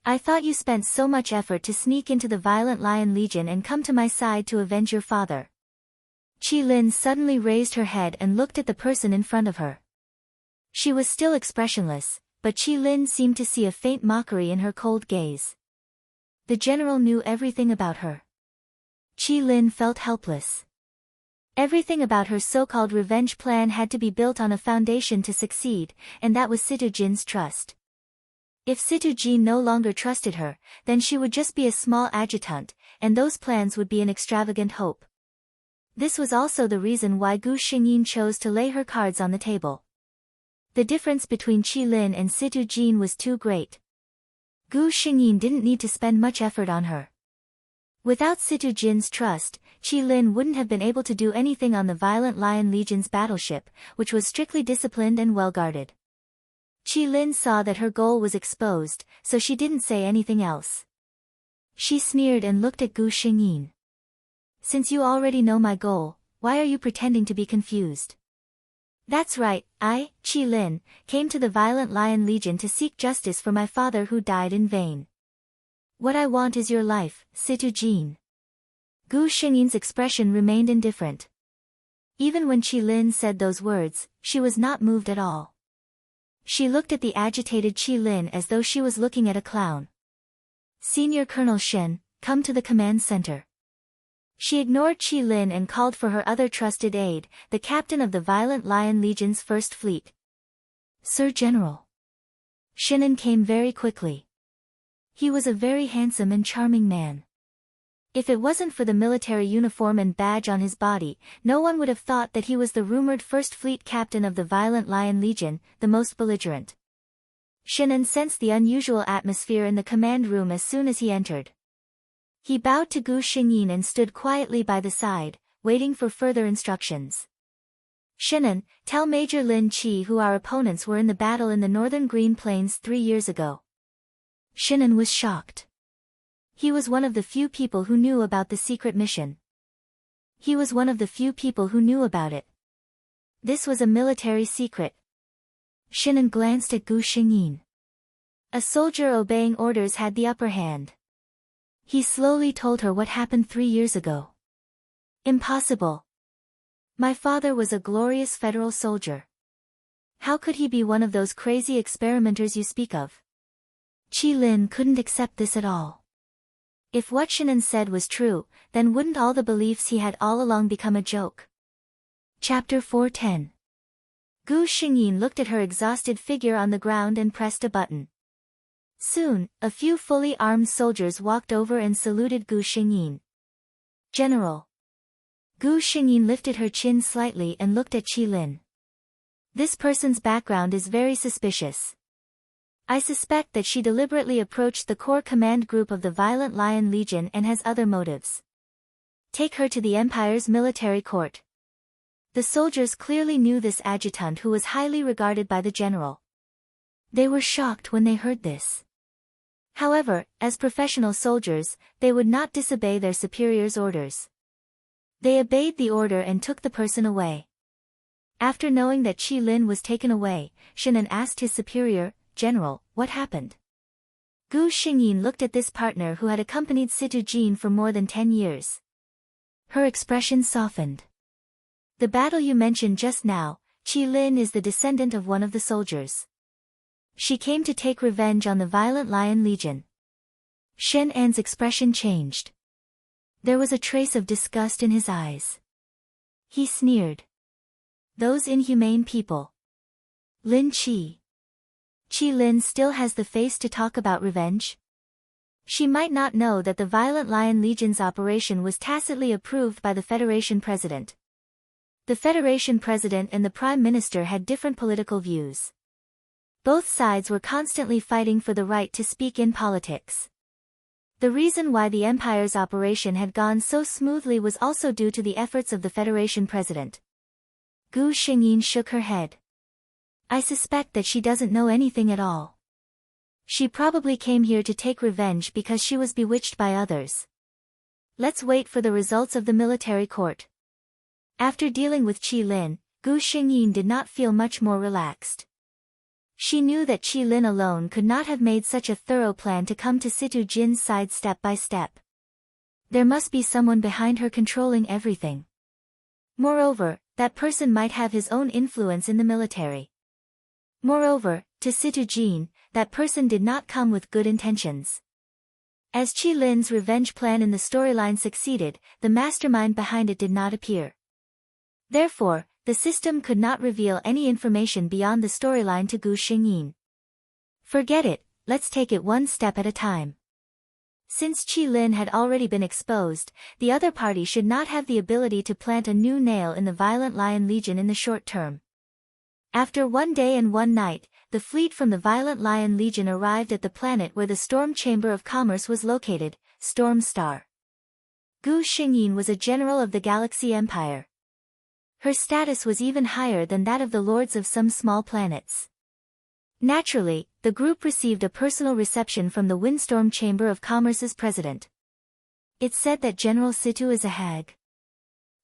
A: I thought you spent so much effort to sneak into the Violent Lion Legion and come to my side to avenge your father. Qi Lin suddenly raised her head and looked at the person in front of her. She was still expressionless, but Qi Lin seemed to see a faint mockery in her cold gaze. The general knew everything about her. Qi Lin felt helpless. Everything about her so-called revenge plan had to be built on a foundation to succeed, and that was Situ Jin's trust. If Situ Jin no longer trusted her, then she would just be a small adjutant, and those plans would be an extravagant hope. This was also the reason why Gu Xingyin chose to lay her cards on the table. The difference between Qi Lin and Situ Jin was too great. Gu Xingyin didn't need to spend much effort on her. Without Situ Jin's trust, Qi Lin wouldn't have been able to do anything on the Violent Lion Legion's battleship, which was strictly disciplined and well-guarded. Qi Lin saw that her goal was exposed, so she didn't say anything else. She sneered and looked at Gu Xingyin. Since you already know my goal, why are you pretending to be confused? That's right, I, Qi Lin, came to the Violent Lion Legion to seek justice for my father who died in vain. What I want is your life, Situ Jin. Gu Xingyin's expression remained indifferent. Even when Qi Lin said those words, she was not moved at all. She looked at the agitated Qi Lin as though she was looking at a clown. Senior Colonel Shen, come to the command center. She ignored Qi Lin and called for her other trusted aide, the captain of the Violent Lion Legion's First Fleet. Sir General. Shinan came very quickly. He was a very handsome and charming man. If it wasn't for the military uniform and badge on his body, no one would have thought that he was the rumored First Fleet captain of the Violent Lion Legion, the most belligerent. Shinan sensed the unusual atmosphere in the command room as soon as he entered. He bowed to Gu Xingyin and stood quietly by the side, waiting for further instructions. Shinan, tell Major Lin Qi who our opponents were in the battle in the northern Green Plains 3 years ago. Shinan was shocked. He was one of the few people who knew about the secret mission. He was one of the few people who knew about it. This was a military secret. Shinan glanced at Gu Xingyin. A soldier obeying orders had the upper hand. He slowly told her what happened 3 years ago. Impossible. My father was a glorious federal soldier. How could he be one of those crazy experimenters you speak of? Qi Lin couldn't accept this at all. If what Shinan said was true, then wouldn't all the beliefs he had all along become a joke? Chapter 410. Gu Xingyin looked at her exhausted figure on the ground and pressed a button. Soon, a few fully armed soldiers walked over and saluted Gu Xingyin. General. Gu Xingyin lifted her chin slightly and looked at Qi Lin. This person's background is very suspicious. I suspect that she deliberately approached the core command group of the Violent Lion Legion and has other motives. Take her to the Empire's military court. The soldiers clearly knew this adjutant who was highly regarded by the general. They were shocked when they heard this. However, as professional soldiers, they would not disobey their superiors' orders. They obeyed the order and took the person away. After knowing that Qi Lin was taken away, Shannon asked his superior, "General, what happened?" Gu Xingyin looked at this partner who had accompanied Situ Jin for more than 10 years. Her expression softened. "The battle you mentioned just now, Qi Lin is the descendant of one of the soldiers. She came to take revenge on the violent Lion Legion." Shen An's expression changed. There was a trace of disgust in his eyes. He sneered. "Those inhumane people. Lin Qi. Qi Lin still has the face to talk about revenge? She might not know that the Violent Lion Legion's operation was tacitly approved by the Federation President. The Federation President and the Prime Minister had different political views. Both sides were constantly fighting for the right to speak in politics. The reason why the Empire's operation had gone so smoothly was also due to the efforts of the Federation President. Gu Xingyin shook her head. "I suspect that she doesn't know anything at all. She probably came here to take revenge because she was bewitched by others. Let's wait for the results of the military court." After dealing with Qi Lin, Gu Xingyin did not feel much more relaxed. She knew that Qi Lin alone could not have made such a thorough plan to come to Situ Jin's side step by step. There must be someone behind her controlling everything. Moreover, that person might have his own influence in the military. Moreover, to Situ Jin, that person did not come with good intentions. As Qi Lin's revenge plan in the storyline succeeded, the mastermind behind it did not appear. Therefore, the system could not reveal any information beyond the storyline to Gu Xingyin. "Forget it, let's take it one step at a time." Since Qi Lin had already been exposed, the other party should not have the ability to plant a new nail in the Violent Lion Legion in the short term. After 1 day and 1 night, the fleet from the Violent Lion Legion arrived at the planet where the Storm Chamber of Commerce was located, Storm Star. Gu Xingyin was a general of the Galaxy Empire. Her status was even higher than that of the lords of some small planets. Naturally, the group received a personal reception from the Windstorm Chamber of Commerce's president. It's said that General Situ is a hag.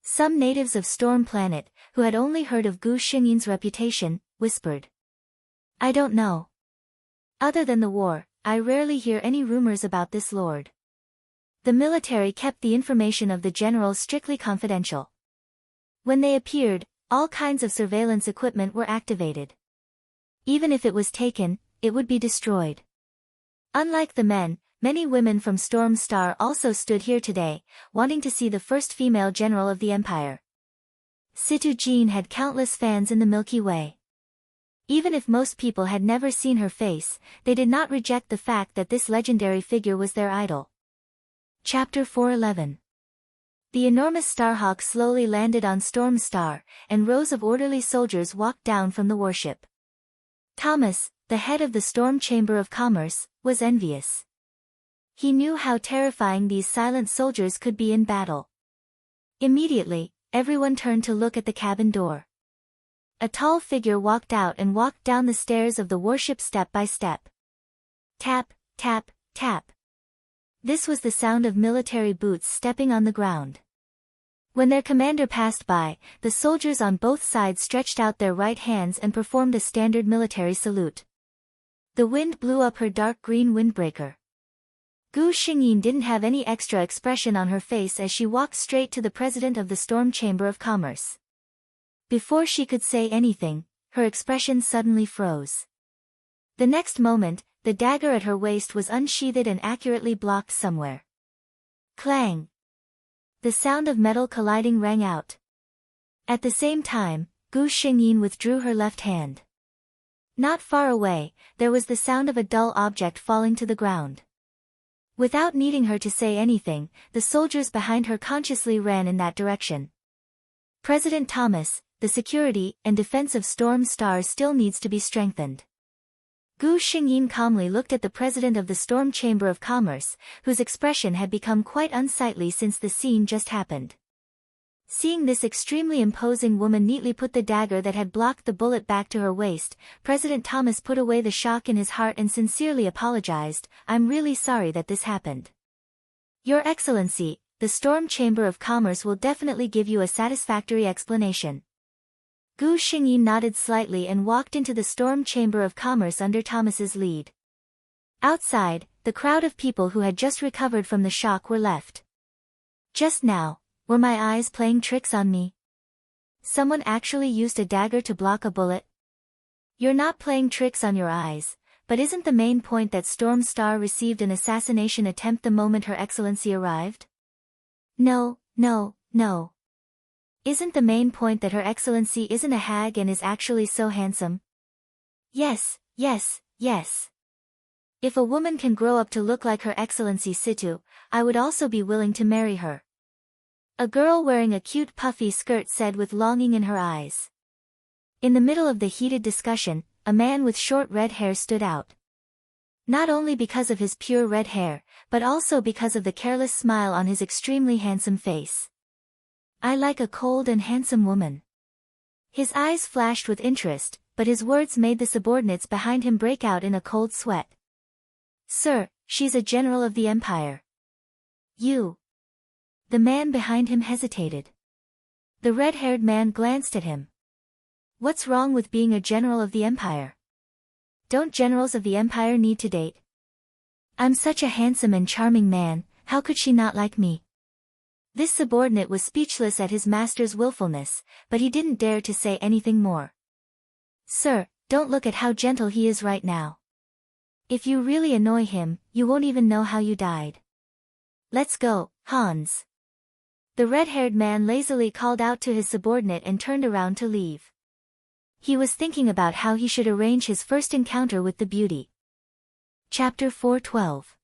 A: Some natives of Storm Planet, who had only heard of Gu Xingyin's reputation, whispered. "I don't know. Other than the war, I rarely hear any rumors about this lord." The military kept the information of the generals strictly confidential. When they appeared, all kinds of surveillance equipment were activated. Even if it was taken, it would be destroyed. Unlike the men, many women from Storm Star also stood here today, wanting to see the first female general of the Empire. Situ Jin had countless fans in the Milky Way. Even if most people had never seen her face, they did not reject the fact that this legendary figure was their idol. Chapter 411. The enormous Starhawk slowly landed on Storm Star, and rows of orderly soldiers walked down from the warship. Thomas, the head of the Storm Chamber of Commerce, was envious. He knew how terrifying these silent soldiers could be in battle. Immediately, everyone turned to look at the cabin door. A tall figure walked out and walked down the stairs of the warship step by step. Tap, tap, tap. This was the sound of military boots stepping on the ground. When their commander passed by, the soldiers on both sides stretched out their right hands and performed a standard military salute. The wind blew up her dark green windbreaker. Gu Xingyin didn't have any extra expression on her face as she walked straight to the president of the Storm Chamber of Commerce. Before she could say anything, her expression suddenly froze. The next moment, the dagger at her waist was unsheathed and accurately blocked somewhere. Clang! The sound of metal colliding rang out. At the same time, Gu Xingyin withdrew her left hand. Not far away, there was the sound of a dull object falling to the ground. Without needing her to say anything, the soldiers behind her consciously ran in that direction. President Thomas, the security and defense of Storm Star still needs to be strengthened. Gu Xingyin calmly looked at the president of the Storm Chamber of Commerce, whose expression had become quite unsightly since the scene just happened. Seeing this extremely imposing woman neatly put the dagger that had blocked the bullet back to her waist, President Thomas put away the shock in his heart and sincerely apologized. "I'm really sorry that this happened. Your Excellency, the Storm Chamber of Commerce will definitely give you a satisfactory explanation." Gu Xingyi nodded slightly and walked into the Storm Chamber of Commerce under Thomas's lead. Outside, the crowd of people who had just recovered from the shock were left. Just now, were my eyes playing tricks on me? Someone actually used a dagger to block a bullet? You're not playing tricks on your eyes, but isn't the main point that Storm Star received an assassination attempt the moment Her Excellency arrived? No. Isn't the main point that Her Excellency isn't a hag and is actually so handsome? Yes. If a woman can grow up to look like Her Excellency Situ, I would also be willing to marry her. A girl wearing a cute puffy skirt said with longing in her eyes. In the middle of the heated discussion, a man with short red hair stood out. Not only because of his pure red hair, but also because of the careless smile on his extremely handsome face. I like a cold and handsome woman. His eyes flashed with interest, but his words made the subordinates behind him break out in a cold sweat. Sir, she's a general of the Empire. You. The man behind him hesitated. The red-haired man glanced at him. What's wrong with being a general of the Empire? Don't generals of the Empire need to date? I'm such a handsome and charming man, how could she not like me? This subordinate was speechless at his master's willfulness, but he didn't dare to say anything more. Sir, don't look at how gentle he is right now. If you really annoy him, you won't even know how you died. Let's go, Hans. The red-haired man lazily called out to his subordinate and turned around to leave. He was thinking about how he should arrange his first encounter with the beauty. Chapter 412.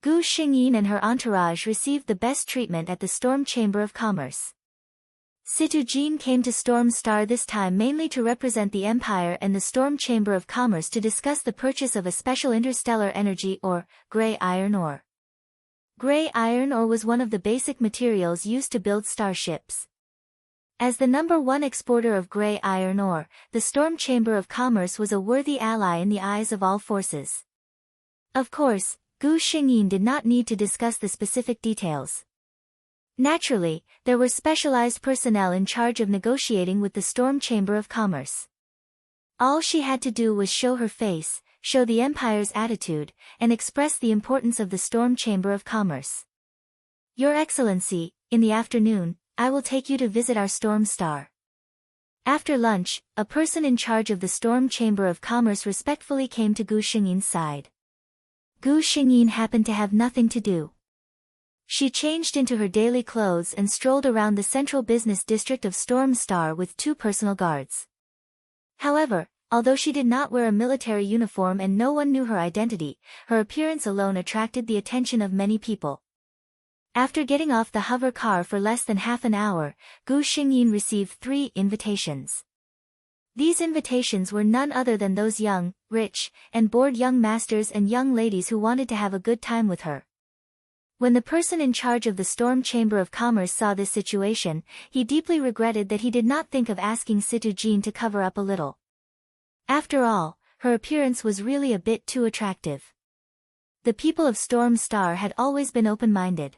A: Gu Xingyin and her entourage received the best treatment at the Storm Chamber of Commerce. Situ Jean came to Storm Star this time mainly to represent the Empire and the Storm Chamber of Commerce to discuss the purchase of a special interstellar energy or gray iron ore. Gray iron ore was one of the basic materials used to build starships. As the #1 exporter of gray iron ore, the Storm Chamber of Commerce was a worthy ally in the eyes of all forces. Of course, Gu Xingyin did not need to discuss the specific details. Naturally, there were specialized personnel in charge of negotiating with the Storm Chamber of Commerce. All she had to do was show her face, show the Empire's attitude, and express the importance of the Storm Chamber of Commerce. Your Excellency, in the afternoon, I will take you to visit our Storm Star. After lunch, a person in charge of the Storm Chamber of Commerce respectfully came to Gu Xingyin's side. Gu Xingyin happened to have nothing to do. She changed into her daily clothes and strolled around the central business district of Storm Star with 2 personal guards. However, although she did not wear a military uniform and no one knew her identity, her appearance alone attracted the attention of many people. After getting off the hover car for less than half an hour, Gu Xingyin received 3 invitations. These invitations were none other than those young, rich, and bored young masters and young ladies who wanted to have a good time with her. When the person in charge of the Storm Chamber of Commerce saw this situation, he deeply regretted that he did not think of asking Situ Jean to cover up a little. After all, her appearance was really a bit too attractive. The people of Storm Star had always been open-minded.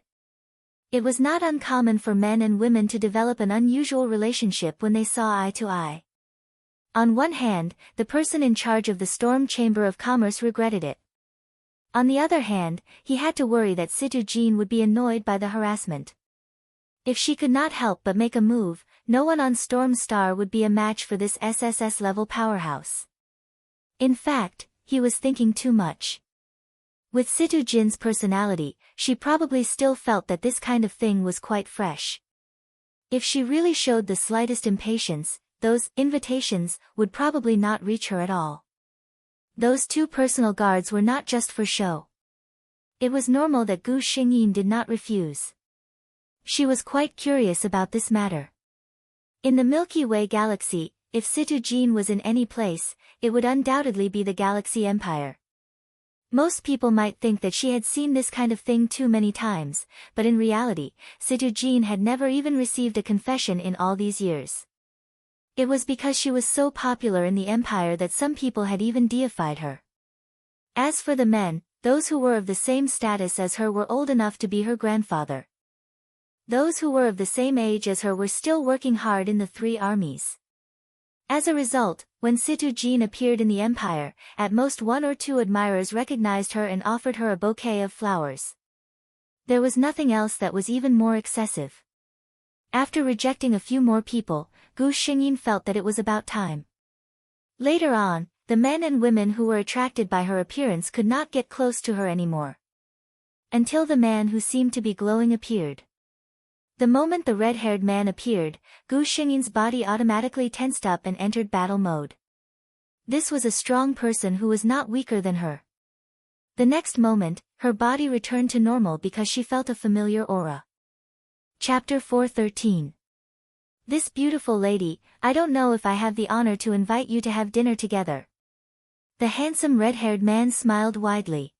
A: It was not uncommon for men and women to develop an unusual relationship when they saw eye to eye. On one hand, the person in charge of the Storm Chamber of Commerce regretted it. On the other hand, he had to worry that Situ Jean would be annoyed by the harassment. If she could not help but make a move, no one on Storm Star would be a match for this SSS-level powerhouse. In fact, he was thinking too much. With Situ Jin's personality, she probably still felt that this kind of thing was quite fresh. If she really showed the slightest impatience, those invitations would probably not reach her at all. Those 2 personal guards were not just for show. It was normal that Gu Xingyin did not refuse. She was quite curious about this matter. In the Milky Way galaxy, if Situ Jean was in any place, it would undoubtedly be the Galaxy Empire. Most people might think that she had seen this kind of thing too many times, but in reality, Situ Jean had never even received a confession in all these years. It was because she was so popular in the Empire that some people had even deified her. As for the men, those who were of the same status as her were old enough to be her grandfather. Those who were of the same age as her were still working hard in the 3 armies. As a result, when Situ Jean appeared in the empire, at most one or two admirers recognized her and offered her a bouquet of flowers. There was nothing else that was even more excessive. After rejecting a few more people, Gu Xingyin felt that it was about time. Later on, the men and women who were attracted by her appearance could not get close to her anymore. Until the man who seemed to be glowing appeared. The moment the red-haired man appeared, Gu Xingyin's body automatically tensed up and entered battle mode. This was a strong person who was not weaker than her. The next moment, her body returned to normal because she felt a familiar aura. Chapter 413. This beautiful lady, I don't know if I have the honor to invite you to have dinner together. The handsome red-haired man smiled widely.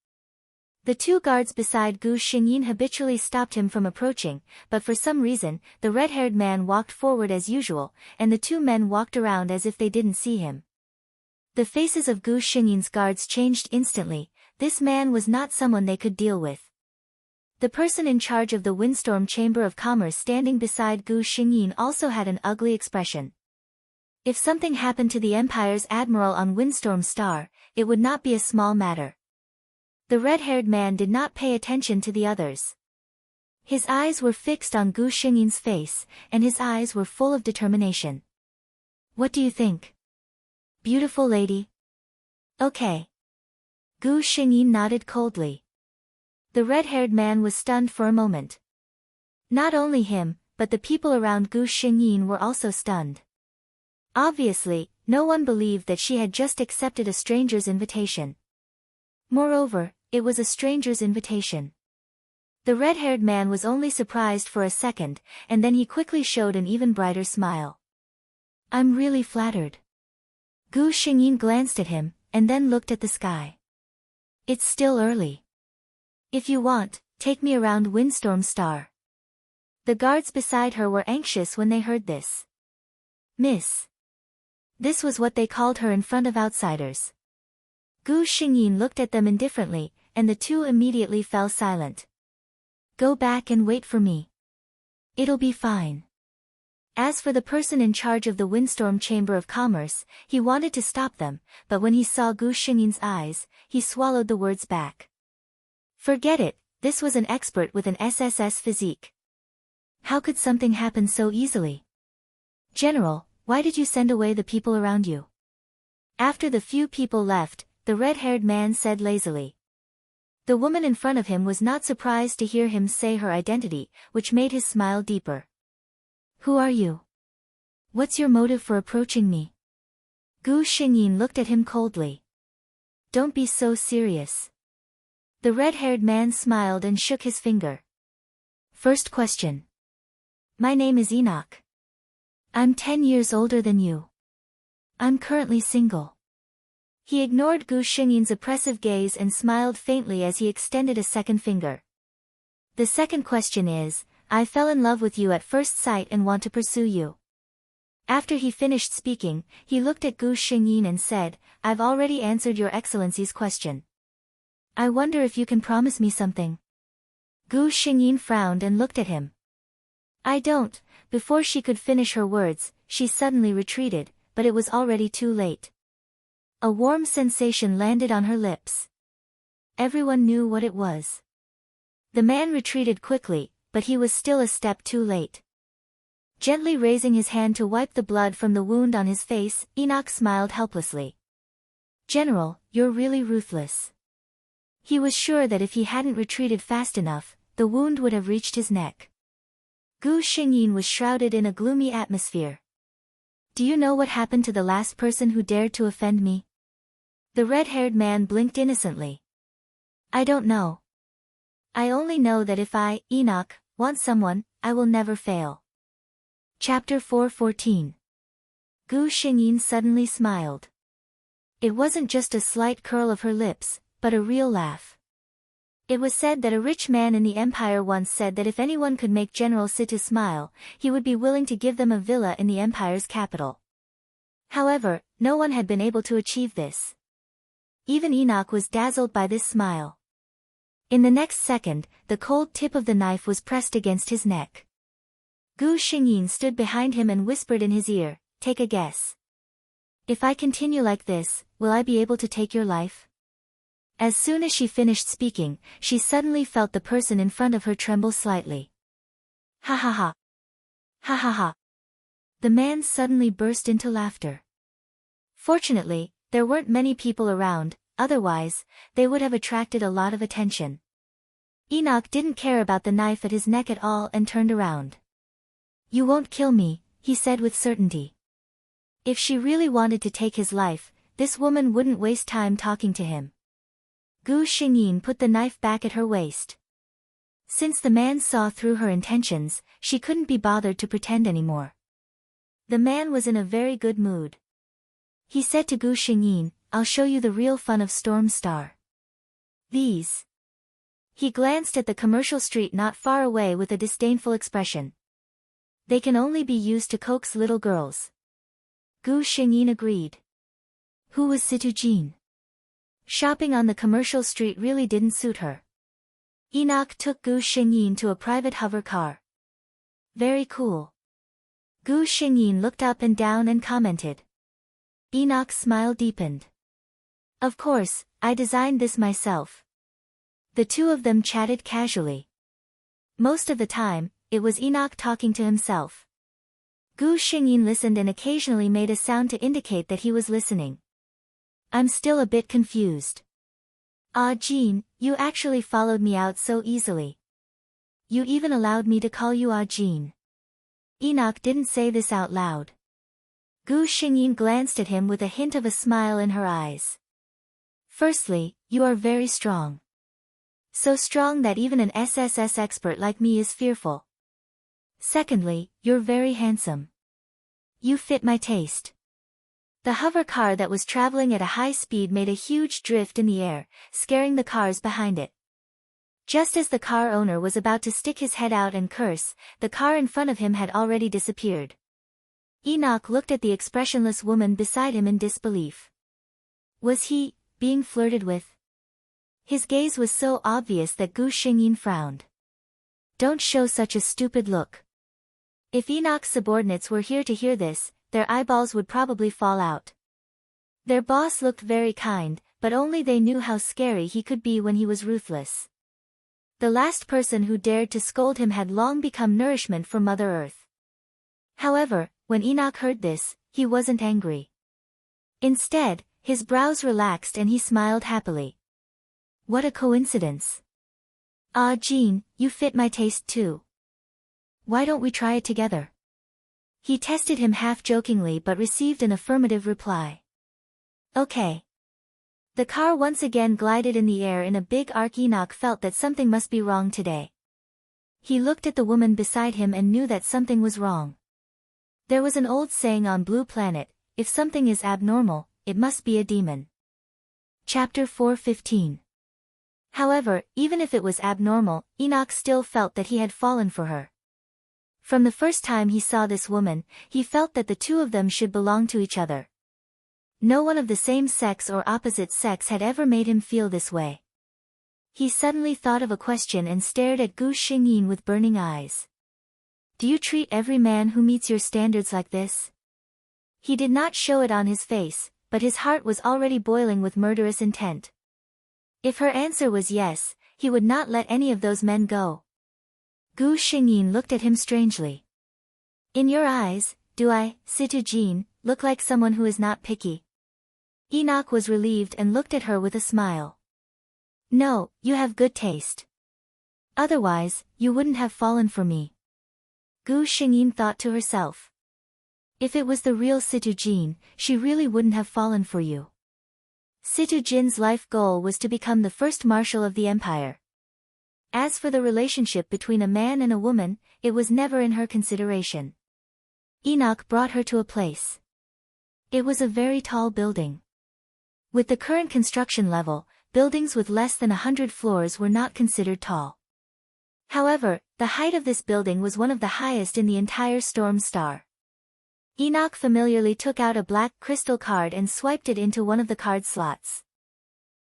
A: The two guards beside Gu Xingyin habitually stopped him from approaching, but for some reason, the red-haired man walked forward as usual, and the two men walked around as if they didn't see him. The faces of Gu Xingyin's guards changed instantly. This man was not someone they could deal with. The person in charge of the Windstorm Chamber of Commerce standing beside Gu Xingyin also had an ugly expression. If something happened to the Empire's admiral on Windstorm Star, it would not be a small matter. The red-haired man did not pay attention to the others. His eyes were fixed on Gu Xingyin's face, and his eyes were full of determination. What do you think? Beautiful lady? Okay. Gu Xingyin nodded coldly. The red-haired man was stunned for a moment. Not only him, but the people around Gu Xingyin were also stunned. Obviously, no one believed that she had just accepted a stranger's invitation. Moreover, it was a stranger's invitation. The red-haired man was only surprised for a second, and then he quickly showed an even brighter smile. I'm really flattered. Gu Xingyin glanced at him, and then looked at the sky. It's still early. If you want, take me around Windstorm Star. The guards beside her were anxious when they heard this. Miss. This was what they called her in front of outsiders. Gu Xingyin looked at them indifferently, and the two immediately fell silent. Go back and wait for me. It'll be fine. As for the person in charge of the Windstorm Chamber of Commerce, he wanted to stop them, but when he saw Gu Xingyin's eyes, he swallowed the words back. Forget it, this was an expert with an SSS physique. How could something happen so easily? General, why did you send away the people around you? After the few people left, the red-haired man said lazily. The woman in front of him was not surprised to hear him say her identity, which made his smile deeper. Who are you? What's your motive for approaching me? Gu Xingyin looked at him coldly. Don't be so serious. The red-haired man smiled and shook his finger. First question. My name is Enoch. I'm 10 years older than you. I'm currently single. He ignored Gu Xingyin's oppressive gaze and smiled faintly as he extended a second finger. The second question is, I fell in love with you at first sight and want to pursue you. After he finished speaking, he looked at Gu Xingyin and said, I've already answered your Excellency's question. I wonder if you can promise me something. Gu Xingyin frowned and looked at him. I don't. Before she could finish her words, she suddenly retreated, but it was already too late. A warm sensation landed on her lips. Everyone knew what it was. The man retreated quickly, but he was still a step too late. Gently raising his hand to wipe the blood from the wound on his face, Enoch smiled helplessly. General, you're really ruthless. He was sure that if he hadn't retreated fast enough, the wound would have reached his neck. Gu Xingyin was shrouded in a gloomy atmosphere. Do you know what happened to the last person who dared to offend me? The red-haired man blinked innocently. I don't know. I only know that if I, Enoch, want someone, I will never fail. Chapter 414. Gu Xingyin suddenly smiled. It wasn't just a slight curl of her lips, but a real laugh. It was said that a rich man in the empire once said that if anyone could make General Situ smile, he would be willing to give them a villa in the empire's capital. However, no one had been able to achieve this. Even Enoch was dazzled by this smile. In the next second, the cold tip of the knife was pressed against his neck. Gu Xingyin stood behind him and whispered in his ear, take a guess. If I continue like this, will I be able to take your life? As soon as she finished speaking, she suddenly felt the person in front of her tremble slightly. Ha ha ha. Ha ha ha. The man suddenly burst into laughter. Fortunately, there weren't many people around, otherwise, they would have attracted a lot of attention. Enoch didn't care about the knife at his neck at all and turned around. You won't kill me, he said with certainty. If she really wanted to take his life, this woman wouldn't waste time talking to him. Gu Xingyin put the knife back at her waist. Since the man saw through her intentions, she couldn't be bothered to pretend anymore. The man was in a very good mood. He said to Gu Xingyin, I'll show you the real fun of Storm Star. These. He glanced at the commercial street not far away with a disdainful expression. They can only be used to coax little girls. Gu Xingyin agreed. Who was Situ Jin? Shopping on the commercial street really didn't suit her. Enoch took Gu Xingyin to a private hover car. Very cool. Gu Xingyin looked up and down and commented. Enoch's smile deepened. Of course, I designed this myself. The two of them chatted casually. Most of the time, it was Enoch talking to himself. Gu Xingyin listened and occasionally made a sound to indicate that he was listening. I'm still a bit confused. Ah, Jean, you actually followed me out so easily. You even allowed me to call you Ah Jean. Enoch didn't say this out loud. Gu Xingyin glanced at him with a hint of a smile in her eyes. Firstly, you are very strong. So strong that even an SSS expert like me is fearful. Secondly, you're very handsome. You fit my taste. The hover car that was traveling at a high speed made a huge drift in the air, scaring the cars behind it. Just as the car owner was about to stick his head out and curse, the car in front of him had already disappeared. Enoch looked at the expressionless woman beside him in disbelief. Was he being flirted with? His gaze was so obvious that Gu Xingyin frowned. Don't show such a stupid look. If Enoch's subordinates were here to hear this, their eyeballs would probably fall out. Their boss looked very kind, but only they knew how scary he could be when he was ruthless. The last person who dared to scold him had long become nourishment for Mother Earth. However, when Enoch heard this, he wasn't angry. Instead, his brows relaxed and he smiled happily. What a coincidence. Ah, Jean, you fit my taste too. Why don't we try it together? He tested him half-jokingly but received an affirmative reply. Okay. The car once again glided in the air in a big arc. Enoch felt that something must be wrong today. He looked at the woman beside him and knew that something was wrong. There was an old saying on Blue Planet, if something is abnormal, it must be a demon. Chapter 4:15. However, even if it was abnormal, Enoch still felt that he had fallen for her. From the first time he saw this woman, he felt that the two of them should belong to each other. No one of the same sex or opposite sex had ever made him feel this way. He suddenly thought of a question and stared at Gu Xingyin with burning eyes. Do you treat every man who meets your standards like this? He did not show it on his face, but his heart was already boiling with murderous intent. If her answer was yes, he would not let any of those men go. Gu Xingyin looked at him strangely. In your eyes, do I, Situ Jin, look like someone who is not picky? Enoch was relieved and looked at her with a smile. No, you have good taste. Otherwise, you wouldn't have fallen for me. Gu Xingyin thought to herself. If it was the real Situ Jin, she really wouldn't have fallen for you. Situ Jin's life goal was to become the first marshal of the empire. As for the relationship between a man and a woman, it was never in her consideration. Enoch brought her to a place. It was a very tall building. With the current construction level, buildings with less than 100 floors were not considered tall. However, the height of this building was one of the highest in the entire Storm Star. Enoch familiarly took out a black crystal card and swiped it into one of the card slots.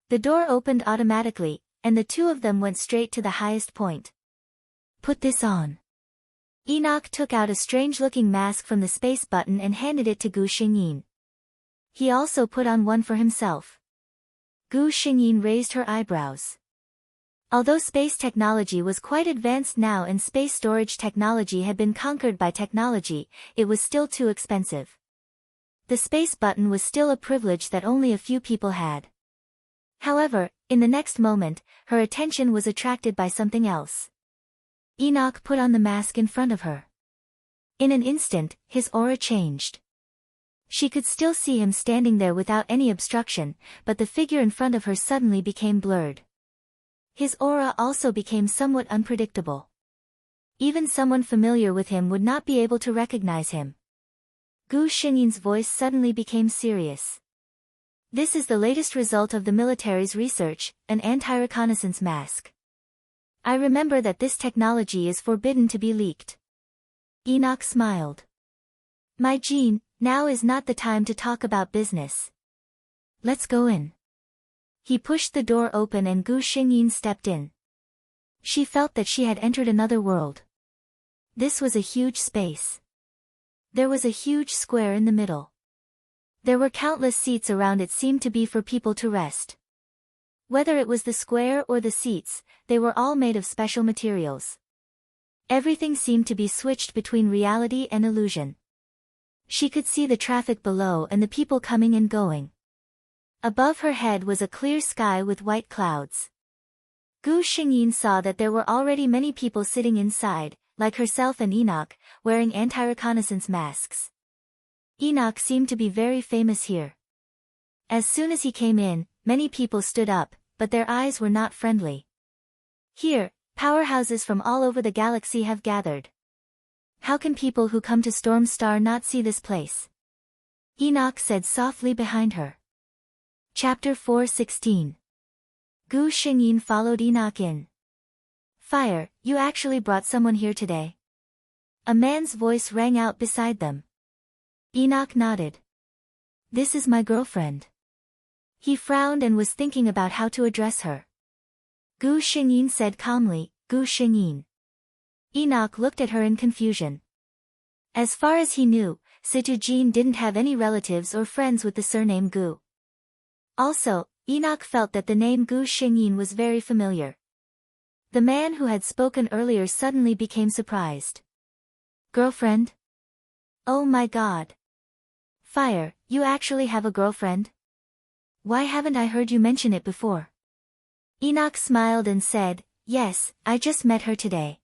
A: The door opened automatically, and the two of them went straight to the highest point. Put this on. Enoch took out a strange-looking mask from the space button and handed it to Gu Xingyin. He also put on one for himself. Gu Xingyin raised her eyebrows. Although space technology was quite advanced now and space storage technology had been conquered by technology, it was still too expensive. The space button was still a privilege that only a few people had. However, in the next moment, her attention was attracted by something else. Enoch put on the mask in front of her. In an instant, his aura changed. She could still see him standing there without any obstruction, but the figure in front of her suddenly became blurred. His aura also became somewhat unpredictable. Even someone familiar with him would not be able to recognize him. Gu Xingyin's voice suddenly became serious. This is the latest result of the military's research, an anti-reconnaissance mask. I remember that this technology is forbidden to be leaked. Enoch smiled. My Jean, now is not the time to talk about business. Let's go in. He pushed the door open and Gu Xingyin stepped in. She felt that she had entered another world. This was a huge space. There was a huge square in the middle. There were countless seats around it seemed to be for people to rest. Whether it was the square or the seats, they were all made of special materials. Everything seemed to be switched between reality and illusion. She could see the traffic below and the people coming and going. Above her head was a clear sky with white clouds. Gu Xingyin saw that there were already many people sitting inside, like herself and Enoch, wearing anti-reconnaissance masks. Enoch seemed to be very famous here. As soon as he came in, many people stood up, but their eyes were not friendly. Here, powerhouses from all over the galaxy have gathered. How can people who come to Storm Star not see this place? Enoch said softly behind her. Chapter 4:16. Gu Xingyin followed Enoch in. Fire, you actually brought someone here today? A man's voice rang out beside them. Enoch nodded. This is my girlfriend. He frowned and was thinking about how to address her. Gu Xingyin said calmly, Gu Xingyin. Enoch looked at her in confusion. As far as he knew, Situ Jean didn't have any relatives or friends with the surname Gu. Also, Enoch felt that the name Gu Xingyin was very familiar. The man who had spoken earlier suddenly became surprised. Girlfriend? Oh my God. Fire, you actually have a girlfriend? Why haven't I heard you mention it before? Enoch smiled and said, yes, I just met her today.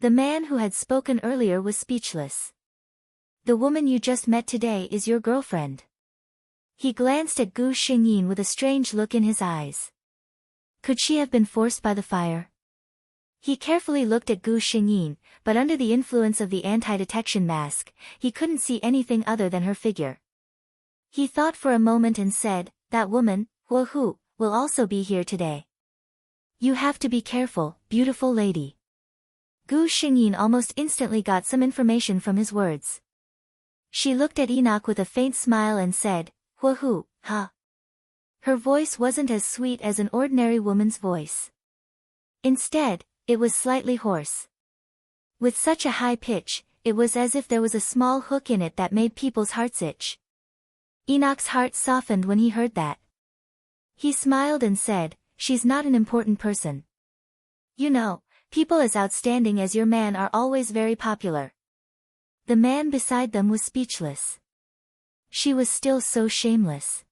A: The man who had spoken earlier was speechless. The woman you just met today is your girlfriend. He glanced at Gu Xingyin with a strange look in his eyes. Could she have been forced by the fire? He carefully looked at Gu Xingyin, but under the influence of the anti-detection mask, he couldn't see anything other than her figure. He thought for a moment and said, that woman, Hua Hu, will also be here today. You have to be careful, beautiful lady. Gu Xingyin almost instantly got some information from his words. She looked at Enoch with a faint smile and said, Hua Hu, huh? Her voice wasn't as sweet as an ordinary woman's voice. Instead, it was slightly hoarse. With such a high pitch, it was as if there was a small hook in it that made people's hearts itch. Enoch's heart softened when he heard that. He smiled and said, she's not an important person. You know, people as outstanding as your man are always very popular. The man beside them was speechless. She was still so shameless.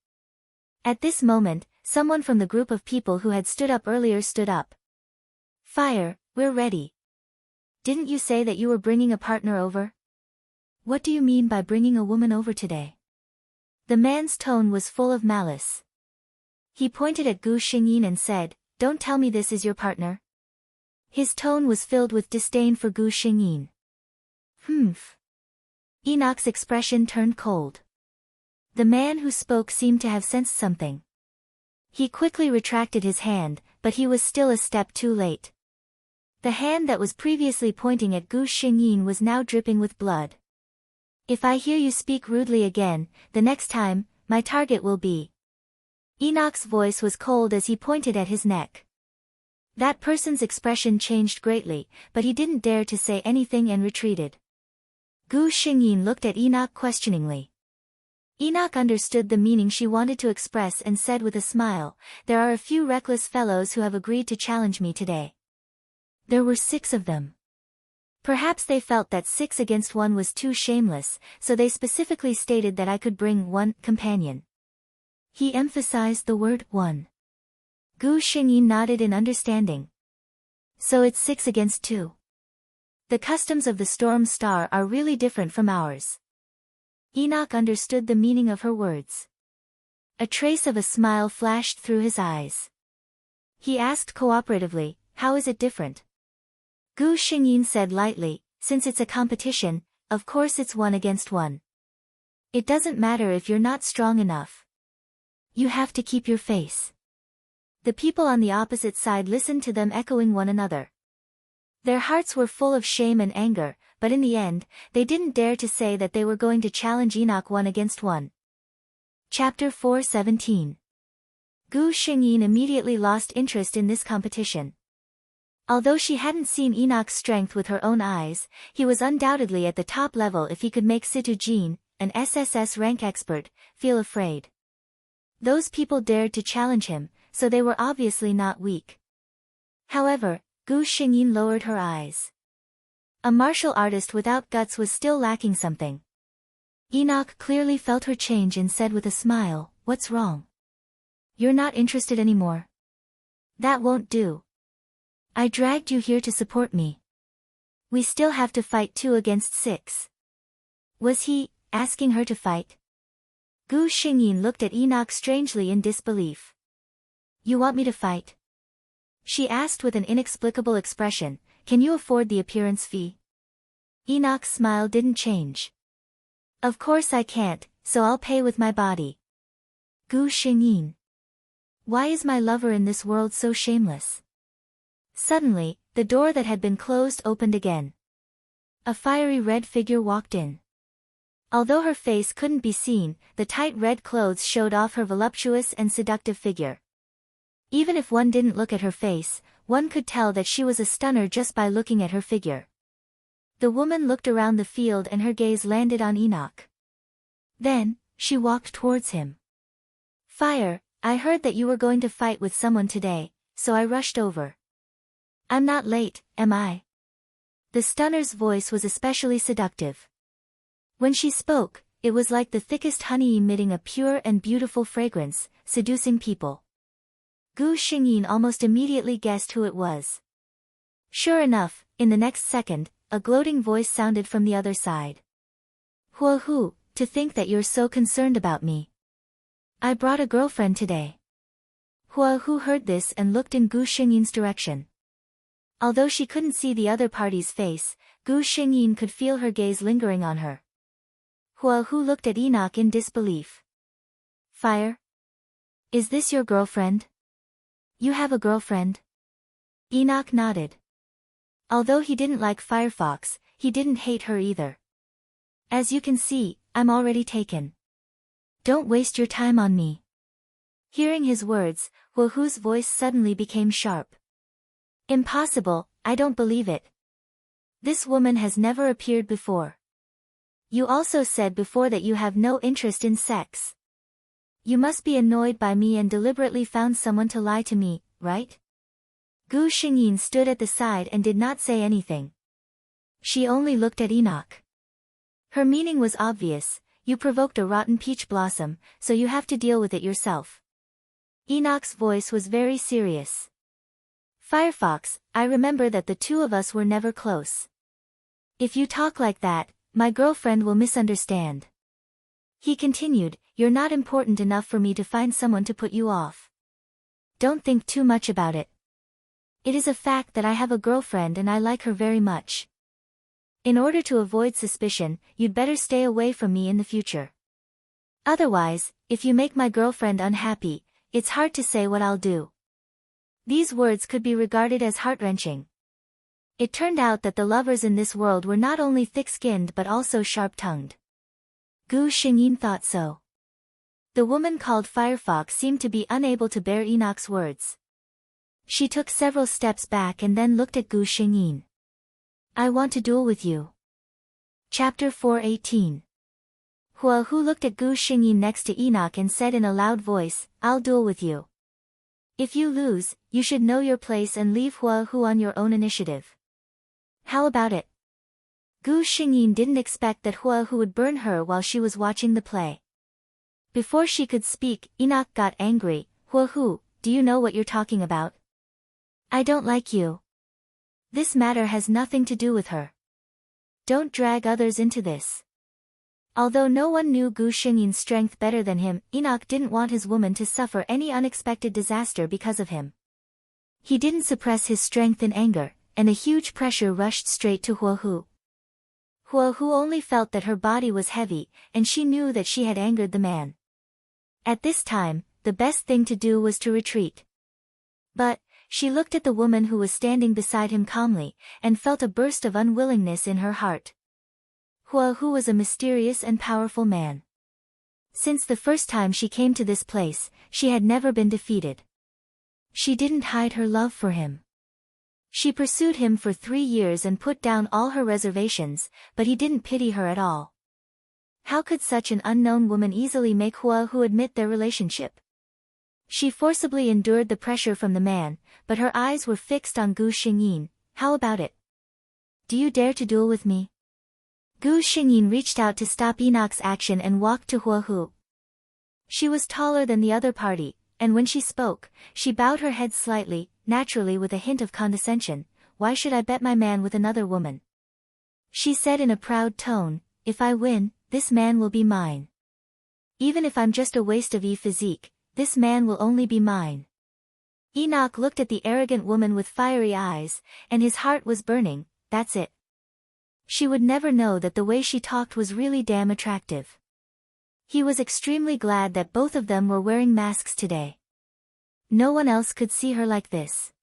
A: At this moment, someone from the group of people who had stood up earlier stood up. Fire, we're ready. Didn't you say that you were bringing a partner over? What do you mean by bringing a woman over today? The man's tone was full of malice. He pointed at Gu Xingyin and said, don't tell me this is your partner. His tone was filled with disdain for Gu Xingyin. Humph. Enoch's expression turned cold. The man who spoke seemed to have sensed something. He quickly retracted his hand, but he was still a step too late. The hand that was previously pointing at Gu Xingyin was now dripping with blood. If I hear you speak rudely again, the next time, my target will be. Enoch's voice was cold as he pointed at his neck. That person's expression changed greatly, but he didn't dare to say anything and retreated. Gu Xingyin looked at Enoch questioningly. Enoch understood the meaning she wanted to express and said with a smile, "There are a few reckless fellows who have agreed to challenge me today. There were 6 of them. Perhaps they felt that 6 against 1 was too shameless, so they specifically stated that I could bring 1 companion." He emphasized the word 1. Gu Xingyin nodded in understanding. "So it's 6 against 2. The customs of the Storm Star are really different from ours." Enoch understood the meaning of her words. A trace of a smile flashed through his eyes. He asked cooperatively, "How is it different?" Gu Xingyin said lightly, "Since it's a competition, of course it's 1 against 1. It doesn't matter if you're not strong enough. You have to keep your face." The people on the opposite side listened to them echoing one another. Their hearts were full of shame and anger, but in the end, they didn't dare to say that they were going to challenge Enoch 1 against 1. Chapter 4:17. Gu Xingyin immediately lost interest in this competition. Although she hadn't seen Enoch's strength with her own eyes, he was undoubtedly at the top level if he could make Situ Jin, an SSS rank expert, feel afraid. Those people dared to challenge him, so they were obviously not weak. However, Gu Xingyin lowered her eyes. A martial artist without guts was still lacking something. Enoch clearly felt her change and said with a smile, "What's wrong? You're not interested anymore? That won't do. I dragged you here to support me. We still have to fight 2 against 6. Was he asking her to fight? Gu Xingyin looked at Enoch strangely in disbelief. You want me to fight? She asked with an inexplicable expression. Can you afford the appearance fee? Enoch's smile didn't change. Of course I can't, so I'll pay with my body. Gu Xingyin. Why is my lover in this world so shameless? Suddenly, the door that had been closed opened again. A fiery red figure walked in. Although her face couldn't be seen, the tight red clothes showed off her voluptuous and seductive figure. Even if one didn't look at her face, one could tell that she was a stunner just by looking at her figure. The woman looked around the field and her gaze landed on Enoch. Then, she walked towards him. Fire, I heard that you were going to fight with someone today, so I rushed over. I'm not late, am I? The stunner's voice was especially seductive. When she spoke, it was like the thickest honey emitting a pure and beautiful fragrance, seducing people. Gu Xingyin almost immediately guessed who it was. Sure enough, in the next second, a gloating voice sounded from the other side. Huohu, to think that you're so concerned about me. I brought a girlfriend today. Huohu heard this and looked in Gu Xingyin's direction. Although she couldn't see the other party's face, Gu Xingyin could feel her gaze lingering on her. Huohu looked at Enoch in disbelief. Fire? Is this your girlfriend? You have a girlfriend? Enoch nodded. Although he didn't like Firefox, he didn't hate her either. As you can see, I'm already taken. Don't waste your time on me. Hearing his words, Huohu's voice suddenly became sharp. Impossible, I don't believe it. This woman has never appeared before. You also said before that you have no interest in sex. You must be annoyed by me and deliberately found someone to lie to me, right? Gu Xingyin stood at the side and did not say anything. She only looked at Enoch. Her meaning was obvious, you provoked a rotten peach blossom, so you have to deal with it yourself. Enoch's voice was very serious. Firefox, I remember that the 2 of us were never close. If you talk like that, my girlfriend will misunderstand. He continued, you're not important enough for me to find someone to put you off. Don't think too much about it. It is a fact that I have a girlfriend and I like her very much. In order to avoid suspicion, you'd better stay away from me in the future. Otherwise, if you make my girlfriend unhappy, it's hard to say what I'll do. These words could be regarded as heart-wrenching. It turned out that the lovers in this world were not only thick-skinned but also sharp-tongued. Gu Xingyin thought so. The woman called Firefox seemed to be unable to bear Enoch's words. She took several steps back and then looked at Gu Xingyin. I want to duel with you. Chapter 4:18. Hua Hu looked at Gu Xingyin next to Enoch and said in a loud voice, "I'll duel with you. If you lose, you should know your place and leave Hua Hu on your own initiative. How about it?" Gu Xingyin didn't expect that Hua Hu would burn her while she was watching the play. Before she could speak, Enoch got angry. "Hua Hu, do you know what you're talking about? I don't like you. This matter has nothing to do with her. Don't drag others into this." Although no one knew Gu Xingyin's strength better than him, Enoch didn't want his woman to suffer any unexpected disaster because of him. He didn't suppress his strength in anger, and a huge pressure rushed straight to Hua Hu. Hua Hu only felt that her body was heavy, and she knew that she had angered the man. At this time, the best thing to do was to retreat. But she looked at the woman who was standing beside him calmly, and felt a burst of unwillingness in her heart. Hua Hu was a mysterious and powerful man. Since the first time she came to this place, she had never been defeated. She didn't hide her love for him. She pursued him for 3 years and put down all her reservations, but he didn't pity her at all. How could such an unknown woman easily make Hua Hu admit their relationship? She forcibly endured the pressure from the man, but her eyes were fixed on Gu Xingyin. "How about it? Do you dare to duel with me?" Gu Xingyin reached out to stop Enoch's action and walked to Hua Hu. She was taller than the other party, and when she spoke, she bowed her head slightly, naturally with a hint of condescension. "Why should I bet my man with another woman?" She said in a proud tone, "If I win, this man will be mine. Even if I'm just a waste of physique, this man will only be mine." Enoch looked at the arrogant woman with fiery eyes, and his heart was burning. That's it. She would never know that the way she talked was really damn attractive. He was extremely glad that both of them were wearing masks today. No one else could see her like this.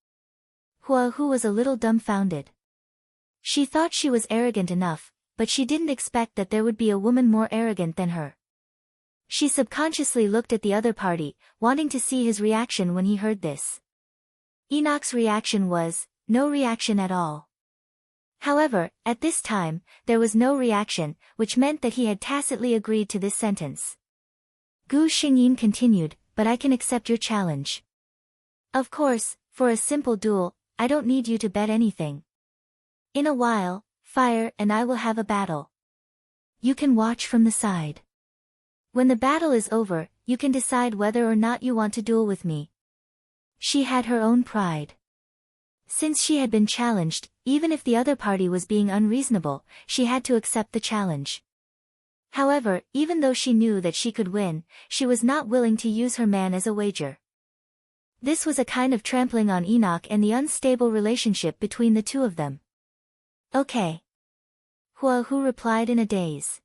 A: Hua Hu was a little dumbfounded. She thought she was arrogant enough, but she didn't expect that there would be a woman more arrogant than her. She subconsciously looked at the other party, wanting to see his reaction when he heard this. Enoch's reaction was, no reaction at all. However, at this time, there was no reaction, which meant that he had tacitly agreed to this sentence. Gu Xingyin continued, "But I can accept your challenge. Of course, for a simple duel, I don't need you to bet anything. In a while, Fire and I will have a battle. You can watch from the side. When the battle is over, you can decide whether or not you want to duel with me." She had her own pride. Since she had been challenged, even if the other party was being unreasonable, she had to accept the challenge. However, even though she knew that she could win, she was not willing to use her man as a wager. This was a kind of trampling on Enoch and the unstable relationship between the two of them. "Okay." Hua Hu replied in a daze.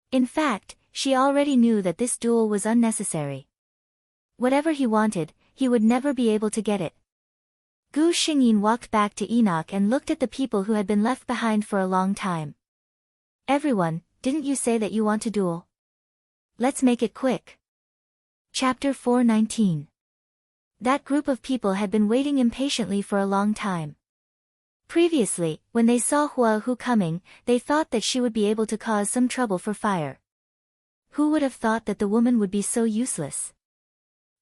A: In fact, she already knew that this duel was unnecessary. Whatever he wanted, he would never be able to get it. Gu Xingyin walked back to Enoch and looked at the people who had been left behind for a long time. "Everyone, didn't you say that you want to duel? Let's make it quick." Chapter 419. That group of people had been waiting impatiently for a long time. Previously, when they saw Hua Hu coming, they thought that she would be able to cause some trouble for Fire. Who would have thought that the woman would be so useless?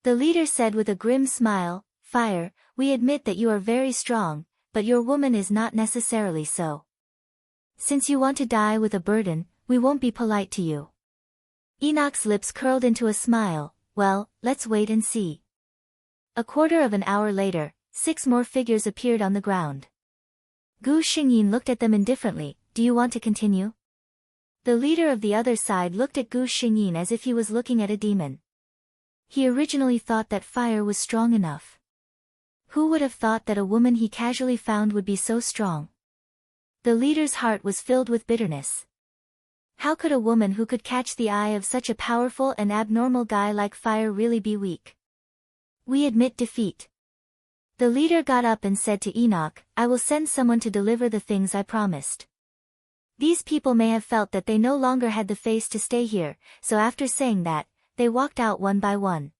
A: The leader said with a grim smile, "Fire, we admit that you are very strong, but your woman is not necessarily so. Since you want to die with a burden, we won't be polite to you." Enoch's lips curled into a smile. "Well, let's wait and see." A quarter of an hour later, 6 more figures appeared on the ground. Gu Xingyin looked at them indifferently. "Do you want to continue?" The leader of the other side looked at Gu Xingyin as if he was looking at a demon. He originally thought that Fire was strong enough. Who would have thought that a woman he casually found would be so strong? The leader's heart was filled with bitterness. How could a woman who could catch the eye of such a powerful and abnormal guy like Fire really be weak? "We admit defeat." The leader got up and said to Enoch, "I will send someone to deliver the things I promised." These people may have felt that they no longer had the face to stay here, so after saying that, they walked out one by one.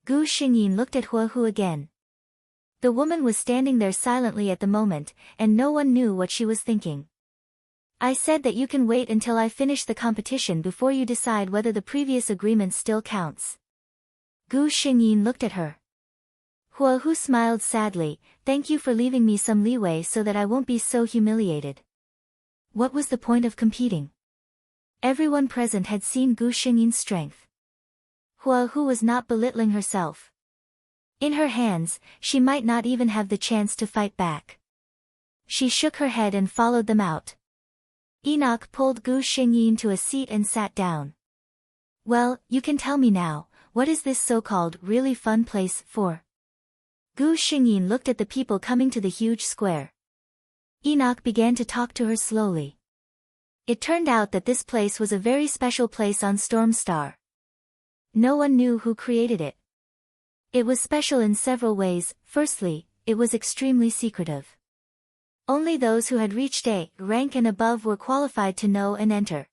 A: Gu Xingyin looked at Hua Hu again. The woman was standing there silently at the moment, and no one knew what she was thinking. I said that you can wait until I finish the competition before you decide whether the previous agreement still counts. Gu Xingyin looked at her. Hua Hu smiled sadly, thank you for leaving me some leeway so that I won't be so humiliated. What was the point of competing? Everyone present had seen Gu Xingyin's strength. Hua Hu was not belittling herself. In her hands, she might not even have the chance to fight back. She shook her head and followed them out. Enoch pulled Gu Xingyin to a seat and sat down. Well, you can tell me now, what is this so-called really fun place for? Gu Xingyin looked at the people coming to the huge square. Enoch began to talk to her slowly. It turned out that this place was a very special place on Storm Star. No one knew who created it. It was special in several ways. Firstly, it was extremely secretive. Only those who had reached A rank and above were qualified to know and enter.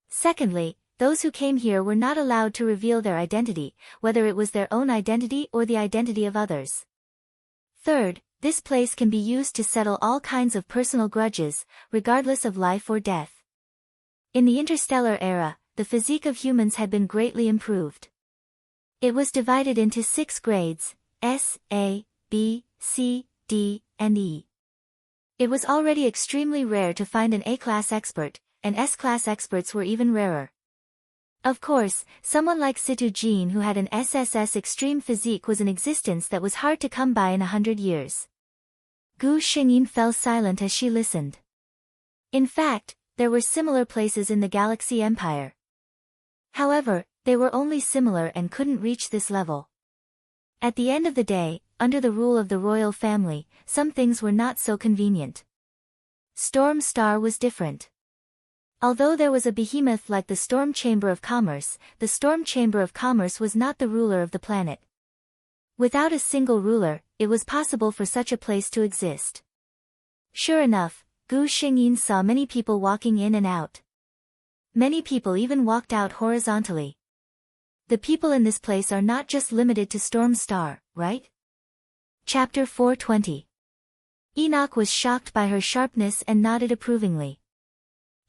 A: Secondly, those who came here were not allowed to reveal their identity, whether it was their own identity or the identity of others. Third, this place can be used to settle all kinds of personal grudges, regardless of life or death. In the interstellar era, the physique of humans had been greatly improved. It was divided into 6 grades, S, A, B, C, D, and E. It was already extremely rare to find an A-class expert, and S-class experts were even rarer. Of course, someone like Situ Jean who had an SSS extreme physique was an existence that was hard to come by in 100 years. Gu Xingyin fell silent as she listened. In fact, there were similar places in the Galaxy Empire. However, they were only similar and couldn't reach this level. At the end of the day, under the rule of the royal family, some things were not so convenient. Storm Star was different. Although there was a behemoth like the Storm Chamber of Commerce, the Storm Chamber of Commerce was not the ruler of the planet. Without a single ruler, it was possible for such a place to exist. Sure enough, Gu Xingyin saw many people walking in and out. Many people even walked out horizontally. The people in this place are not just limited to Storm Star, right? Chapter 420. Enoch was shocked by her sharpness and nodded approvingly.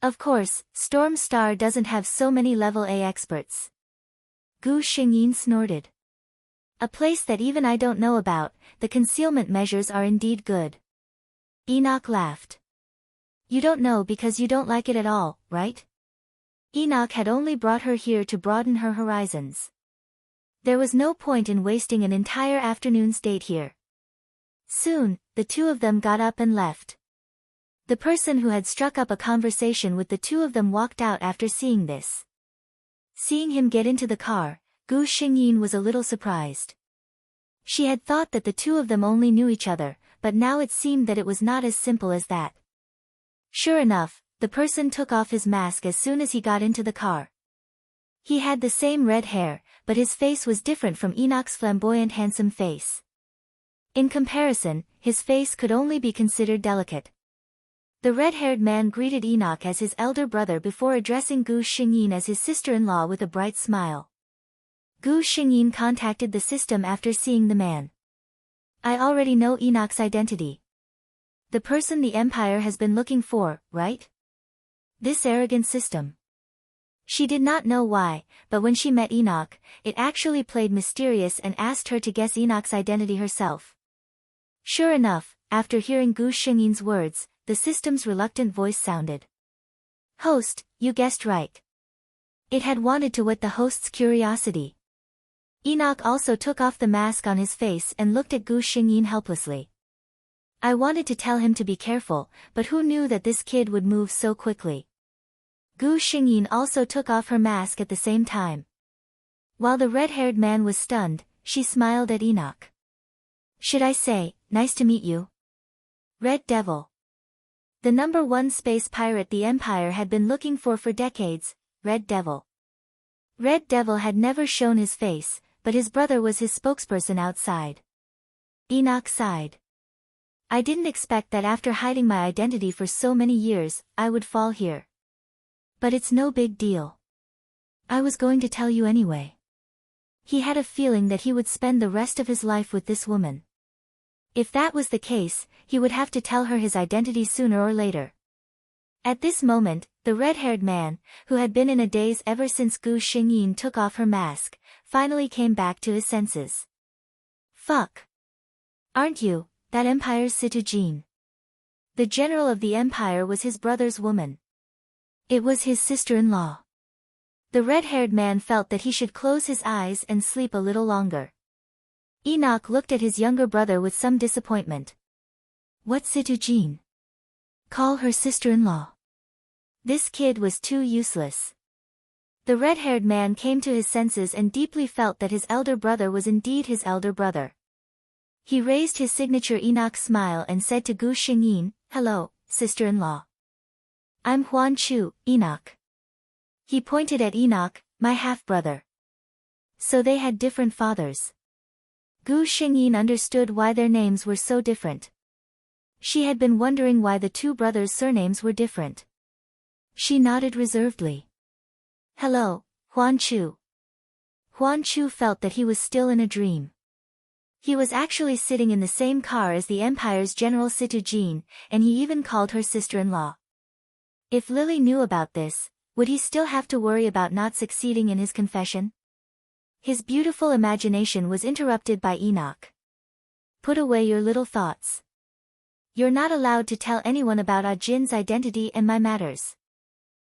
A: Of course, Storm Star doesn't have so many level A experts. Gu Xingyin snorted. A place that even I don't know about, the concealment measures are indeed good. Enoch laughed. You don't know because you don't like it at all, right? Enoch had only brought her here to broaden her horizons. There was no point in wasting an entire afternoon's date here. Soon, the two of them got up and left. The person who had struck up a conversation with the two of them walked out after seeing this. Seeing him get into the car, Gu Xingyin was a little surprised. She had thought that the two of them only knew each other, but now it seemed that it was not as simple as that. Sure enough, the person took off his mask as soon as he got into the car. He had the same red hair, but his face was different from Enoch's flamboyant handsome face. In comparison, his face could only be considered delicate. The red-haired man greeted Enoch as his elder brother before addressing Gu Xingyin as his sister-in-law with a bright smile. Gu Xingyin contacted the system after seeing the man. I already know Enoch's identity. The person the Empire has been looking for, right? This arrogant system. She did not know why, but when she met Enoch, it actually played mysterious and asked her to guess Enoch's identity herself. Sure enough, after hearing Gu Xingyin's words, the system's reluctant voice sounded. Host, you guessed right. It had wanted to whet the host's curiosity. Enoch also took off the mask on his face and looked at Gu Xingyin helplessly. I wanted to tell him to be careful, but who knew that this kid would move so quickly? Gu Xingyin also took off her mask at the same time. While the red-haired man was stunned, she smiled at Enoch. Should I say, nice to meet you? Red Devil. The #1 space pirate the Empire had been looking for decades, Red Devil. Red Devil had never shown his face, but his brother was his spokesperson outside. Enoch sighed. I didn't expect that after hiding my identity for so many years, I would fall here. But it's no big deal. I was going to tell you anyway. He had a feeling that he would spend the rest of his life with this woman. If that was the case, he would have to tell her his identity sooner or later. At this moment, the red-haired man, who had been in a daze ever since Gu Xingyin took off her mask, finally came back to his senses. Fuck. Aren't you, that Empire's Situjin? The general of the empire was his brother's woman. It was his sister-in-law. The red-haired man felt that he should close his eyes and sleep a little longer. Enoch looked at his younger brother with some disappointment. What Situjin? Call her sister-in-law. This kid was too useless. The red-haired man came to his senses and deeply felt that his elder brother was indeed his elder brother. He raised his signature Enoch smile and said to Gu Xingyin, "Hello, sister-in-law. I'm Huan Chu, Enoch." He pointed at Enoch, my half-brother. So they had different fathers. Gu Xingyin understood why their names were so different. She had been wondering why the two brothers' surnames were different. She nodded reservedly. Hello, Huan Chu. Huan Chu felt that he was still in a dream. He was actually sitting in the same car as the Empire's General Situjin, and he even called her sister-in-law. If Lily knew about this, would he still have to worry about not succeeding in his confession? His beautiful imagination was interrupted by Enoch. Put away your little thoughts. You're not allowed to tell anyone about Ah Jin's identity and my matters.